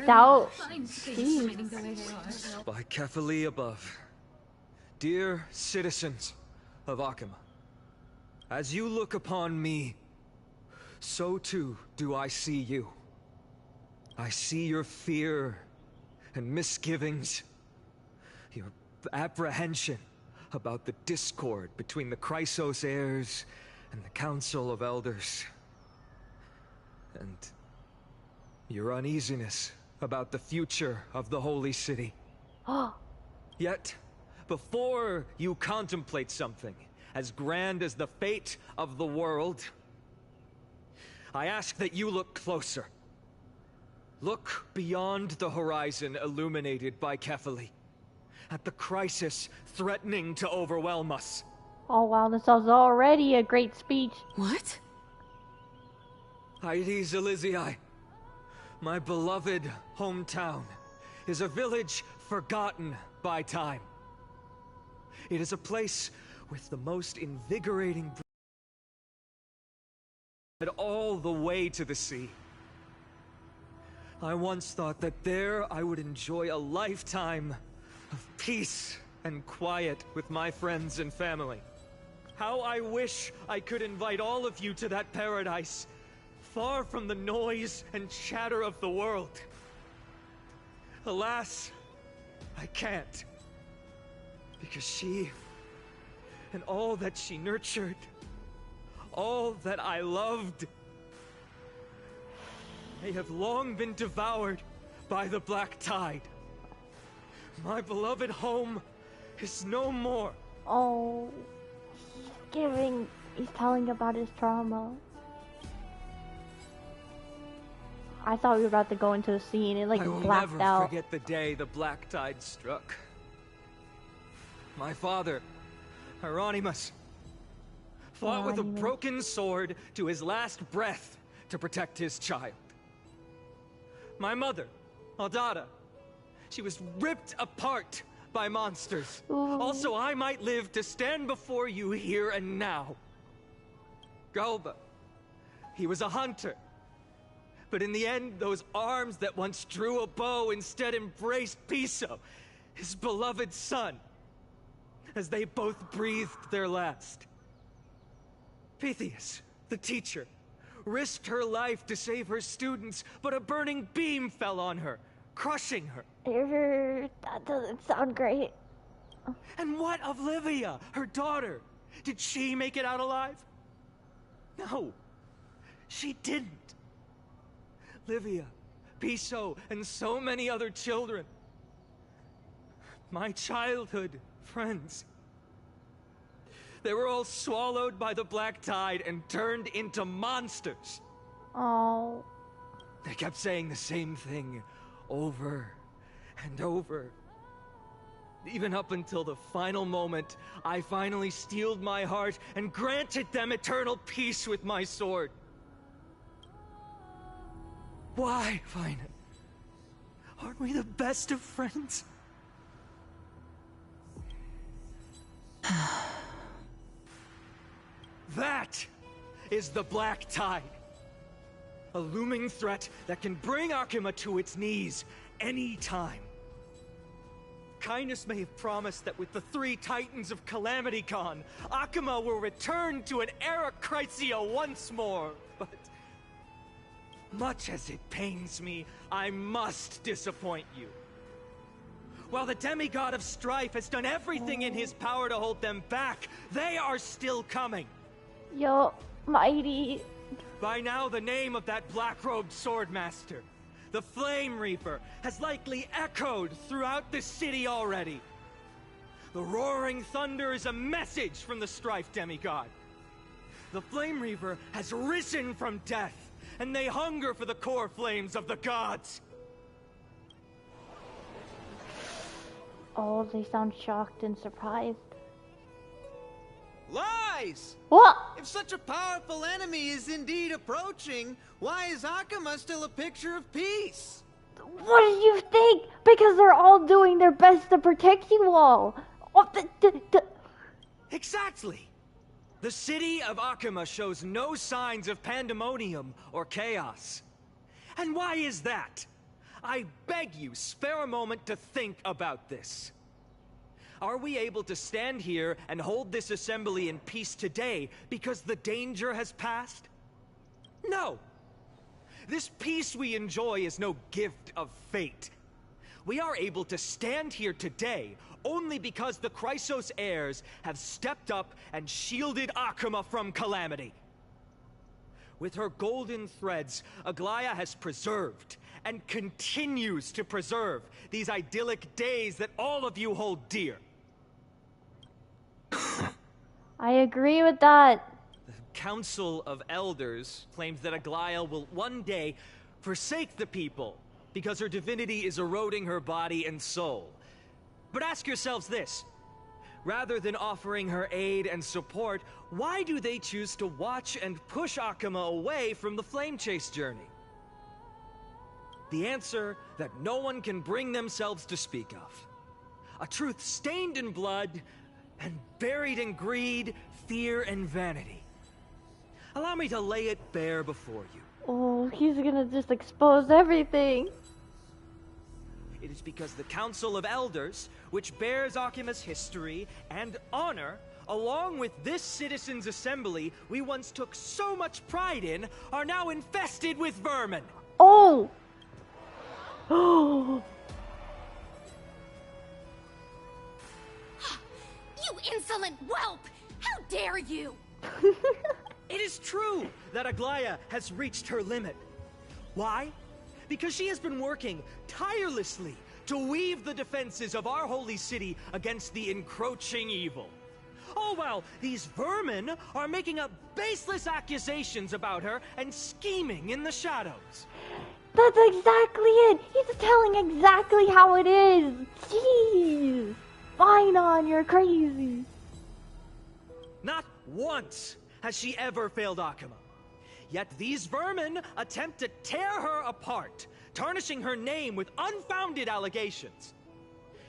doubt. By Kefali above, dear citizens of Akima, as you look upon me, so too do I see you. I see your fear and misgivings, your apprehension about the discord between the Chrysos heirs and the Council of Elders, and your uneasiness about the future of the Holy City. Yet, before you contemplate something as grand as the fate of the world, I ask that you look closer. Look beyond the horizon illuminated by Kefali, at the crisis threatening to overwhelm us. Oh wow, this was already a great speech. What? Ides Elysiae, my beloved hometown, is a village forgotten by time. It is a place with the most invigorating all the way to the sea. I once thought that there I would enjoy a lifetime of peace and quiet with my friends and family. How I wish I could invite all of you to that paradise, far from the noise and chatter of the world. Alas, I can't. Because she, and all that she nurtured, all that I loved, they have long been devoured by the black tide. My beloved home is no more. Oh, he's telling about his trauma. I thought we were about to go into a scene. It like I will blacked never out. forget the day the black tide struck. My father, Hieronymus, fought with a broken sword to his last breath to protect his child. My mother, Aldada, she was ripped apart by monsters. Also, I might live to stand before you here and now. Galba, he was a hunter. But in the end, those arms that once drew a bow instead embraced Piso, his beloved son, as they both breathed their last. Pythias, the teacher, risked her life to save her students, but a burning beam fell on her, crushing her. That doesn't sound great. And what of Livia, her daughter? Did she make it out alive? No, she didn't. Livia, Piso, and so many other children. My childhood friends. They were all swallowed by the black tide and turned into monsters. Oh. They kept saying the same thing over and over. Even up until the final moment, I finally steeled my heart and granted them eternal peace with my sword. Why, Vina? Aren't we the best of friends? That is the Black Tide. A looming threat that can bring Akuma to its knees any time. Kindness may have promised that with the 3 Titans of Calamity Con, Akuma will return to an era Chrysia once more, but much as it pains me, I must disappoint you. While the demigod of strife has done everything in his power to hold them back, they are still coming. Yo, mighty. By now, the name of that black-robed swordmaster, the Flame Reaper, has likely echoed throughout the city already. The roaring thunder is a message from the Strife demigod. The Flame Reaper has risen from death, and they hunger for the core flames of the gods. Oh, they sound shocked and surprised. Lies! What? If such a powerful enemy is indeed approaching, why is Akuma still a picture of peace? What do you think? Because they're all doing their best to protect you all. Oh, Exactly. The city of Akuma shows no signs of pandemonium or chaos. And why is that? I beg you, spare a moment to think about this. Are we able to stand here and hold this assembly in peace today because the danger has passed? No. This peace we enjoy is no gift of fate. We are able to stand here today only because the Chrysos heirs have stepped up and shielded Akuma from calamity. With her golden threads, Aglaya has preserved and continues to preserve these idyllic days that all of you hold dear. I agree with that. The Council of Elders claims that Aglaya will one day forsake the people because her divinity is eroding her body and soul. But ask yourselves this. Rather than offering her aid and support, why do they choose to watch and push Akuma away from the Flame Chase journey? The answer that no one can bring themselves to speak of. A truth stained in blood and buried in greed, fear, and vanity. Allow me to lay it bare before you. Oh, he's gonna just expose everything. It is because the Council of Elders, which bears Akuma's history and honor, along with this citizens' assembly we once took so much pride in, are now infested with vermin. Oh! Oh! You insolent whelp! How dare you! It is true that Aglaya has reached her limit. Why? Because she has been working tirelessly to weave the defenses of our holy city against the encroaching evil. All while these vermin are making up baseless accusations about her and scheming in the shadows. That's exactly it! He's telling exactly how it is! Jeez! Finon, you're crazy! Not once has she ever failed Akuma. Yet these vermin attempt to tear her apart, tarnishing her name with unfounded allegations.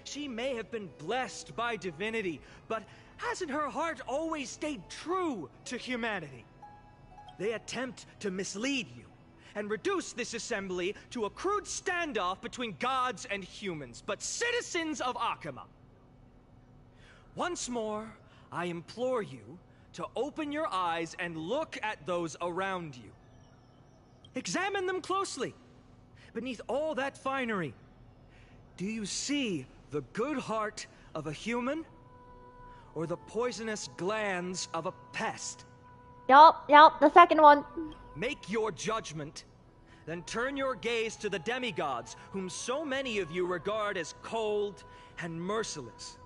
She may have been blessed by divinity, but hasn't her heart always stayed true to humanity? They attempt to mislead you and reduce this assembly to a crude standoff between gods and humans, but citizens of Akuma. Once more, I implore you to open your eyes and look at those around you. Examine them closely. Beneath all that finery, do you see the good heart of a human or the poisonous glands of a pest? Yup, the second one. Make your judgment, then turn your gaze to the demigods, whom so many of you regard as cold and merciless.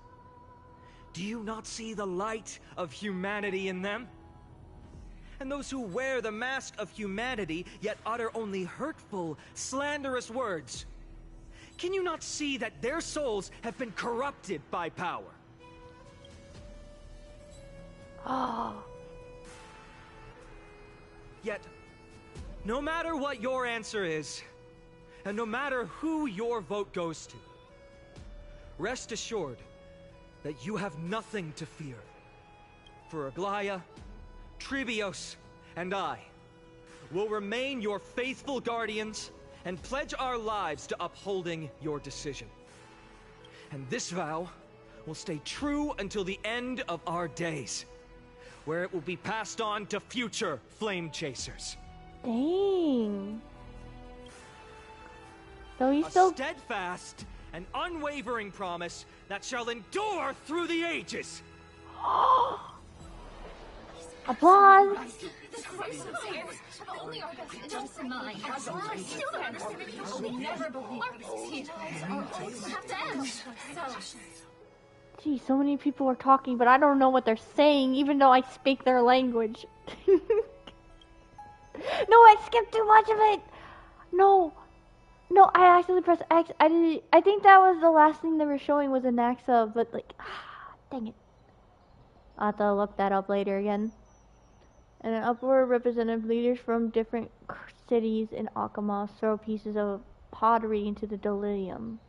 Do you not see the light of humanity in them? And those who wear the mask of humanity, yet utter only hurtful, slanderous words. Can you not see that their souls have been corrupted by power? Yet, no matter what your answer is, and no matter who your vote goes to, rest assured that you have nothing to fear. For Aglaya, Trivios, and I will remain your faithful guardians and pledge our lives to upholding your decision. And this vow will stay true until the end of our days, where it will be passed on to future Flame Chasers. Dang. So he's A still steadfast and unwavering promise that shall endure through the ages. applause. The Christ of heirs have only our best interests in mind. Still don't understand. I will never believe our PETALS are always have to end. So. Gee, so many people are talking, but I don't know what they're saying, even though I speak their language. No, I skipped too much of it. No, I actually pressed X. I think that was the last thing they were showing was Anaxa, but like, dang it. I'll have to look that up later again. And an upward representative leaders from different cities in Akama throw pieces of pottery into the delirium.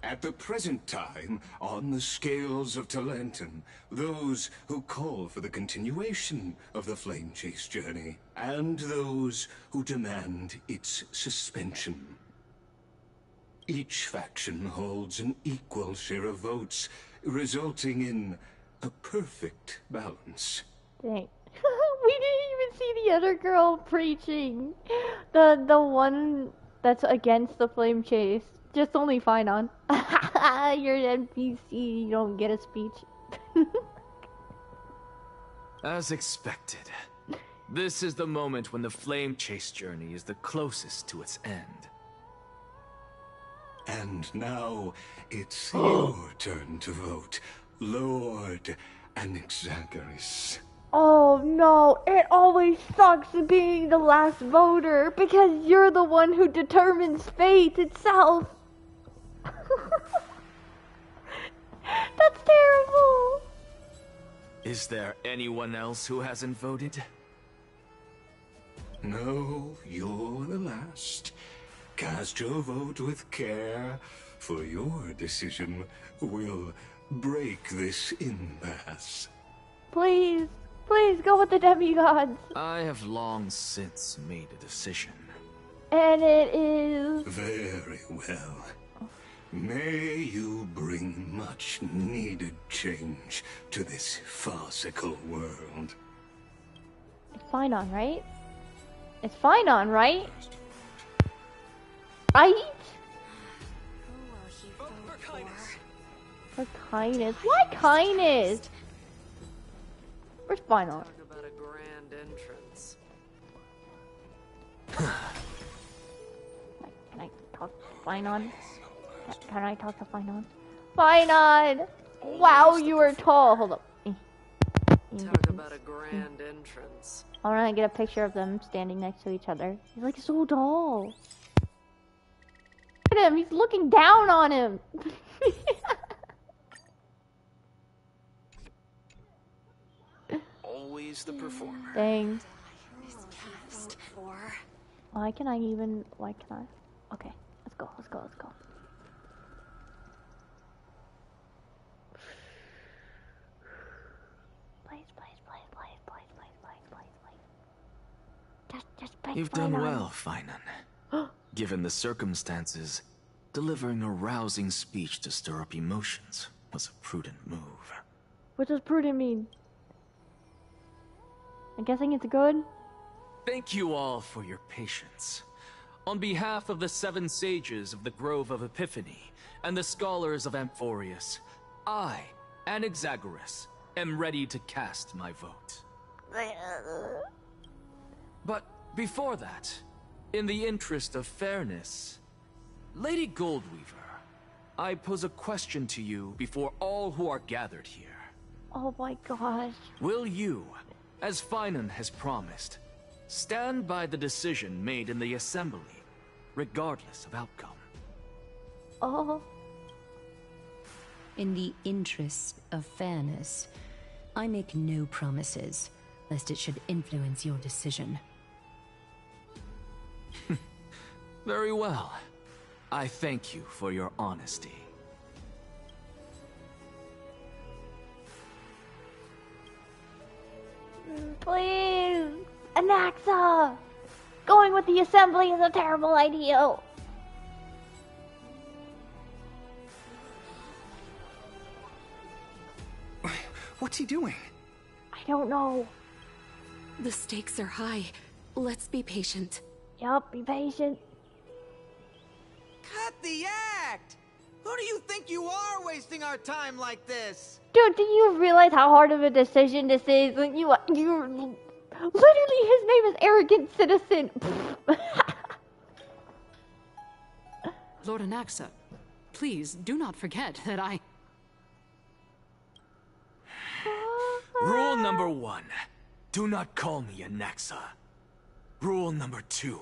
At the present time, on the scales of Talentum, those who call for the continuation of the Flame Chase journey, and those who demand its suspension. Each faction holds an equal share of votes, resulting in a perfect balance. Dang. We didn't even see the other girl preaching. The one that's against the Flame Chase. Just only Finon. You're an NPC, you don't get a speech. As expected, this is the moment when the Flame Chase journey is the closest to its end. And now, it's your turn to vote, Lord Anaxagoras. Oh no, it always sucks being the last voter, because you're the one who determines fate itself. That's terrible. Is there anyone else who hasn't voted? No, you're the last. Cast your vote with care, for your decision will break this impasse. Please, please go with the demigods. I have long since made a decision. And it is... Very well. May you bring much needed change to this farcical world. It's Finon, right? It's Finon, right? Right? For kindness. Why kindness? Where's Finon? Talk about a grand entrance. Can I talk to Finon? Can I talk to Finon? Finon! Wow, you are tall. Hold up. Talk about a grand entrance. I want to get a picture of them standing next to each other. He's like so tall. Look at him. He's looking down on him. Always the performer. Dang. Why can I? Okay, let's go. Please. You've done well, Finon. Given the circumstances, delivering a rousing speech to stir up emotions was a prudent move. What does prudent mean? I'm guessing it's good? Thank you all for your patience. On behalf of the 7 sages of the Grove of Epiphany and the scholars of Amphorius, I, Anaxagoras, am ready to cast my vote. But before that, in the interest of fairness, Lady Goldweaver, I pose a question to you before all who are gathered here. Oh my gosh. Will you, as Finon has promised, stand by the decision made in the assembly, regardless of outcome? Oh. In the interest of fairness, I make no promises, lest it should influence your decision. Very well. I thank you for your honesty. Please! Anaxa! Going with the assembly is a terrible idea. What's he doing? I don't know. The stakes are high. Let's be patient. Yup, be patient. Cut the act! Who do you think you are wasting our time like this? Dude, do you realize how hard of a decision this is? You literally, his name is Arrogant Citizen. Lord Anaxa, please do not forget that I... Rule number 1. Do not call me Anaxa. Rule number 2.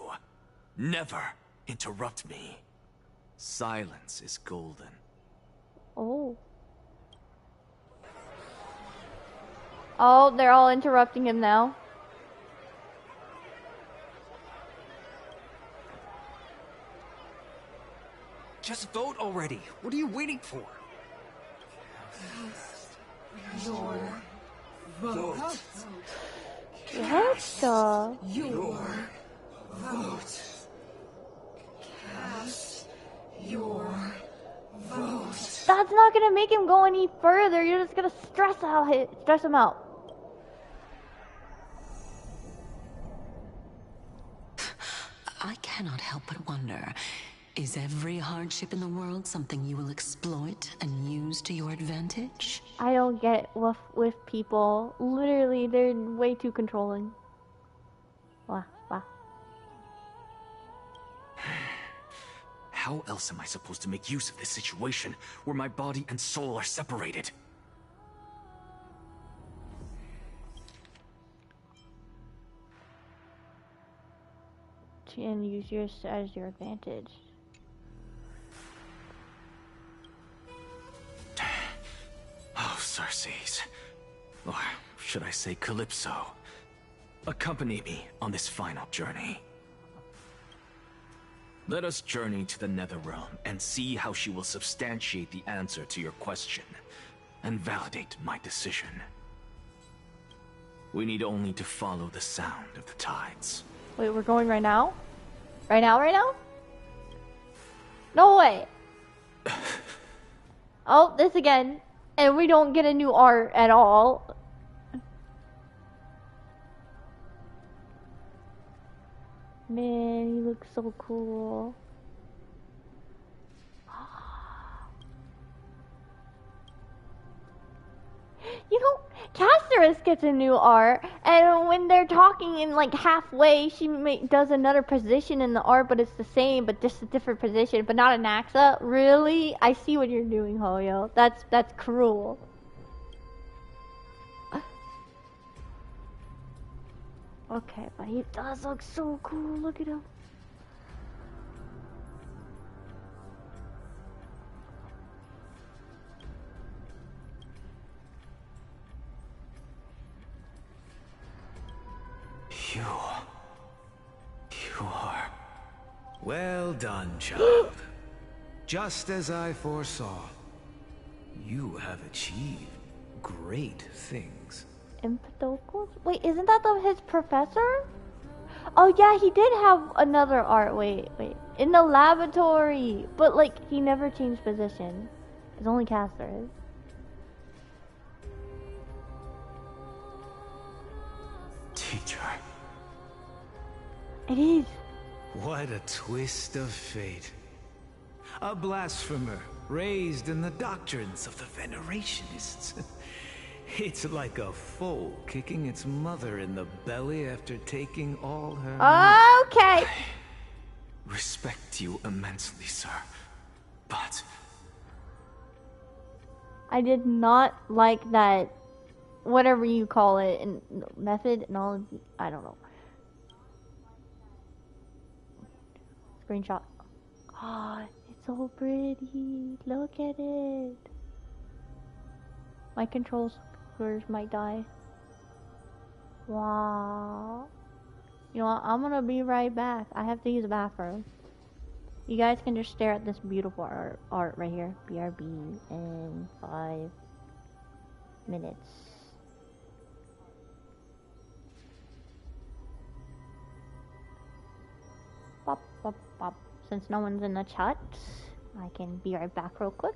Never interrupt me. Silence is golden. Oh. Oh, they're all interrupting him now. Just vote already. What are you waiting for? Your vote. What the? Your vote. Cast your vote. That's not gonna make him go any further. You're just gonna stress him out. I cannot help but wonder, is every hardship in the world something you will exploit and use to your advantage? I don't get with people. Literally, they're way too controlling. Wah. How else am I supposed to make use of this situation where my body and soul are separated? And use yours as your advantage. Oh, Circes. Or should I say Calypso. Accompany me on this final journey. Let us journey to the Netherrealm and see how she will substantiate the answer to your question and validate my decision. We need only to follow the sound of the tides. Wait, we're going right now? Right now? No way! Oh, this again. And we don't get a new art at all. Man, he looks so cool. You know, Casterus gets a new art, and when they're talking in like halfway, she does another position in the art, but it's the same, but just a different position, but not an Axa. Really? I see what you're doing, Hoyo. That's cruel. Okay, but he does look so cool. Look at him. You are... Well done, child. Just as I foresaw, you have achieved great things. Empedocles? Wait, isn't that his professor? Oh yeah, he did have another art. Wait. In the laboratory. But like, he never changed position. It's only Caster's. Teacher. It is. What a twist of fate. A blasphemer raised in the doctrines of the Venerationists. It's like a foal kicking its mother in the belly after taking all her... Okay. I respect you immensely, sir. But... I did not like that, whatever you call it, and method and all of the, I don't know. Screenshot. Oh, it's so pretty. Look at it. My controllers might die. Wow. You know what? I'm gonna be right back. I have to use the bathroom. You guys can just stare at this beautiful art right here. BRB in 5 minutes. Bop, bop, bop. Since no one's in the chat, I can be right back real quick.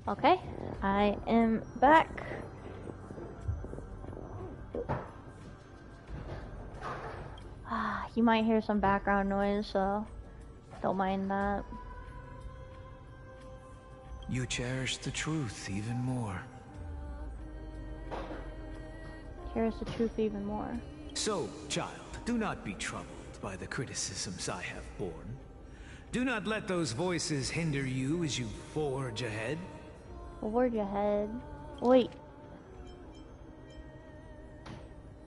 Okay, I am back. You might hear some background noise, so don't mind that. You cherish the truth even more. Cherish the truth even more. So, child, do not be troubled by the criticisms I have borne. Do not let those voices hinder you as you forge ahead. Forge ahead. Wait.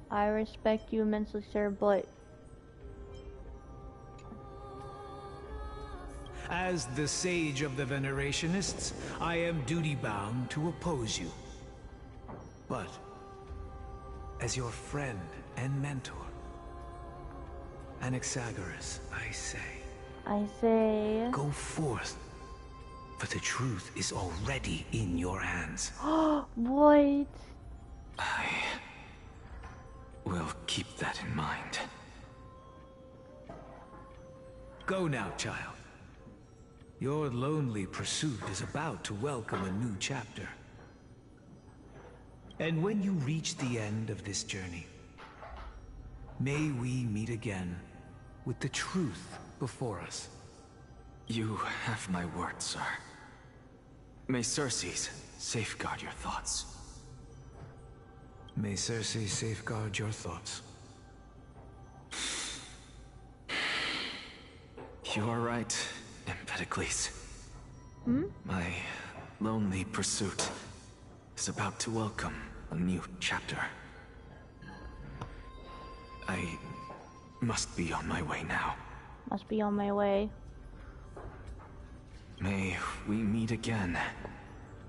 I respect you immensely, sir, but... As the Sage of the Venerationists, I am duty-bound to oppose you. But, as your friend and mentor, Anaxagoras, I say... Go forth, for the truth is already in your hands. What? I will keep that in mind. Go now, child. Your lonely pursuit is about to welcome a new chapter. And when you reach the end of this journey, may we meet again with the truth before us. You have my word, sir. May Circes safeguard your thoughts. May Circes safeguard your thoughts. You are right, Empedocles. My lonely pursuit is about to welcome a new chapter. I must be on my way now. Must be on my way. May we meet again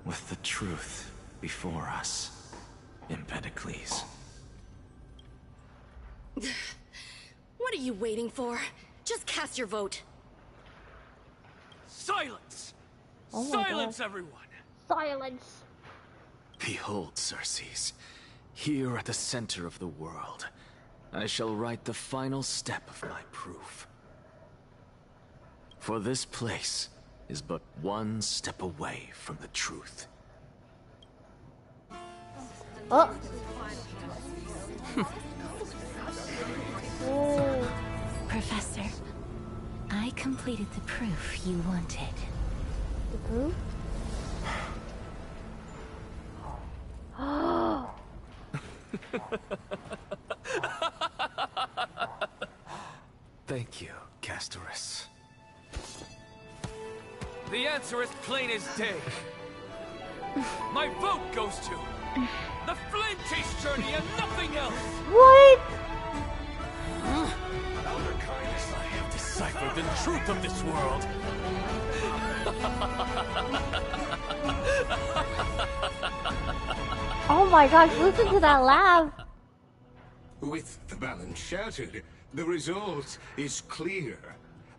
with the truth before us, Empedocles. What are you waiting for? Just cast your vote. Silence! Oh my Silence, God. everyone! Silence! Behold, Circes, here at the center of the world, I shall write the final step of my proof. For this place is but one step away from the truth. Oh! Oh. Professor, I completed the proof you wanted. The proof? Thank you, Castorus. The answer is plain as day. My vote goes to the Flame Chase journey and nothing else! What? Elder Kindness, I have deciphered the truth of this world. Oh my gosh, listen to that laugh. With the balance shattered, the result is clear.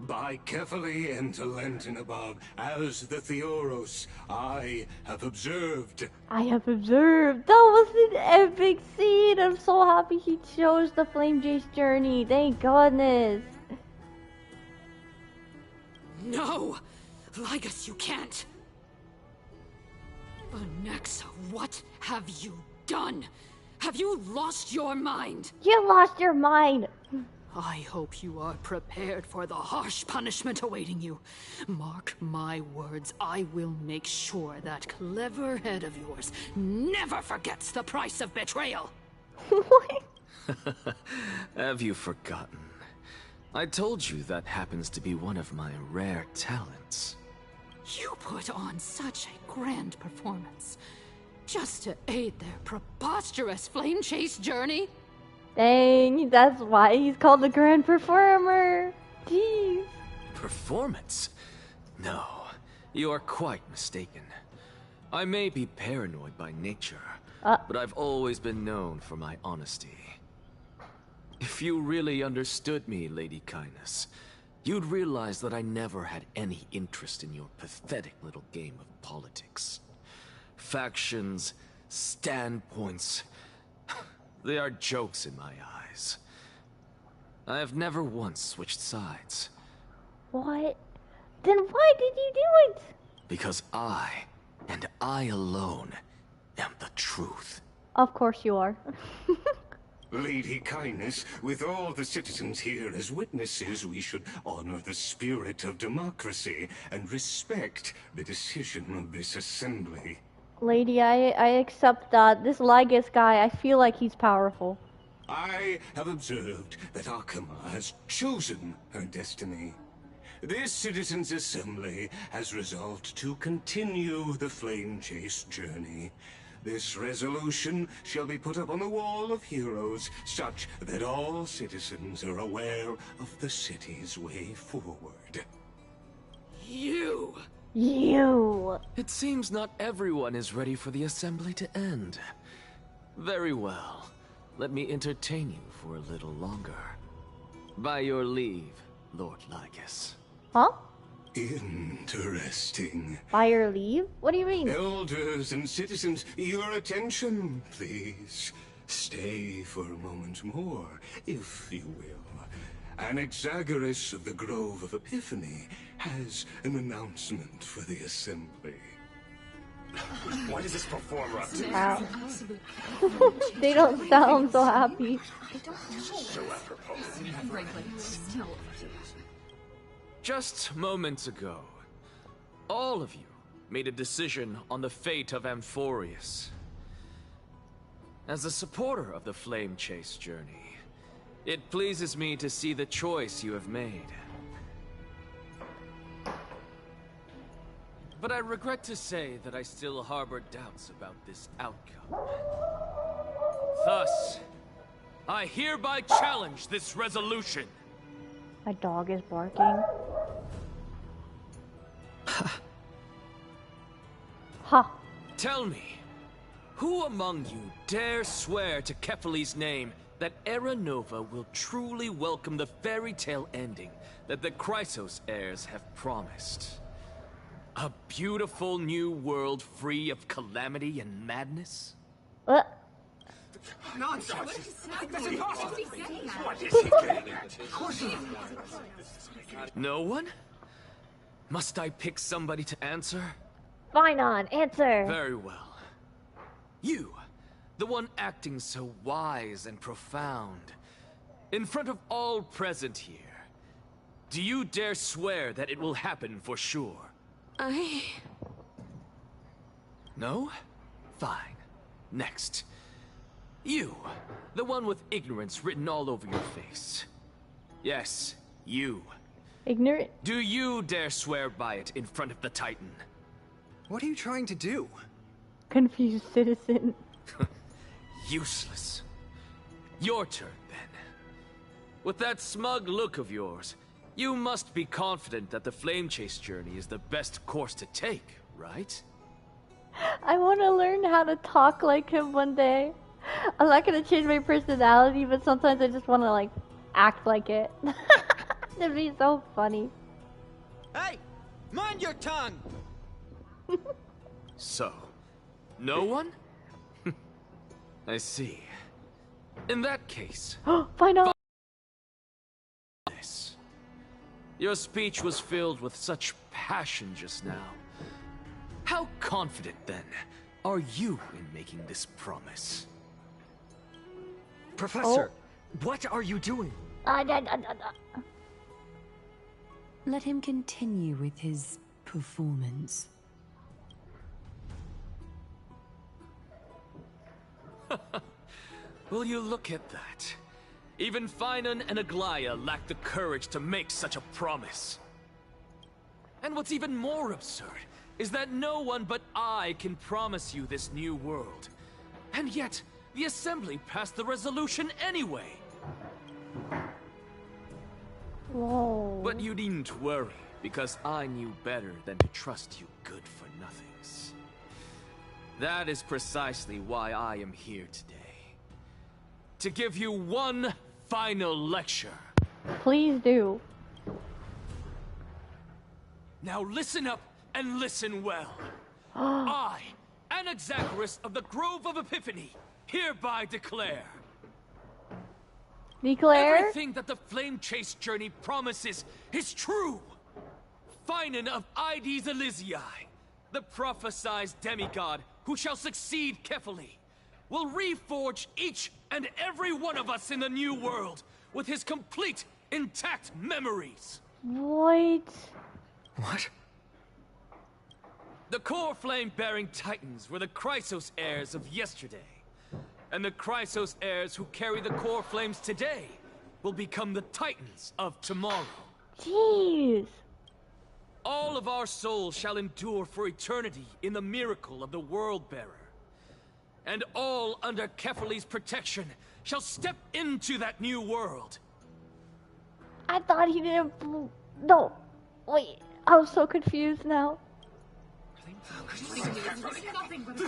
By carefully enter Lenten above, as the Theoros, I have observed. I have observed. That was an epic scene. I'm so happy he chose the Flame Chase journey. Thank goodness. No! Ligus, you can't! Anaxa, what have you done? Have you lost your mind? You lost your mind. I hope you are prepared for the harsh punishment awaiting you. Mark my words, I will make sure that clever head of yours never forgets the price of betrayal. What? Have you forgotten? I told you that happens to be one of my rare talents. You put on such a grand performance just to aid their preposterous Flame Chase journey. Dang, that's why he's called the Grand Performer. Jeez. Performance? No, you are quite mistaken. I may be paranoid by nature, but I've always been known for my honesty. If you really understood me, Lady Kindness, you'd realize that I never had any interest in your pathetic little game of politics. Factions, standpoints, they are jokes in my eyes. I have never once switched sides. What? Then why did you do it? Because I, and I alone, am the truth. Of course you are. Lady Kindness, with all the citizens here as witnesses, we should honor the spirit of democracy and respect the decision of this assembly. Lady, I accept that. This Ligus guy, I feel like he's powerful. I have observed that Akama has chosen her destiny. this citizens' assembly has resolved to continue the flame chase journey. This resolution shall be put up on the Wall of Heroes, such that all citizens are aware of the city's way forward. You! It seems not everyone is ready for the assembly to end. Very well. Let me entertain you for a little longer. By your leave, Lord Lycus. Huh? Interesting. By your leave? What do you mean? Elders and citizens, your attention, please. Stay for a moment more, if you will. Anaxagoras of the Grove of Epiphany has an announcement for the assembly. What is this performer up to? Wow. They don't sound so happy. So apropos. Just moments ago, all of you made a decision on the fate of Amphorius. As a supporter of the Flame Chase journey, it pleases me to see the choice you have made. But I regret to say that I still harbor doubts about this outcome. Thus, I hereby challenge this resolution. My dog is barking. Ha! Tell me, who among you dare swear to Kefali's name that Era Nova will truly welcome the fairy tale ending that the Chrysos heirs have promised? A beautiful new world free of calamity and madness? What? Nonsense! That's impossible! What is he getting at? No one? Must I pick somebody to answer? Fine on, answer! Very well. You, the one acting so wise and profound, in front of all present here, do you dare swear that it will happen for sure? No? Fine. Next. You, the one with ignorance written all over your face. Yes, you. Ignorant? Do you dare swear by it in front of the Titan? What are you trying to do? Confused citizen. Useless. Your turn, then. With that smug look of yours, you must be confident that the Flame Chase journey is the best course to take, right? I want to learn how to talk like him one day. I'm not going to change my personality, but sometimes I just want to, like, act like it. It'd be so funny. Hey! Mind your tongue! So, no one? I see. In that case... Find out! Your speech was filled with such passion just now. How confident, then, are you in making this promise? Professor, what are you doing? Let him continue with his performance. Will you look at that? Even Finan and Aglaya lack the courage to make such a promise. And what's even more absurd is that no one but I can promise you this new world. And yet, the Assembly passed the resolution anyway. Whoa. But you needn't worry, because I knew better than to trust you good-for-nothings. That is precisely why I am here today. To give you one final lecture. Please do. Now listen up and listen well. I, Anaxagoras of the Grove of Epiphany, hereby declare... Everything that the Flame Chase journey promises is true! Finan of Ides Elysiae, the prophesized demigod who shall succeed Kefali, will reforge each and every one of us in the new world with his complete, intact memories. What? What? The core flame-bearing titans were the Chrysos heirs of yesterday. And the Chrysos heirs who carry the core flames today will become the titans of tomorrow. Jeez. All of our souls shall endure for eternity in the miracle of the World-Bearer. And all under Kefali's protection shall step into that new world. I thought he didn't. No. Wait. I'm so confused now.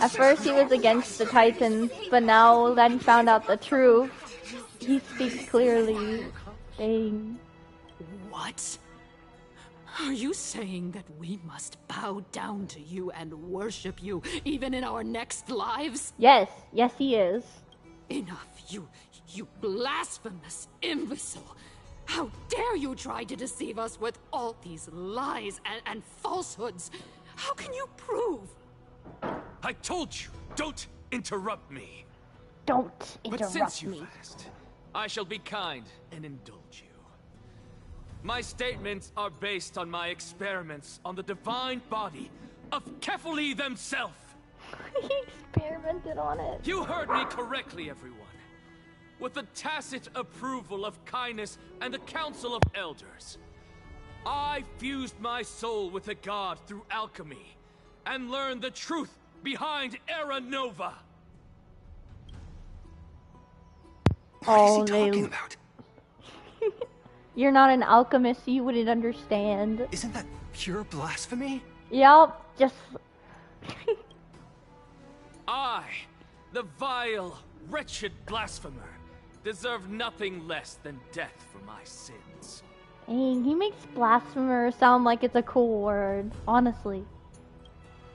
At first he was against the Titans, but now that he found out the truth, he speaks clearly. Dang. What? Are you saying that we must bow down to you and worship you, even in our next lives? Yes. Yes, he is. Enough, you blasphemous imbecile! How dare you try to deceive us with all these lies and falsehoods? How can you prove? I told you, don't interrupt me. Don't But interrupt since me. you've asked, I shall be kind and indulge you. My statements are based on my experiments on the divine body of Kefali themselves. He experimented on it. You heard me correctly, everyone. With the tacit approval of Kindness and the Council of Elders, I fused my soul with the god through alchemy and learned the truth behind Era Nova. What is he talking about? You're not an alchemist, so you wouldn't understand. Isn't that pure blasphemy? Yup, just... I, the vile, wretched blasphemer, deserve nothing less than death for my sins. Dang, he makes blasphemer sound like it's a cool word, honestly.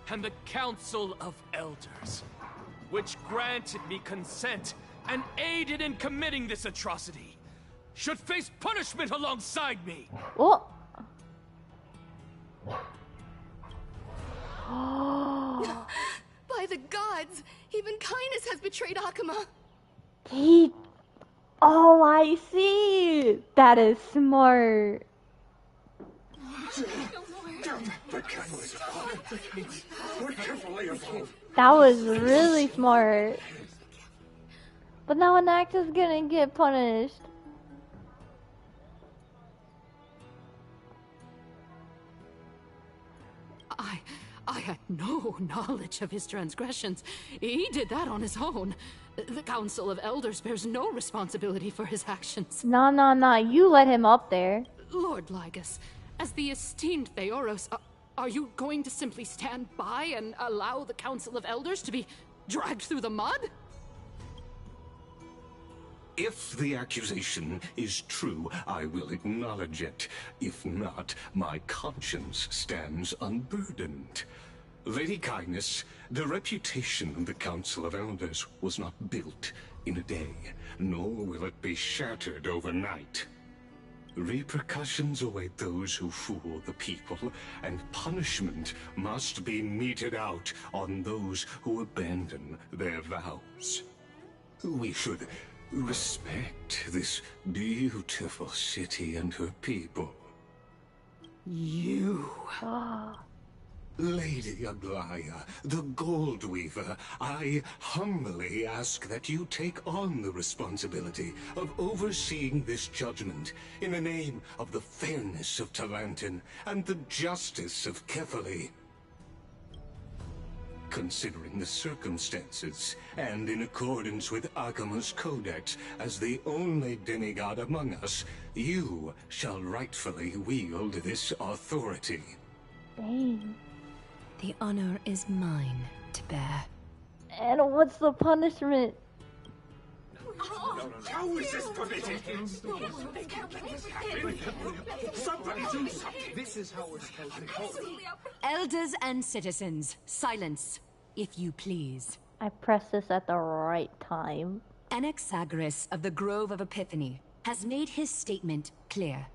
And the Council of Elders, which granted me consent and aided in committing this atrocity, should face punishment alongside me. Oh. By the gods, even Kindness has betrayed Akuma. He... Oh, I see. That is smart. That was really smart. But now an actor's gonna get punished. I had no knowledge of his transgressions. He did that on his own. The Council of Elders bears no responsibility for his actions. Nah. You let him up there. Lord Lygus, as the esteemed Theoros, are you going to simply stand by and allow the Council of Elders to be dragged through the mud? If the accusation is true, I will acknowledge it. If not, my conscience stands unburdened. Lady Kindness, the reputation of the Council of Elders was not built in a day, nor will it be shattered overnight. Repercussions await those who fool the people, and punishment must be meted out on those who abandon their vows. We should respect this beautiful city and her people. You... Lady Aglaya, the Gold Weaver, I humbly ask that you take on the responsibility of overseeing this judgment in the name of the fairness of Talantin and the justice of Kefali. Considering the circumstances, and in accordance with Akuma's codex as the only demigod among us, you shall rightfully wield this authority. Dang. The honor is mine to bear. And what's the punishment? How is this permitted? Somebody do something. This is how we're supposed to go. Elders and citizens, silence, if you please. I pressed this at the right time. Anaxagoras of the Grove of Epiphany has made his statement clear.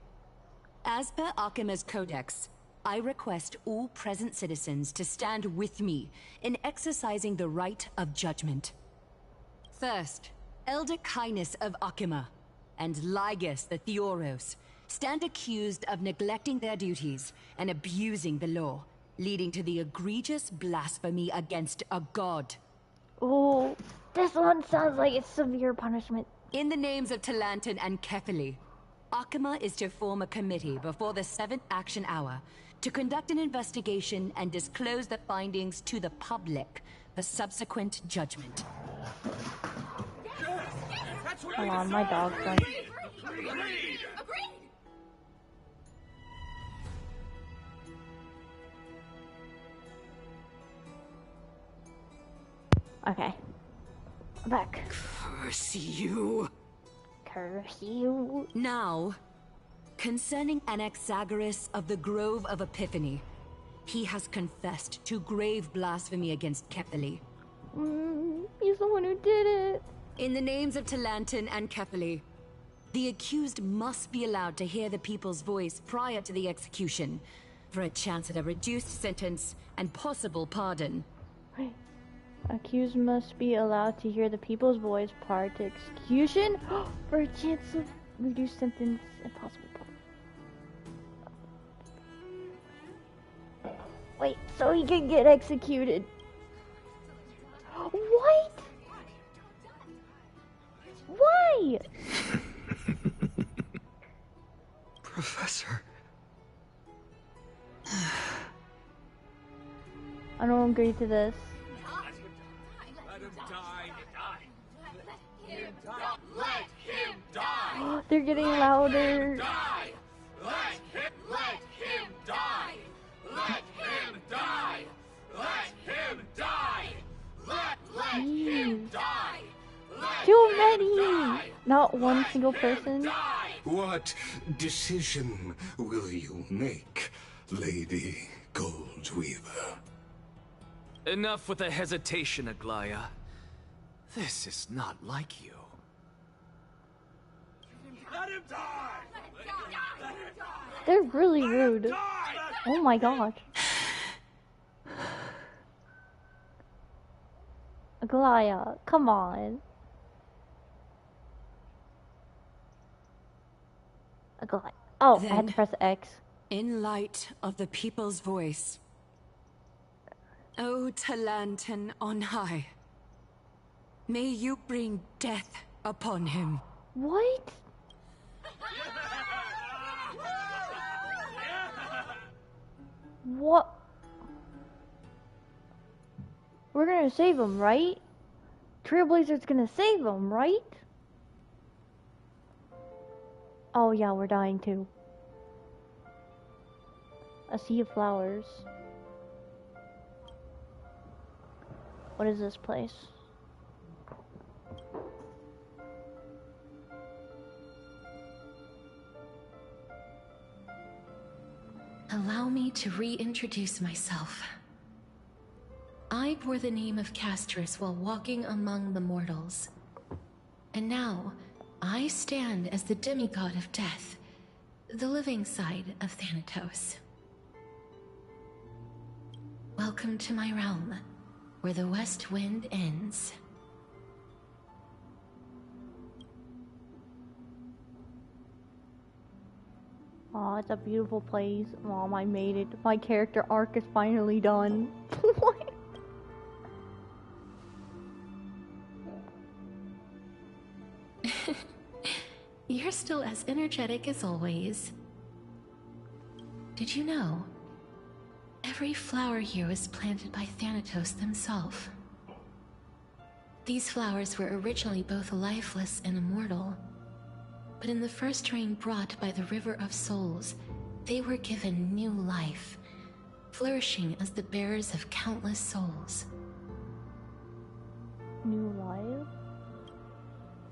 As per Akuma's codex, I request all present citizens to stand with me in exercising the right of judgment. First, Elder Kindness of Akuma and Lygus the Theoros stand accused of neglecting their duties and abusing the law, leading to the egregious blasphemy against a god. Oh, this one sounds like it's severe punishment. In the names of Talantin and Kefali, Akuma is to form a committee before the 7th action hour to conduct an investigation and disclose the findings to the public for subsequent judgment. Hold on, my dog's done. Okay. I'm back. Curse you. Curse you. Now, concerning Anaxagoras of the Grove of Epiphany, he has confessed to grave blasphemy against Kepali. He's the one who did it. In the names of Talantin and Kepali, the accused must be allowed to hear the people's voice prior to the execution, for a chance at a reduced sentence and possible pardon. Wait. Accused must be allowed to hear the people's voice prior to execution for a chance of reduced sentence and possible pardon. Wait, so he can get executed. What? Why? Professor. I don't agree to this. Let him die! They're getting louder. Die! Let him die! Let him die! Let him die! Let him die! Too many! Not one single person. What decision will you make, Lady Goldweaver? Enough with the hesitation, Aglaya. This is not like you. Let him die! They're really rude. Oh my god. Aglaya, come on. Aglaya. Oh, I had to press X. In light of the people's voice, O Talantin on high, may you bring death upon him. What? What? We're gonna save him, right? Trailblazer's gonna save him, right? Oh yeah, we're dying too. A sea of flowers. What is this place? Allow me to reintroduce myself. I bore the name of Castris while walking among the mortals. And now, I stand as the demigod of death, the living side of Thanatos. Welcome to my realm, where the west wind ends. Oh, it's a beautiful place. Mom, I made it. My character arc is finally done. What? You're still as energetic as always. Did you know? Every flower here was planted by Thanatos himself. These flowers were originally both lifeless and immortal. But in the first rain brought by the River of Souls, they were given new life, flourishing as the bearers of countless souls. New life?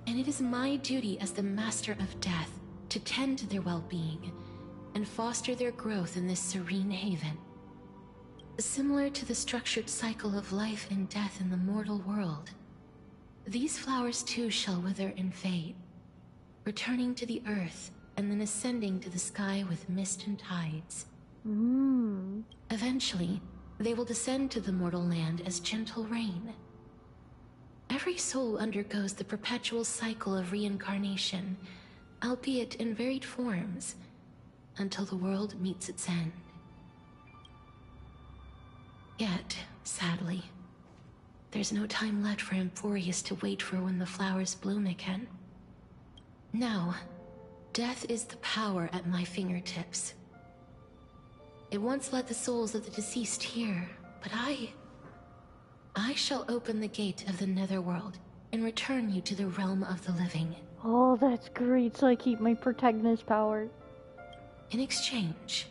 And it is my duty as the Master of Death to tend to their well-being and foster their growth in this serene haven. Similar to the structured cycle of life and death in the mortal world, these flowers too shall wither and fade, returning to the earth and then ascending to the sky with mist and tides. Eventually, they will descend to the mortal land as gentle rain. Every soul undergoes the perpetual cycle of reincarnation, albeit in varied forms, until the world meets its end. Yet, sadly, there's no time left for Emporius to wait for when the flowers bloom again. Now, Death is the power at my fingertips. It once led the souls of the deceased here, but I shall open the gate of the netherworld and return you to the realm of the living. Oh, that's great, so I keep my protagonist power. In exchange,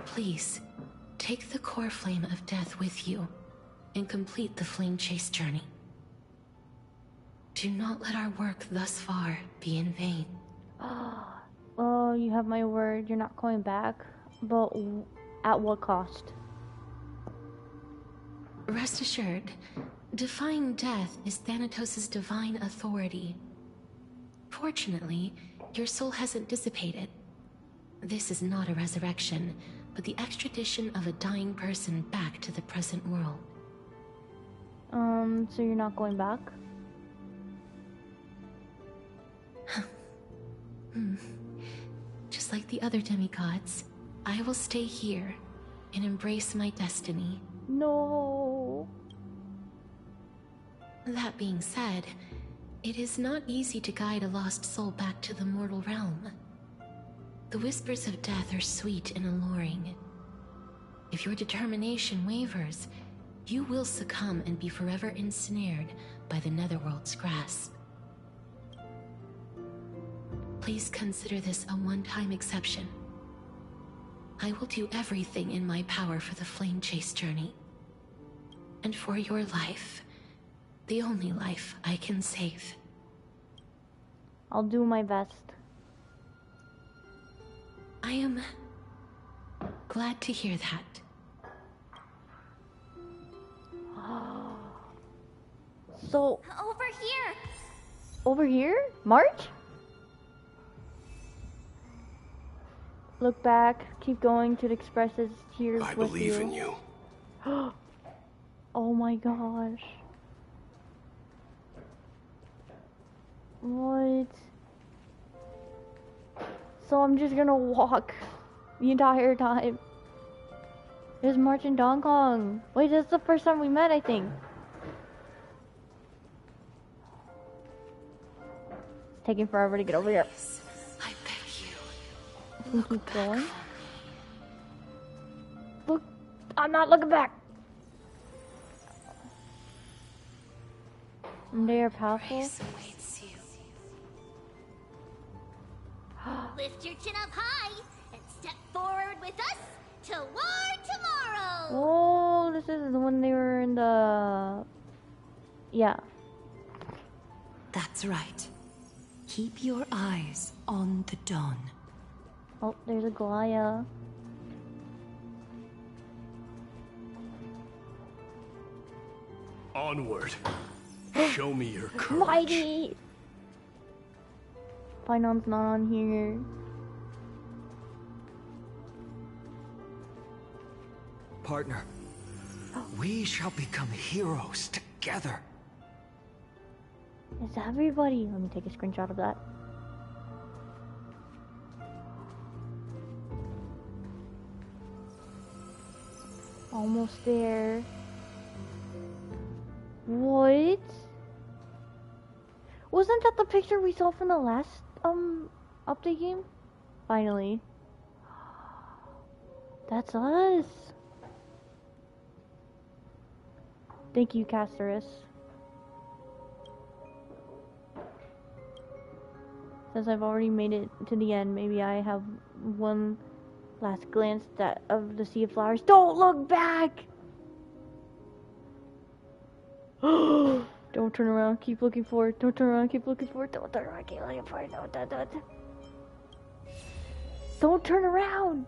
please, take the core flame of death with you and complete the flame chase journey. Do not let our work thus far be in vain. Oh, you have my word, you're not going back, but at what cost? Rest assured, defying death is Thanatos' divine authority. Fortunately, your soul hasn't dissipated. This is not a resurrection, but the extradition of a dying person back to the present world. So you're not going back? Just like the other demigods, I will stay here and embrace my destiny. No. That being said, it is not easy to guide a lost soul back to the mortal realm. The whispers of death are sweet and alluring. If your determination wavers, you will succumb and be forever ensnared by the netherworld's grasp. Please consider this a one-time exception. I will do everything in my power for the flame chase journey. And for your life, the only life I can save. I'll do my best. I am glad to hear that. So... Over here! Over here? March? Look back, keep going to express his tears with you. I believe in you. Oh my gosh. What? So I'm just gonna walk the entire time. There's March and Dong Kong. Wait, this is the first time we met, I think. It's taking forever to get over here. I beg You can keep going. Look, I'm not looking back. And they are powerful. Lift your chin up high and step forward with us toward tomorrow. Oh, this is when they were in the... Yeah. That's right. Keep your eyes on the dawn. Oh, there's a Gaia. Onward. Show me your courage. Mighty! Finon's not on here. Partner, we shall become heroes together. It's everybody. Let me take a screenshot of that. Almost there. What? Wasn't that the picture we saw from the last update game? Finally. That's us. Thank you, Casterus. Since I've already made it to the end, maybe I have one last glance of the Sea of Flowers. Don't look back! Don't turn around, keep looking forward. Don't turn around, keep looking forward. Don't turn around, keep looking forward. Don't turn around!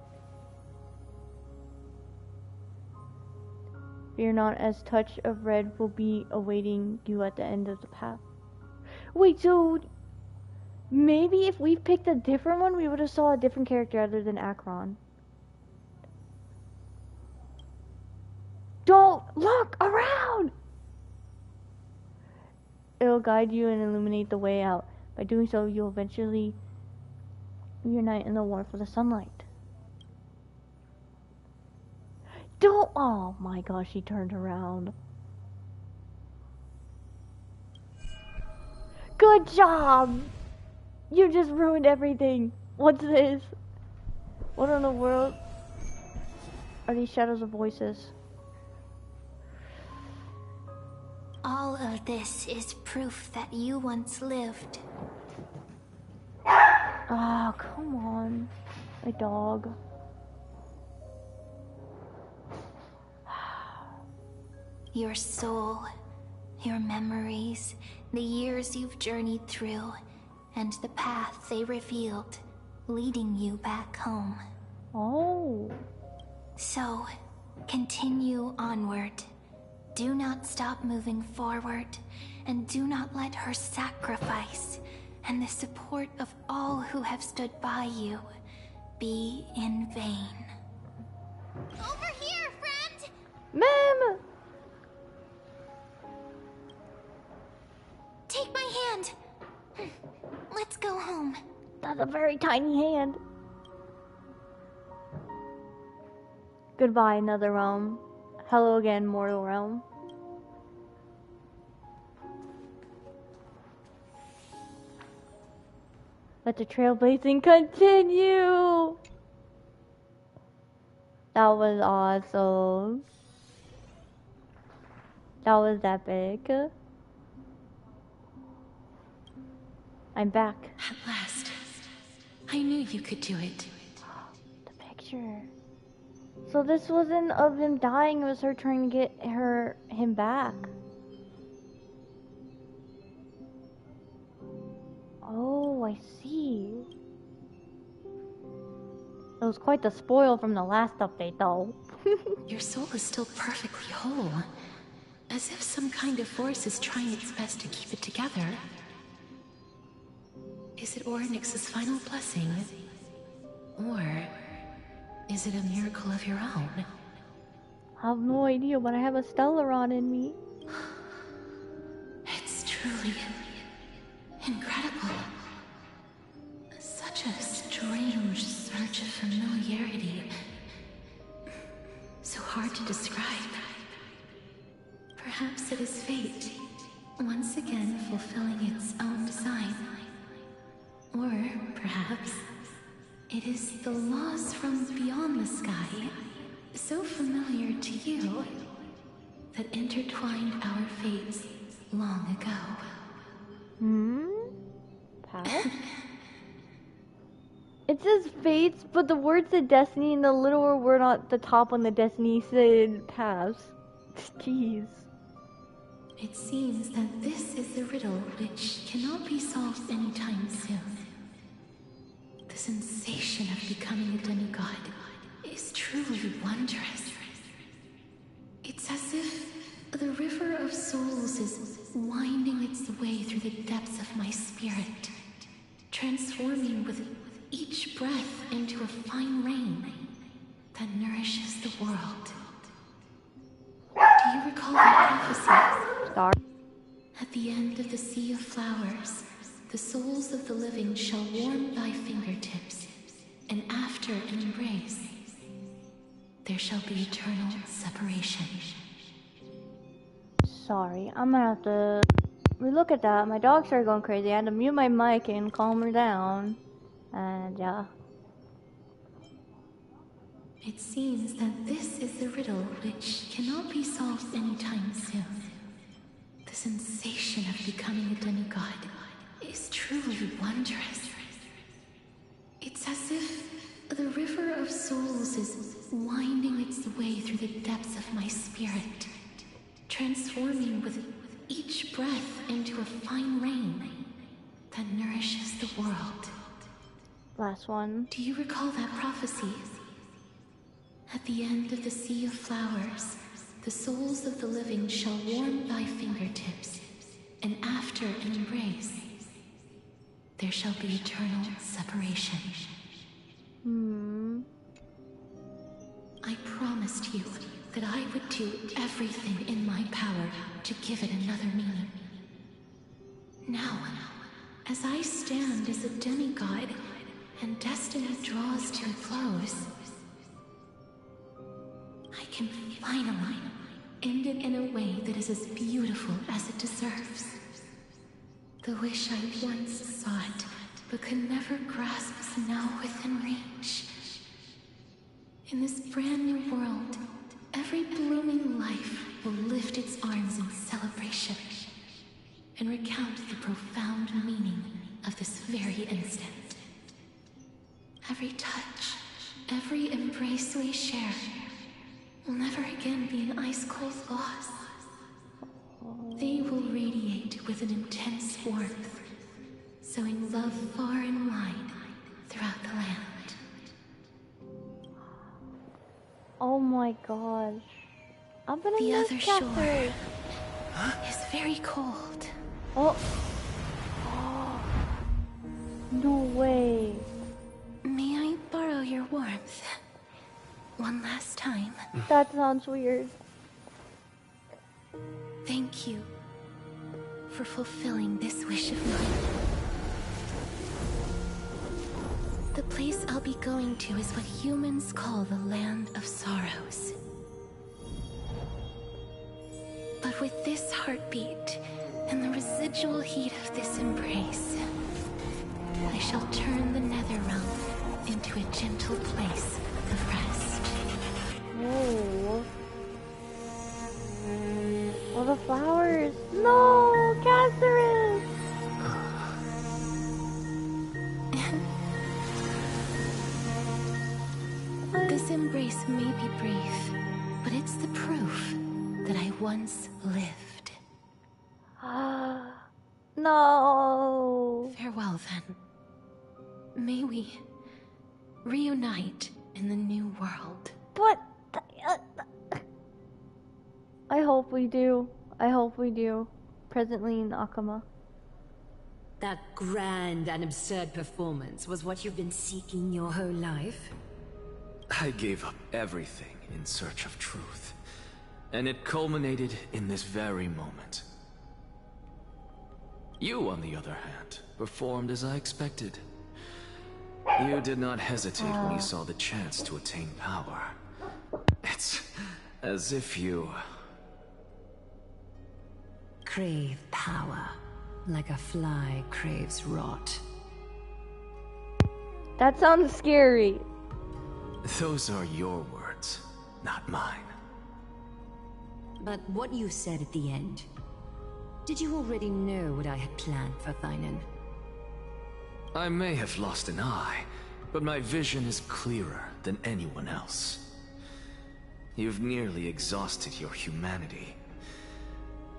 Fear not, as touch of red will be awaiting you at the end of the path. Wait, so... maybe if we picked a different one, we would have saw a different character other than Akron. Don't look around! It'll guide you and illuminate the way out. By doing so, you'll eventually unite in the warmth of the sunlight. Don't! Oh my gosh, she turned around. Good job! You just ruined everything. What's this? What in the world are these shadows of voices? All of this is proof that you once lived. Oh, come on. A dog. Your soul, your memories, the years you've journeyed through, and the path they revealed, leading you back home. Oh. So, continue onward. Do not stop moving forward, and do not let her sacrifice and the support of all who have stood by you be in vain. Over here, friend! Ma'am! Take my hand! Let's go home. That's a very tiny hand. Goodbye, another realm. Hello again, mortal realm. Let the trailblazing continue! That was awesome. That was epic. I'm back. At last. I knew you could do it. The picture. So this wasn't of him dying, it was her trying to get him back. Oh, I see. It was quite the spoil from the last update, though. Your soul is still perfectly whole. As if some kind of force is trying its best to keep it together. Is it Orynyx's final blessing? Or is it a miracle of your own? I have no idea, but I have a Stellaron in me. It's truly incredible. Such a strange surge of familiarity. So hard to describe. Perhaps it is fate, once again fulfilling its own design. Or perhaps it is the laws from beyond the sky, so familiar to you, that intertwined our fates long ago. Pal? It says fates, but the word said destiny and the little word at the top on the destiny said paths. Jeez. It seems that this is the riddle which cannot be solved anytime soon. The sensation of becoming a demigod is truly wondrous. It's as if the river of souls is winding its way through the depths of my spirit, transforming with each breath into a fine rain that nourishes the world. Do you recall that prophecy? Sorry. At the end of the sea of flowers, the souls of the living shall warm thy fingertips, and after an embrace, there shall be eternal separation. Sorry, I'm gonna have to relook at that. My dog started going crazy. I had to mute my mic and calm her down. And yeah. It seems that this is the riddle which cannot be solved anytime soon. The sensation of becoming a demigod is truly wondrous. It's as if the river of souls is winding its way through the depths of my spirit, transforming with each breath into a fine rain that nourishes the world. Last one. Do you recall that prophecy? At the end of the sea of flowers, the souls of the living shall warm thy fingertips, and after an embrace, there shall be eternal separation. I promised you that I would do everything in my power to give it another meaning. Now, as I stand as a demigod, and destiny draws to a close, I can finally end it in a way that is as beautiful as it deserves. The wish I once sought but could never grasp is now within reach. In this brand new world, every blooming life will lift its arms in celebration and recount the profound meaning of this very instant. Every touch, every embrace we share will never again be an ice-cold loss. They will radiate with an intense warmth, sowing love far and wide throughout the land. Oh my gosh. I'm gonna The miss other Catherine. shore is very cold. Oh. No way. May I borrow your warmth? One last time. That sounds weird. Thank you for fulfilling this wish of mine. The place I'll be going to is what humans call the Land of Sorrows. But with this heartbeat and the residual heat of this embrace, I shall turn the nether realm into a gentle place of rest. Whoa. Oh, the flowers. No, Catherine. This embrace may be brief, but it's the proof that I once lived. No. Farewell, then. May we reunite in the new world. But I hope we do. I hope we do. Presently in Akama. That grand and absurd performance was what you've been seeking your whole life? I gave up everything in search of truth, and it culminated in this very moment. You, on the other hand, performed as I expected. You did not hesitate when you saw the chance to attain power. It's as if you... crave power, like a fly craves rot. That sounds scary. Those are your words, not mine. But what you said at the end, did you already know what I had planned for Thynon? I may have lost an eye, but my vision is clearer than anyone else. You've nearly exhausted your humanity.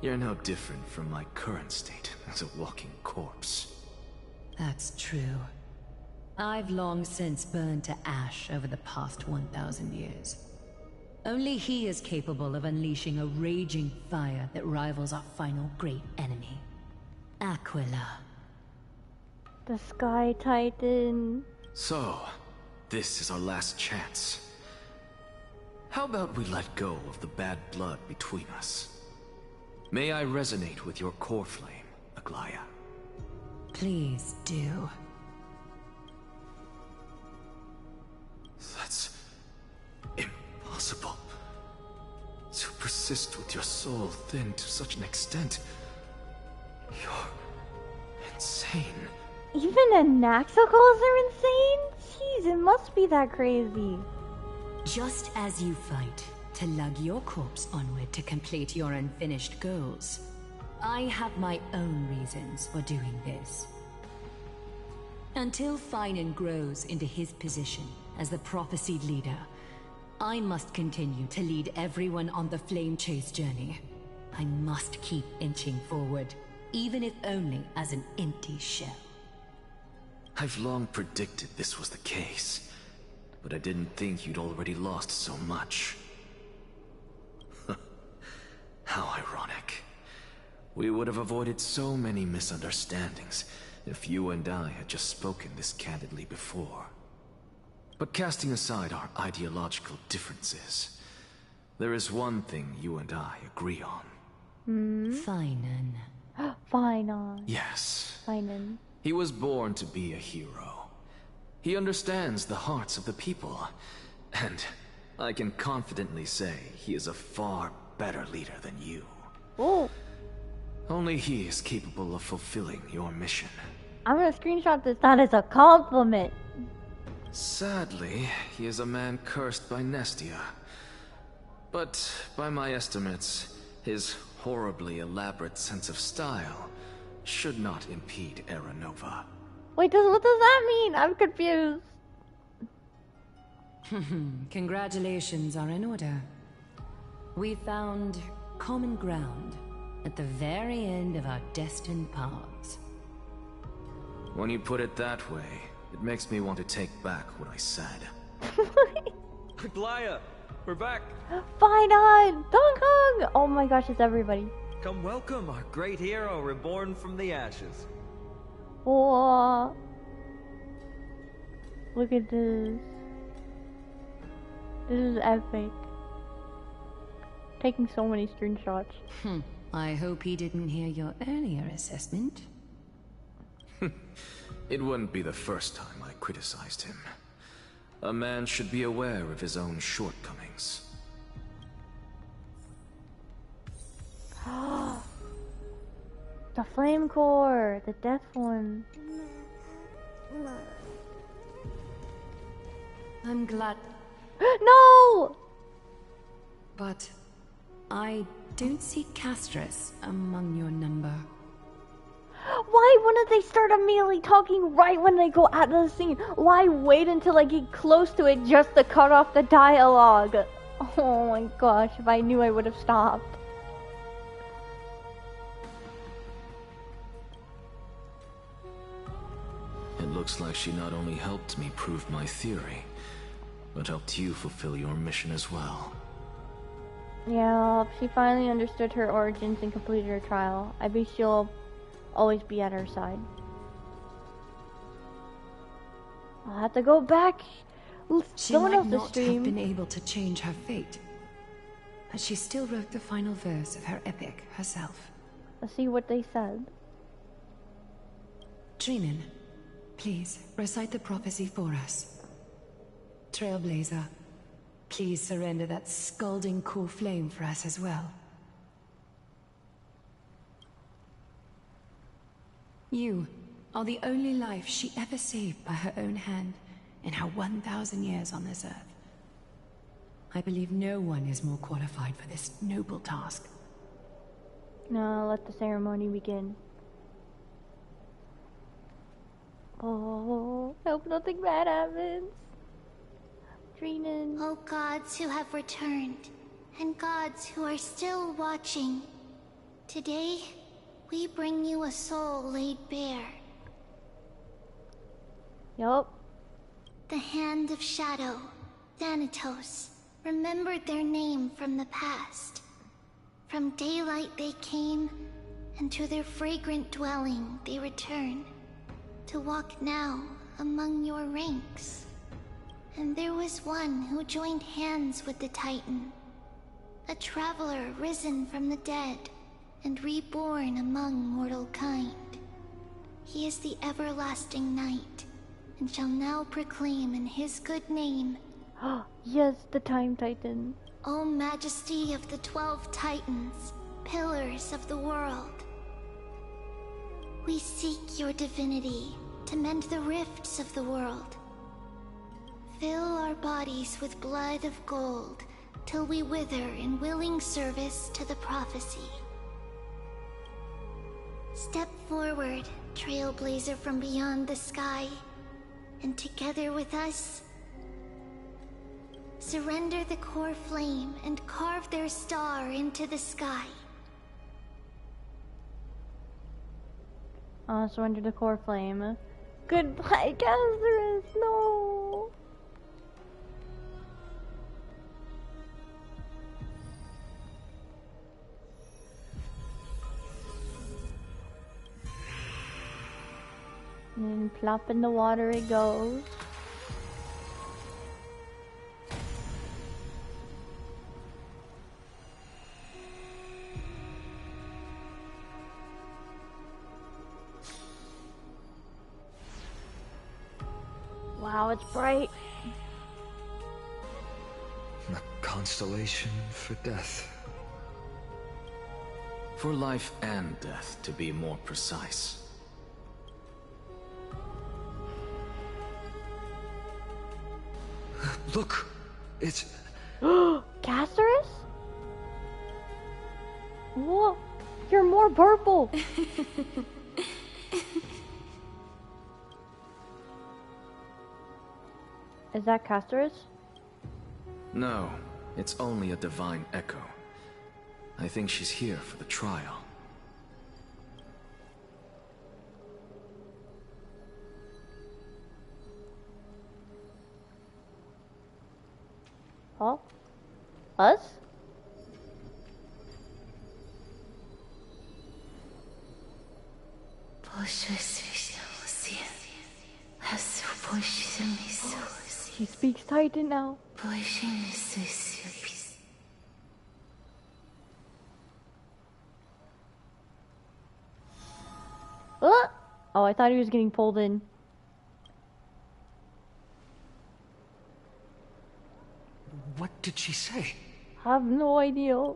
You're no different from my current state as a walking corpse. That's true. I've long since burned to ash over the past 1,000 years. Only he is capable of unleashing a raging fire that rivals our final great enemy, Aquila. The Sky Titan. So, this is our last chance. How about we let go of the bad blood between us? May I resonate with your core flame, Aglaya? Please do. That's impossible. To persist with your soul thinned to such an extent. You're insane. Even Anaxicals are insane? Jeez, it must be that crazy. Just as you fight to lug your corpse onward to complete your unfinished goals, I have my own reasons for doing this. Until Thynon grows into his position as the prophesied leader, I must continue to lead everyone on the flame chase journey. I must keep inching forward, even if only as an empty shell. I've long predicted this was the case, but I didn't think you'd already lost so much. How ironic. We would have avoided so many misunderstandings if you and I had just spoken this candidly before. But casting aside our ideological differences, there is one thing you and I agree on. Thynon. Thynon. Yes. Thynon. He was born to be a hero. He understands the hearts of the people, and I can confidently say he is a far better leader than you. Oh. Only he is capable of fulfilling your mission. I'm gonna screenshot this. That is a compliment. Sadly, he is a man cursed by Nestia. But by my estimates, his horribly elaborate sense of style should not impede Era Nova. Wait, what does that mean? I'm confused. Congratulations are in order. We found common ground at the very end of our destined paths. When you put it that way, it makes me want to take back what I said. Glaya, we're back. Fine on! Dong Kong! Oh my gosh, it's everybody. Come welcome our great hero reborn from the ashes. Oh, look at this. This is epic. Taking so many screenshots. I hope he didn't hear your earlier assessment. It wouldn't be the first time I criticized him. A man should be aware of his own shortcomings. The flame core, the death one. I'm glad. No! But I don't see Castris among your number. Why wouldn't they start immediately talking right when they go out of the scene? Why wait until I get close to it just to cut off the dialogue? Oh my gosh, if I knew I would have stopped. It looks like she not only helped me prove my theory, but helped you fulfill your mission as well. Yeah, she finally understood her origins and completed her trial. I bet she'll always be at her side. I'll have to go back. She might not have been able to change her fate, but she still wrote the final verse of her epic herself. Let's see what they said. Trinan, please recite the prophecy for us. Trailblazer, please surrender that scalding core flame for us as well. You are the only life she ever saved by her own hand in her 1,000 years on this earth. I believe no one is more qualified for this noble task. Now let the ceremony begin. Oh, hope nothing bad happens. Trinan. O gods who have returned, and gods who are still watching, today we bring you a soul laid bare. Yup. The Hand of Shadow, Thanatos, remembered their name from the past. From daylight they came, and to their fragrant dwelling they return, to walk now among your ranks. And there was one who joined hands with the Titan, a traveler risen from the dead and reborn among mortal kind. He is the everlasting night, and shall now proclaim in his good name. Yes, the Time Titan. O Majesty of the 12 Titans, pillars of the world. We seek your divinity to mend the rifts of the world. Fill our bodies with blood of gold, till we wither in willing service to the prophecy. Step forward, trailblazer from beyond the sky, and together with us, surrender the core flame and carve their star into the sky. Surrender the core flame. Goodbye, Castris. No. And plop in the water it goes. Wow, it's bright. A constellation for death. For life and death, to be more precise. Look, it's... Casterus? What? You're more purple. Is that Casterus? No, it's only a divine echo. I think she's here for the trial. Huh? Us? He speaks Titan now. Oh, I thought he was getting pulled in. What did she say? I have no idea.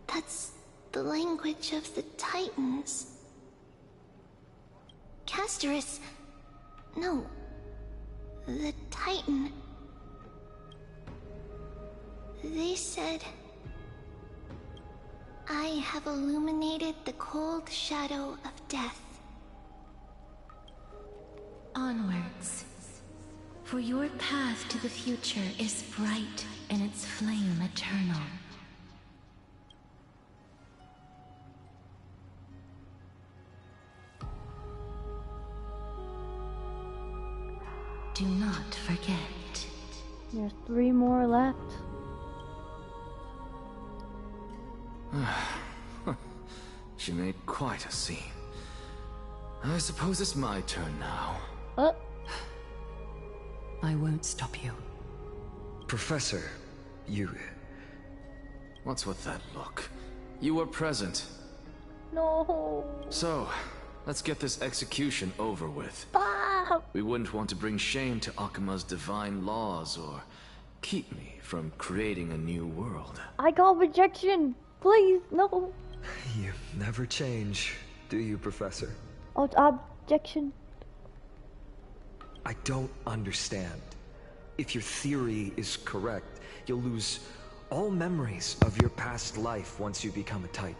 That's the language of the Titans. Casterus... No. The Titan. They said... I have illuminated the cold shadow of death. Onwards. For your path to the future is bright and its flame eternal. Do not forget. There's 3 more left. She made quite a scene. I suppose it's my turn now. I won't stop you. Professor, you... What's with that look? You were present. No. So, let's get this execution over with. Stop. We wouldn't want to bring shame to Akima's divine laws or keep me from creating a new world. I got rejection. Please, no. You never change, do you, Professor? Oh, it's objection. I don't understand. If your theory is correct, you'll lose all memories of your past life once you become a Titan.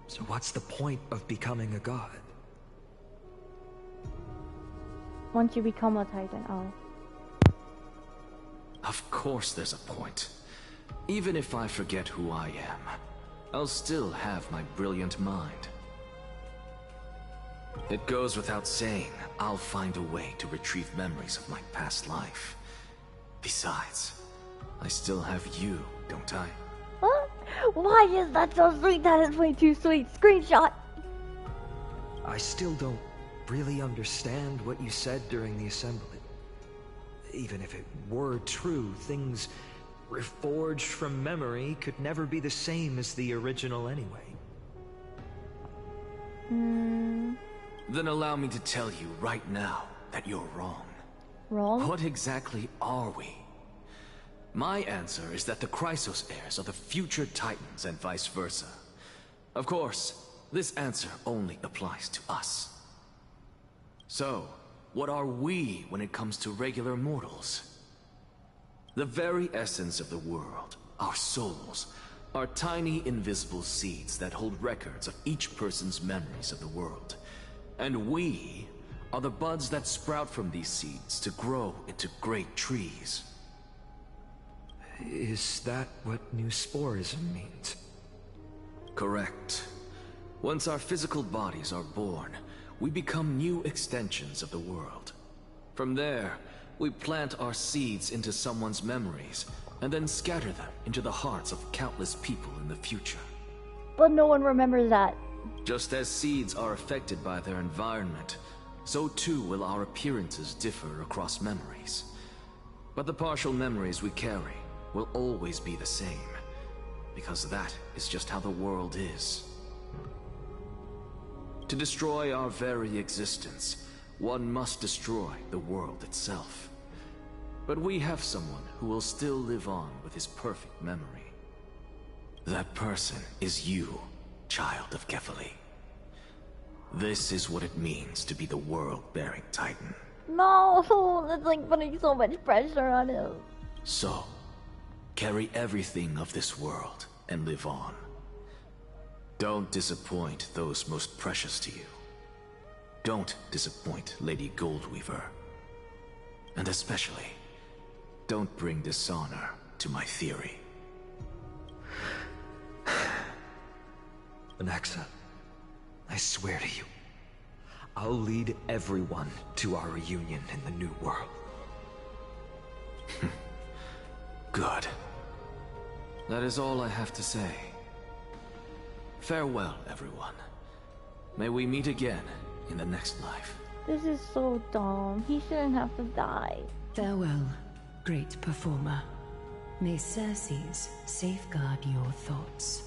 So what's the point of becoming a god? Once you become a Titan, oh. Of course there's a point. Even if I forget who I am, I'll still have my brilliant mind. It goes without saying, I'll find a way to retrieve memories of my past life. Besides, I still have you, don't I? Huh? Why is that so sweet? That is way too sweet. Screenshot. I still don't really understand what you said during the assembly. Even if it were true, things reforged from memory could never be the same as the original anyway. Then allow me to tell you right now that you're wrong. Wrong? What exactly are we? My answer is that the Chrysos heirs are the future Titans and vice versa. Of course, this answer only applies to us. So, what are we when it comes to regular mortals? The very essence of the world, our souls, are tiny invisible seeds that hold records of each person's memories of the world. And we are the buds that sprout from these seeds to grow into great trees. Is that what new sporism means? Correct. Once our physical bodies are born, we become new extensions of the world. From there, we plant our seeds into someone's memories, and then scatter them into the hearts of countless people in the future. But no one remembers that. Just as seeds are affected by their environment, so too will our appearances differ across memories. But the partial memories we carry will always be the same, because that is just how the world is. To destroy our very existence, one must destroy the world itself. But we have someone who will still live on with his perfect memory. That person is you, child of Kefali. This is what it means to be the world-bearing Titan. No, that's like putting so much pressure on him. So, carry everything of this world and live on. Don't disappoint those most precious to you. Don't disappoint Lady Goldweaver. And especially, don't bring dishonor to my theory. Anaxa, I swear to you, I'll lead everyone to our reunion in the New World. Good. That is all I have to say. Farewell, everyone. May we meet again in the next life. This is so dumb. He shouldn't have to die. Farewell, great performer. May Cersei's safeguard your thoughts.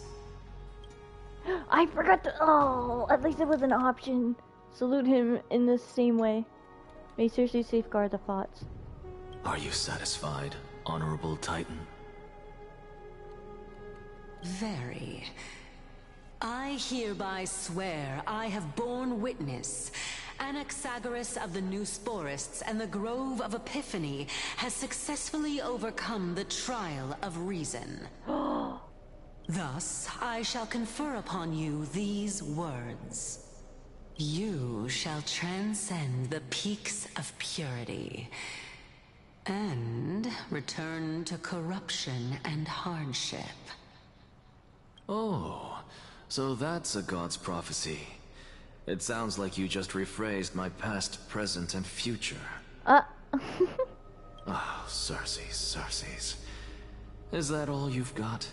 I forgot to. Oh, at least it was an option. Salute him in the same way. May Cersei safeguard the thoughts. Are you satisfied, Honorable Titan? Very. I hereby swear I have borne witness. Anaxagoras of the New Sporists and the Grove of Epiphany has successfully overcome the trial of reason. Thus, I shall confer upon you these words. You shall transcend the peaks of purity and return to corruption and hardship. Oh, so that's a god's prophecy. It sounds like you just rephrased my past, present, and future. Oh, Cersei's. Is that all you've got?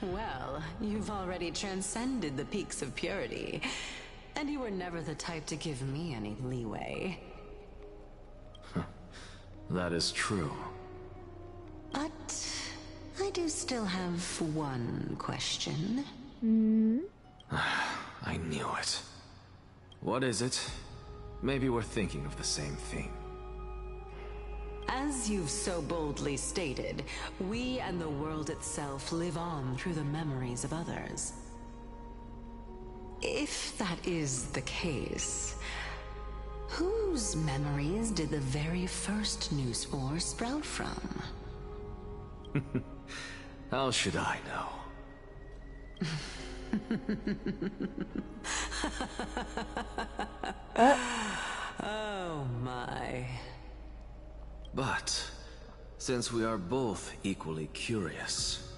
Well, you've already transcended the peaks of purity, and you were never the type to give me any leeway. That is true. But I do still have one question. I knew it. What is it? Maybe we're thinking of the same thing. As you've so boldly stated, we and the world itself live on through the memories of others. If that is the case, whose memories did the very first new spore sprout from? How should I know? Oh my. But, since we are both equally curious,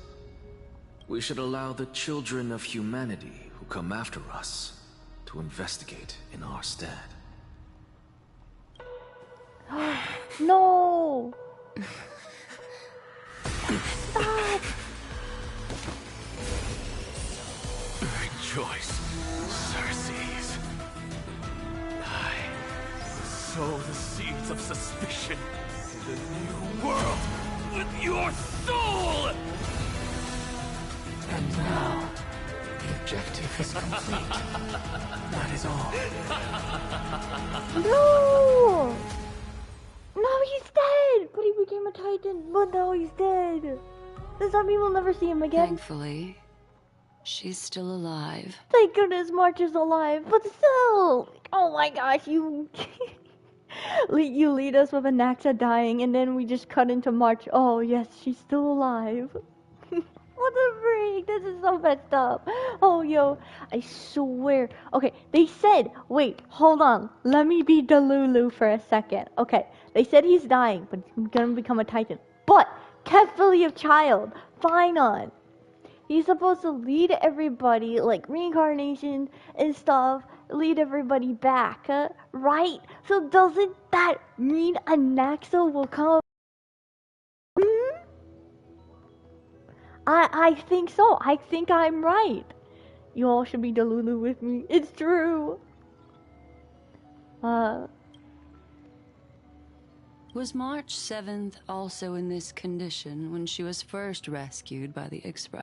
we should allow the children of humanity who come after us to investigate in our stead. No! Stop! Rejoice, Cersei's. I sow the seeds of suspicion in the new world with your soul! And now, the objective is complete. That is all. No! No, he's dead! But he became a Titan, but now he's dead. Does that mean we'll never see him again? Thankfully, she's still alive. Thank goodness March is alive, but still! Oh my gosh, you lead us with Anaxa dying, and then we just cut into March. Oh yes, she's still alive. What the freak? This is so messed up. Oh yo, I swear. Okay, they said, wait, hold on. Let me be Delulu for a second. Okay, they said he's dying, but he's gonna become a Titan. But, carefully of child, fine on. He's supposed to lead everybody, like reincarnation and stuff, lead everybody back, right? So doesn't that mean Anaxa will come? I think so. I think I'm right. You all should be Delulu with me. It's true. Was March 7th also in this condition when she was first rescued by the Express?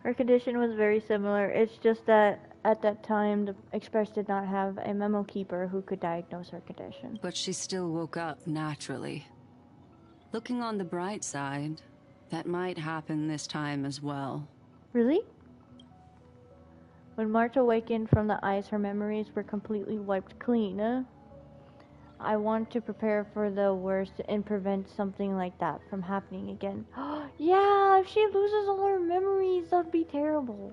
Her condition was very similar. It's just that at that time, the Express did not have a memo keeper who could diagnose her condition. But she still woke up naturally. Looking on the bright side, that might happen this time as well. Really? When March awakened from the ice, her memories were completely wiped clean. I want to prepare for the worst and prevent something like that from happening again. Yeah, if she loses all her memories, that'd be terrible.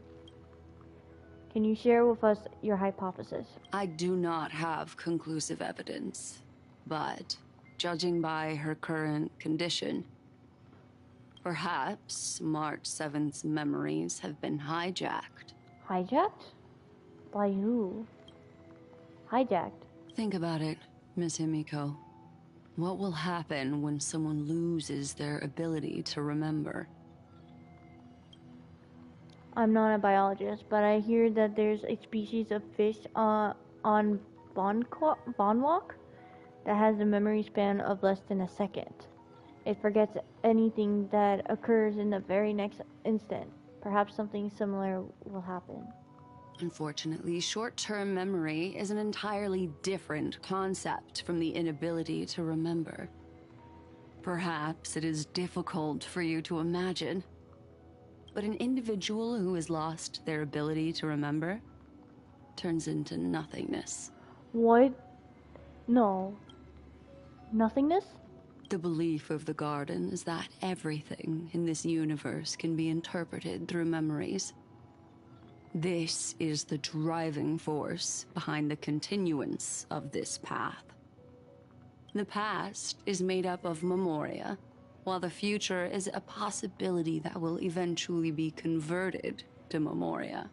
Can you share with us your hypothesis? I do not have conclusive evidence, but judging by her current condition, perhaps March 7th's memories have been hijacked. Hijacked? By who? Hijacked. Think about it, Miss Himiko. What will happen when someone loses their ability to remember? I'm not a biologist, but I hear that there's a species of fish on Bonwalk that has a memory span of less than a second. It forgets anything that occurs in the very next instant. Perhaps something similar will happen. Unfortunately, short-term memory is an entirely different concept from the inability to remember. Perhaps it is difficult for you to imagine, but an individual who has lost their ability to remember turns into nothingness. What? No. Nothingness? The belief of the Garden is that everything in this universe can be interpreted through memories. This is the driving force behind the continuance of this path. The past is made up of memoria, while the future is a possibility that will eventually be converted to memoria.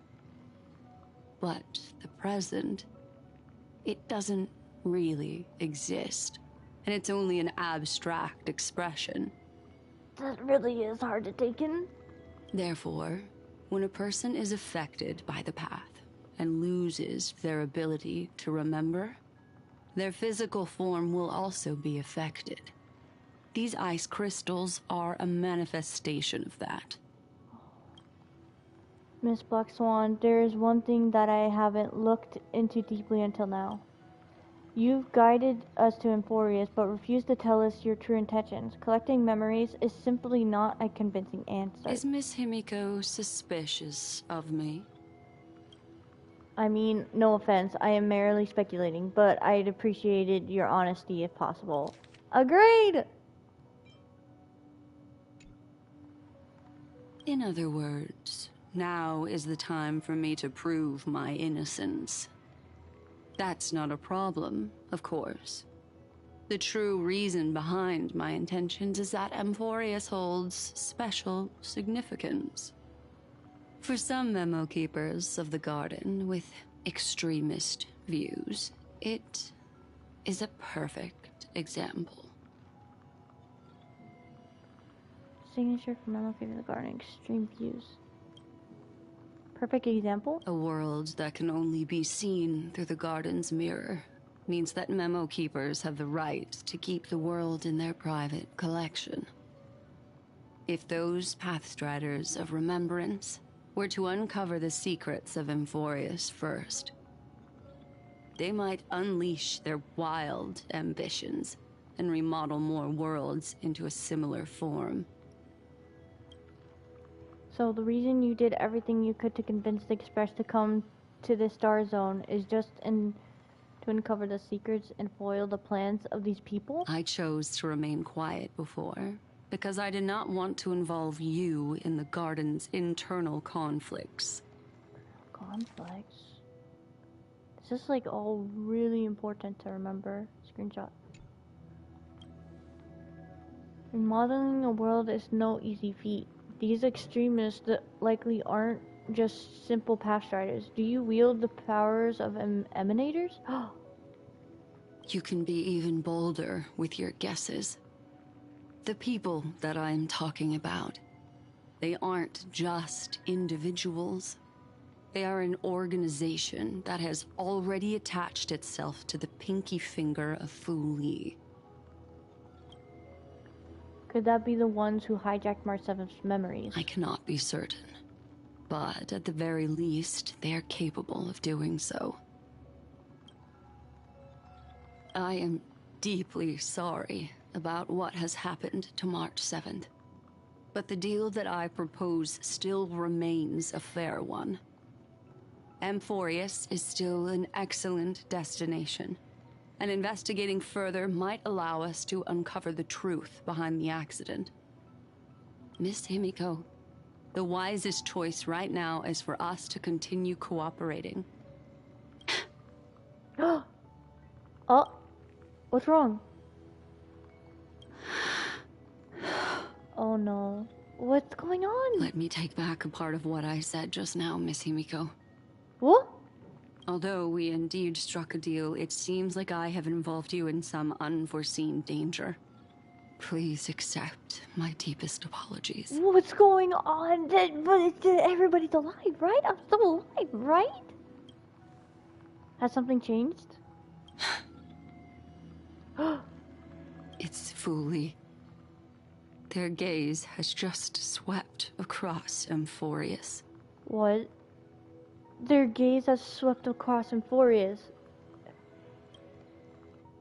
But the present, it doesn't really exist, and it's only an abstract expression. That really is hard to take in. Therefore, when a person is affected by the path and loses their ability to remember, their physical form will also be affected. These ice crystals are a manifestation of that. Miss Black Swan, there is one thing that I haven't looked into deeply until now. You've guided us to Emphorius, but refused to tell us your true intentions. Collecting memories is simply not a convincing answer. Is Miss Himiko suspicious of me? I mean, no offense, I am merely speculating, but I'd appreciated your honesty if possible. Agreed! In other words, now is the time for me to prove my innocence. That's not a problem, of course. The true reason behind my intentions is that Emphorius holds special significance. For some memo keepers of the Garden with extremist views, it is a perfect example. Signature from Memo Keeper of the Garden, extreme views. Perfect example? A world that can only be seen through the Garden's mirror means that memo keepers have the right to keep the world in their private collection. If those Pathstriders of Remembrance were to uncover the secrets of Emphorius first, they might unleash their wild ambitions and remodel more worlds into a similar form. So the reason you did everything you could to convince the Express to come to the Star Zone is just to uncover the secrets and foil the plans of these people? I chose to remain quiet before, because I did not want to involve you in the Garden's internal conflicts. Conflicts? This is like all really important to remember. Screenshot. Remodeling a world is no easy feat. These extremists likely aren't just simple Pathstriders. Do you wield the powers of emanators? You can be even bolder with your guesses. The people that I'm talking about, they aren't just individuals. They are an organization that has already attached itself to the pinky finger of Fu Li. Could that be the ones who hijacked March 7th's memories? I cannot be certain, but at the very least, they are capable of doing so. I am deeply sorry about what has happened to March 7th, but the deal that I propose still remains a fair one. Amphorius is still an excellent destination, and investigating further might allow us to uncover the truth behind the accident. Miss Himiko, the wisest choice right now is for us to continue cooperating. Oh, what's wrong? Oh no. What's going on? Let me take back a part of what I said just now, Miss Himiko. What? Although we indeed struck a deal, it seems like I have involved you in some unforeseen danger. Please accept my deepest apologies. What's going on? But everybody's alive, right? I'm still alive, right? Has something changed? It's Fuli. Their gaze has just swept across Amphorius. What? Their gaze has swept across Amphorius.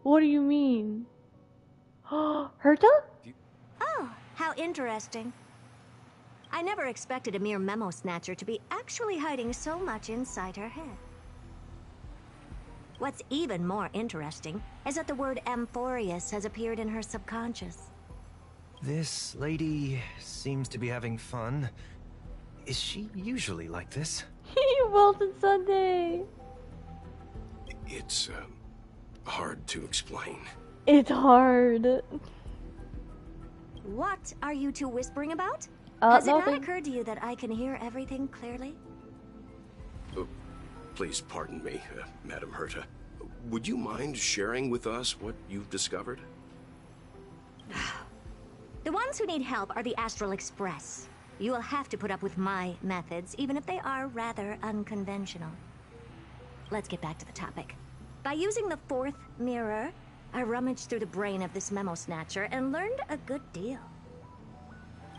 What do you mean? Herta? Oh, how interesting. I never expected a mere memo snatcher to be actually hiding so much inside her head. What's even more interesting is that the word Amphorius has appeared in her subconscious. This lady seems to be having fun. Is she usually like this? Wilton Sunday. It's, hard to explain. It's hard. What are you two whispering about? Has it nothing. not occurred to you that I can hear everything clearly? Please pardon me, Madam Herta. Would you mind sharing with us what you've discovered? The ones who need help are the Astral Express. You will have to put up with my methods, even if they are rather unconventional. Let's get back to the topic. By using the fourth mirror, I rummaged through the brain of this memo snatcher and learned a good deal.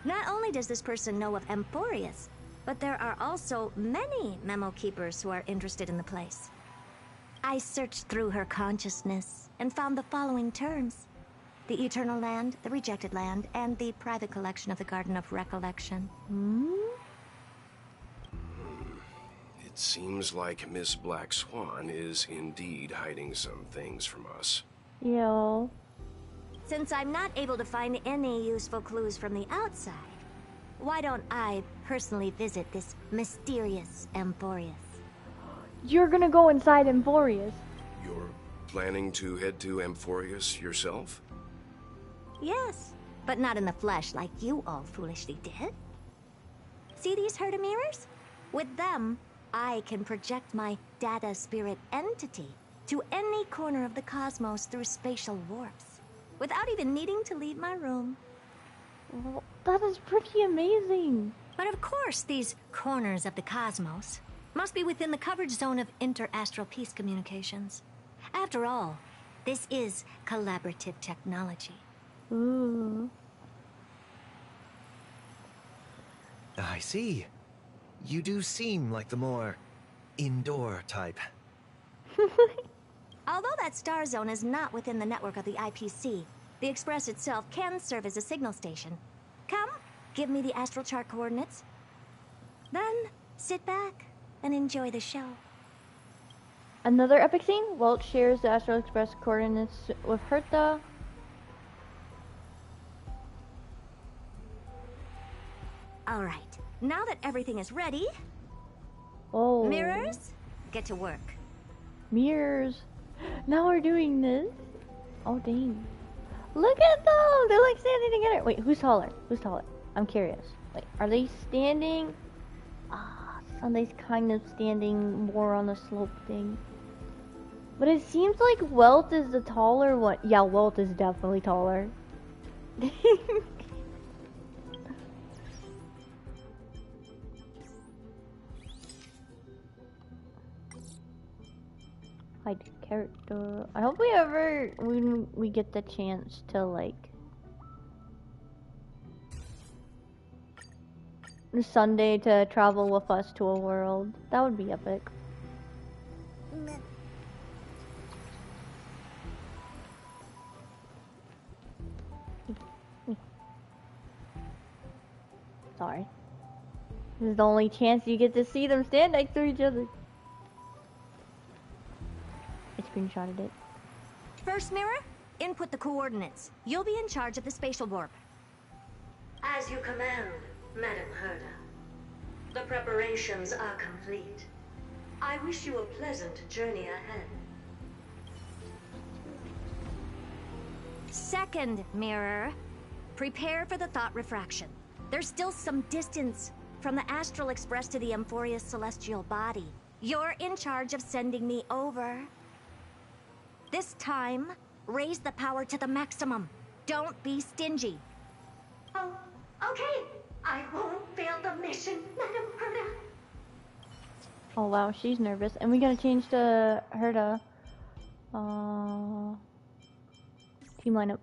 Not only does this person know of Amphorius, but there are also many memo keepers who are interested in the place. I searched through her consciousness and found the following terms: the Eternal Land, the Rejected Land, and the private collection of the Garden of Recollection. It seems like Miss Black Swan is indeed hiding some things from us. Yo. Since I'm not able to find any useful clues from the outside, why don't I personally visit this mysterious Amphorius? You're gonna go inside Amphorius. You're planning to head to Amphorius yourself? Yes, but not in the flesh like you all foolishly did. See these Herta mirrors? With them, I can project my data spirit entity to any corner of the cosmos through spatial warps, without even needing to leave my room. Well, that is pretty amazing. But of course, these corners of the cosmos must be within the coverage zone of inter-astral peace communications. After all, this is collaborative technology. Ooh. I see. You do seem like the more indoor type. Although that star zone is not within the network of the IPC, the Express itself can serve as a signal station. Come, give me the astral chart coordinates. Then, sit back and enjoy the show. Another epic scene? Walt shares the Astral Express coordinates with Herta. Alright, now that everything is ready... Oh. Mirrors, get to work. Mirrors. Now we're doing this. Oh, dang. Look at them! They're like standing together. Wait, who's taller? Who's taller? I'm curious. Wait, are they standing? Sunday's kind of standing more on the slope thing. But it seems like Welt is the taller one. Yeah, Welt is definitely taller. Hide character. I hope when we get the chance to like Sunday to travel with us to a world. That would be epic. Sorry. This is the only chance you get to see them stand next to each other. screenshotted it. First mirror, input the coordinates. You'll be in charge of the spatial warp. As you command, Madam Herda. The preparations are complete. I wish you a pleasant journey ahead. Second mirror, prepare for the thought refraction. There's still some distance from the Astral Express to the Amphoria's celestial body. You're in charge of sending me over. This time, raise the power to the maximum. Don't be stingy. Oh, okay. I won't fail the mission, Madam Herda. Oh wow, she's nervous. And we gotta change to Herda. Team lineup.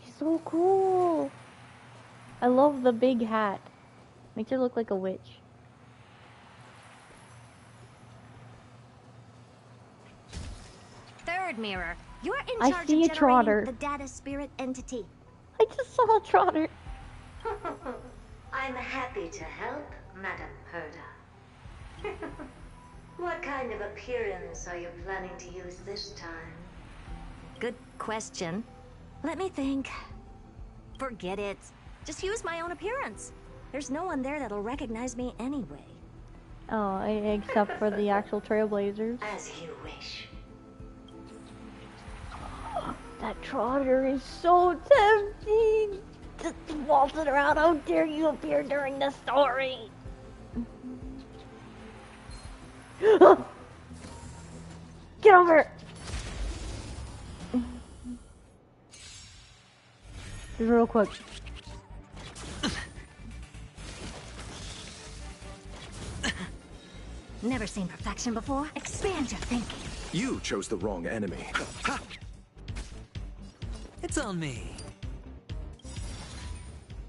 She's so cool. I love the big hat. Makes her look like a witch. Third mirror, you're in I charge see of a trotter. generating the data spirit entity. I just saw a trotter. I'm happy to help, Madam Herda. What kind of appearance are you planning to use this time? Good question. Let me think. Forget it. Just use my own appearance. There's no one there that'll recognize me anyway. Oh, except for the actual Trailblazers. As you wish. That trotter is so tempting. Just waltzing around. How dare you appear during the story? Get over. Just real quick. Never seen perfection before. Expand your thinking. You chose the wrong enemy. It's on me.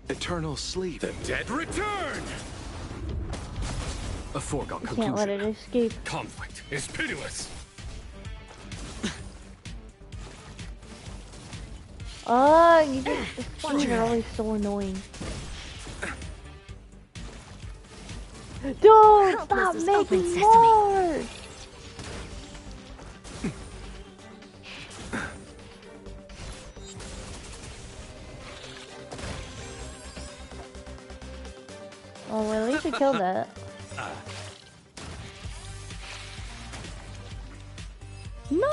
Eternal sleep. The dead return! A foregone Can't conclusion. let it escape. Conflict is pitiless. Oh, you just the spawns are always so annoying. Don't stop making more! Oh, well, at least we killed that. Nice!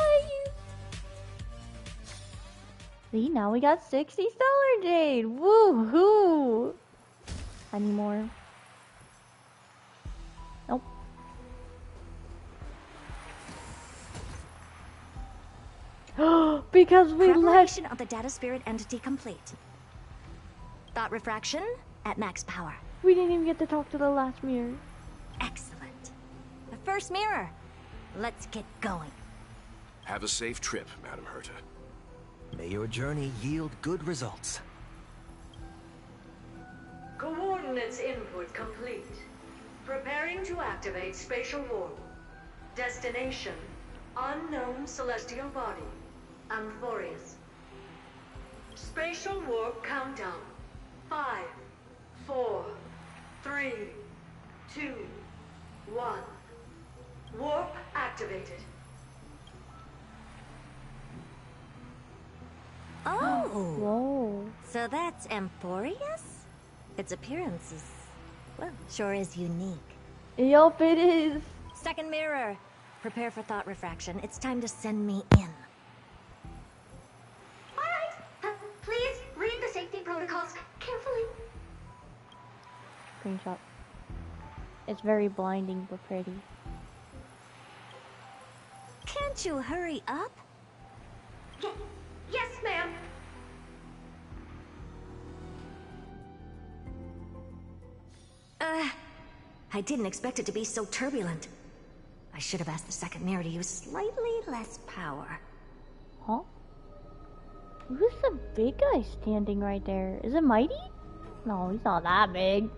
See, now we got 60 Stellar Jade! Woohoo! Any more? Nope. Because we left. Preparation of the data spirit entity complete. Thought refraction at max power. We didn't even get to talk to the last mirror. Excellent. The first mirror. Let's get going. Have a safe trip, Madam Herta. May your journey yield good results. Coordinates input complete. Preparing to activate spatial warp. Destination, unknown celestial body. Amphorius. Spatial warp countdown. 5, 4, 3, 2, 1. Warp activated. Oh! Whoa. So that's Amphorius? Its appearance is, well, sure is unique. Yup, it is. Second mirror. Prepare for thought refraction. It's time to send me in. Alright, please read the safety protocols carefully. Screenshot. It's very blinding but pretty. Can't you hurry up? Yes, ma'am. I didn't expect it to be so turbulent. I should have asked the second mirror to use slightly less power. Huh? Who's the big guy standing right there? Is it Mighty? No, he's not that big.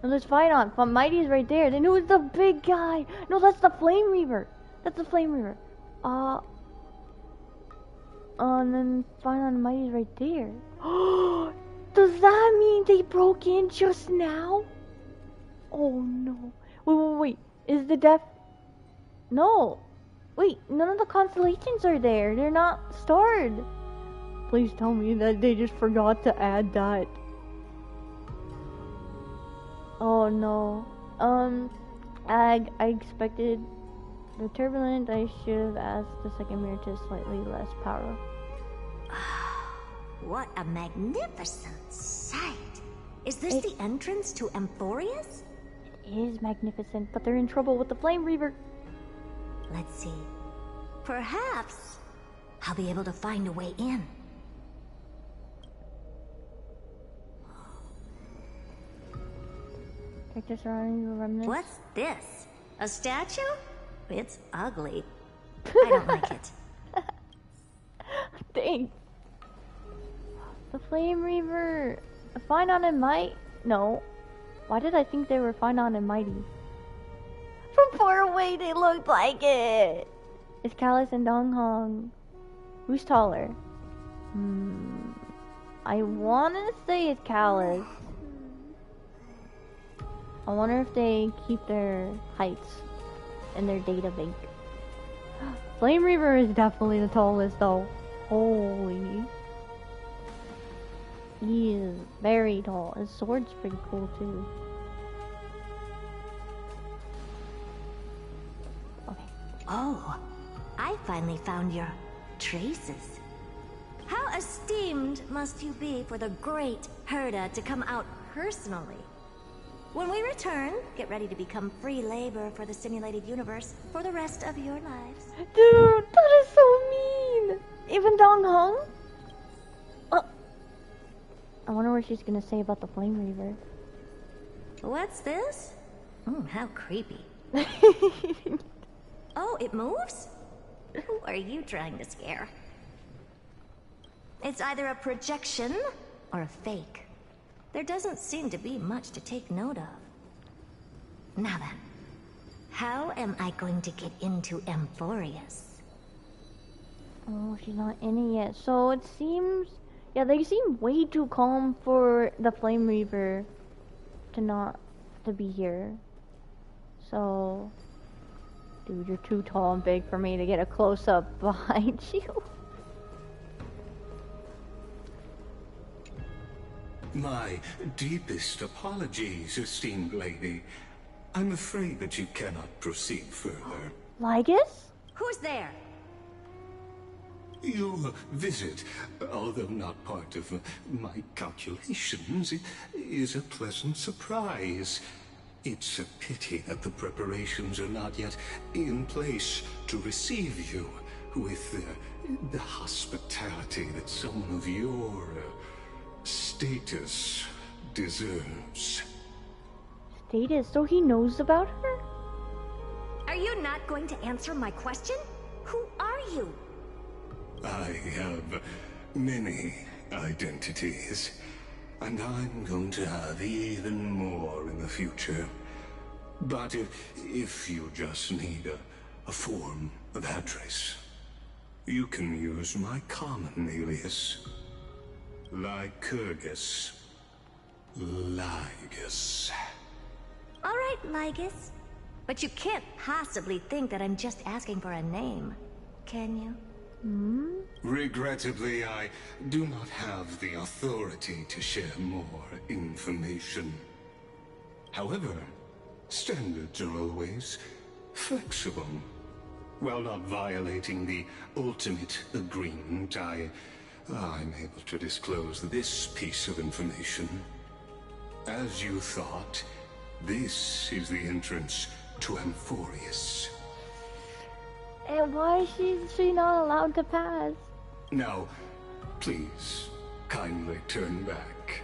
No, let's fight on. But Mighty's right there. Then who's the big guy? No, that's the Flame Reaver. That's the Flame Reaver. And then fight on Mighty's right there. Does that mean they broke in just now? Oh no. Wait. Is the death... No. Wait, none of the constellations are there. They're not starred. Please tell me that they just forgot to add that. Oh no. I expected the turbulent. I should have asked the second mirror to slightly less power. What a magnificent sight. Is this the entrance to Amphorius? It is magnificent, but they're in trouble with the Flame Reaver. Let's see. Perhaps I'll be able to find a way in. What's this? A statue? It's ugly. I don't like it. Dang. The Flame Reaver. Fine on and might? No. Why did I think they were fine on and mighty? From far away, they looked like it. It's Callus and Donghong. Who's taller? I want to say it's Callus. I wonder if they keep their heights in their data bank. Flame Reaver is definitely the tallest though. Holy. He is very tall. His sword's pretty cool too. Okay. Oh, I finally found your traces. How esteemed must you be for the great Herda to come out personally? When we return, get ready to become free labor for the simulated universe for the rest of your lives. Dude, that is so mean! Even Donghong? I wonder what she's gonna say about the Flame Reaver. What's this? How creepy. Oh, it moves? Who are you trying to scare? It's either a projection or a fake. There doesn't seem to be much to take note of. Now then, how am I going to get into Amphorius? Oh, she's not in it yet. So it seems... Yeah, they seem way too calm for the Flame Reaver to be here. So... Dude, you're too tall and big for me to get a close-up behind you. My deepest apologies, esteemed lady. I'm afraid that you cannot proceed further. Lygus? Who's there? Your visit, although not part of my calculations, is a pleasant surprise. It's a pity that the preparations are not yet in place to receive you with the hospitality that someone of your status deserves. Status? So he knows about her? Are you not going to answer my question? Who are you? I have many identities, and I'm going to have even more in the future. But if you just need a form of address, you can use my common alias. Lycurgus. Lygus. All right, Lygus. But you can't possibly think that I'm just asking for a name, can you? Regrettably, I do not have the authority to share more information. However, standards are always flexible. While not violating the ultimate agreement, I'm able to disclose this piece of information. As you thought, this is the entrance to Amphorius. And why is she not allowed to pass? Now, please, kindly turn back.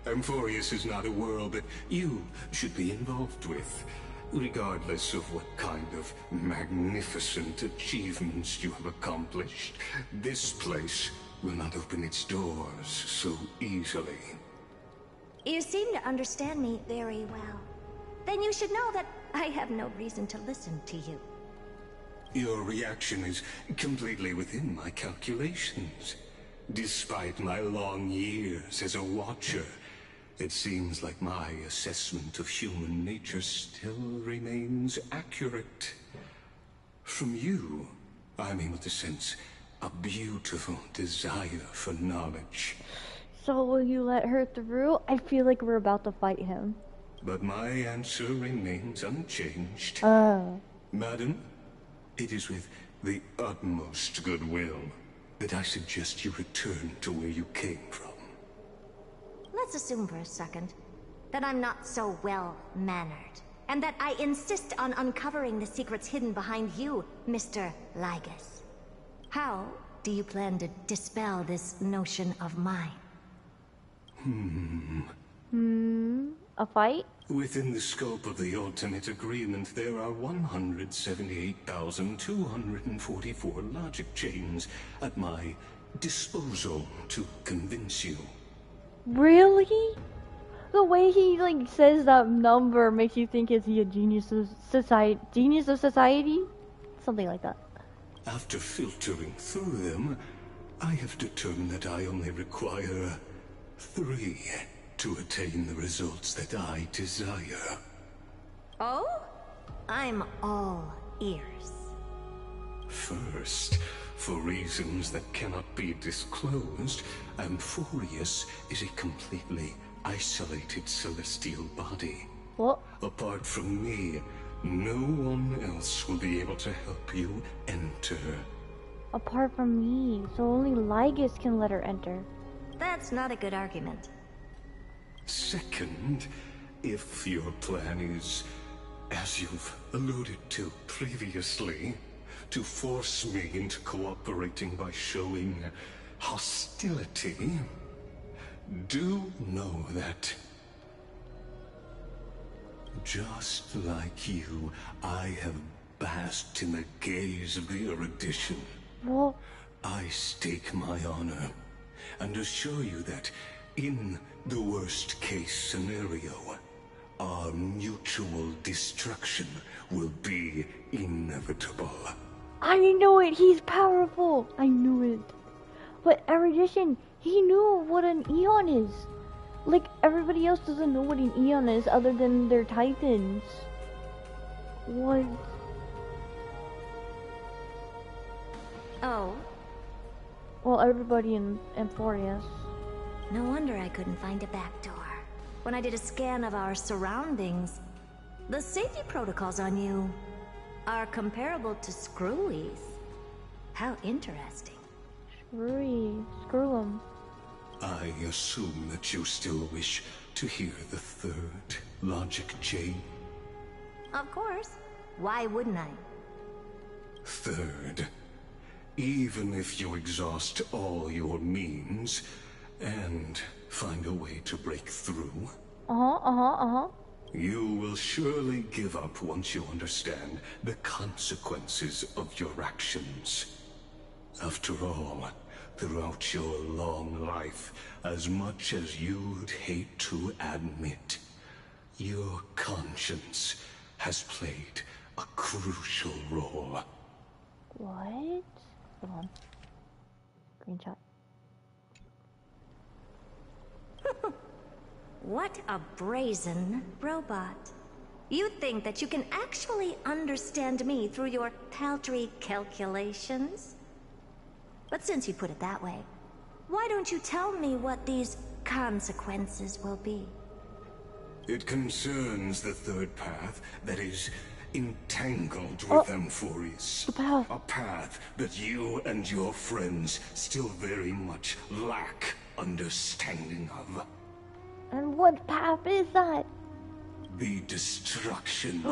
Amphorius is not a world that you should be involved with, regardless of what kind of magnificent achievements you have accomplished. This place will not open its doors so easily. You seem to understand me very well. Then you should know that I have no reason to listen to you. Your reaction is completely within my calculations. Despite my long years as a watcher, it seems like my assessment of human nature still remains accurate. From you, I'm able to sense a beautiful desire for knowledge. So will you let her through? I feel like we're about to fight him. But my answer remains unchanged. Madam, it is with the utmost goodwill that I suggest you return to where you came from. Let's assume for a second that I'm not so well-mannered, and that I insist on uncovering the secrets hidden behind you, Mr. Lygus. How do you plan to dispel this notion of mine? A fight? Within the scope of the ultimate agreement, there are 178,244 logic chains at my disposal to convince you. Really? The way he like says that number makes you think, is he a genius of society? Genius of society? Something like that. After filtering through them, I have determined that I only require 3 to attain the results that I desire. Oh? I'm all ears. First, for reasons that cannot be disclosed, Amphorius is a completely isolated celestial body. What? Apart from me, no one else will be able to help you enter. Apart from me, so only Lygus can let her enter. That's not a good argument. Second, if your plan is, as you've alluded to previously, to force me into cooperating by showing hostility, do know that, just like you, I have basked in the gaze of the erudition. What? I stake my honor and assure you that, in the worst case scenario, our mutual destruction will be inevitable. I knew it! He's powerful! I knew it. But erudition, he knew what an eon is. Like, everybody else doesn't know what an eon is other than their titans. What? Oh? Well, everybody in Amphorius. No wonder I couldn't find a back door. When I did a scan of our surroundings, the safety protocols on you are comparable to Screwy's. How interesting. Screwy. Screw him. I assume that you still wish to hear the 3rd logic chain? Of course. Why wouldn't I? 3rd, even if you exhaust all your means and find a way to break through, you will surely give up once you understand the consequences of your actions. After all, throughout your long life, as much as you'd hate to admit, your conscience has played a crucial role. What? Hold on. Screenshot. What a brazen robot. You think that you can actually understand me through your paltry calculations? But since you put it that way, why don't you tell me what these consequences will be? It concerns the 3rd path that is entangled with Amphorius. A path that you and your friends still very much lack understanding of. And what path is that? The destruction.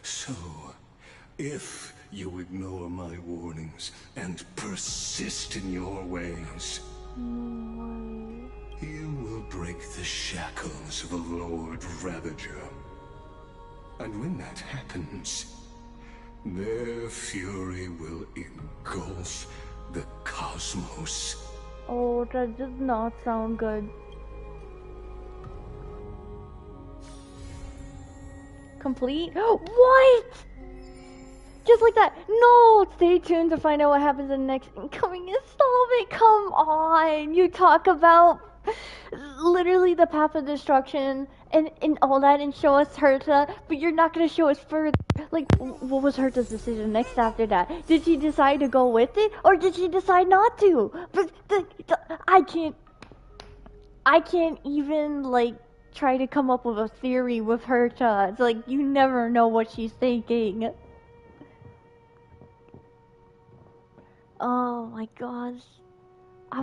So, if you ignore my warnings and persist in your ways, you will break the shackles of a Lord Ravager. And when that happens, their fury will engulf the cosmos. Oh, that does not sound good. Complete? What? Just like that. No! Stay tuned to find out what happens in the next incoming installment. moment, come on. You talk about literally the path of destruction and all that and show us Herta, but you're not going to show us further. Like, what was Herta's decision next after that? Did she decide to go with it, or did she decide not to? But I can't even, like, try to come up with a theory with Herta. It's like, you never know what she's thinking. Oh my gosh. I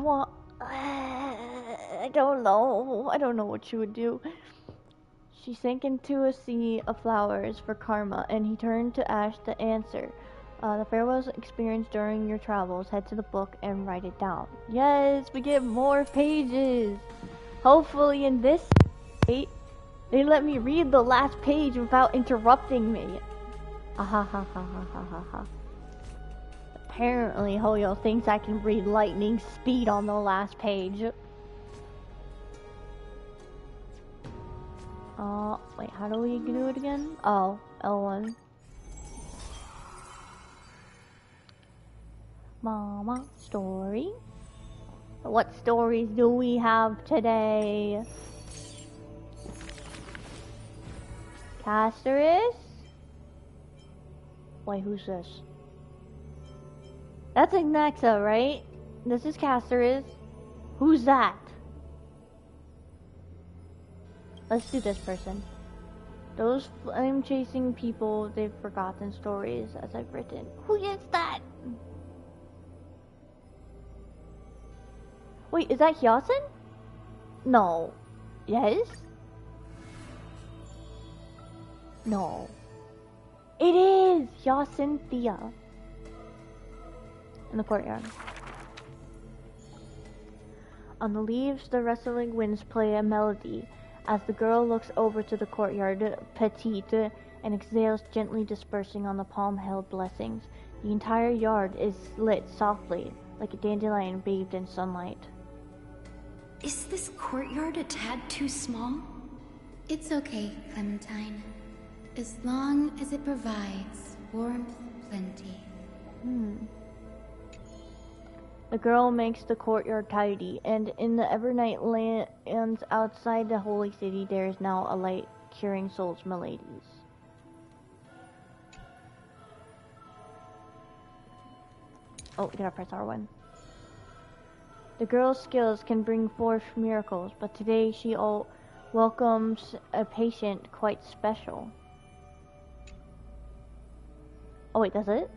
don't know. I don't know what she would do. She sank into a sea of flowers for karma, and he turned to Ash to answer. The farewells experienced during your travels. Head to the book and write it down. Yes, we get more pages. Hopefully in this state, they let me read the last page without interrupting me. Ahahahahahaha. Apparently, Hoyo thinks I can read lightning speed on the last page. Wait, how do we do it again? Oh, L1. Mama, story. What stories do we have today? Casterus? Wait, who's this? That's Ignaxa, right? This is Casterus. Who's that? Let's do this person. Those flame-chasing people, they've forgotten stories as I've written. Who is that? Wait, is that Hyacinth? No. Yes? No. It is Hyacinthia. In the courtyard. On the leaves, the rustling winds play a melody. As the girl looks over to the courtyard, petite, and exhales, gently dispersing on the palm-held blessings. The entire yard is lit softly, like a dandelion bathed in sunlight. Is this courtyard a tad too small? It's okay, Clementine. As long as it provides warmth plenty. The girl makes the courtyard tidy, and in the evernight lands outside the holy city, there is now a light curing souls, miladies. Oh, we gotta press R1. The girl's skills can bring forth miracles, but today she welcomes a patient quite special. Oh wait, that's it?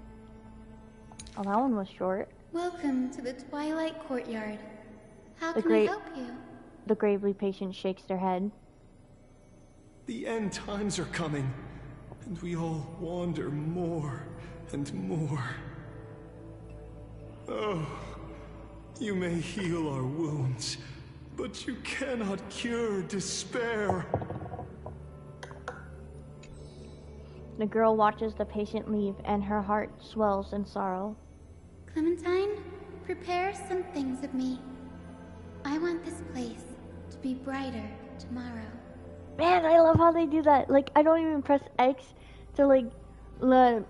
Oh, that one was short. Welcome to the Twilight Courtyard. How The can I help you? The gravely patient shakes their head. The end times are coming, and we all wander more and more. Oh, you may heal our wounds, but you cannot cure despair. The girl watches the patient leave, and her heart swells in sorrow. Clementine, prepare some things of me. I want this place to be brighter tomorrow. Man, I love how they do that. Like, I don't even press X to, like,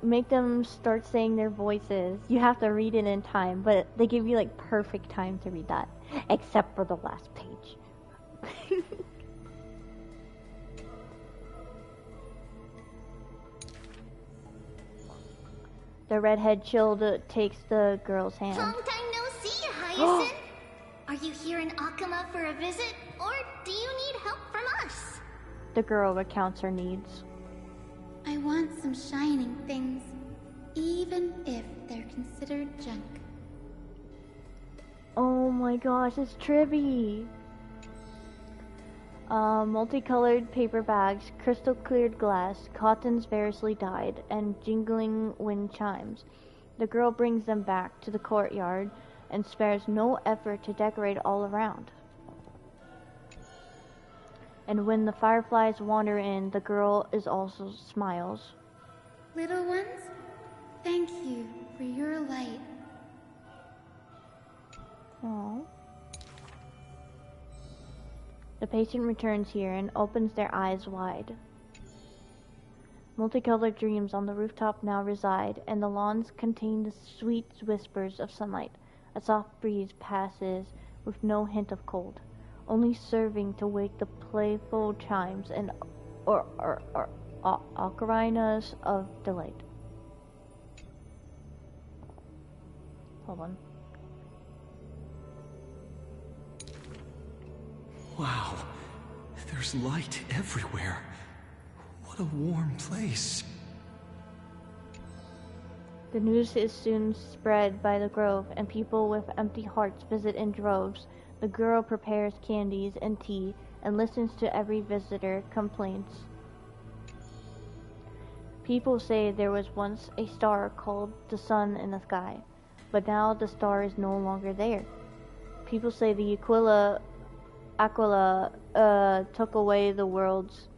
make them start saying their voices. You have to read it in time, but they give you, like, perfect time to read that. Except for the last page. The redhead chilled takes the girl's hand. Long time no see, Hyacinth. Are you here in Akama for a visit, or do you need help from us? The girl recounts her needs. I want some shining things, even if they're considered junk. Oh my gosh, it's Tribby! Multicolored paper bags, crystal cleared glass, cottons variously dyed, and jingling wind chimes. The girl brings them back to the courtyard and spares no effort to decorate all around. And when the fireflies wander in, the girl is also smiles. Little ones, thank you for your light. Aww. The patient returns here and opens their eyes wide. Multicolored dreams on the rooftop now reside, and the lawns contain the sweet whispers of sunlight. A soft breeze passes with no hint of cold, only serving to wake the playful chimes and ocarinas of delight. Hold on. Wow, there's light everywhere. What a warm place. The news is soon spread by the grove, and people with empty hearts visit in droves. The girl prepares candies and tea and listens to every visitor complaints. People say there was once a star called the sun in the sky, but now the star is no longer there. People say the Aquila took away the world's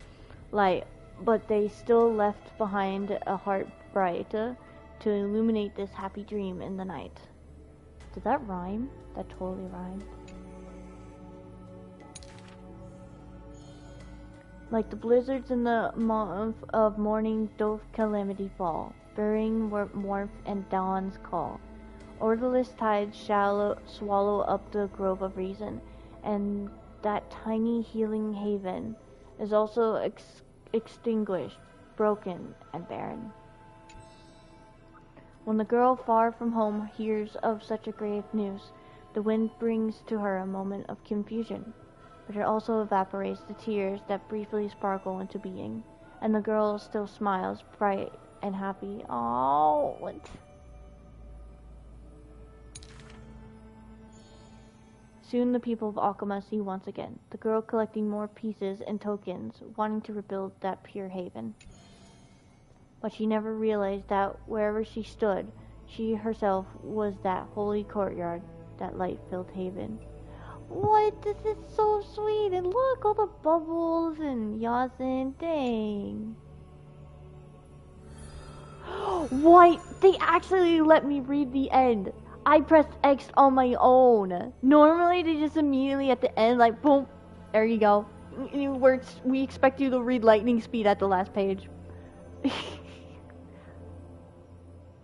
light, but they still left behind a heart bright to illuminate this happy dream in the night. Did that rhyme? That totally rhymed. Like the blizzards in the month of morning doth calamity fall, burying warmth and dawn's call. Orderless tides swallow up the grove of reason, and that tiny healing haven is also extinguished, broken, and barren. When the girl far from home hears of such a grave news, the wind brings to her a moment of confusion, but it also evaporates the tears that briefly sparkle into being, and the girl still smiles, bright and happy. Oh, what? Soon the people of Akama see once again, the girl collecting more pieces and tokens, wanting to rebuild that pure haven. But she never realized that wherever she stood, she herself was that holy courtyard, that light-filled haven. What? This is so sweet, and look, all the bubbles and yasin, dang. What? They actually let me read the end. I pressed X on my own. Normally they just immediately at the end, like, boom, there you go. We expect you to read lightning speed at the last page.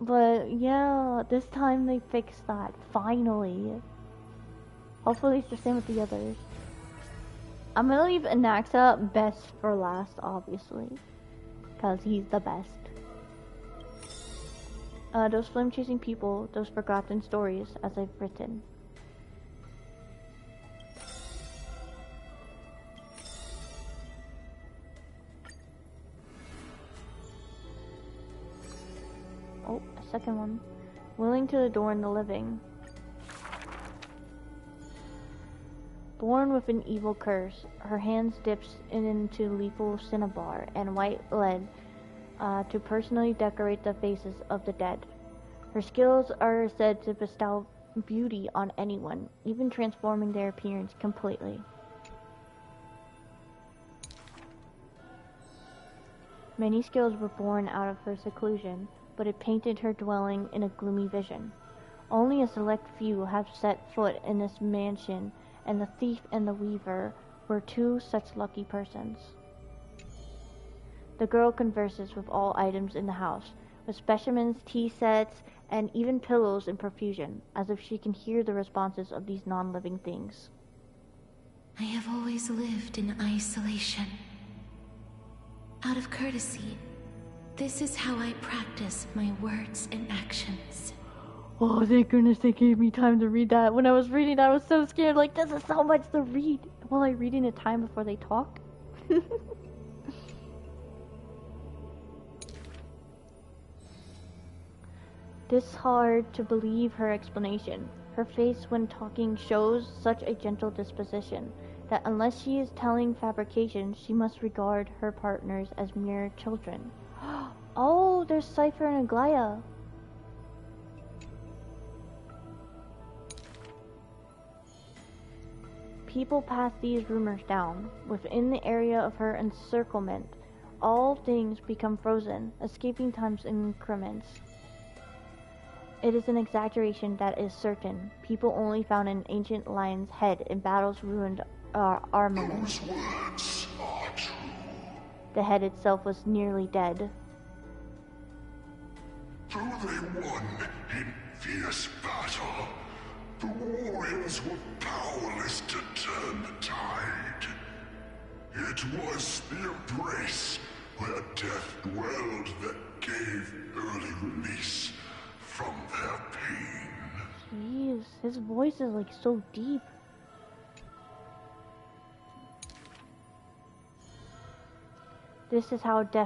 But yeah, this time they fixed that, finally. Hopefully it's the same with the others. I'm gonna leave Anaxa best for last, obviously, because he's the best. Those flame-chasing people, those forgotten stories, as I've written. Oh, a second one. Willing to adorn the living. Born with an evil curse, her hands dips into lethal cinnabar and white lead to personally decorate the faces of the dead. Her skills are said to bestow beauty on anyone, even transforming their appearance completely. Many skills were born out of her seclusion, but it painted her dwelling in a gloomy vision. Only a select few have set foot in this mansion, and the thief and the weaver were two such lucky persons. The girl converses with all items in the house, with specimens, tea sets, and even pillows in profusion, as if she can hear the responses of these non-living things. I have always lived in isolation. Out of courtesy, this is how I practice my words and actions. Oh, thank goodness they gave me time to read that. When I was reading that, I was so scared, like, this is so much to read. Will I read in a time before they talk? This hard to believe her explanation. Her face when talking shows such a gentle disposition, that unless she is telling fabrications, she must regard her partners as mere children. Oh, there's Cypher and Aglaya. People pass these rumors down. Within the area of her encirclement, all things become frozen, escaping time's increments. It is an exaggeration that is certain. People only found an ancient lion's head in battles ruined armaments. The head itself was nearly dead. Though they won in fierce battle, The warriors were powerless to turn the tide. It was the embrace where death dwelled that gave early release from their pain. Jeez, his voice is like so deep. This is how death